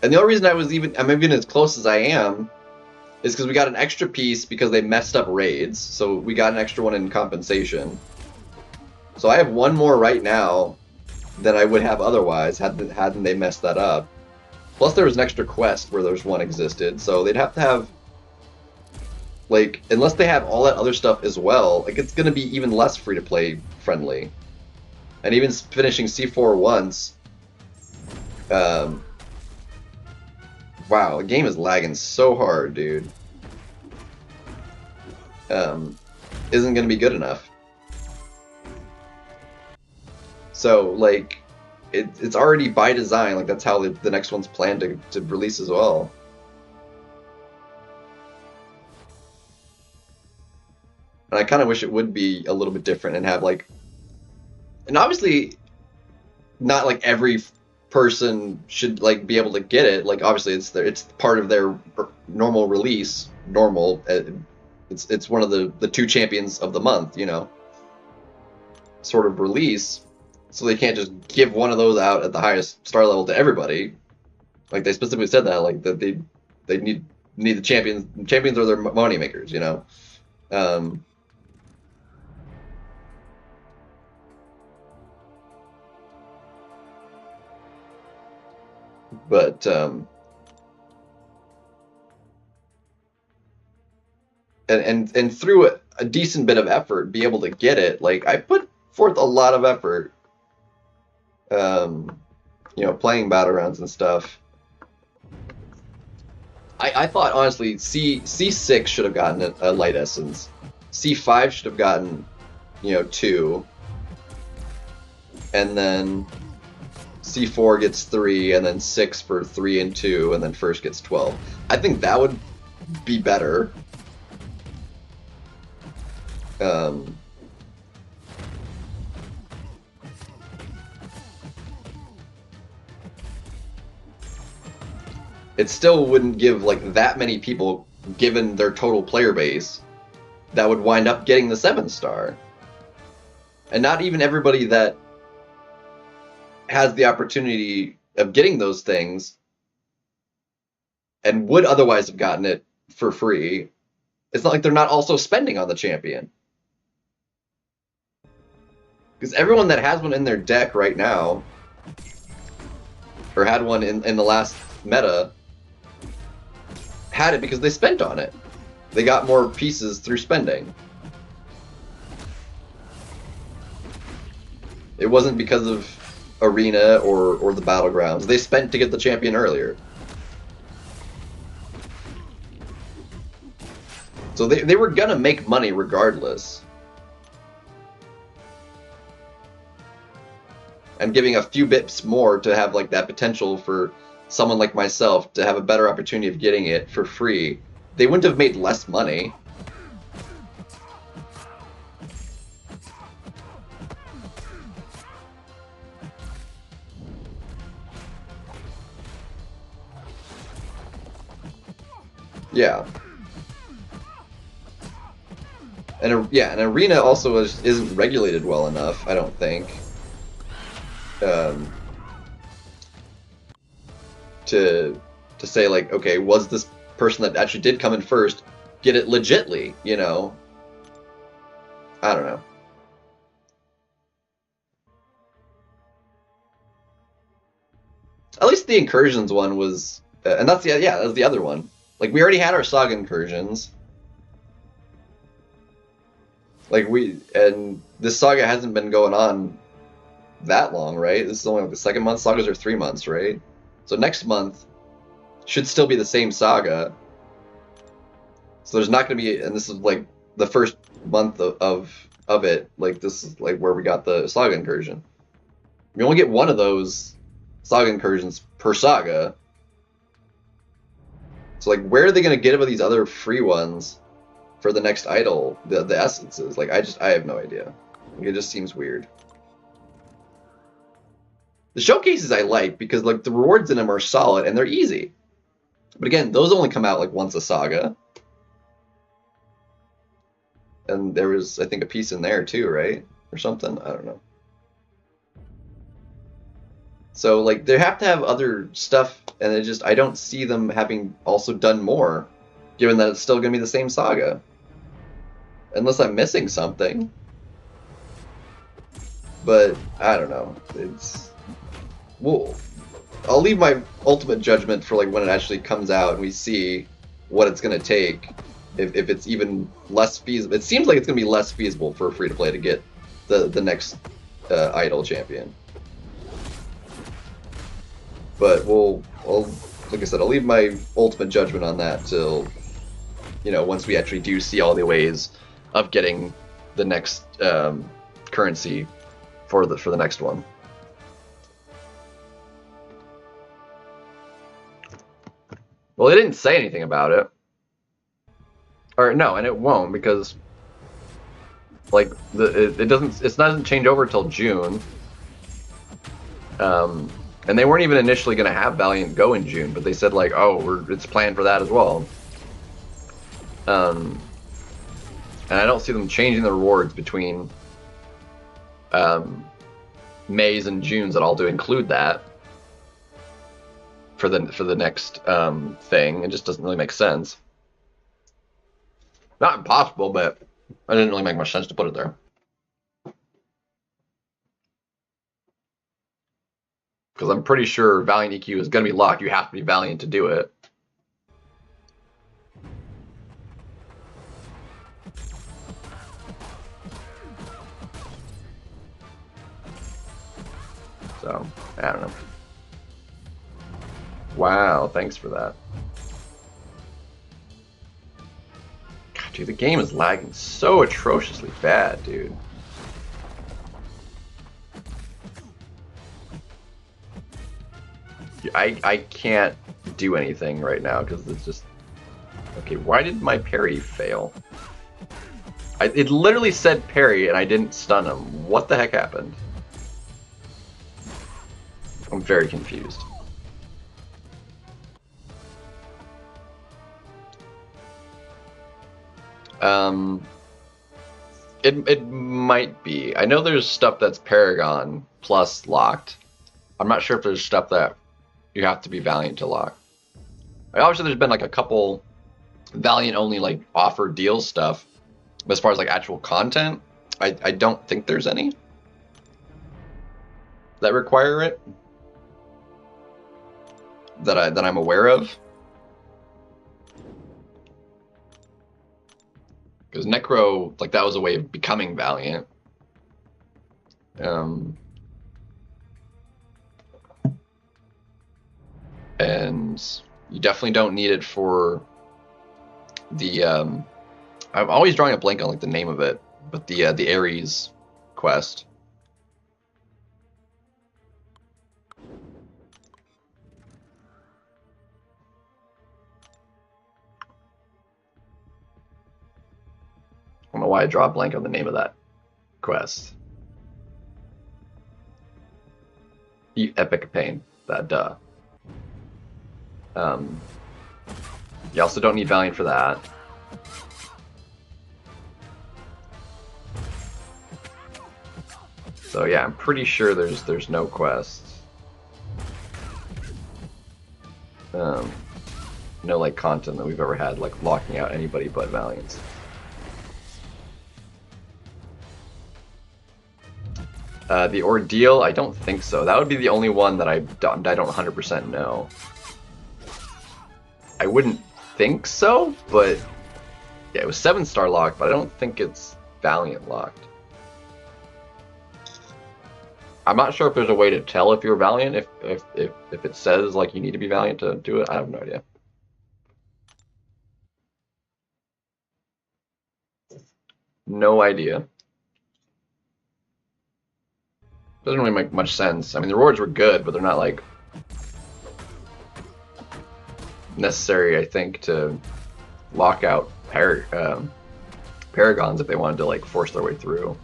And the only reason I'm even as close as I am is because we got an extra piece because they messed up raids. So we got an extra one in compensation. So I have one more right now than I would have otherwise hadn't they messed that up. Plus there was an extra quest where there's one existed, so they'd have to have, like, unless they have all that other stuff as well, like, it's gonna be even less free-to-play friendly. And even finishing C4 once, wow, the game is lagging so hard, dude. Isn't gonna be good enough. So, like, it's already by design, like, that's how the next one's planned to release as well. And I kind of wish it would be a little bit different and have, like, and obviously not like every person should, like, be able to get it. Like, obviously it's part of their normal release. It's one of the 2 champions of the month, you know, sort of release. So they can't just give one of those out at the highest star level to everybody. Like, they specifically said that, like, that they need the champions. Champions are their money makers, you know. But and through a decent bit of effort, be able to get it. Like, I put forth a lot of effort. You know, playing Battlegrounds and stuff. I thought, honestly, C6 should have gotten a light essence. C5 should have gotten, you know, 2. And then C4 gets 3, and then 6 for 3 and 2, and then first gets 12. I think that would be better. It still wouldn't give, like, that many people, given their total player base, that would wind up getting the 7-star. And not even everybody that has the opportunity of getting those things and would otherwise have gotten it for free. It's not like they're not also spending on the champion. Because everyone that has one in their deck right now, or had one in the last meta, had it because they spent on it. They got more pieces through spending. It wasn't because of Arena or the Battlegrounds. They spent to get the champion earlier. So they were gonna make money regardless. And giving a few bits more to have, like, that potential for someone like myself to have a better opportunity of getting it for free, they wouldn't have made less money. Yeah. And yeah, and Arena also isn't regulated well enough, I don't think. To say, like, okay, was this person that actually did come in first get it legitly, you know? I don't know. At least the incursions one was, and that's that was the other one. Like, we already had our saga incursions. Like, and this saga hasn't been going on that long, right? This is only like the 2nd month. Sagas are 3 months, right? So next month should still be the same saga. So there's not going to be, and this is like the first month of it. Like, this is like where we got the saga incursion. We only get one of those saga incursions per saga. So, like, where are they going to get about these other free ones for the next idol? The essences? Like, I have no idea. Like, it just seems weird. The showcases I like because, like, the rewards in them are solid and they're easy. But again, those only come out, like, once a saga. And there was, I think, a piece in there too, right? Or something? I don't know. So like they have to have other stuff, and it just I don't see them having also done more, given that it's still going to be the same saga. Unless I'm missing something. But I don't know. It's I'll leave my ultimate judgment for like when it actually comes out and we see what it's going to take. If it's even less feasible, it seems like it's going to be less feasible for free to play to get the next idol champion. But like I said, I'll leave my ultimate judgment on that till, you know, once we actually do see all the ways of getting the next currency for the next one. Well, they didn't say anything about it. Or no, and it won't, because like it doesn't change over till June. And they weren't even initially going to have Valiant go in June, but they said like, oh, it's planned for that as well. And I don't see them changing the rewards between May's and June's at all to include that for the next thing. It just doesn't really make sense. Not impossible, but it didn't really make much sense to put it there. Because I'm pretty sure Valiant EQ is going to be locked. You have to be Valiant to do it. So, I don't know. Wow, thanks for that. God, dude, the game is lagging so atrociously bad, dude. I can't do anything right now because it's just... Okay, why did my parry fail? It literally said parry and I didn't stun him. What the heck happened? I'm very confused. It might be. I know there's stuff that's Paragon plus locked. I'm not sure if there's stuff that you have to be Valiant to lock. Obviously, there's been like a couple Valiant only like offer deal stuff, but as far as like actual content, I don't think there's any that require it that I'm aware of. Because Necro, like that was a way of becoming Valiant. And you definitely don't need it for the I'm always drawing a blank on like the name of it, but the Ares quest. I don't know why I draw a blank on the name of that quest. Epic Pain, that duh. You also don't need Valiant for that. So yeah, I'm pretty sure there's no quests. No like content that we've ever had like locking out anybody but Valiants. The Ordeal, I don't think so. That would be the only one that I don't 100% know. I wouldn't think so, but yeah, it was 7-star locked, but I don't think it's Valiant locked. I'm not sure if there's a way to tell if you're Valiant, if it says like you need to be Valiant to do it. I have no idea. No idea. Doesn't really make much sense. I mean, the rewards were good, but they're not like necessary, I think, to lock out Paragons if they wanted to like force their way through.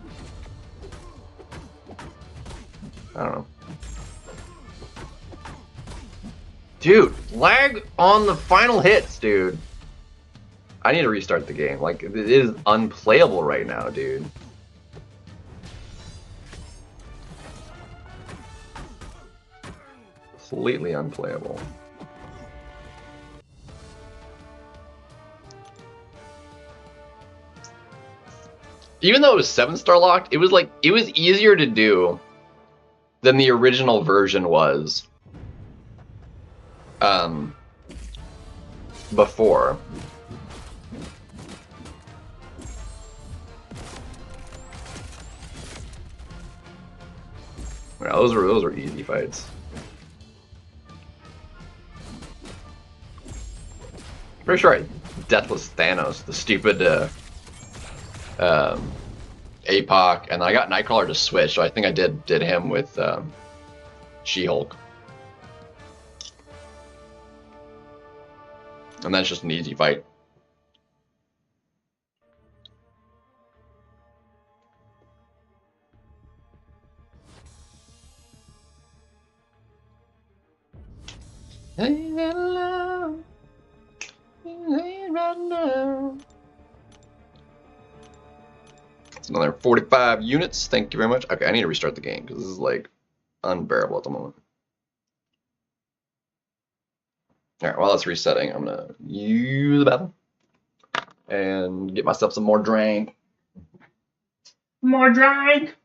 I don't know. Dude, lag on the final hits, dude. I need to restart the game. Like, it is unplayable right now, dude. completely unplayable. Even though it was 7-star locked, it was like, it was easier to do than the original version was. Before. Yeah, those were easy fights. Pretty sure I Deathless Thanos, the stupid APOC, and I got Nightcrawler to switch, so I think I did him with She-Hulk. And that's just an easy fight. It's another 45 units. Thank you very much. Okay, I need to restart the game because this is like unbearable at the moment. Alright, while it's resetting, I'm gonna use the bathroom and get myself some more drink. More drink!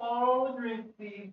Oh, drink, please.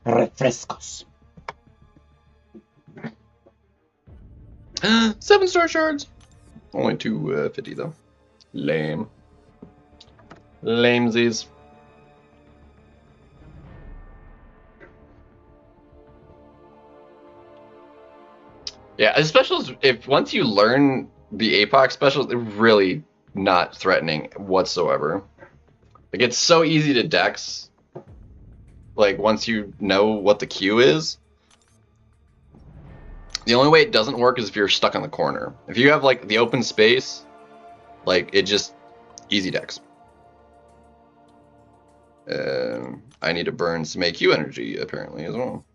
Refrescos. 7-star shards. Only 250 though. Lame. Lamesies. Yeah, especially if once you learn the APOC special is really not threatening whatsoever. Like, it's so easy to dex. Like, once you know what the Q is. The only way it doesn't work is if you're stuck on the corner. If you have, like, the open space, like, it just easy dex. I need to burn some AQ energy, apparently, as well.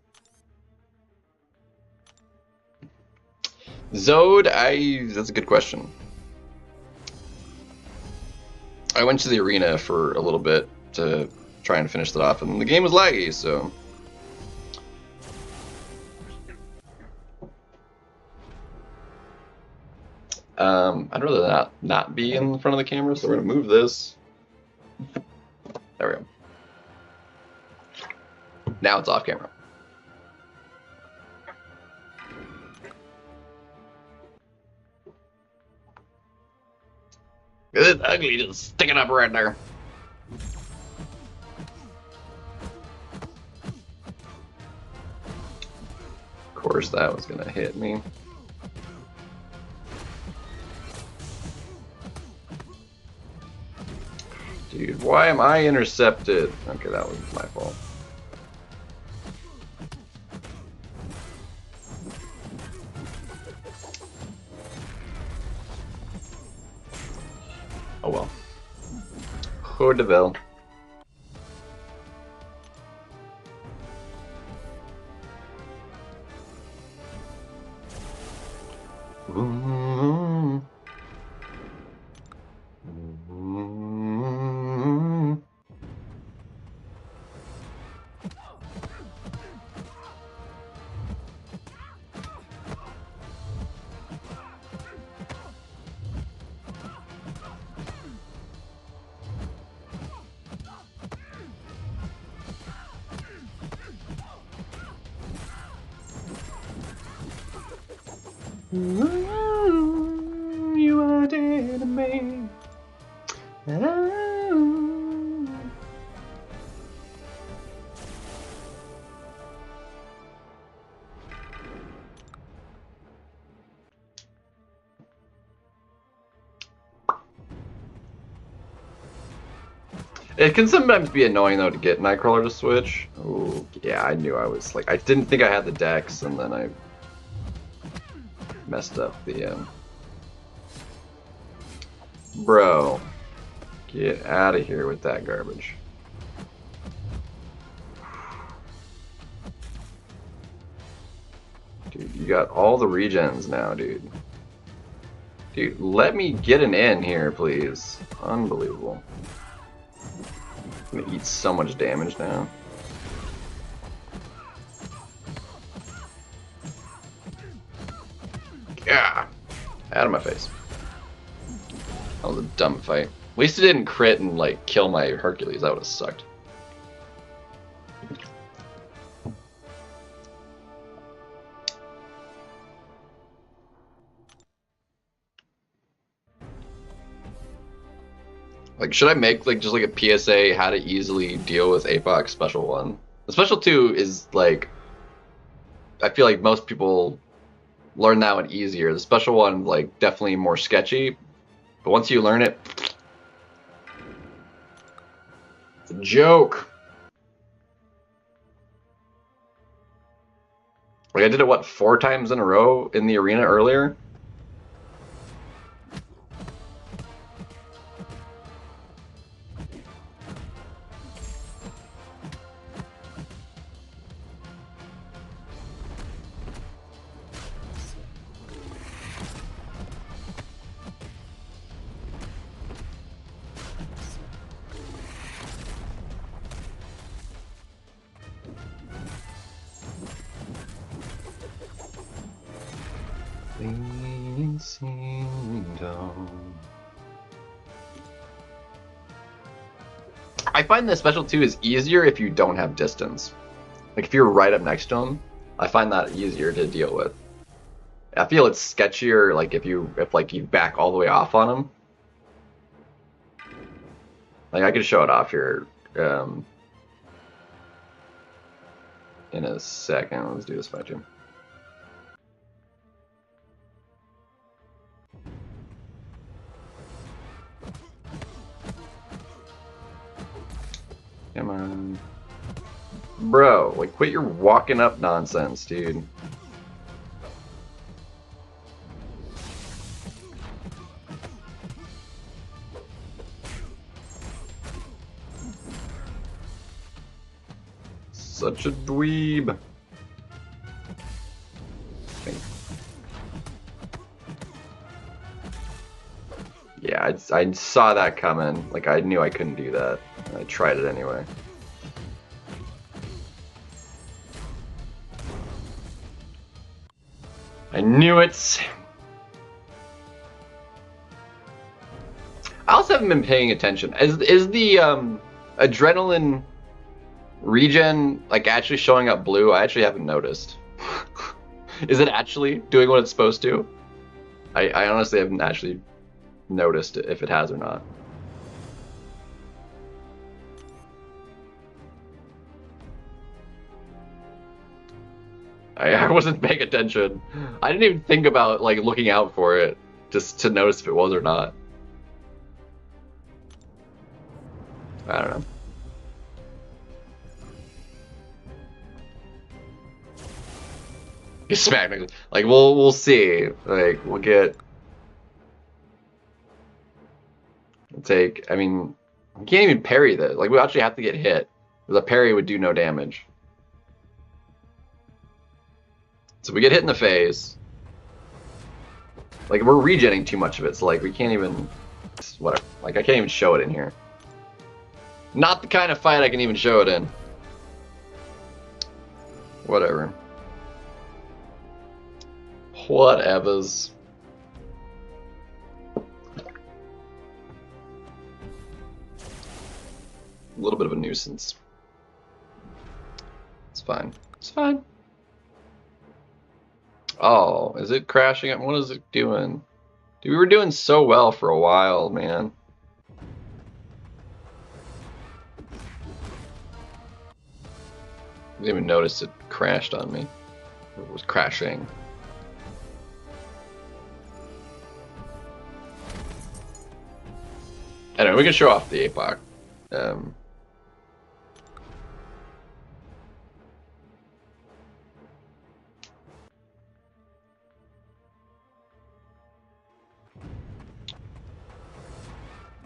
Zode, that's a good question. I went to the arena for a little bit to try and finish that off, and the game was laggy, so... I'd rather not be in front of the camera, so we're gonna move this. There we go. Now it's off camera. It's ugly, just sticking up right there. Of course, that was gonna hit me. Dude, why am I intercepted? Okay, that was my fault. Oh well. Who de vil. You are dead to me. It can sometimes be annoying though to get Nightcrawler to switch. Oh yeah, I knew I was like, I didn't think I had the dex, and then I messed up the Bro, get out of here with that garbage. Dude, you got all the regens now, dude. Dude, let me get an in here, please. Unbelievable. I'm gonna eat so much damage now. Yeah, out of my face. That was a dumb fight. At least it didn't crit and like kill my Hercules. That would have sucked. Like, should I make like just like a PSA how to easily deal with APOC Special 1? The Special 2 is like, I feel like most people learn that one easier. The Special 1 like definitely more sketchy, but once you learn it, it's a joke. Like I did it what 4 times in a row in the arena earlier. I find the Special 2 is easier if you don't have distance. Like if you're right up next to him, I find that easier to deal with. I feel it's sketchier like if you back all the way off on him. Like I could show it off here in a second. Let's do this fight, Jim. Bro, like, quit your walking up nonsense, dude. Such a dweeb. Yeah, I saw that coming. Like, I knew I couldn't do that. I tried it anyway. I knew it! I also haven't been paying attention. Is the adrenaline regen like actually showing up blue? I actually haven't noticed. Is it actually doing what it's supposed to? I honestly haven't actually noticed if it has or not. I wasn't paying attention. I didn't even think about like looking out for it just to notice if it was or not. I don't know. You smack me. Like we'll see. Like we'll take. I mean, we can't even parry this. Like we actually have to get hit. The parry would do no damage. So we get hit in the face. Like we're regenning too much of it. So like we can't even. Whatever. Like I can't even show it in here. Not the kind of fight I can even show it in. Whatever. Whatevers. A little bit of a nuisance. It's fine. It's fine. Oh, is it crashing? What is it doing? Dude, we were doing so well for a while, man. I didn't even notice it crashed on me. It was crashing. Anyway, we can show off the APOC.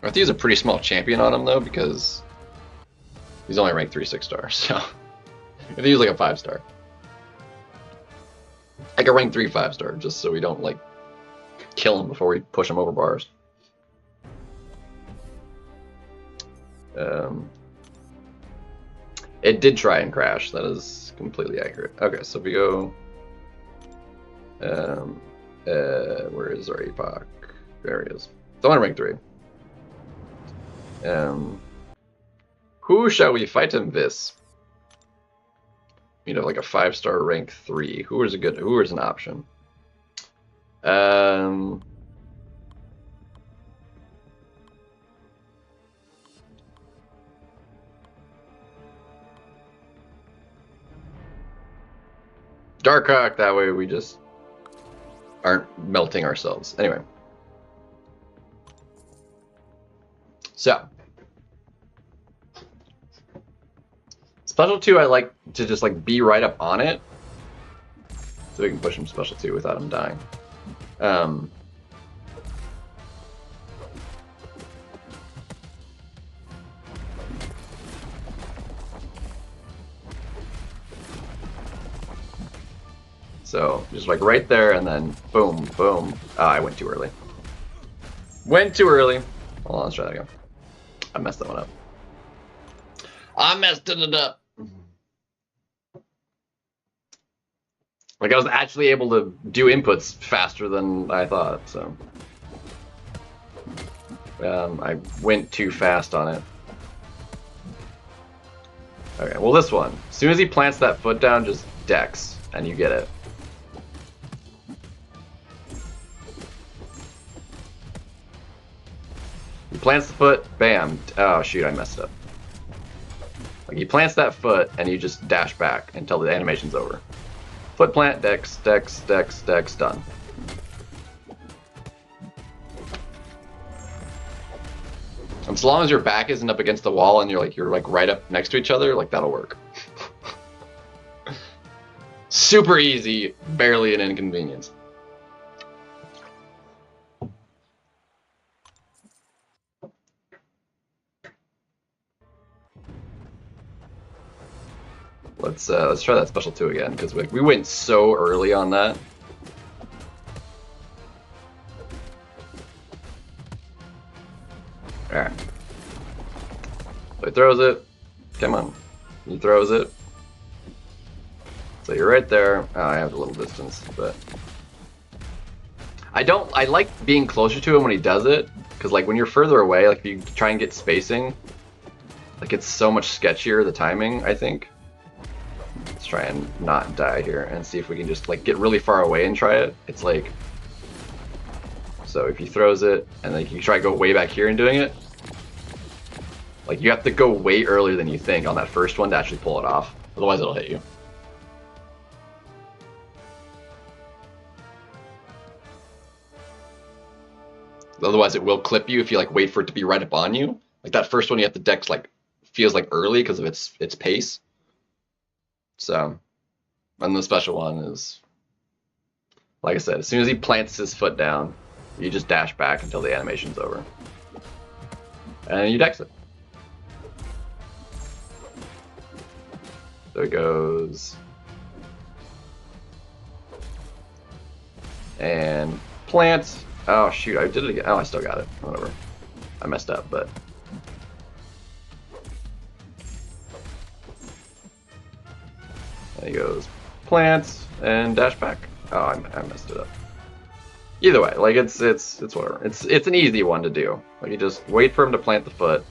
I think he's a pretty small champion on him though, because he's only ranked 3 6-star. So if he was like a 5-star, I could rank 3 5-star just so we don't like kill him before we push him over bars. It did try and crash. That is completely accurate. Okay, so if we go, where is our APOC? There he is. It's only rank 3. Who shall we fight him this? You know, like a 5-star rank 3. Who is an option? Darkhawk, that way we just aren't melting ourselves. Anyway. So. Special 2, I like to just like be right up on it. So we can push him special 2 without him dying. So just like right there and then boom, boom. Oh, I went too early. Went too early. Hold on, let's try that again. I messed that one up. I messed it up. Like I was actually able to do inputs faster than I thought, so. I went too fast on it. Okay, well this one. As soon as he plants that foot down, just dex, and you get it. He plants the foot, bam. Oh shoot, I messed up. Like he plants that foot, and you just dash back until the animation's over. Foot plant, dex, dex, dex, dex, done. As long as your back isn't up against the wall and you're like right up next to each other, like that'll work. Super easy, barely an inconvenience. Let's try that special 2 again, because we went so early on that. Alright. So he throws it. Come on. He throws it. So you're right there. Oh, I have a little distance, but I like being closer to him when he does it, because like when you're further away, like if you try and get spacing, like it's so much sketchier, the timing, I think. Let's try and not die here and see if we can just like get really far away and try it. It's like, so if he throws it and like you try to go way back here and doing it, like you have to go way earlier than you think on that first one to actually pull it off. Otherwise it'll hit you. Otherwise it will clip you if you like wait for it to be right up on you. Like that first one you have to dex like feels like early because of its pace. So, and the special one is, like I said, as soon as he plants his foot down, you just dash back until the animation's over. And you dex it. There it goes. And plant. Oh shoot, I did it again. Oh, I still got it. Whatever. I messed up, but. There he goes. Plants and dash back. Oh, I messed it up. Either way, like it's whatever. It's an easy one to do. Like you just wait for him to plant the foot.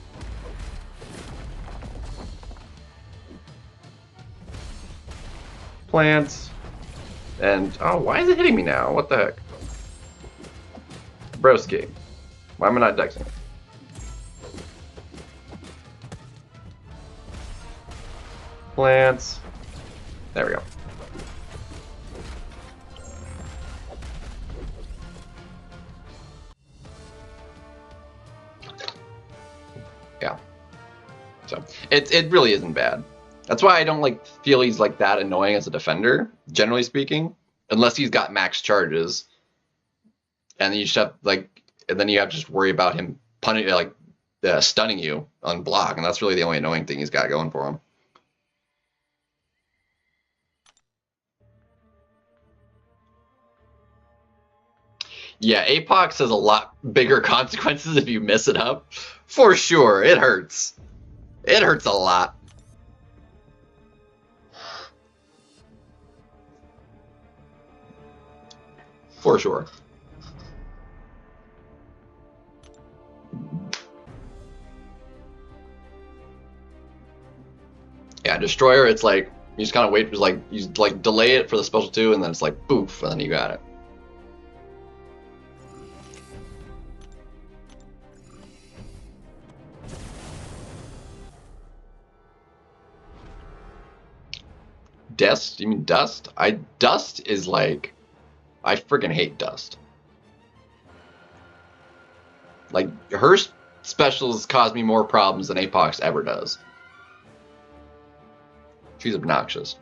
Plants. And oh, why is it hitting me now? What the heck? Broski. Why am I not dexing? Plants. There we go. Yeah. So it really isn't bad. That's why I don't like feel he's like that annoying as a defender, generally speaking, unless he's got max charges. And then you just have like, and then you have to just worry about him stunning you on block, and that's really the only annoying thing he's got going for him. Yeah, Apox has a lot bigger consequences if you mess it up. For sure, it hurts. It hurts a lot. For sure. Yeah, Destroyer, it's like, you just kind of wait, it's like, you like delay it for the special 2, and then it's like, boof, and then you got it. Dust? You mean Dust? Dust is like, I freaking hate Dust. Like, her specials cause me more problems than Apox ever does. She's obnoxious.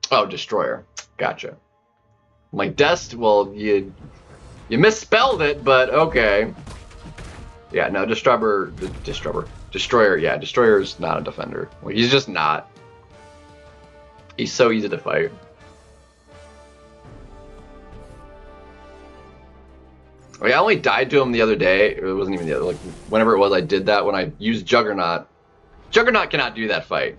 Oh, Destroyer. Gotcha. I'm like, Dust, well, you misspelled it, but okay. Yeah, no, Destroyer, yeah, Destroyer's not a defender. Well, he's just not. He's so easy to fight. I mean, I only died to him the other day. It wasn't even the other, like, whenever it was I did that when I used Juggernaut. Juggernaut cannot do that fight.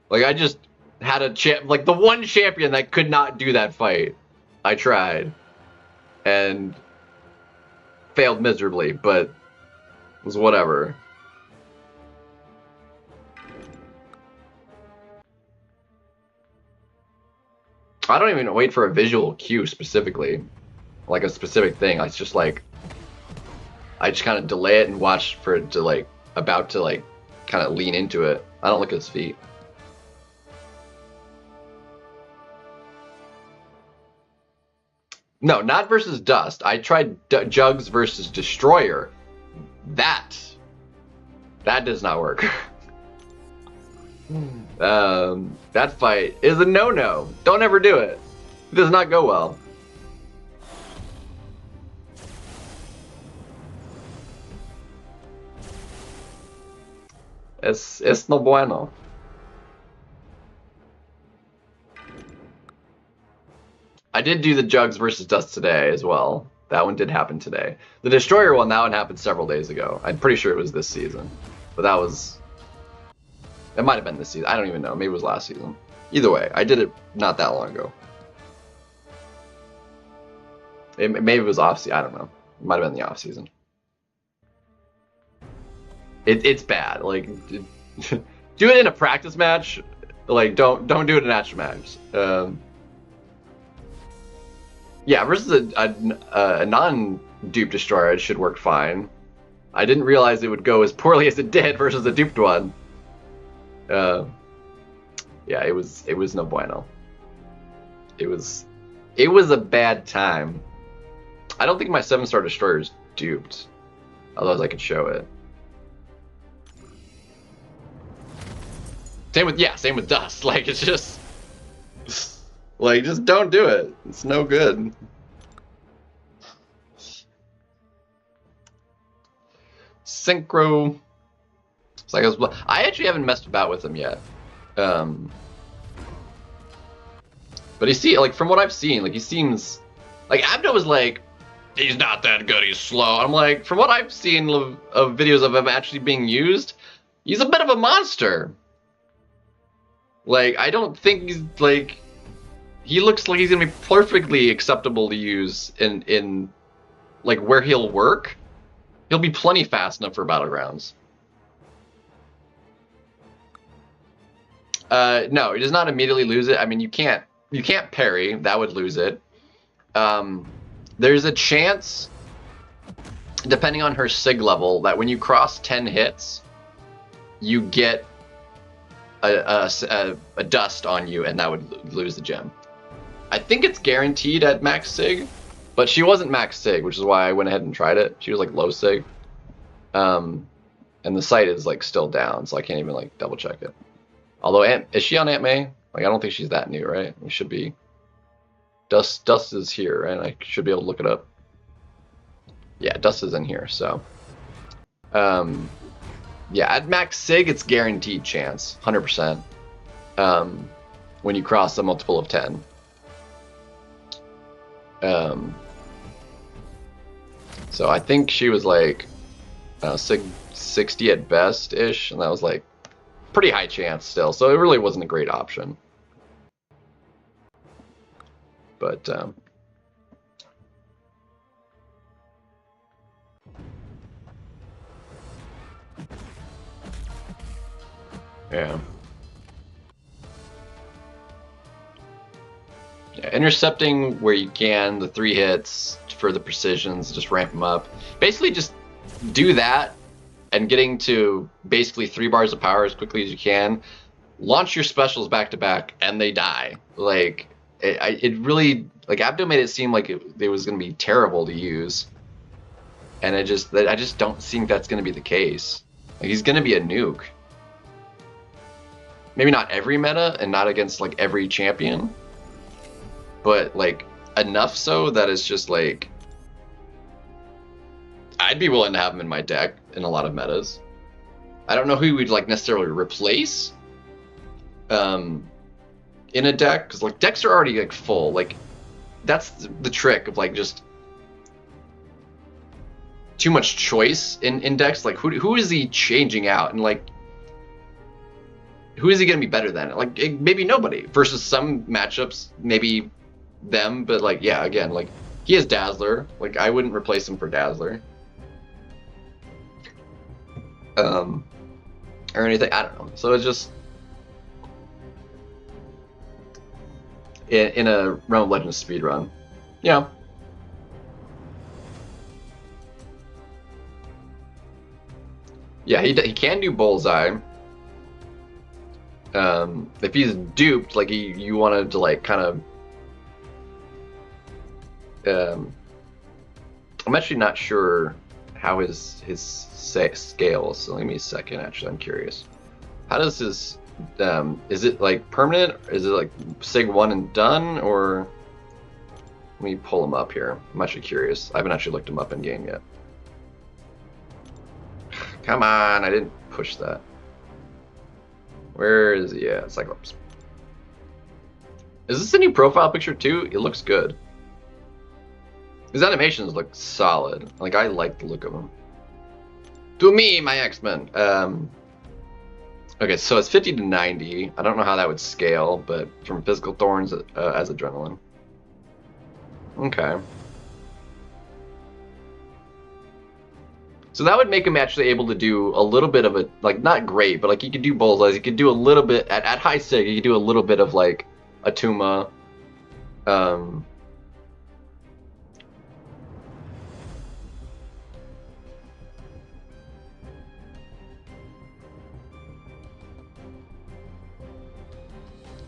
Like, I just had like, the one champion that could not do that fight. I tried. And failed miserably, but it was whatever. I don't even wait for a visual cue specifically. Like a specific thing. It's just like, I just kind of delay it and watch for it to like, about to like, kind of lean into it. I don't look at his feet. No, not versus Dust. I tried Jugs versus Destroyer. That does not work. That fight is a no-no. Don't ever do it. It does not go well. Es no bueno. I did do the Jugs versus Dust today as well. That one did happen today. The Destroyer one, that one happened several days ago. I'm pretty sure it was this season. But that was... It might have been this season. I don't even know. Maybe it was last season. Either way, I did it not that long ago. Maybe it was off season. I don't know. It might have been the off season. It's bad. Like, do it in a practice match. Like, don't do it in an actual match. Yeah, versus a non-dupe destroyer, it should work fine. I didn't realize it would go as poorly as it did versus a duped one. Yeah, it was no bueno. It was a bad time. I don't think my 7-star destroyer is duped. Otherwise I could show it. Same with Dust. Like, it's just like, just don't do it. It's no good. Synchro. It's like I actually haven't messed about with him yet. But like, from what I've seen, like, he seems like Abdo was like, he's not that good, he's slow. I'm like, from what I've seen of videos of him actually being used, he's a bit of a monster. Like, I don't think he's like, he looks like he's gonna be perfectly acceptable to use in like where he'll work. He'll be plenty fast enough for Battlegrounds. No, he does not immediately lose it. I mean, you can't parry. That would lose it. There's a chance, depending on her sig level, that when you cross 10 hits, you get a dust on you, and that would lose the gem. I think it's guaranteed at max sig, but she wasn't max sig, which is why I went ahead and tried it. She was like low sig, and the site is like still down, so I can't even like double check it. Although, is she on Aunt May? Like, I don't think she's that new, right? We should be. Dust is here, right? I should be able to look it up. Yeah, Dust is in here, so. Yeah, at max sig, it's guaranteed chance, 100%. When you cross a multiple of 10. So I think she was like sig 60 at best-ish, and that was like pretty high chance still, so it really wasn't a great option. But yeah. Yeah, intercepting where you can, the 3 hits for the precisions, just ramp them up. Basically just do that, and getting to basically 3 bars of power as quickly as you can. Launch your specials back to back, and they die. Like, it really, like, Abdo made it seem like it was going to be terrible to use. And I just don't think that's going to be the case. Like, he's going to be a nuke. Maybe not every meta, and not against, like, every champion. But, like, enough so that it's just, like, I'd be willing to have him in my deck in a lot of metas. I don't know who we'd, like, necessarily replace in a deck, because, like, decks are already, like, full. Like, that's the trick of, like, just too much choice in decks. Like, who is he changing out? And, like, who is he going to be better than? Like, maybe nobody. Versus some matchups, maybe them. But, like, yeah, again, like, he has Dazzler. Like, I wouldn't replace him for Dazzler. Or anything. I don't know. So it's just in a Realm of Legends speedrun. Yeah. Yeah, he can do Bullseye. If he's duped, like, you wanted to, like, kind of I'm actually not sure how his scales. So give me a second. Actually, I'm curious. How does his is it like permanent? Is it like sig 1 and done, or let me pull him up here. I'm actually curious. I haven't actually looked him up in game yet. Come on, I didn't push that. Where is he? Yeah, Cyclops. Is this a new profile picture too? It looks good. His animations look solid. Like, I like the look of them. To me, my X-Men. Okay, so it's 50 to 90. I don't know how that would scale, but from physical thorns as adrenaline. Okay. So that would make him actually able to do a little bit of a, like, not great, but like he could do bullseyes. He could do a little bit at high sig. He could do a little bit of like a Tuma.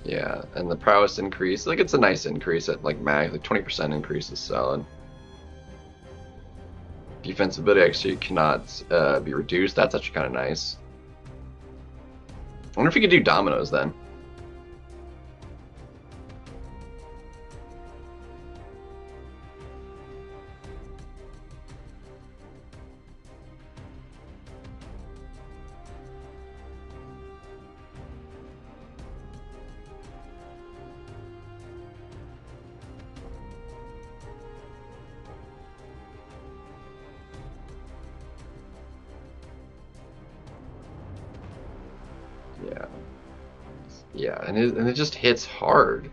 Yeah, and the prowess increase, like it's a nice increase at like mag, like 20% increase is solid. Defensive ability actually cannot be reduced. That's actually kind of nice. I wonder if you could do dominoes then. Yeah. Yeah, and it just hits hard.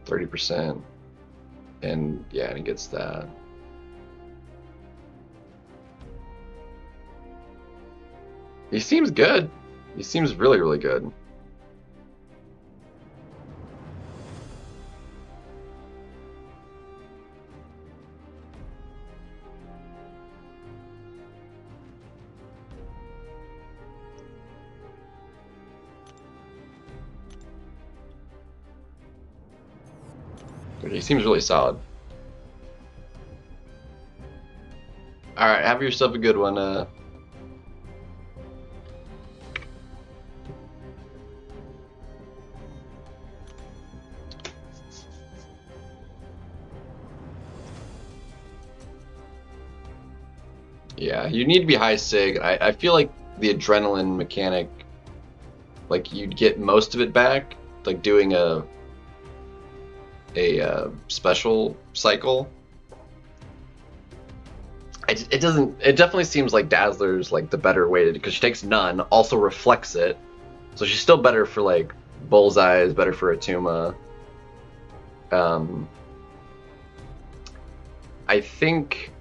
%, and yeah, and it gets that. He seems good. He seems really, really good. He seems really solid. Alright, have yourself a good one. Yeah, you need to be high sig. I feel like the adrenaline mechanic, like you'd get most of it back, like doing a special cycle. It definitely seems like Dazzler's like the better way to, because she takes none, also reflects it, so she's still better for like bullseyes, better for Atuma. I think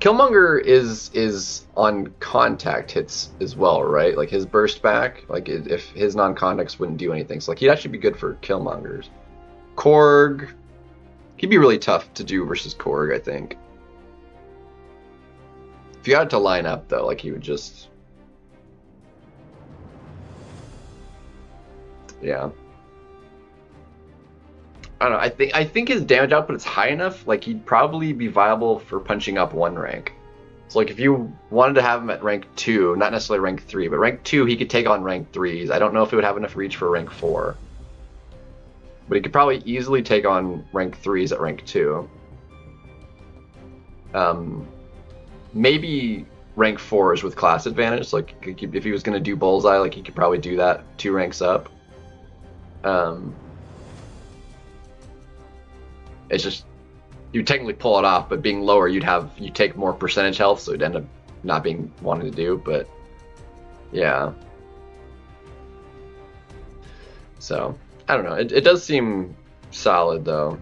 Killmonger is on contact hits as well, right? Like his burst back, like if his non-contacts wouldn't do anything, so like he'd actually be good for Killmongers. Korg, he'd be really tough to do versus Korg, I think. If you had to line up though, like he would just, yeah. I don't know. I think his damage output is high enough. Like he'd probably be viable for punching up 1 rank. So like if you wanted to have him at rank 2, not necessarily rank 3, but rank 2, he could take on rank 3s. I don't know if he would have enough reach for rank 4, but he could probably easily take on rank 3s at rank 2. Maybe rank 4s with class advantage. Like if he was going to do bullseye, like he could probably do that 2 ranks up. It's just you technically pull it off, but being lower, you take more percentage health, so it'd end up not being wanting to do. But yeah, so I don't know. It does seem solid though.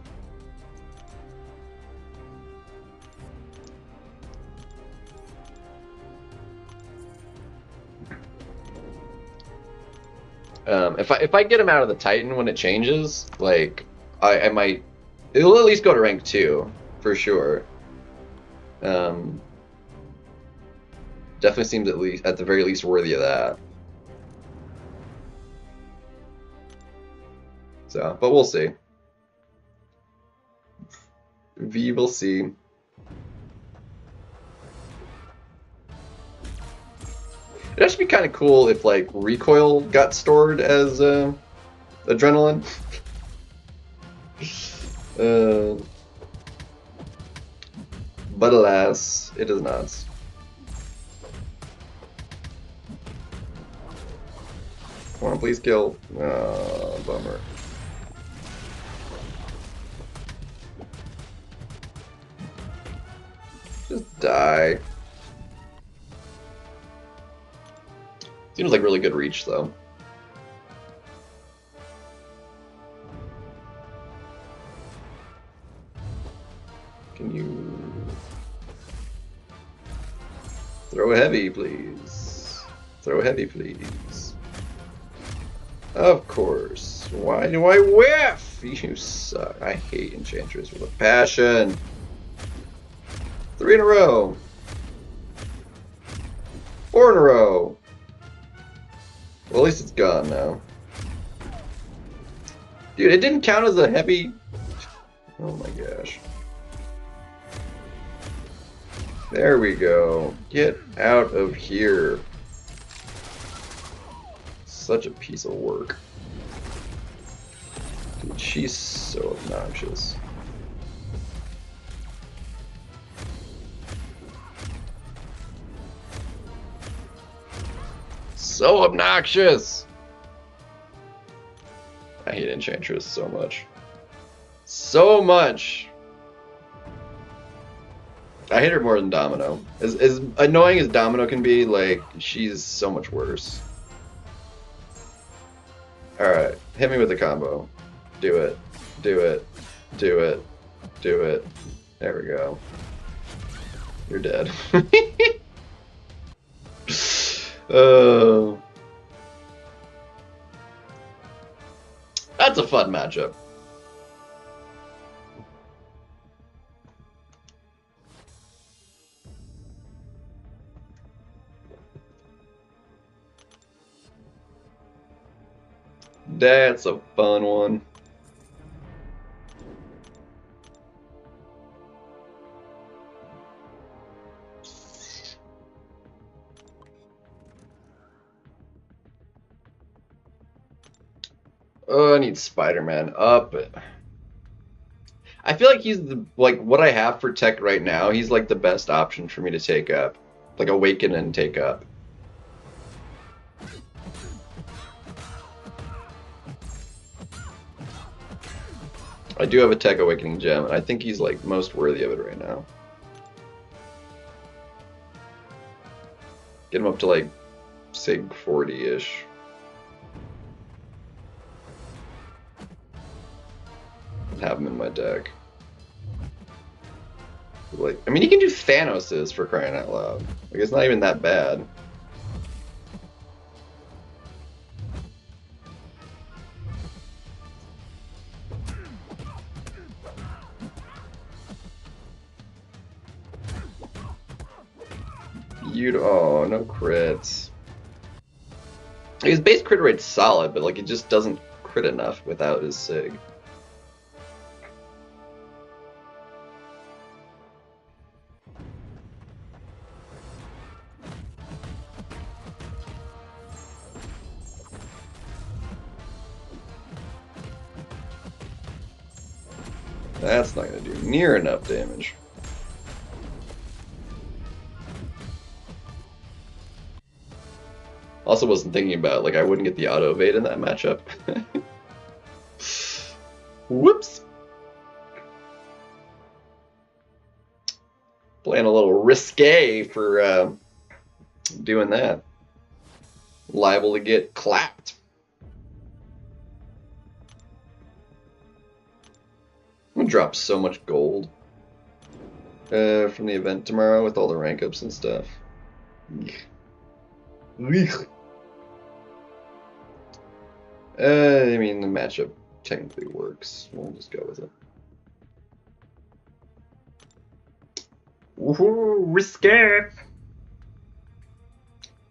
If I get him out of the Titan when it changes, like I might. It'll at least go to rank 2 for sure. Definitely seems at the very least worthy of that. So, but we'll see. We will see. It'd actually be kind of cool if like recoil got stored as adrenaline. But alas, it is not. Come on, please kill. Oh, bummer. Just die. Seems like really good reach, though. Can you throw a heavy, please? Throw a heavy, please. Of course. Why do I whiff? You suck. I hate Enchantress with a passion. 3 in a row. 4 in a row. Well, at least it's gone now. Dude, it didn't count as a heavy. Oh my gosh. There we go. Get out of here. Such a piece of work. Dude, she's so obnoxious. So obnoxious! I hate Enchantress so much. So much! I hate her more than Domino. As annoying as Domino can be, like, she's so much worse. Alright, hit me with a combo. Do it. Do it. Do it. Do it. There we go. You're dead. That's a fun matchup. That's a fun one. Oh, I need Spider-Man up. I feel like he's like what I have for tech right now. He's like the best option for me to take up, like awaken and take up. I do have a tech awakening gem, and I think he's like most worthy of it right now. Get him up to like sig 40-ish. Have him in my deck. Like, I mean, he can do Thanos's for crying out loud. Like, it's not even that bad. Oh, no crits. His base crit rate's solid, but like it just doesn't crit enough without his sig. That's not going to do near enough damage. Also wasn't thinking about, like, I wouldn't get the auto evade in that matchup. Whoops! Playing a little risque for doing that. Liable to get clapped. I'm gonna drop so much gold from the event tomorrow with all the rank ups and stuff. I mean, the matchup technically works. We'll just go with it. Woohoo, risque!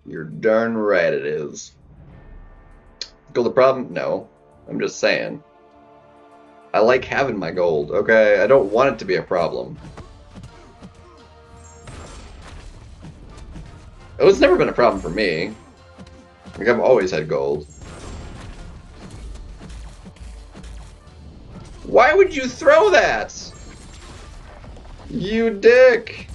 You're darn right it is. Gold a problem? No. I'm just saying. I like having my gold, okay? I don't want it to be a problem. Oh, it's never been a problem for me. Like, I've always had gold. Why would you throw that? You dick!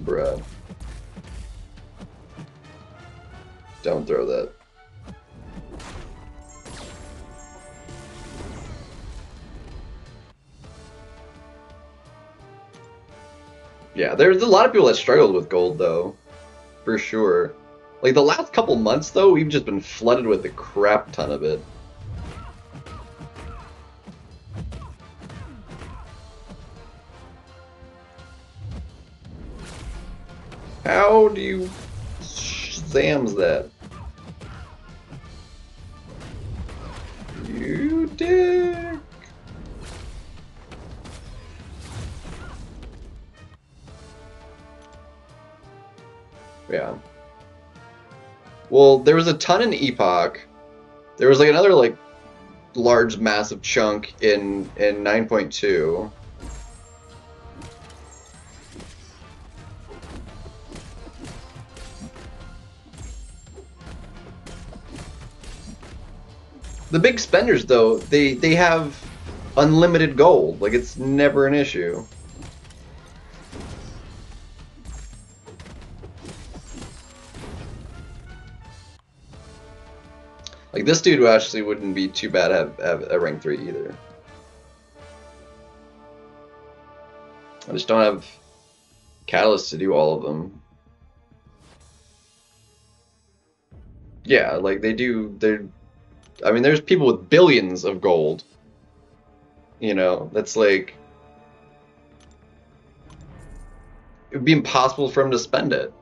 Bruh. Don't throw that. Yeah, there's a lot of people that struggled with gold, though. For sure. Like, the last couple months, though, we've just been flooded with a crap ton of it. How do you Shazams that? You dick! Yeah. Well, there was a ton in Epoch. There was like another like large massive chunk in 9.2. The big spenders though, they have unlimited gold. Like it's never an issue. Like this dude actually wouldn't be too bad to have a rank 3 either. I just don't have catalysts to do all of them. Yeah, like I mean, there's people with billions of gold. You know, that's like it would be impossible for him to spend it.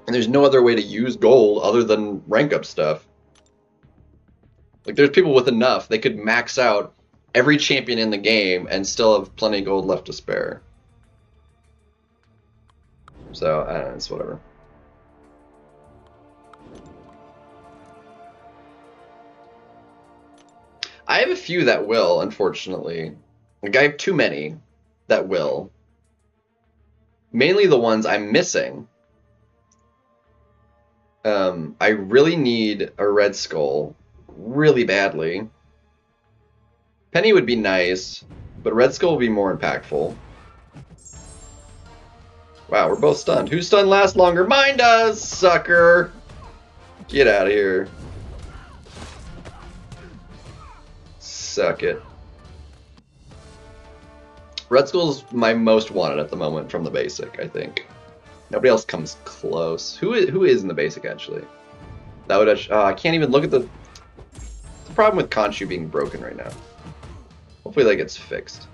And there's no other way to use gold other than rank up stuff. Like there's people with enough, they could max out every champion in the game and still have plenty of gold left to spare. So, I don't know, it's whatever. I have a few that will, unfortunately. Like, I have too many that will. Mainly the ones I'm missing. I really need a Red Skull really badly. Penny would be nice, but Red Skull would be more impactful. Wow, we're both stunned. Whose stun lasts longer? Mine does, sucker! Get out of here. Suck it. Red Skull's my most wanted at the moment from the basic, I think. Nobody else comes close. Who is in the basic, actually? That would I can't even look at the problem with Khonshu being broken right now. Hopefully that gets fixed.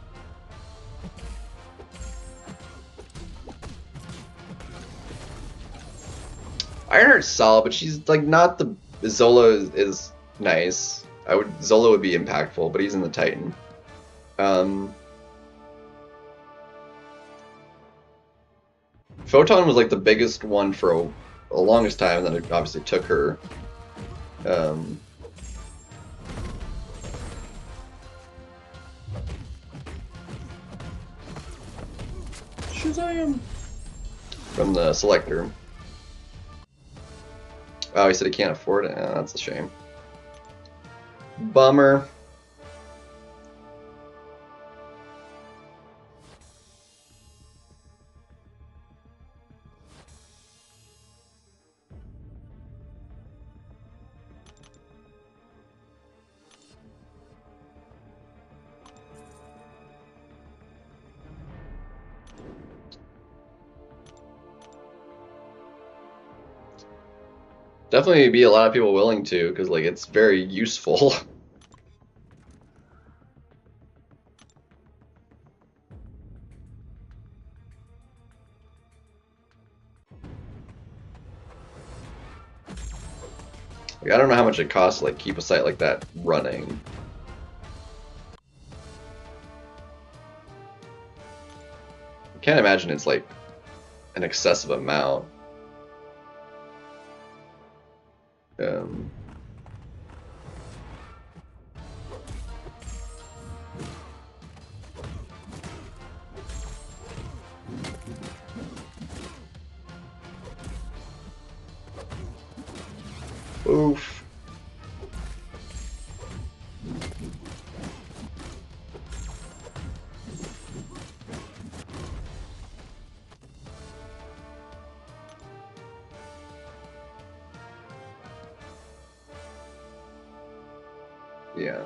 Ironheart's solid, but she's like not the Zola is nice. Zola would be impactful, but he's in the Titan. Photon was like the biggest one for a longest time, and then it obviously took her. Shazam! From the selector. Oh, he said he can't afford it. Oh, that's a shame. Bummer. Definitely be a lot of people willing to, because like it's very useful. Like, I don't know how much it costs to like keep a site like that running. can't imagine it's like an excessive amount. Oof. Yeah.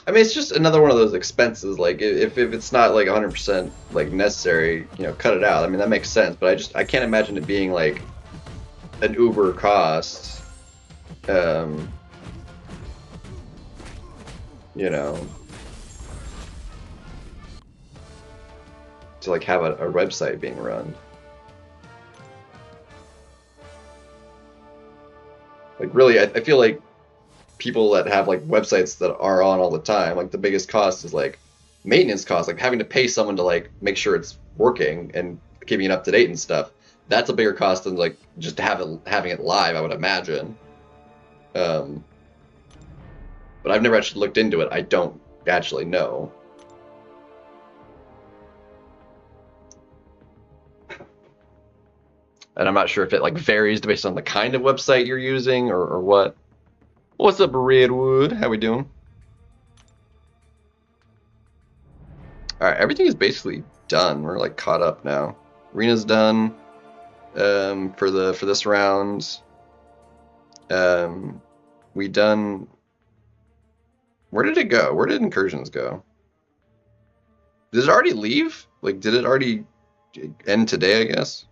I mean, it's just another one of those expenses. Like, if it's not like 100% like necessary, you know, cut it out. I mean, that makes sense. But I can't imagine it being like an Uber cost. You know, to like have a website being run. Like, really, I feel like people that have like websites that are on all the time, like the biggest cost is like maintenance costs, like having to pay someone to like make sure it's working and keeping it up to date and stuff. That's a bigger cost than like just having it live, I would imagine. But I've never actually looked into it. I don't actually know. And I'm not sure if it like varies based on the kind of website you're using or what. What's up, Redwood? How we doing? All right, everything is basically done. We're like caught up now. Arena's done for this round. We done. Where did it go? Where did incursions go? Did it already leave? Like, did it already end today, I guess?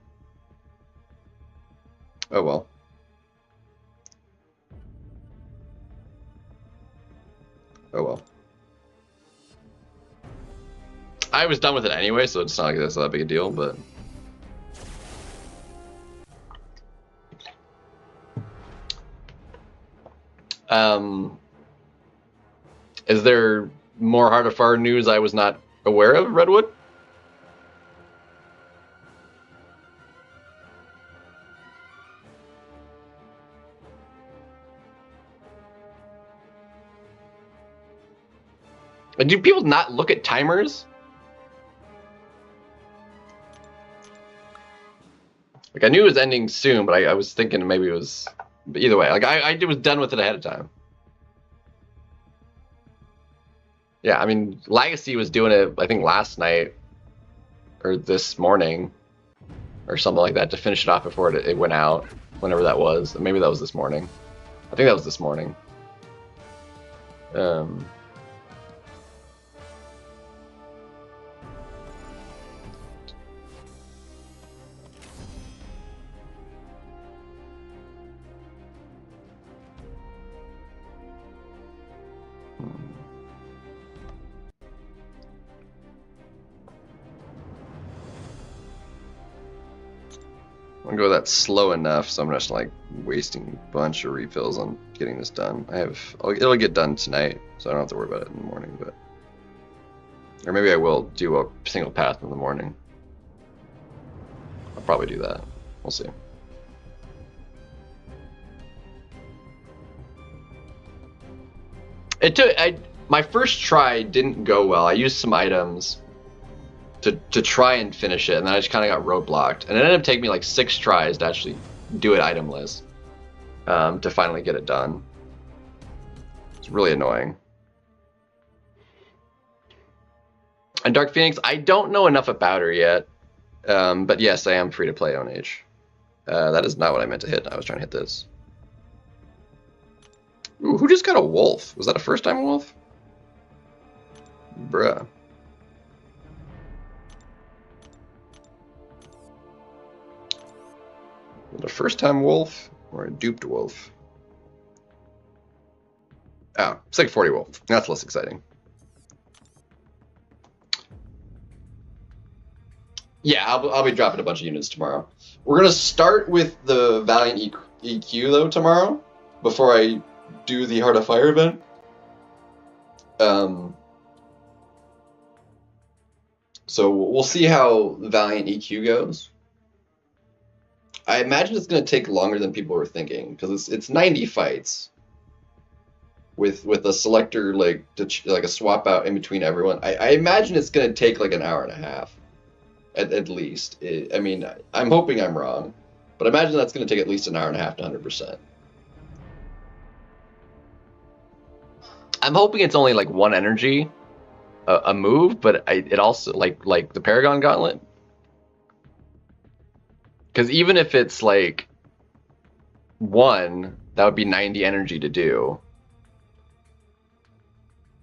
Oh well. Oh well. I was done with it anyway, so it's not like that's that big a deal, but... Is there more Heart of Fire news I was not aware of, Redwood? Do people not look at timers? Like, I knew it was ending soon, but I was thinking maybe it was... But either way, like, I was done with it ahead of time. Yeah, I mean, Legacy was doing it, I think, last night, or this morning, or something like that, to finish it off before it went out, whenever that was. Maybe that was this morning. I think that was this morning. I'm gonna go that slow enough, so I'm just like wasting a bunch of refills on getting this done. It'll get done tonight, so I don't have to worry about it in the morning, but... Or maybe I will do a single path in the morning. I'll probably do that. We'll see. My first try didn't go well. I used some items to try and finish it, and then I just kind of got roadblocked. And it ended up taking me like 6 tries to actually do it itemless, to finally get it done. It's really annoying. And Dark Phoenix, I don't know enough about her yet, but yes, I am free to play on Age. That is not what I meant to hit. I was trying to hit this. Ooh, who just got a wolf? Was that a first-time wolf? Bruh. Was it a first-time wolf or a duped wolf? Oh, it's like 40 wolf. That's less exciting. Yeah, I'll be dropping a bunch of units tomorrow. We're gonna start with the Valiant EQ though tomorrow, before I do the Heart of Fire event. So we'll see how Valiant EQ goes. I imagine it's going to take longer than people were thinking because it's 90 fights with a selector like a swap out in between everyone. I imagine it's going to take like an hour and a half at least. I mean, I'm hoping I'm wrong, but I imagine that's going to take at least an hour and a half to 100%. I'm hoping it's only like one energy a move, but it also like the Paragon Gauntlet. Because even if it's like 1, that would be 90 energy to do.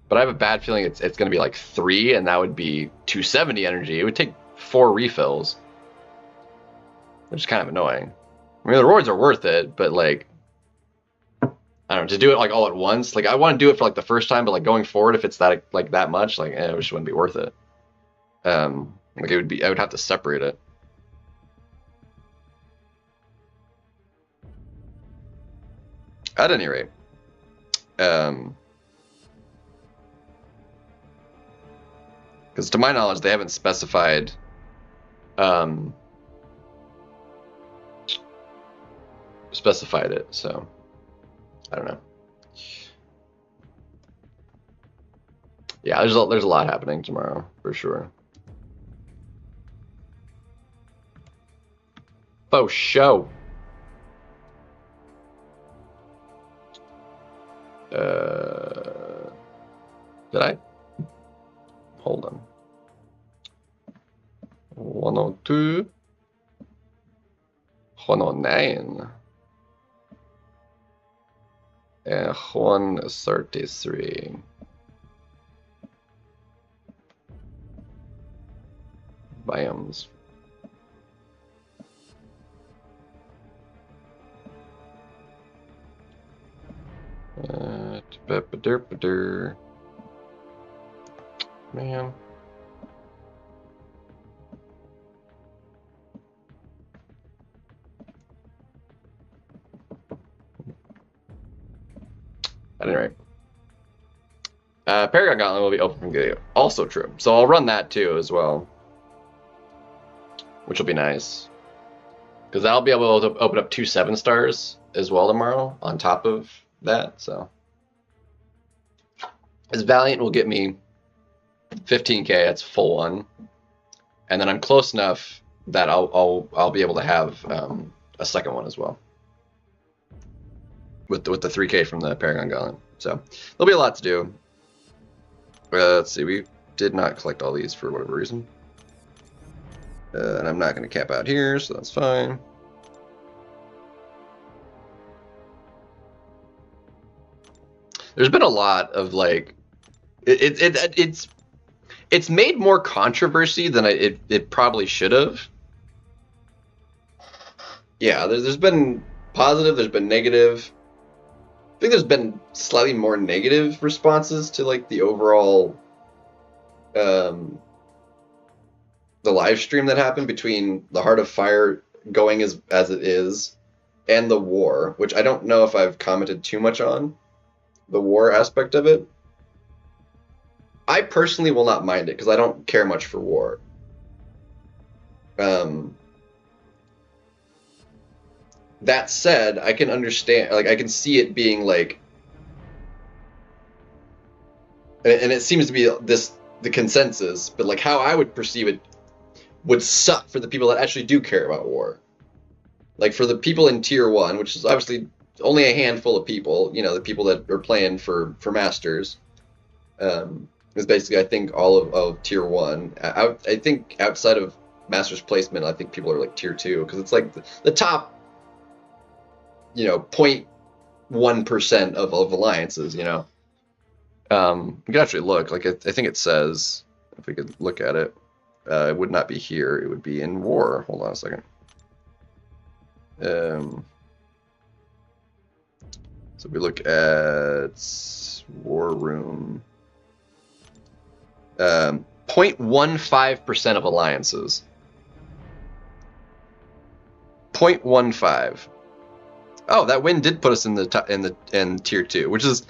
But I have a bad feeling it's going to be like 3, and that would be 270 energy. It would take 4 refills, which is kind of annoying. I mean, the rewards are worth it, but like, I don't know, to do it like all at once. Like, I want to do it for like the first time, but like going forward, if it's that like that much, like it just wouldn't be worth it. Like it would be, I would have to separate it. At any rate, because to my knowledge, they haven't specified it, so I don't know. Yeah, there's a lot happening tomorrow for sure. Oh, show. Did I? Hold on. 102. 109. And 133. Biomes. Man. At any rate. Paragon Gauntlet will be open from video. Also true. So I'll run that too as well. Which will be nice. Because I'll be able to open up 2 7-stars as well tomorrow on top of that. So this Valiant will get me 15k. That's full one, and then I'm close enough that I'll be able to have a second one as well with the 3k from the Paragon Gauntlet. So there'll be a lot to do. Let's see, we did not collect all these for whatever reason, and I'm not going to cap out here, so that's fine. There's been a lot of like it's made more controversy than it probably should have. Yeah, there's been positive, there's been negative. I think there's been slightly more negative responses to like the overall the live stream that happened between the Heart of Fire going as it is and the war, which I don't know if I've commented too much on the war aspect of it. I personally will not mind it because I don't care much for war. That said, I can understand, like, I can see it being like, and it seems to be the consensus, but like how I would perceive it would suck for the people that actually do care about war. Like for the people in tier 1, which is obviously only a handful of people, you know, the people that are playing for Masters, is basically, I think, all of tier 1. I think outside of Masters placement, I think people are like tier 2, because it's like the top, you know, 0.1% of alliances, you know. You can actually look, like, I think it says, if we could look at it, it would not be here, it would be in war. Hold on a second. So we look at War Room. 0.15% of alliances. 0.15. Oh, that win did put us in the top, in tier 2, which is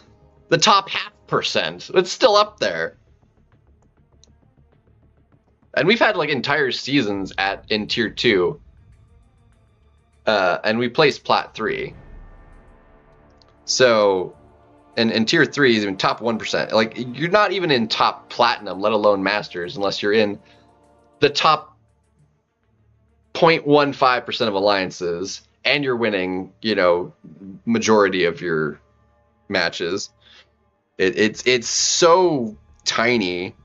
the top 0.5%. It's still up there. And we've had like entire seasons in tier 2. And we placed plat 3. So, and in tier 3 is even top 1%. Like, you're not even in top platinum, let alone masters, unless you're in the top 0.15% of alliances, and you're winning, you know, majority of your matches. It's so tiny.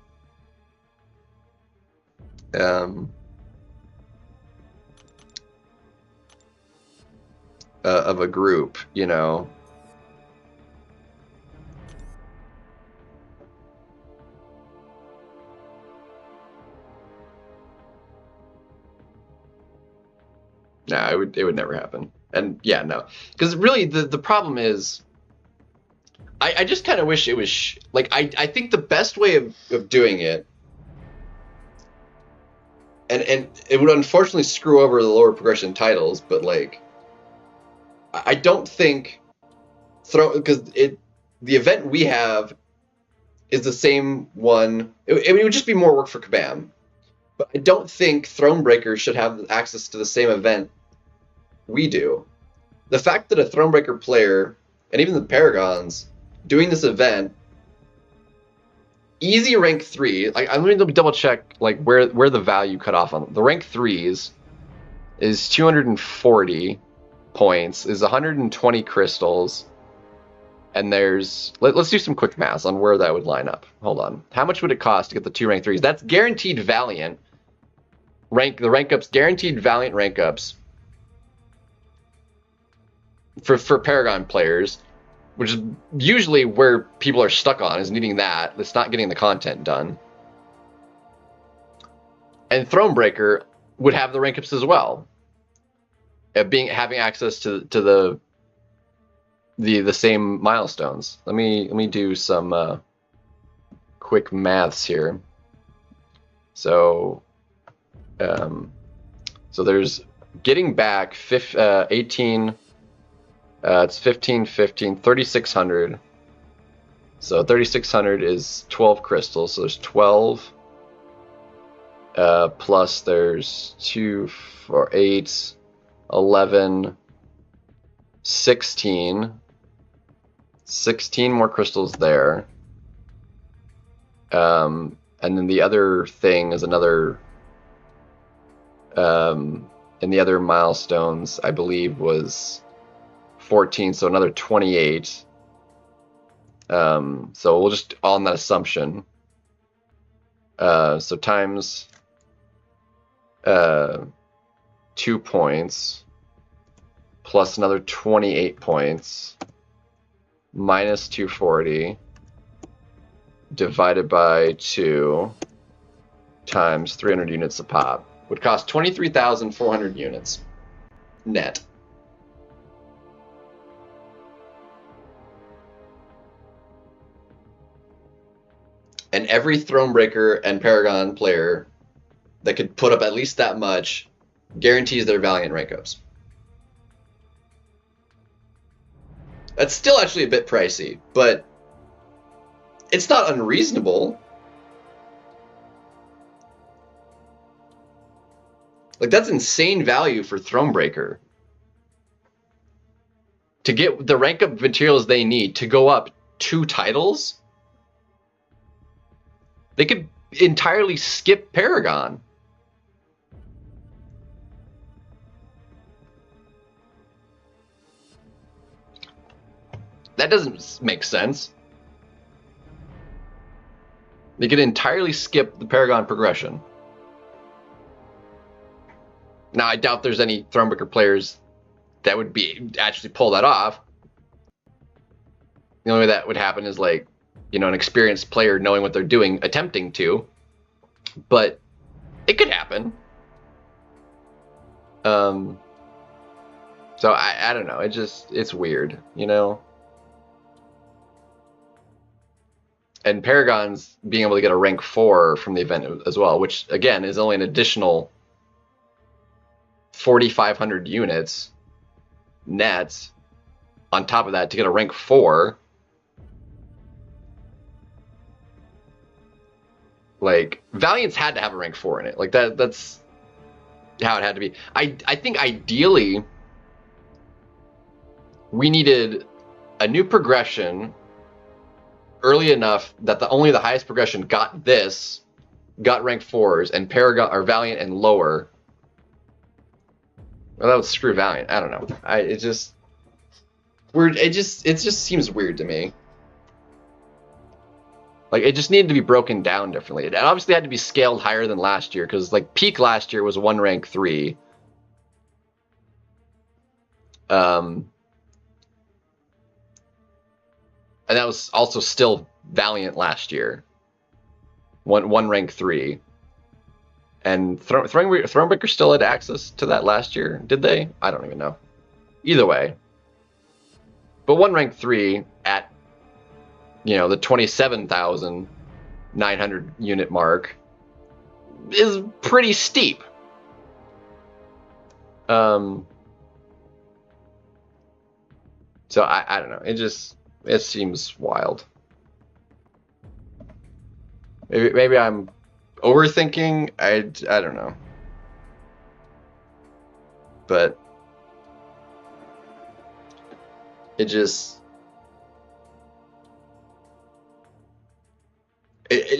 Of a group, you know. No, it would never happen. And yeah, no, because really the problem is, I just kind of wish it was like I think the best way of doing it, and it would unfortunately screw over the lower progression titles, but like I don't think because the event we have is the same one. It would just be more work for Kabam. But I don't think Thronebreaker should have access to the same event we do. The fact that a Thronebreaker player, and even the Paragons, doing this event, easy rank 3, like I'm going to double check like where the value cut off on the rank 3s is 240 points, is 120 crystals, and there's let's do some quick math on where that would line up. Hold on. How much would it cost to get the 2 rank 3s? That's guaranteed Valiant the rank ups, guaranteed Valiant rank ups for Paragon players, which is usually where people are stuck on, is needing that. It's not getting the content done. And Thronebreaker would have the rank ups as well, having access to the same milestones. Let me do some quick maths here. So there's getting back 18. It's 15, 3,600. So 3,600 is 12 crystals. So there's 12. Plus there's 2, 4, 8, 11, 16. 16 more crystals there. And then the other thing is another... and the other milestones, I believe, was 14, so another 28. So we'll just on that assumption. So times 2 points plus another 28 points minus 240 divided by 2 times 300 units a pop would cost 23,400 units net. And every Thronebreaker and Paragon player that could put up at least that much guarantees their Valiant rank ups. That's still actually a bit pricey, but it's not unreasonable. Like, that's insane value for Thronebreaker. To get the rank up materials they need to go up 2 titles, they could entirely skip Paragon. That doesn't make sense. They could entirely skip the Paragon progression. Now, I doubt there's any Thronebreaker players that would actually pull that off. The only way that would happen is like, you know, an experienced player knowing what they're doing, attempting to. But it could happen. So I don't know. It's weird, you know. And Paragon's being able to get a rank 4 from the event as well, which again is only an additional 4,500 units net on top of that to get a rank 4. Like Valiant's had to have a rank 4 in it. Like that's how it had to be. I think ideally we needed a new progression early enough that only the highest progression got rank 4s, and Paragon or Valiant and lower. Well, that would screw Valiant. I don't know. It just weird. It just seems weird to me. Like it just needed to be broken down differently. It obviously had to be scaled higher than last year, because like peak last year was 1 rank 3. And that was also still Valiant last year. One rank 3. And Thronebreaker still had access to that last year, did they? I don't even know. Either way. But 1 rank 3 at, the 27,900 unit mark is pretty steep. So I don't know. It seems wild. Maybe I'm overthinking. I don't know. But it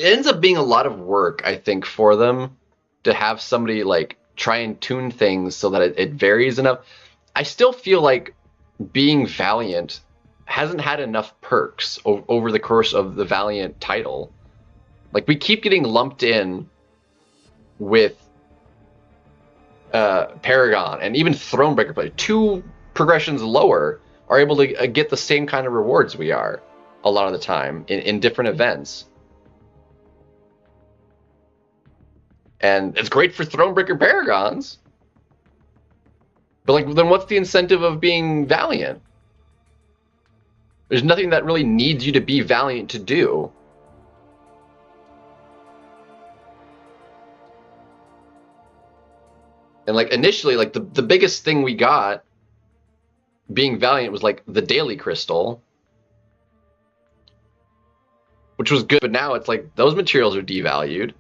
ends up being a lot of work, I think, for them to have somebody like try and tune things so that it varies enough. I still feel like being Valiant hasn't had enough perks over the course of the Valiant title. Like we keep getting lumped in with Paragon and even Thronebreaker players. 2 progressions lower are able to get the same kind of rewards we are a lot of the time in different events. And it's great for Thronebreaker Paragons. But like, then what's the incentive of being Valiant? There's nothing that really needs you to be Valiant to do. And like initially, like the biggest thing we got being Valiant was like the Daily Crystal, which was good, but now it's like those materials are devalued.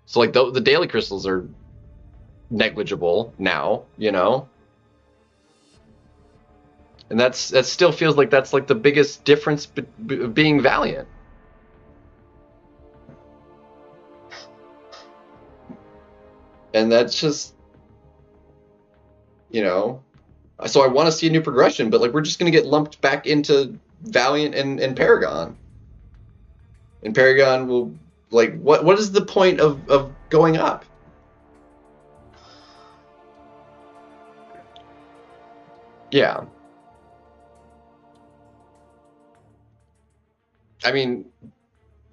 So like the Daily Crystals are negligible now, And that still feels like that's like the biggest difference being Valiant. And that's just, so I want to see a new progression, but like we're just going to get lumped back into Valiant and Paragon. And Paragon will, like, what is the point of going up? Yeah. I mean,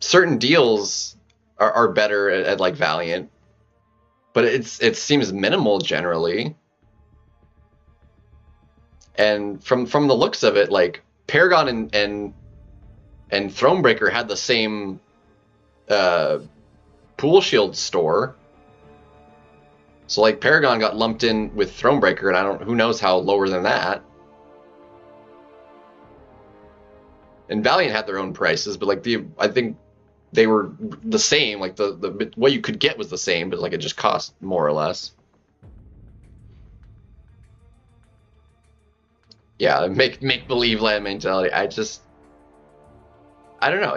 certain deals are better at like Valiant, but it seems minimal generally. And from the looks of it, like Paragon and Thronebreaker had the same pool shield store. So like Paragon got lumped in with Thronebreaker, and who knows how lower than that. And Valiant had their own prices, but like I think they were the same. Like the what you could get was the same, but like it just cost more or less. Yeah, make believe land mentality. I don't know.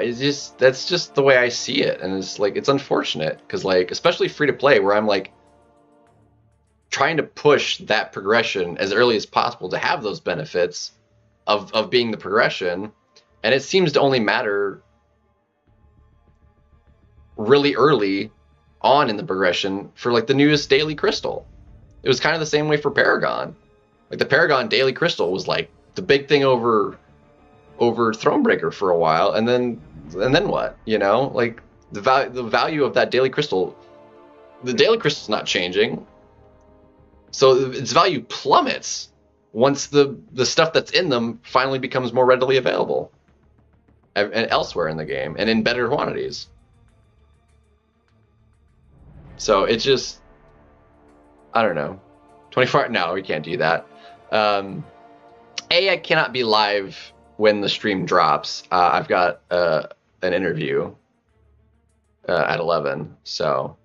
That's just the way I see it, and it's like it's unfortunate because like especially free to play, where I'm like trying to push that progression as early as possible to have those benefits of being the progression. And it seems to only matter really early on in the progression for like the newest Daily Crystal. It was kind of the same way for Paragon. Like the Paragon Daily Crystal was like the big thing over Thronebreaker for a while, and then what? Like the value of that Daily Crystal, the Daily Crystal's not changing, so its value plummets once the stuff that's in them finally becomes more readily available and elsewhere in the game and in better quantities. So it's just, I don't know. 24 hours, no, we can't do that. I cannot be live when the stream drops. I've got an interview. at 11. So,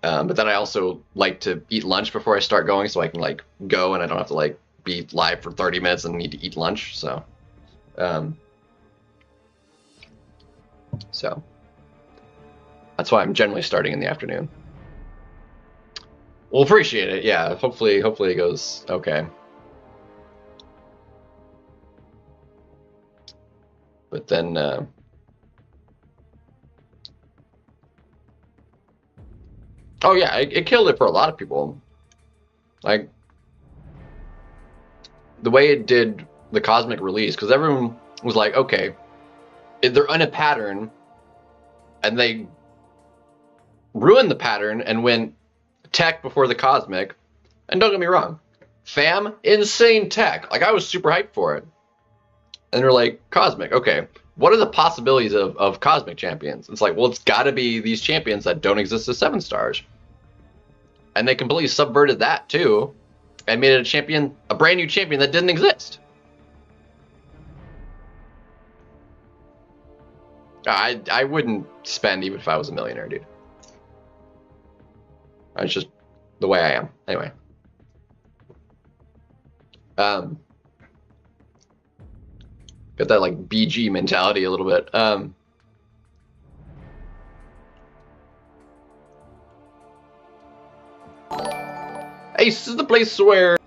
but then I also like to eat lunch before I start going, so I can like go and I don't have to like be live for 30 minutes and need to eat lunch. So, so that's why I'm generally starting in the afternoon. We'll appreciate it. Yeah. Hopefully it goes okay. But then, oh yeah, it killed it for a lot of people. Like the way it did the cosmic release, because everyone was like, okay, they're in a pattern, and they ruined the pattern and went tech before the cosmic. And don't get me wrong, fam, insane tech. Like I was super hyped for it. And they're like, cosmic, okay. What are the possibilities of cosmic champions? It's like, well, it's got to be these champions that don't exist as 7 stars. And they completely subverted that too, and made it a brand new champion that didn't exist. I wouldn't spend even if I was a millionaire, dude. It's just the way I am. Anyway. Got that like BG mentality a little bit. Ace is the place where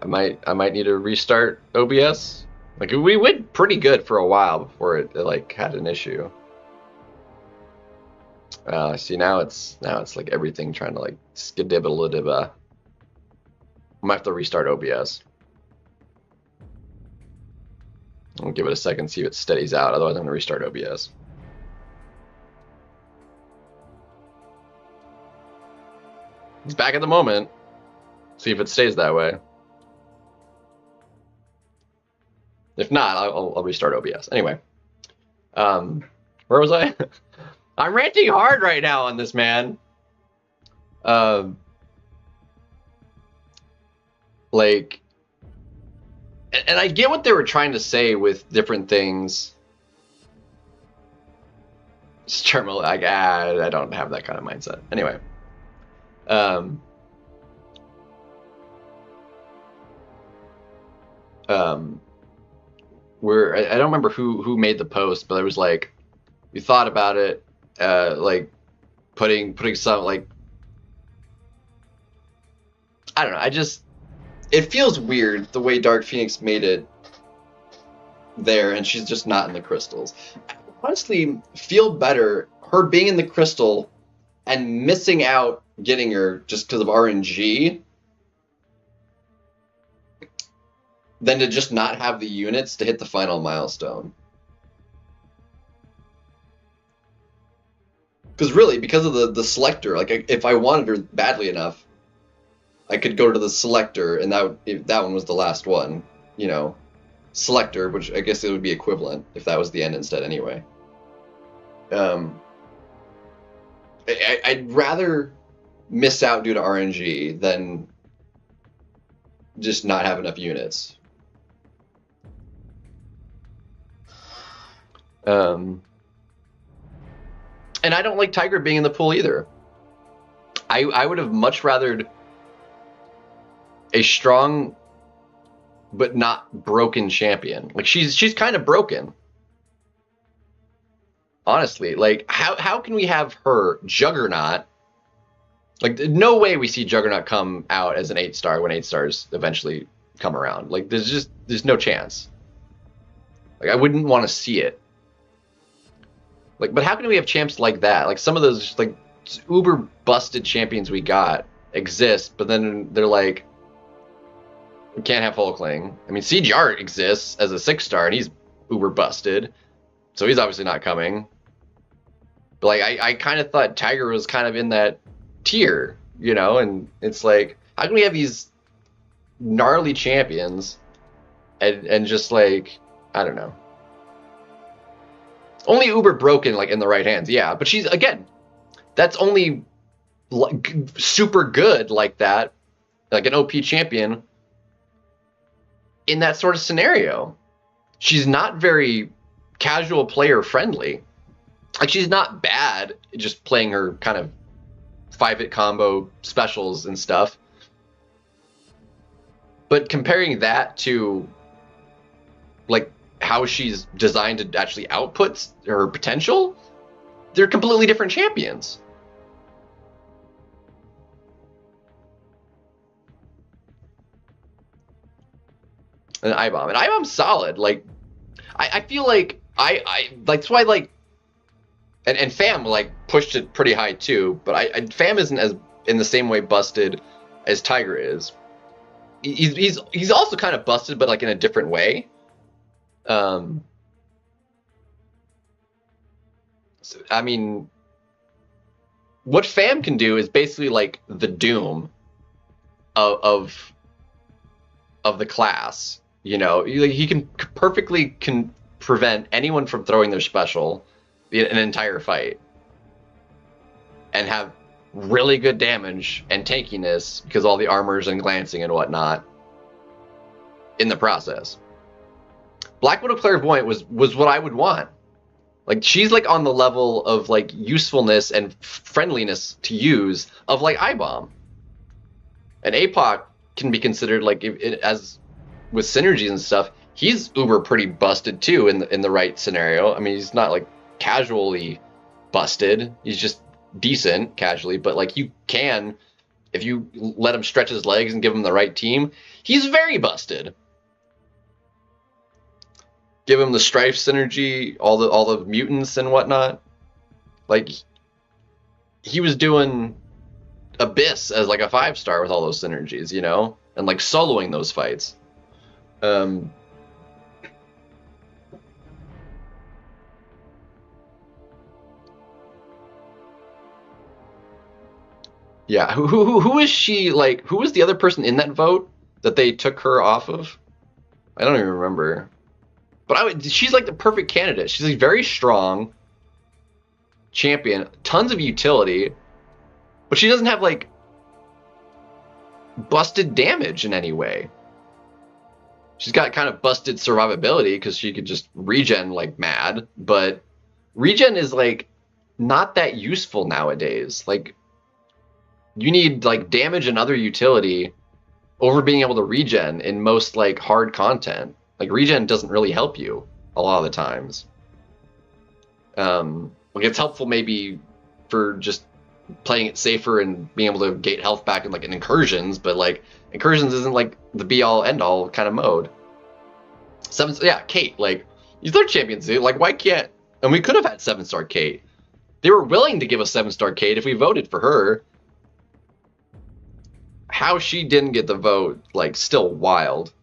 I might need to restart OBS. Like we went pretty good for a while before it like had an issue. See now it's like everything trying to like skidibba. I might have to restart OBS. I'll give it a second, see if it steadies out. Otherwise, I'm gonna restart OBS. It's back at the moment. See if it stays that way. If not, I'll restart OBS. Anyway, where was I? I'm ranting hard right now on this, man. Like, and I get what they were trying to say with different things. Like, I don't have that kind of mindset. Anyway, I don't remember who made the post, but it was like, we thought about it, like putting some like, I don't know. It feels weird the way Dark Phoenix made it there, and she's just not in the crystals. I honestly feel better her being in the crystal and missing out getting her just because of RNG than to just not have the units to hit the final milestone. Because really, because of the selector, like if I wanted her badly enough, I could go to the selector, and that one was the last one, you know, selector, which I guess it would be equivalent if that was the end instead anyway. I'd rather miss out due to RNG than just not have enough units. And I don't like Tiger being in the pool either. I would have much rathered a strong but not broken champion. Like she's kind of broken. Honestly, like how can we have her Juggernaut? Like no way we see Juggernaut come out as an 8-star when 8 stars eventually come around. Like there's no chance. Like I wouldn't want to see it. Like, but how can we have champs like that? Like some of those like uber busted champions we got exist, but then they're like, we can't have Hulkling. I mean, Siege Art exists as a 6-star, and he's uber busted, so he's obviously not coming. But like, I kind of thought Tiger was kind of in that tier, you know? And it's like, how can we have these gnarly champions and just like, I don't know. Only uber broken, like in the right hands, yeah. But she's again, that's only like super good like that, like an OP champion. In that sort of scenario, she's not very casual player friendly. Like, she's not bad just playing her kind of 5-hit combo specials and stuff. But comparing that to, like, how she's designed to actually output her potential, they're completely different champions. And IBomb's solid. Like, I feel like I that's why, like, and Fam, like, pushed it pretty high too, but Fam isn't as in the same way busted as Tiger is. He's also kind of busted, but like in a different way. So, I mean, what Fam can do is basically like the Doom of the class. You know, he can perfectly prevent anyone from throwing their special an entire fight and have really good damage and tankiness because all the armors and glancing and whatnot in the process. Black Widow Clairvoyant was what I would want. Like, she's like on the level of like usefulness and friendliness to use of like IBomb. And APOC can be considered like as with synergies and stuff. He's uber pretty busted too in the right scenario. I mean, he's not like casually busted. He's just decent casually, but like you can, if you let him stretch his legs and give him the right team, he's very busted. Give him the Strife synergy, all the mutants and whatnot. Like, he was doing Abyss as like a 5-star with all those synergies, you know, and like soloing those fights. Yeah, who is she, like, who was the other person in that vote that they took her off of? I don't even remember. But she's like the perfect candidate. She's a very strong champion, tons of utility, but she doesn't have like busted damage in any way. She's got kind of busted survivability because she could just regen like mad, but regen is like not that useful nowadays. Like, you need like damage and other utility over being able to regen in most like hard content. Like, regen doesn't really help you a lot of the times. Like, it's helpful maybe for just playing it safer and being able to gate health back in like in incursions, but like incursions isn't like the be all end all kind of mode. Kate, like, these other champions, dude, like, why can't, and we could have had 7-star Kate. They were willing to give us 7-star Kate if we voted for her. How she didn't get the vote, like, still wild.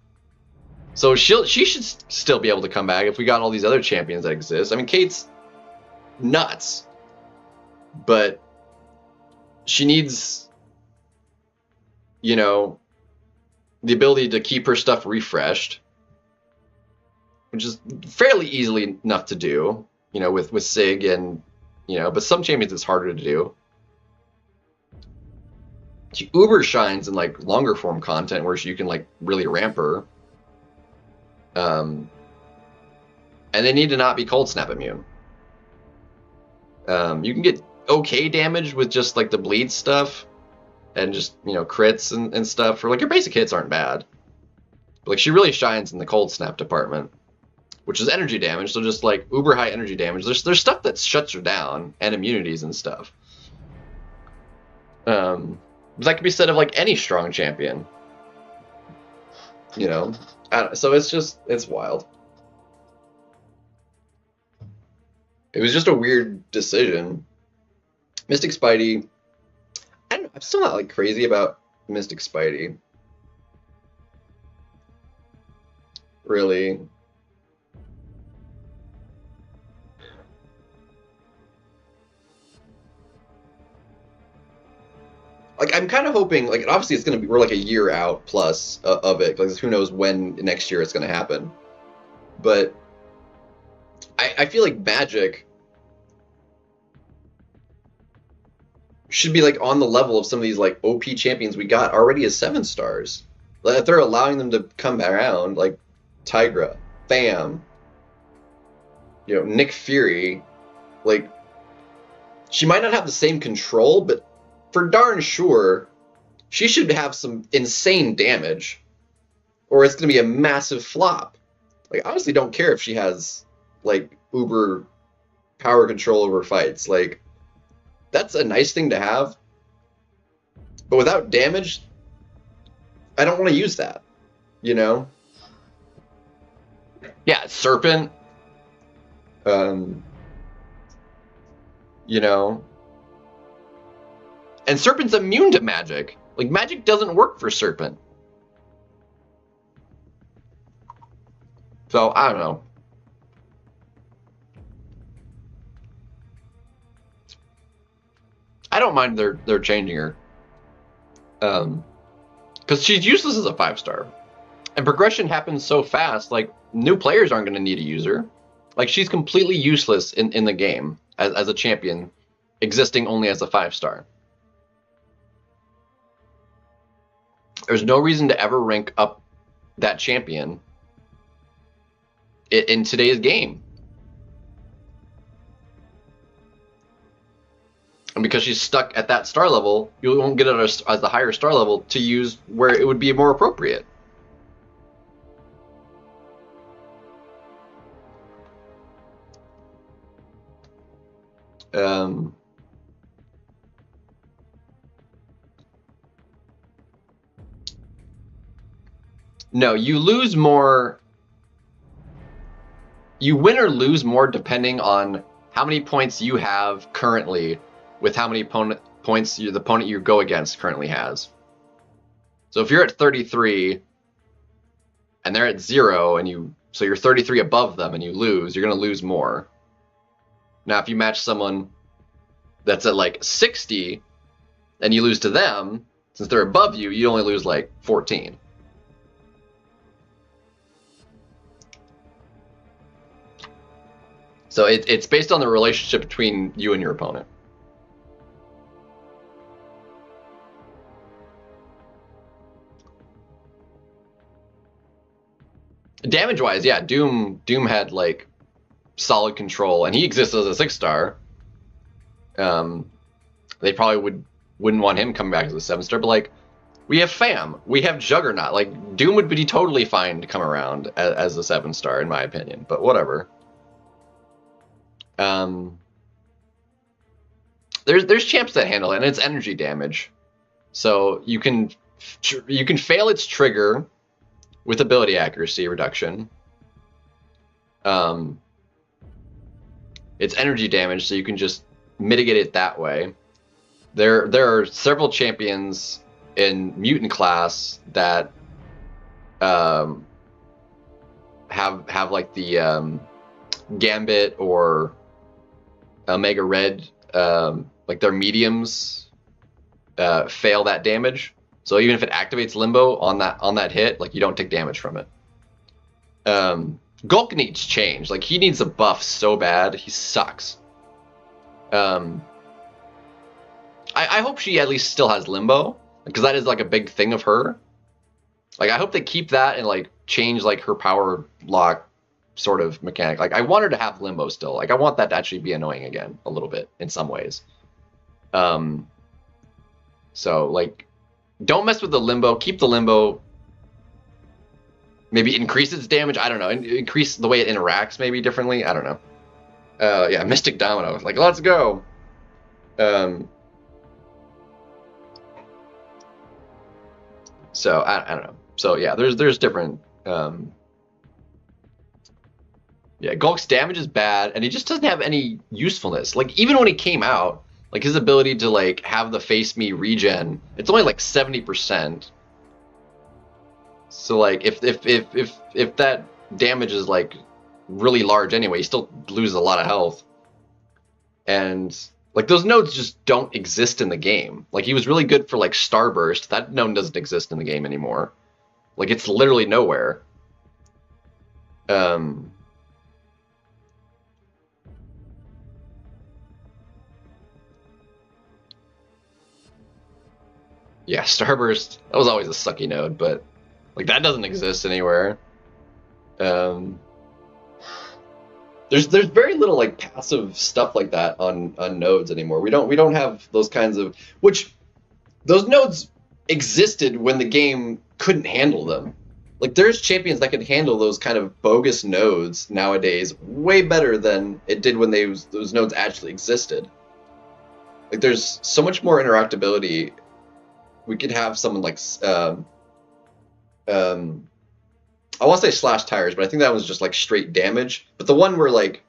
So she should still be able to come back if we got all these other champions that exist. I mean, Kate's nuts, but she needs, you know, the ability to keep her stuff refreshed, which is fairly easily enough to do, you know, with Sig and, you know, but some champions it's harder to do. She uber shines in like longer form content where you can like really ramp her. And they need to not be cold snap immune. You can get okay damage with just like the bleed stuff and just, you know, crits and stuff. For like your basic hits aren't bad. But like she really shines in the cold snap department, which is energy damage. So just like uber high energy damage. There's stuff that shuts her down and immunities and stuff. That could be said of like any strong champion. You know, so it's wild. It was just a weird decision. Mystic Spidey, I'm still not like crazy about Mystic Spidey. Really. Like, I'm kind of hoping, like, obviously it's going to be, we're like a year out plus of it. Like, who knows when next year it's going to happen. But I feel like Magic should be, like, on the level of some of these, like, OP champions we got already as 7-stars. Like, if they're allowing them to come around, like Tigra, Fam, you know, Nick Fury, like, she might not have the same control, but for darn sure, she should have some insane damage, or it's going to be a massive flop. Like, I honestly don't care if she has, like, uber power control over fights. Like, that's a nice thing to have, but without damage, I don't want to use that, you know? Yeah, Serpent, you know, and Serpent's immune to magic. Like, magic doesn't work for Serpent. So, I don't know. I don't mind they're changing her. Because she's useless as a 5-star. And progression happens so fast, like, new players aren't going to need to use her. Like, she's completely useless in the game as a champion, existing only as a 5-star. There's no reason to ever rank up that champion in today's game. And because she's stuck at that star level, you won't get it as the higher star level to use where it would be more appropriate. No, you lose more. You win or lose more depending on how many points you have currently with how many points the opponent you go against currently has. So if you're at 33 and they're at 0 and so you're 33 above them and you lose, you're going to lose more. Now, if you match someone that's at like 60 and you lose to them, since they're above you, you only lose like 14. So it's based on the relationship between you and your opponent. Damage-wise, yeah, Doom had like solid control, and he exists as a 6-star. They probably wouldn't want him coming back as a 7-star, but like, we have Fam, we have Juggernaut. Like, Doom would be totally fine to come around as a 7-star, in my opinion. But whatever. There's champs that handle it, and it's energy damage, so you can fail its trigger with ability accuracy reduction. It's energy damage, so you can just mitigate it that way. There are several champions in mutant class that have like the Gambit or Omega Red, like their mediums fail that damage. So even if it activates Limbo on that hit, like, you don't take damage from it. Gulk needs change. Like, he needs a buff so bad. He sucks. I hope she at least still has Limbo, because that is like a big thing of her. Like, I hope they keep that and like change like her power lock sort of mechanic. Like, I want her to have Limbo still. Like, I want that to actually be annoying again a little bit in some ways. So like, don't mess with the Limbo. Keep the Limbo. Maybe increase its damage. I don't know. Increase the way it interacts maybe differently. I don't know. Yeah, Mystic Domino. Like, let's go. So I don't know. So yeah, there's different. Yeah, Gulk's damage is bad, and he just doesn't have any usefulness. Like, even when he came out, like, his ability to like have the face me regen, it's only like 70%. So like, if that damage is like really large anyway, he still loses a lot of health. And like, those nodes just don't exist in the game. Like, he was really good for like Starburst. That node doesn't exist in the game anymore. Like, it's literally nowhere. Yeah, Starburst, that was always a sucky node, but like, that doesn't exist anywhere. There's very little like passive stuff like that on nodes anymore. We don't have those kinds of, which those nodes existed when the game couldn't handle them. Like there's champions that can handle those kind of bogus nodes nowadays way better than it did when those nodes actually existed. Like there's so much more interactability. We could have someone like I want to say slash tires, but I think that was just like straight damage. But the one where like,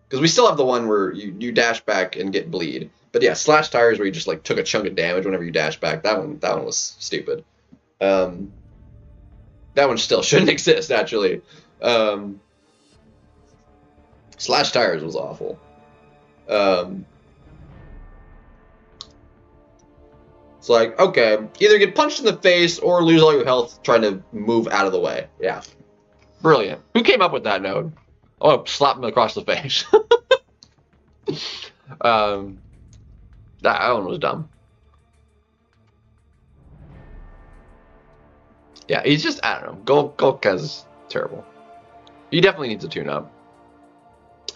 because we still have the one where you dash back and get bleed. But yeah, slash tires where you just like took a chunk of damage whenever you dash back. That one was stupid. That one still shouldn't exist actually. Slash tires was awful. It's like, okay, either get punched in the face or lose all your health trying to move out of the way. Yeah. Brilliant. Who came up with that node? Oh, slap him across the face. That one was dumb. Yeah, he's just, I don't know. Golka's terrible. He definitely needs a tune-up.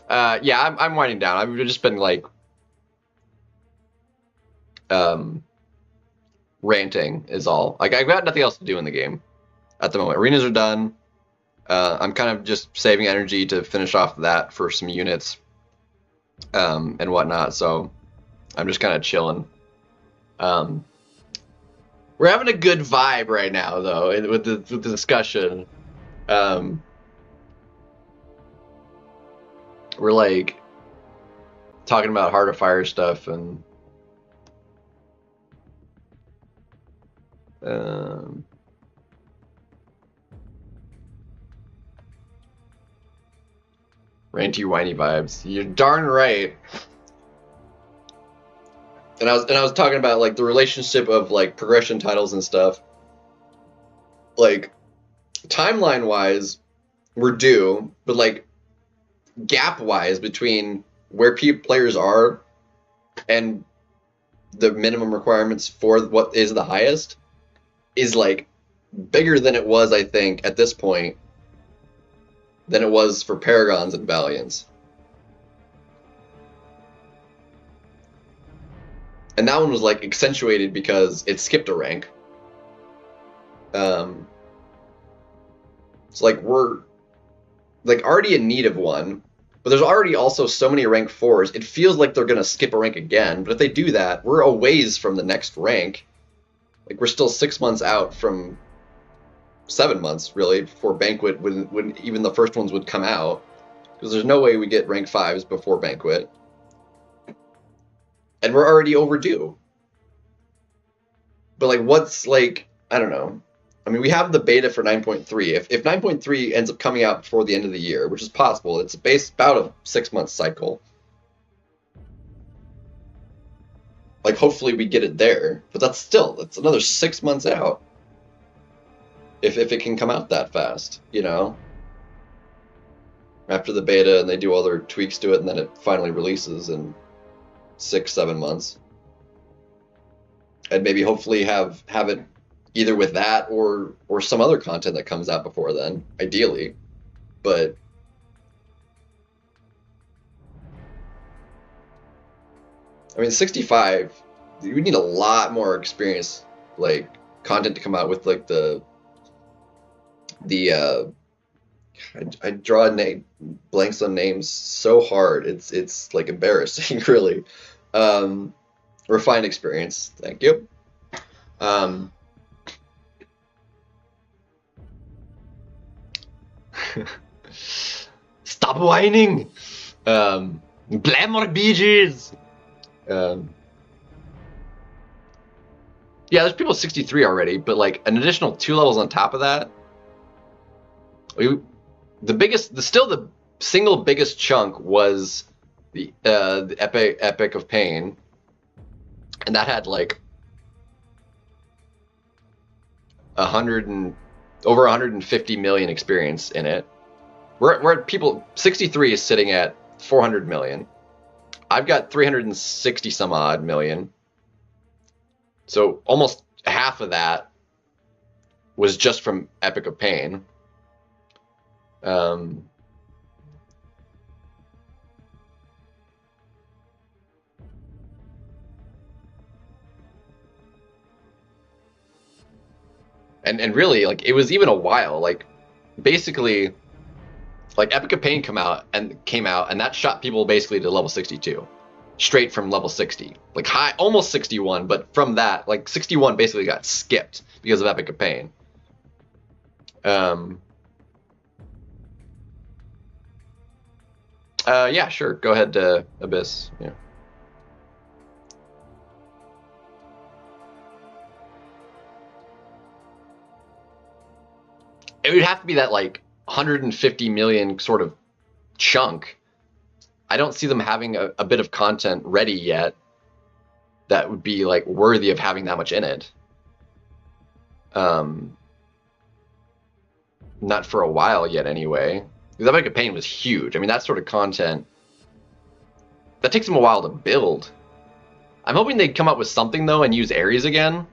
Yeah, I'm winding down. I've just been like ranting is all. Like I've got nothing else to do in the game at the moment. Arenas are done. I'm kind of just saving energy to finish off that for some units and whatnot. So I'm just kind of chilling. We're having a good vibe right now, though, with the discussion. We're like talking about Heart of Fire stuff and ranty whiny vibes. You're darn right. And I was talking about like the relationship of like progression titles and stuff. Like timeline wise, we're due, but like gap wise between where players are and the minimum requirements for what is the highest is like bigger than it was, I think, at this point than it was for Paragons and Valiants. And that one was like accentuated because it skipped a rank. So like we're like already in need of one, but there's already also so many rank 4s. It feels like they're gonna skip a rank again, but if they do that, we're a ways from the next rank. Like we're still 6 months out from 7 months really before Banquet when even the first ones would come out, because there's no way we get rank 5s before Banquet. And we're already overdue. But like what's like, I don't know. I mean, we have the beta for 9.3. If 9.3 ends up coming out before the end of the year, which is possible, it's about a 6 month cycle. Like hopefully we get it there, but that's another 6 months out. If it can come out that fast, you know? After the beta and they do all their tweaks to it and then it finally releases in 6-7 months. And maybe hopefully have it either with that or some other content that comes out before then, ideally. But I mean 65, we need a lot more experience, like content to come out with like I draw blanks on names so hard. It's like embarrassing, really. Refined experience. Thank you. Stop whining. Glamour beaches. Yeah, there's people 63 already, but like an additional 2 levels on top of that. The single biggest chunk was the Epic of Pain, and that had like over 150 million experience in it. We're at people 63 is sitting at 400 million. I've got 360 some odd million. So almost half of that was just from Epic of Pain. And really, like, it was even a while. Like, basically, like, Epic of Pain came out, and that shot people basically to level 62. Straight from level 60. Like, high, almost 61, but from that, like, 61 basically got skipped because of Epic of Pain. Yeah, sure. Go ahead, Abyss. Yeah. It would have to be that, like, 150 million sort of chunk. I don't see them having a bit of content ready yet that would be, like, worthy of having that much in it. Not for a while yet, anyway. That Epic of Pain was huge. I mean, that sort of content, that takes them a while to build. I'm hoping they come up with something, though, and use Ares again.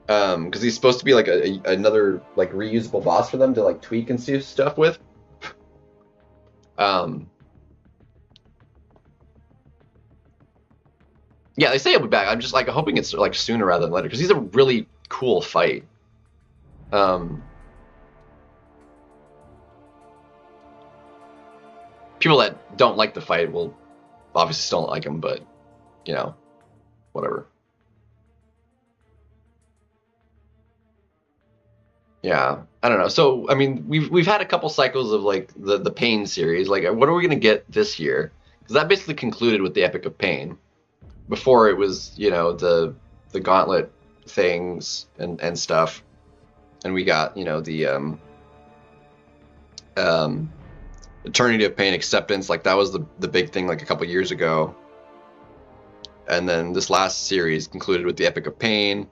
Because he's supposed to be, like, another, like, reusable boss for them to, like, tweak and see stuff with. Yeah, they say he'll be back. I'm just, like, hoping it's, like, sooner rather than later, because he's a really cool fight. People that don't like the fight will obviously still don't like him, but, you know, whatever. Yeah, I don't know. So, I mean, we've had a couple cycles of, like, the Pain series. Like, what are we gonna get this year? Because that basically concluded with the Epic of Pain. Before it was, you know, the Gauntlet things and stuff, and we got, you know, the Eternity of Pain Acceptance. Like, that was the big thing, like, a couple years ago. And then this last series concluded with the Epic of Pain.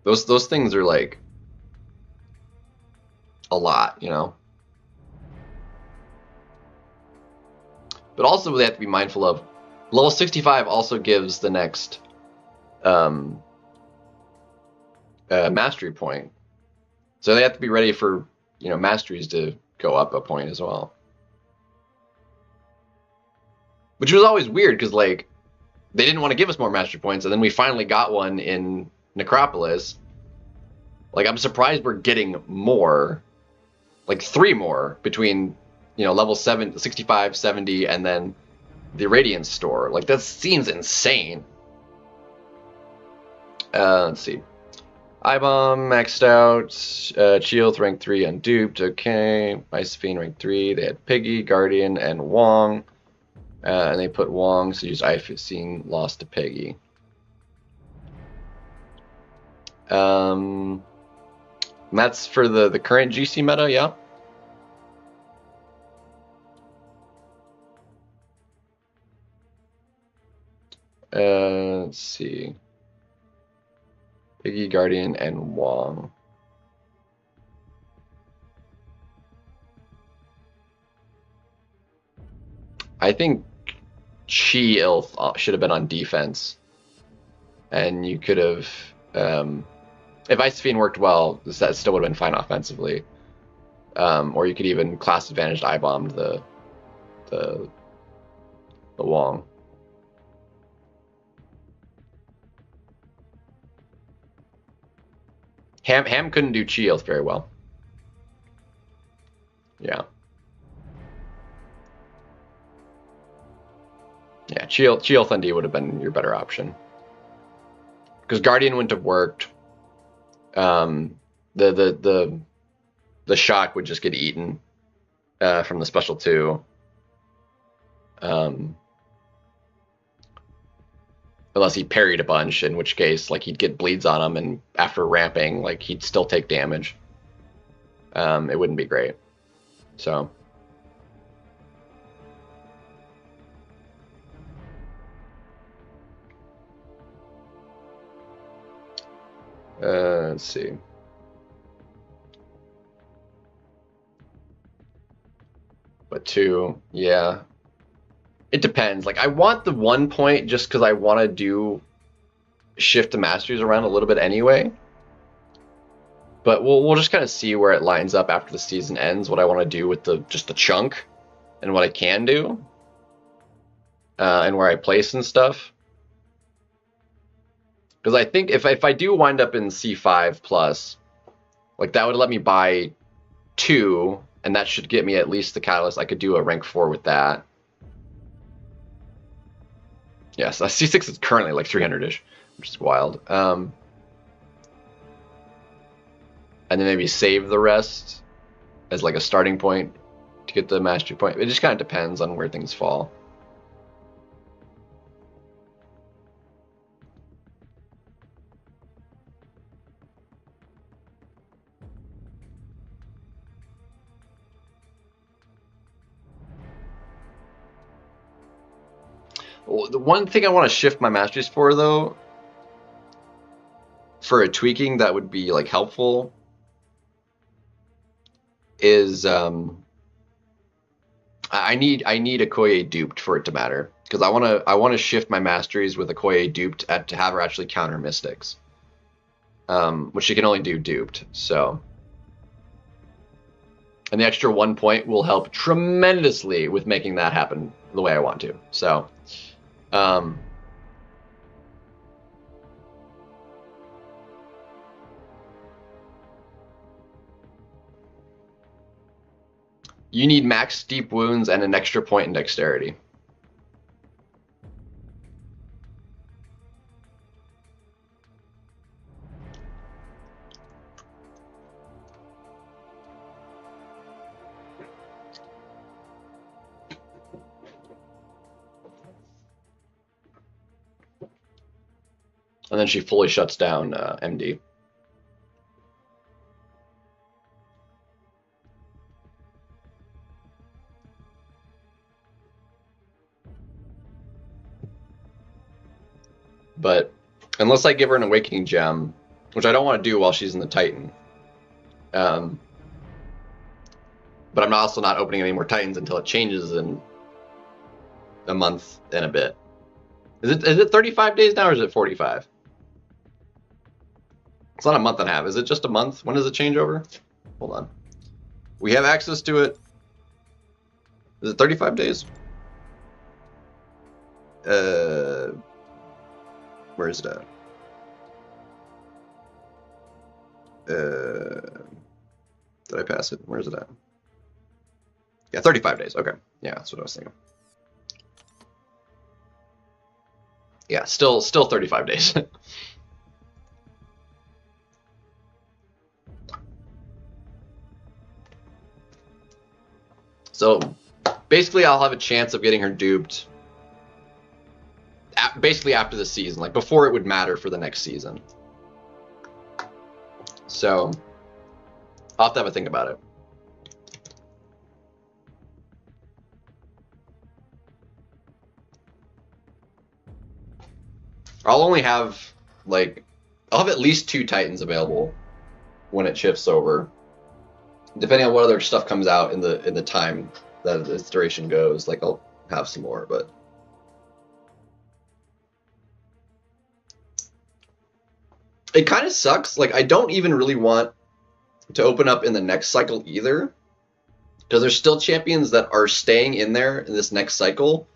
Those things are, like, a lot, you know. But also they have to be mindful of, level 65 also gives the next mastery point. So they have to be ready for, you know, masteries to go up a point as well. Which was always weird, because, like, they didn't want to give us more mastery points, and then we finally got one in Necropolis. Like, I'm surprised we're getting more. Like, 3 more between, you know, level 65, 70, and then the Radiance store. Like, that seems insane. Let's see. I-Bomb maxed out. Chioth rank 3 unduped. Okay. Icefiend rank 3. They had Piggy, Guardian, and Wong. And they put Wong, so used Icefiend, lost to Piggy. That's for the current GC meta, yeah? Let's see. Piggy, Guardian, and Wong. I think Chi-Ilth should have been on defense. And you could have... if Icefiend worked well, that still would have been fine offensively. Or you could even class advantage I-bombed the Wong. Ham couldn't do Chi-Ilth very well. Yeah. Yeah, Chi-Ilth on D would have been your better option. Because Guardian wouldn't have worked. The shock would just get eaten from the special 2. Unless he parried a bunch, in which case, like, he'd get bleeds on him, and after ramping, like, he'd still take damage. It wouldn't be great. So. Let's see. But 2, yeah. It depends. Like, I want the 1 point just because I want to do shift the masters around a little bit anyway. But we'll just kind of see where it lines up after the season ends, what I want to do with just the chunk, and what I can do, and where I place and stuff. Because I think if I do wind up in C5 plus, like that would let me buy 2, and that should get me at least the catalyst. I could do a rank 4 with that. Yes, C6 is currently like 300-ish, which is wild. And then maybe save the rest as like a starting point to get the mastery point. It just kind of depends on where things fall. Well, the one thing I want to shift my masteries for, though, for a tweaking that would be like helpful, is I need Okoye duped for it to matter, because I want to shift my masteries with Okoye duped to have her actually counter mystics, which she can only do duped. So, and the extra 1 point will help tremendously with making that happen the way I want to. So. You need max deep wounds and an extra point in dexterity. And then she fully shuts down MD. But unless I give her an Awakening Gem, which I don't want to do while she's in the Titan. But I'm also not opening any more Titans until it changes in a month and a bit. Is it 35 days now, or is it 45? It's not a month and a half. Is it just a month? When does it change over? Hold on. We have access to it. Is it 35 days? Where is it at? Did I pass it? Where is it at? Yeah, 35 days. Okay. Yeah, that's what I was thinking. Yeah, still 35 days. So basically I'll have a chance of getting her duped basically after the season, like before it would matter for the next season. So I'll have to have a think about it. I'll have at least 2 Titans available when it shifts over. Depending on what other stuff comes out in the time that its duration goes, like I'll have some more, but it kind of sucks. Like I don't even really want to open up in the next cycle either, because there's still champions that are staying in there in this next cycle.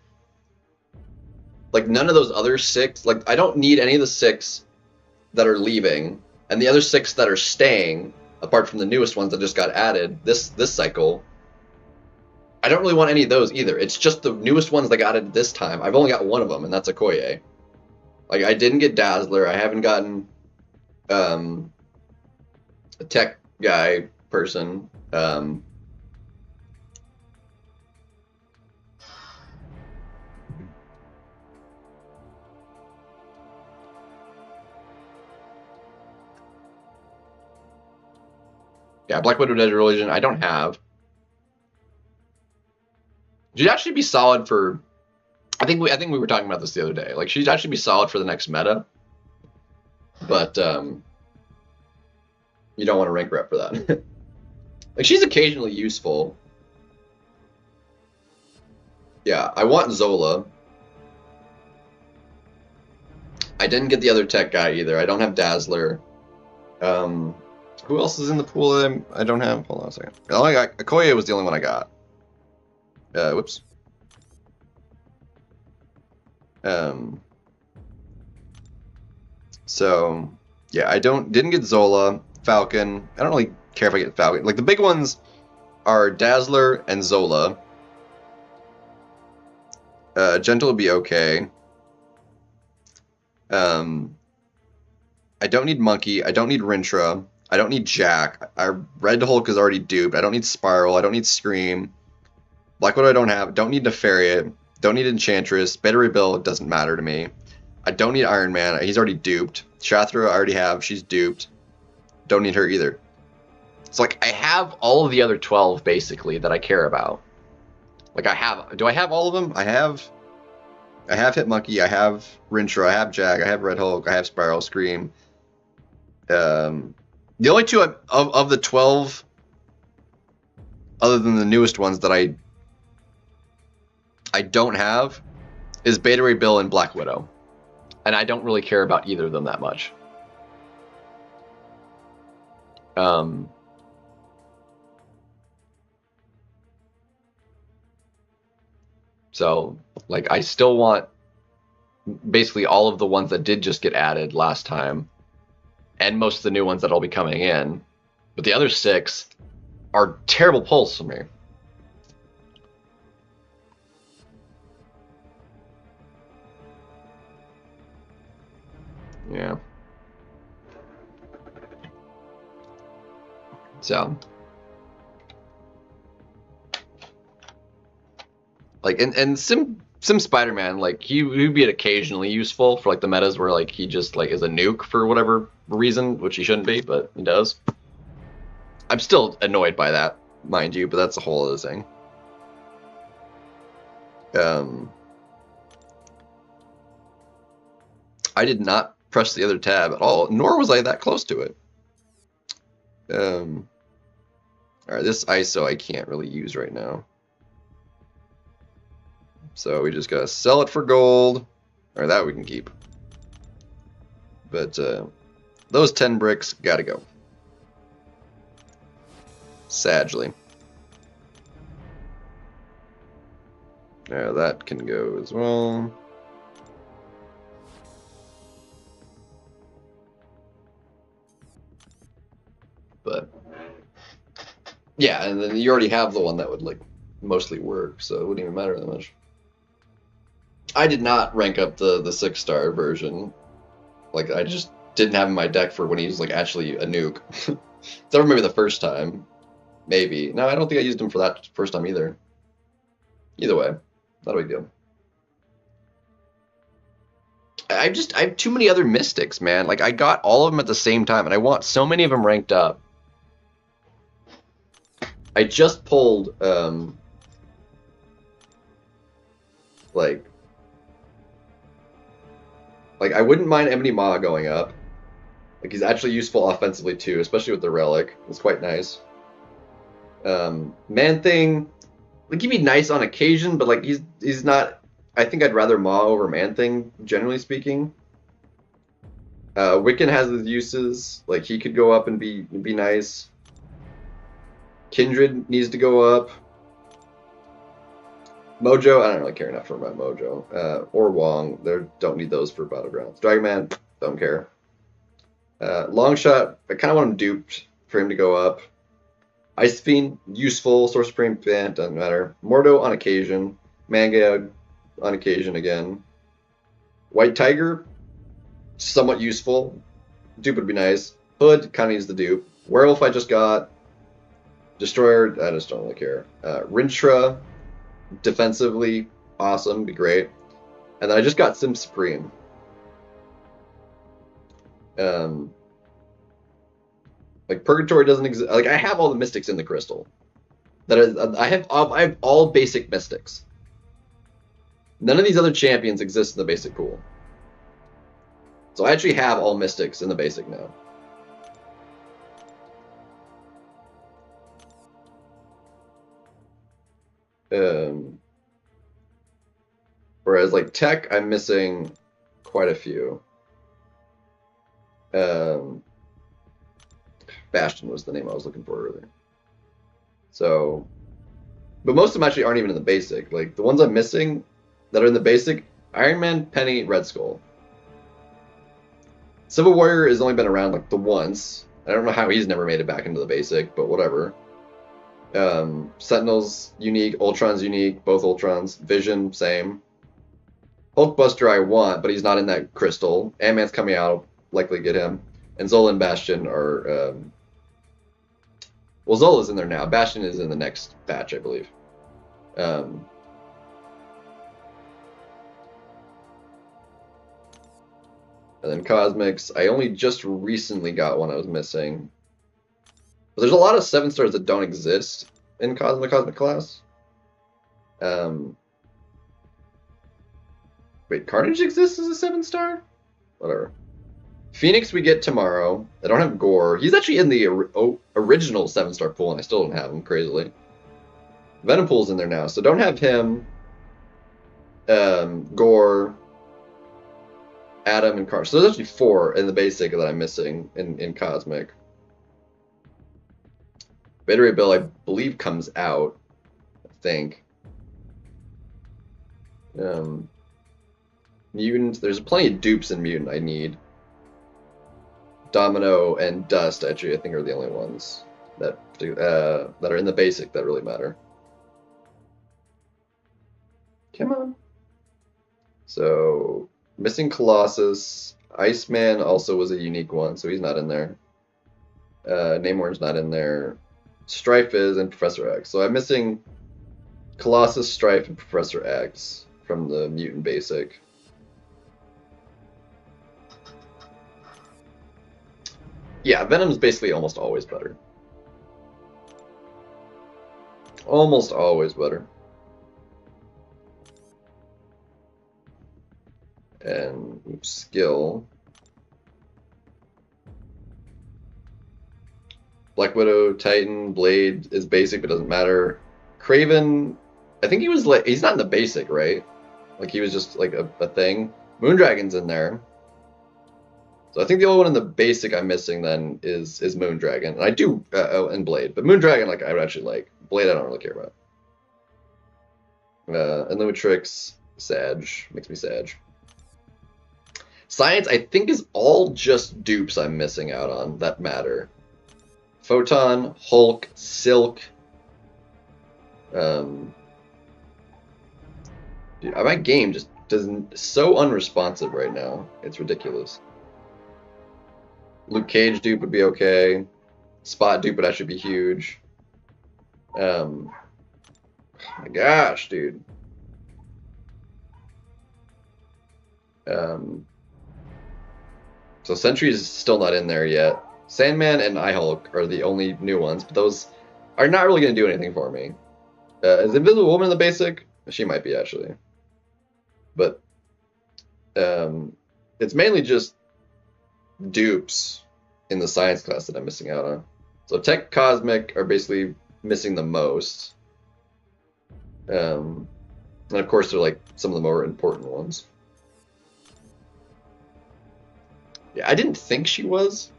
Like none of those other 6, like I don't need any of the 6 that are leaving, and the other 6 that are staying, apart from the newest ones that just got added this cycle. I don't really want any of those either. It's just the newest ones that got added this time. I've only got one of them, and that's Okoye. Like I didn't get Dazzler. I haven't gotten a tech guy person. Yeah, Black Widow Dead Religion, I don't have. She'd actually be solid for. I think we were talking about this the other day. Like she'd actually be solid for the next meta, but you don't want to rank rep for that. Like she's occasionally useful. Yeah, I want Zola. I didn't get the other tech guy either. I don't have Dazzler. Who else is in the pool that I don't have? Hold on a second. I only got Okoye was the only one I got. Whoops. So yeah, I didn't get Zola, Falcon. I don't really care if I get Falcon. Like the big ones are Dazzler and Zola. Gentle will be okay. I don't need Monkey. I don't need Rintra. I don't need Jack. Red Hulk is already duped. I don't need Spiral. I don't need Scream. Black Widow I don't have. Don't need Nefariat. Don't need Enchantress. Beta Ray Bill doesn't matter to me. I don't need Iron Man. He's already duped. Shathra I already have. She's duped. Don't need her either. So like I have all of the other 12 basically that I care about. Like do I have all of them? I have Hit Monkey, I have Rintra, I have Jack, I have Red Hulk, I have Spiral, Scream. The only two of the 12, other than the newest ones that I don't have, is Beta Ray Bill and Black Widow. And I don't really care about either of them that much. So, like, I still want basically all of the ones that did just get added last time, and most of the new ones that'll be coming in. But the other 6 are terrible pulls for me. Yeah. So, like, and Sim Spider-Man, like, he'd be occasionally useful for, like, the metas where, like, he just, like, is a nuke for whatever reason, which he shouldn't be, but he does. I'm still annoyed by that, mind you, but that's a whole other thing. I did not press the other tab at all, nor was I that close to it. Alright, this ISO I can't really use right now. So we just gotta sell it for gold. Or that we can keep. But those 10 bricks gotta go. Sadly. Yeah, that can go as well. But yeah, and then you already have the one that would like mostly work, so it wouldn't even matter that much. I did not rank up the 6-star version. Like, I just didn't have him in my deck for when he was like actually a nuke. So maybe the first time. Maybe. No, I don't think I used him for that first time either. Either way, not a big deal. I have too many other mystics, man. Like, I got all of them at the same time, and I want so many of them ranked up. I just pulled, like I wouldn't mind Ebony Maw going up. Like, he's actually useful offensively too, especially with the relic. It's quite nice. Man-Thing, like, he'd be nice on occasion, but like he's not. I think I'd rather Maw over Man-Thing, generally speaking. Wiccan has his uses. Like, he could go up and be nice. Kindred needs to go up. Mojo, I don't really care enough about Mojo. Or Wong, they don't need those for Battlegrounds. Dragon Man, don't care. Longshot, I kind of want him duped for him to go up. Ice Fiend, useful. Source Supreme, doesn't matter. Mordo on occasion. Manga on occasion again. White Tiger, somewhat useful. Dupe would be nice. Hood, kind of needs the dupe. Werewolf I just got. Destroyer, I just don't really care. Rintra, defensively, awesome, be great. And then I just got Sim Supreme. Like, Purgatory doesn't exist. Like, I have all the mystics in the crystal. That is, I have all basic mystics. None of these other champions exist in the basic pool. So I actually have all mystics in the basic now. Whereas, like, tech, I'm missing quite a few. Bastion was the name I was looking for earlier. So, but most of them actually aren't even in the basic. Like, the ones I'm missing that are in the basic, Iron Man, Penny, Red Skull. Civil Warrior has only been around like the once. I don't know how he's never made it back into the basic, but whatever. Sentinel's unique, Ultron's unique, both Ultrons. Vision, same. Hulkbuster I want, but he's not in that crystal. Ant-Man's coming out, I'll likely get him. And Zola and Bastion are... well, Zola's in there now. Bastion is in the next batch, I believe. And then Cosmics. I only just recently got one I was missing. But there's a lot of 7 stars that don't exist in Cosmic class. Wait, Carnage exists as a 7-star? Whatever. Phoenix we get tomorrow. I don't have Gore. He's actually in the original 7-star pool, and I still don't have him, crazily. Venom Pool's in there now, so don't have him. Gore, Adam, and Carnage. So there's actually 4 in the basic that I'm missing in Cosmic. Beta Ray Bill, I believe, comes out. I think. Mutant, there's plenty of dupes in Mutant I need. Domino and Dust, actually, I think are the only ones that are in the basic that really matter. Come on. So, missing Colossus. Iceman also was a unique one, so he's not in there. Namor's not in there. Strife is, and Professor X. So I'm missing Colossus, Strife, and Professor X from the Mutant basic. Yeah, Venom's basically almost always better. Almost always better. And skill. Black Widow, Titan, Blade is basic but doesn't matter. Kraven, I think he was like, he's not in the basic, right? Like he was just like a thing. Moondragon's in there. So I think the only one in the basic I'm missing then is Moondragon. And I do, and Blade. But Moondragon, like, I would actually like. Blade, I don't really care about. Unlimitrix, Sag. Makes me Sag. Science, I think, is all just dupes I'm missing out on that matter. Photon, Hulk, Silk. Dude, my game just doesn't, so unresponsive right now. It's ridiculous. Luke Cage dupe would be okay. Spot dupe would actually be huge. Oh my gosh, dude. So Sentry's still not in there yet. Sandman and I-Hulk are the only new ones, but those are not really going to do anything for me. Is Invisible Woman in the basic? She might be, actually. But it's mainly just dupes in the science class that I'm missing out on. So Tech, Cosmic are basically missing the most. And of course they're like some of the more important ones. Yeah, I didn't think she was,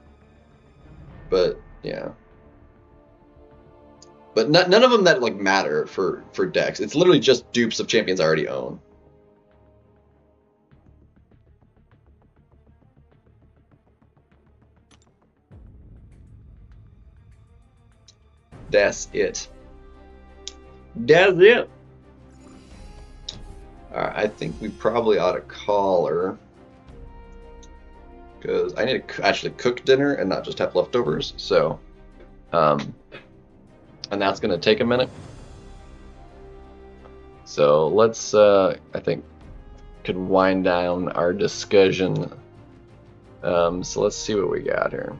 but yeah. But none of them that like matter for decks. It's literally just dupes of champions I already own. That's it. That's it. Alright, I think we probably ought to call her. Because I need to actually cook dinner and not just have leftovers. So, and that's going to take a minute. So let's, I think, could wind down our discussion. So let's see what we got here.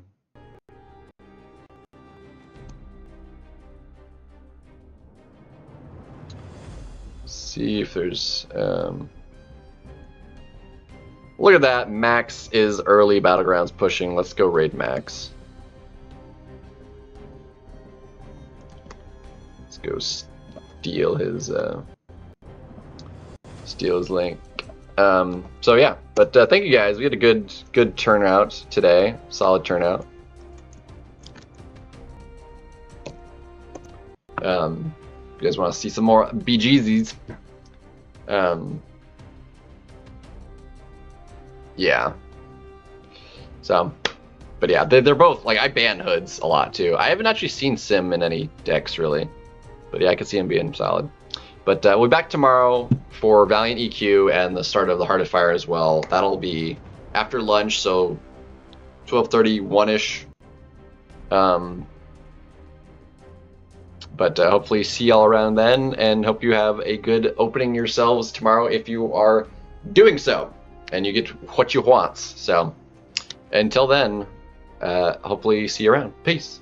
See if there's look at that. Max is early Battlegrounds pushing. Let's go raid Max. Let's go steal his link. So yeah, but thank you guys. We had a good turnout today. Solid turnout. You guys want to see some more BGZs? Yeah. So, but yeah, they're both, like, I ban hoods a lot too. I haven't actually seen Sim in any decks really, but yeah, I could see him being solid. But we'll be back tomorrow for Valiant EQ and the start of the Heart of Fire as well. That'll be after lunch, so 12:30, 1-ish. But hopefully see y'all around then, and hope you have a good opening yourselves tomorrow if you are doing so, and you get what you want. So until then, hopefully see you around. Peace.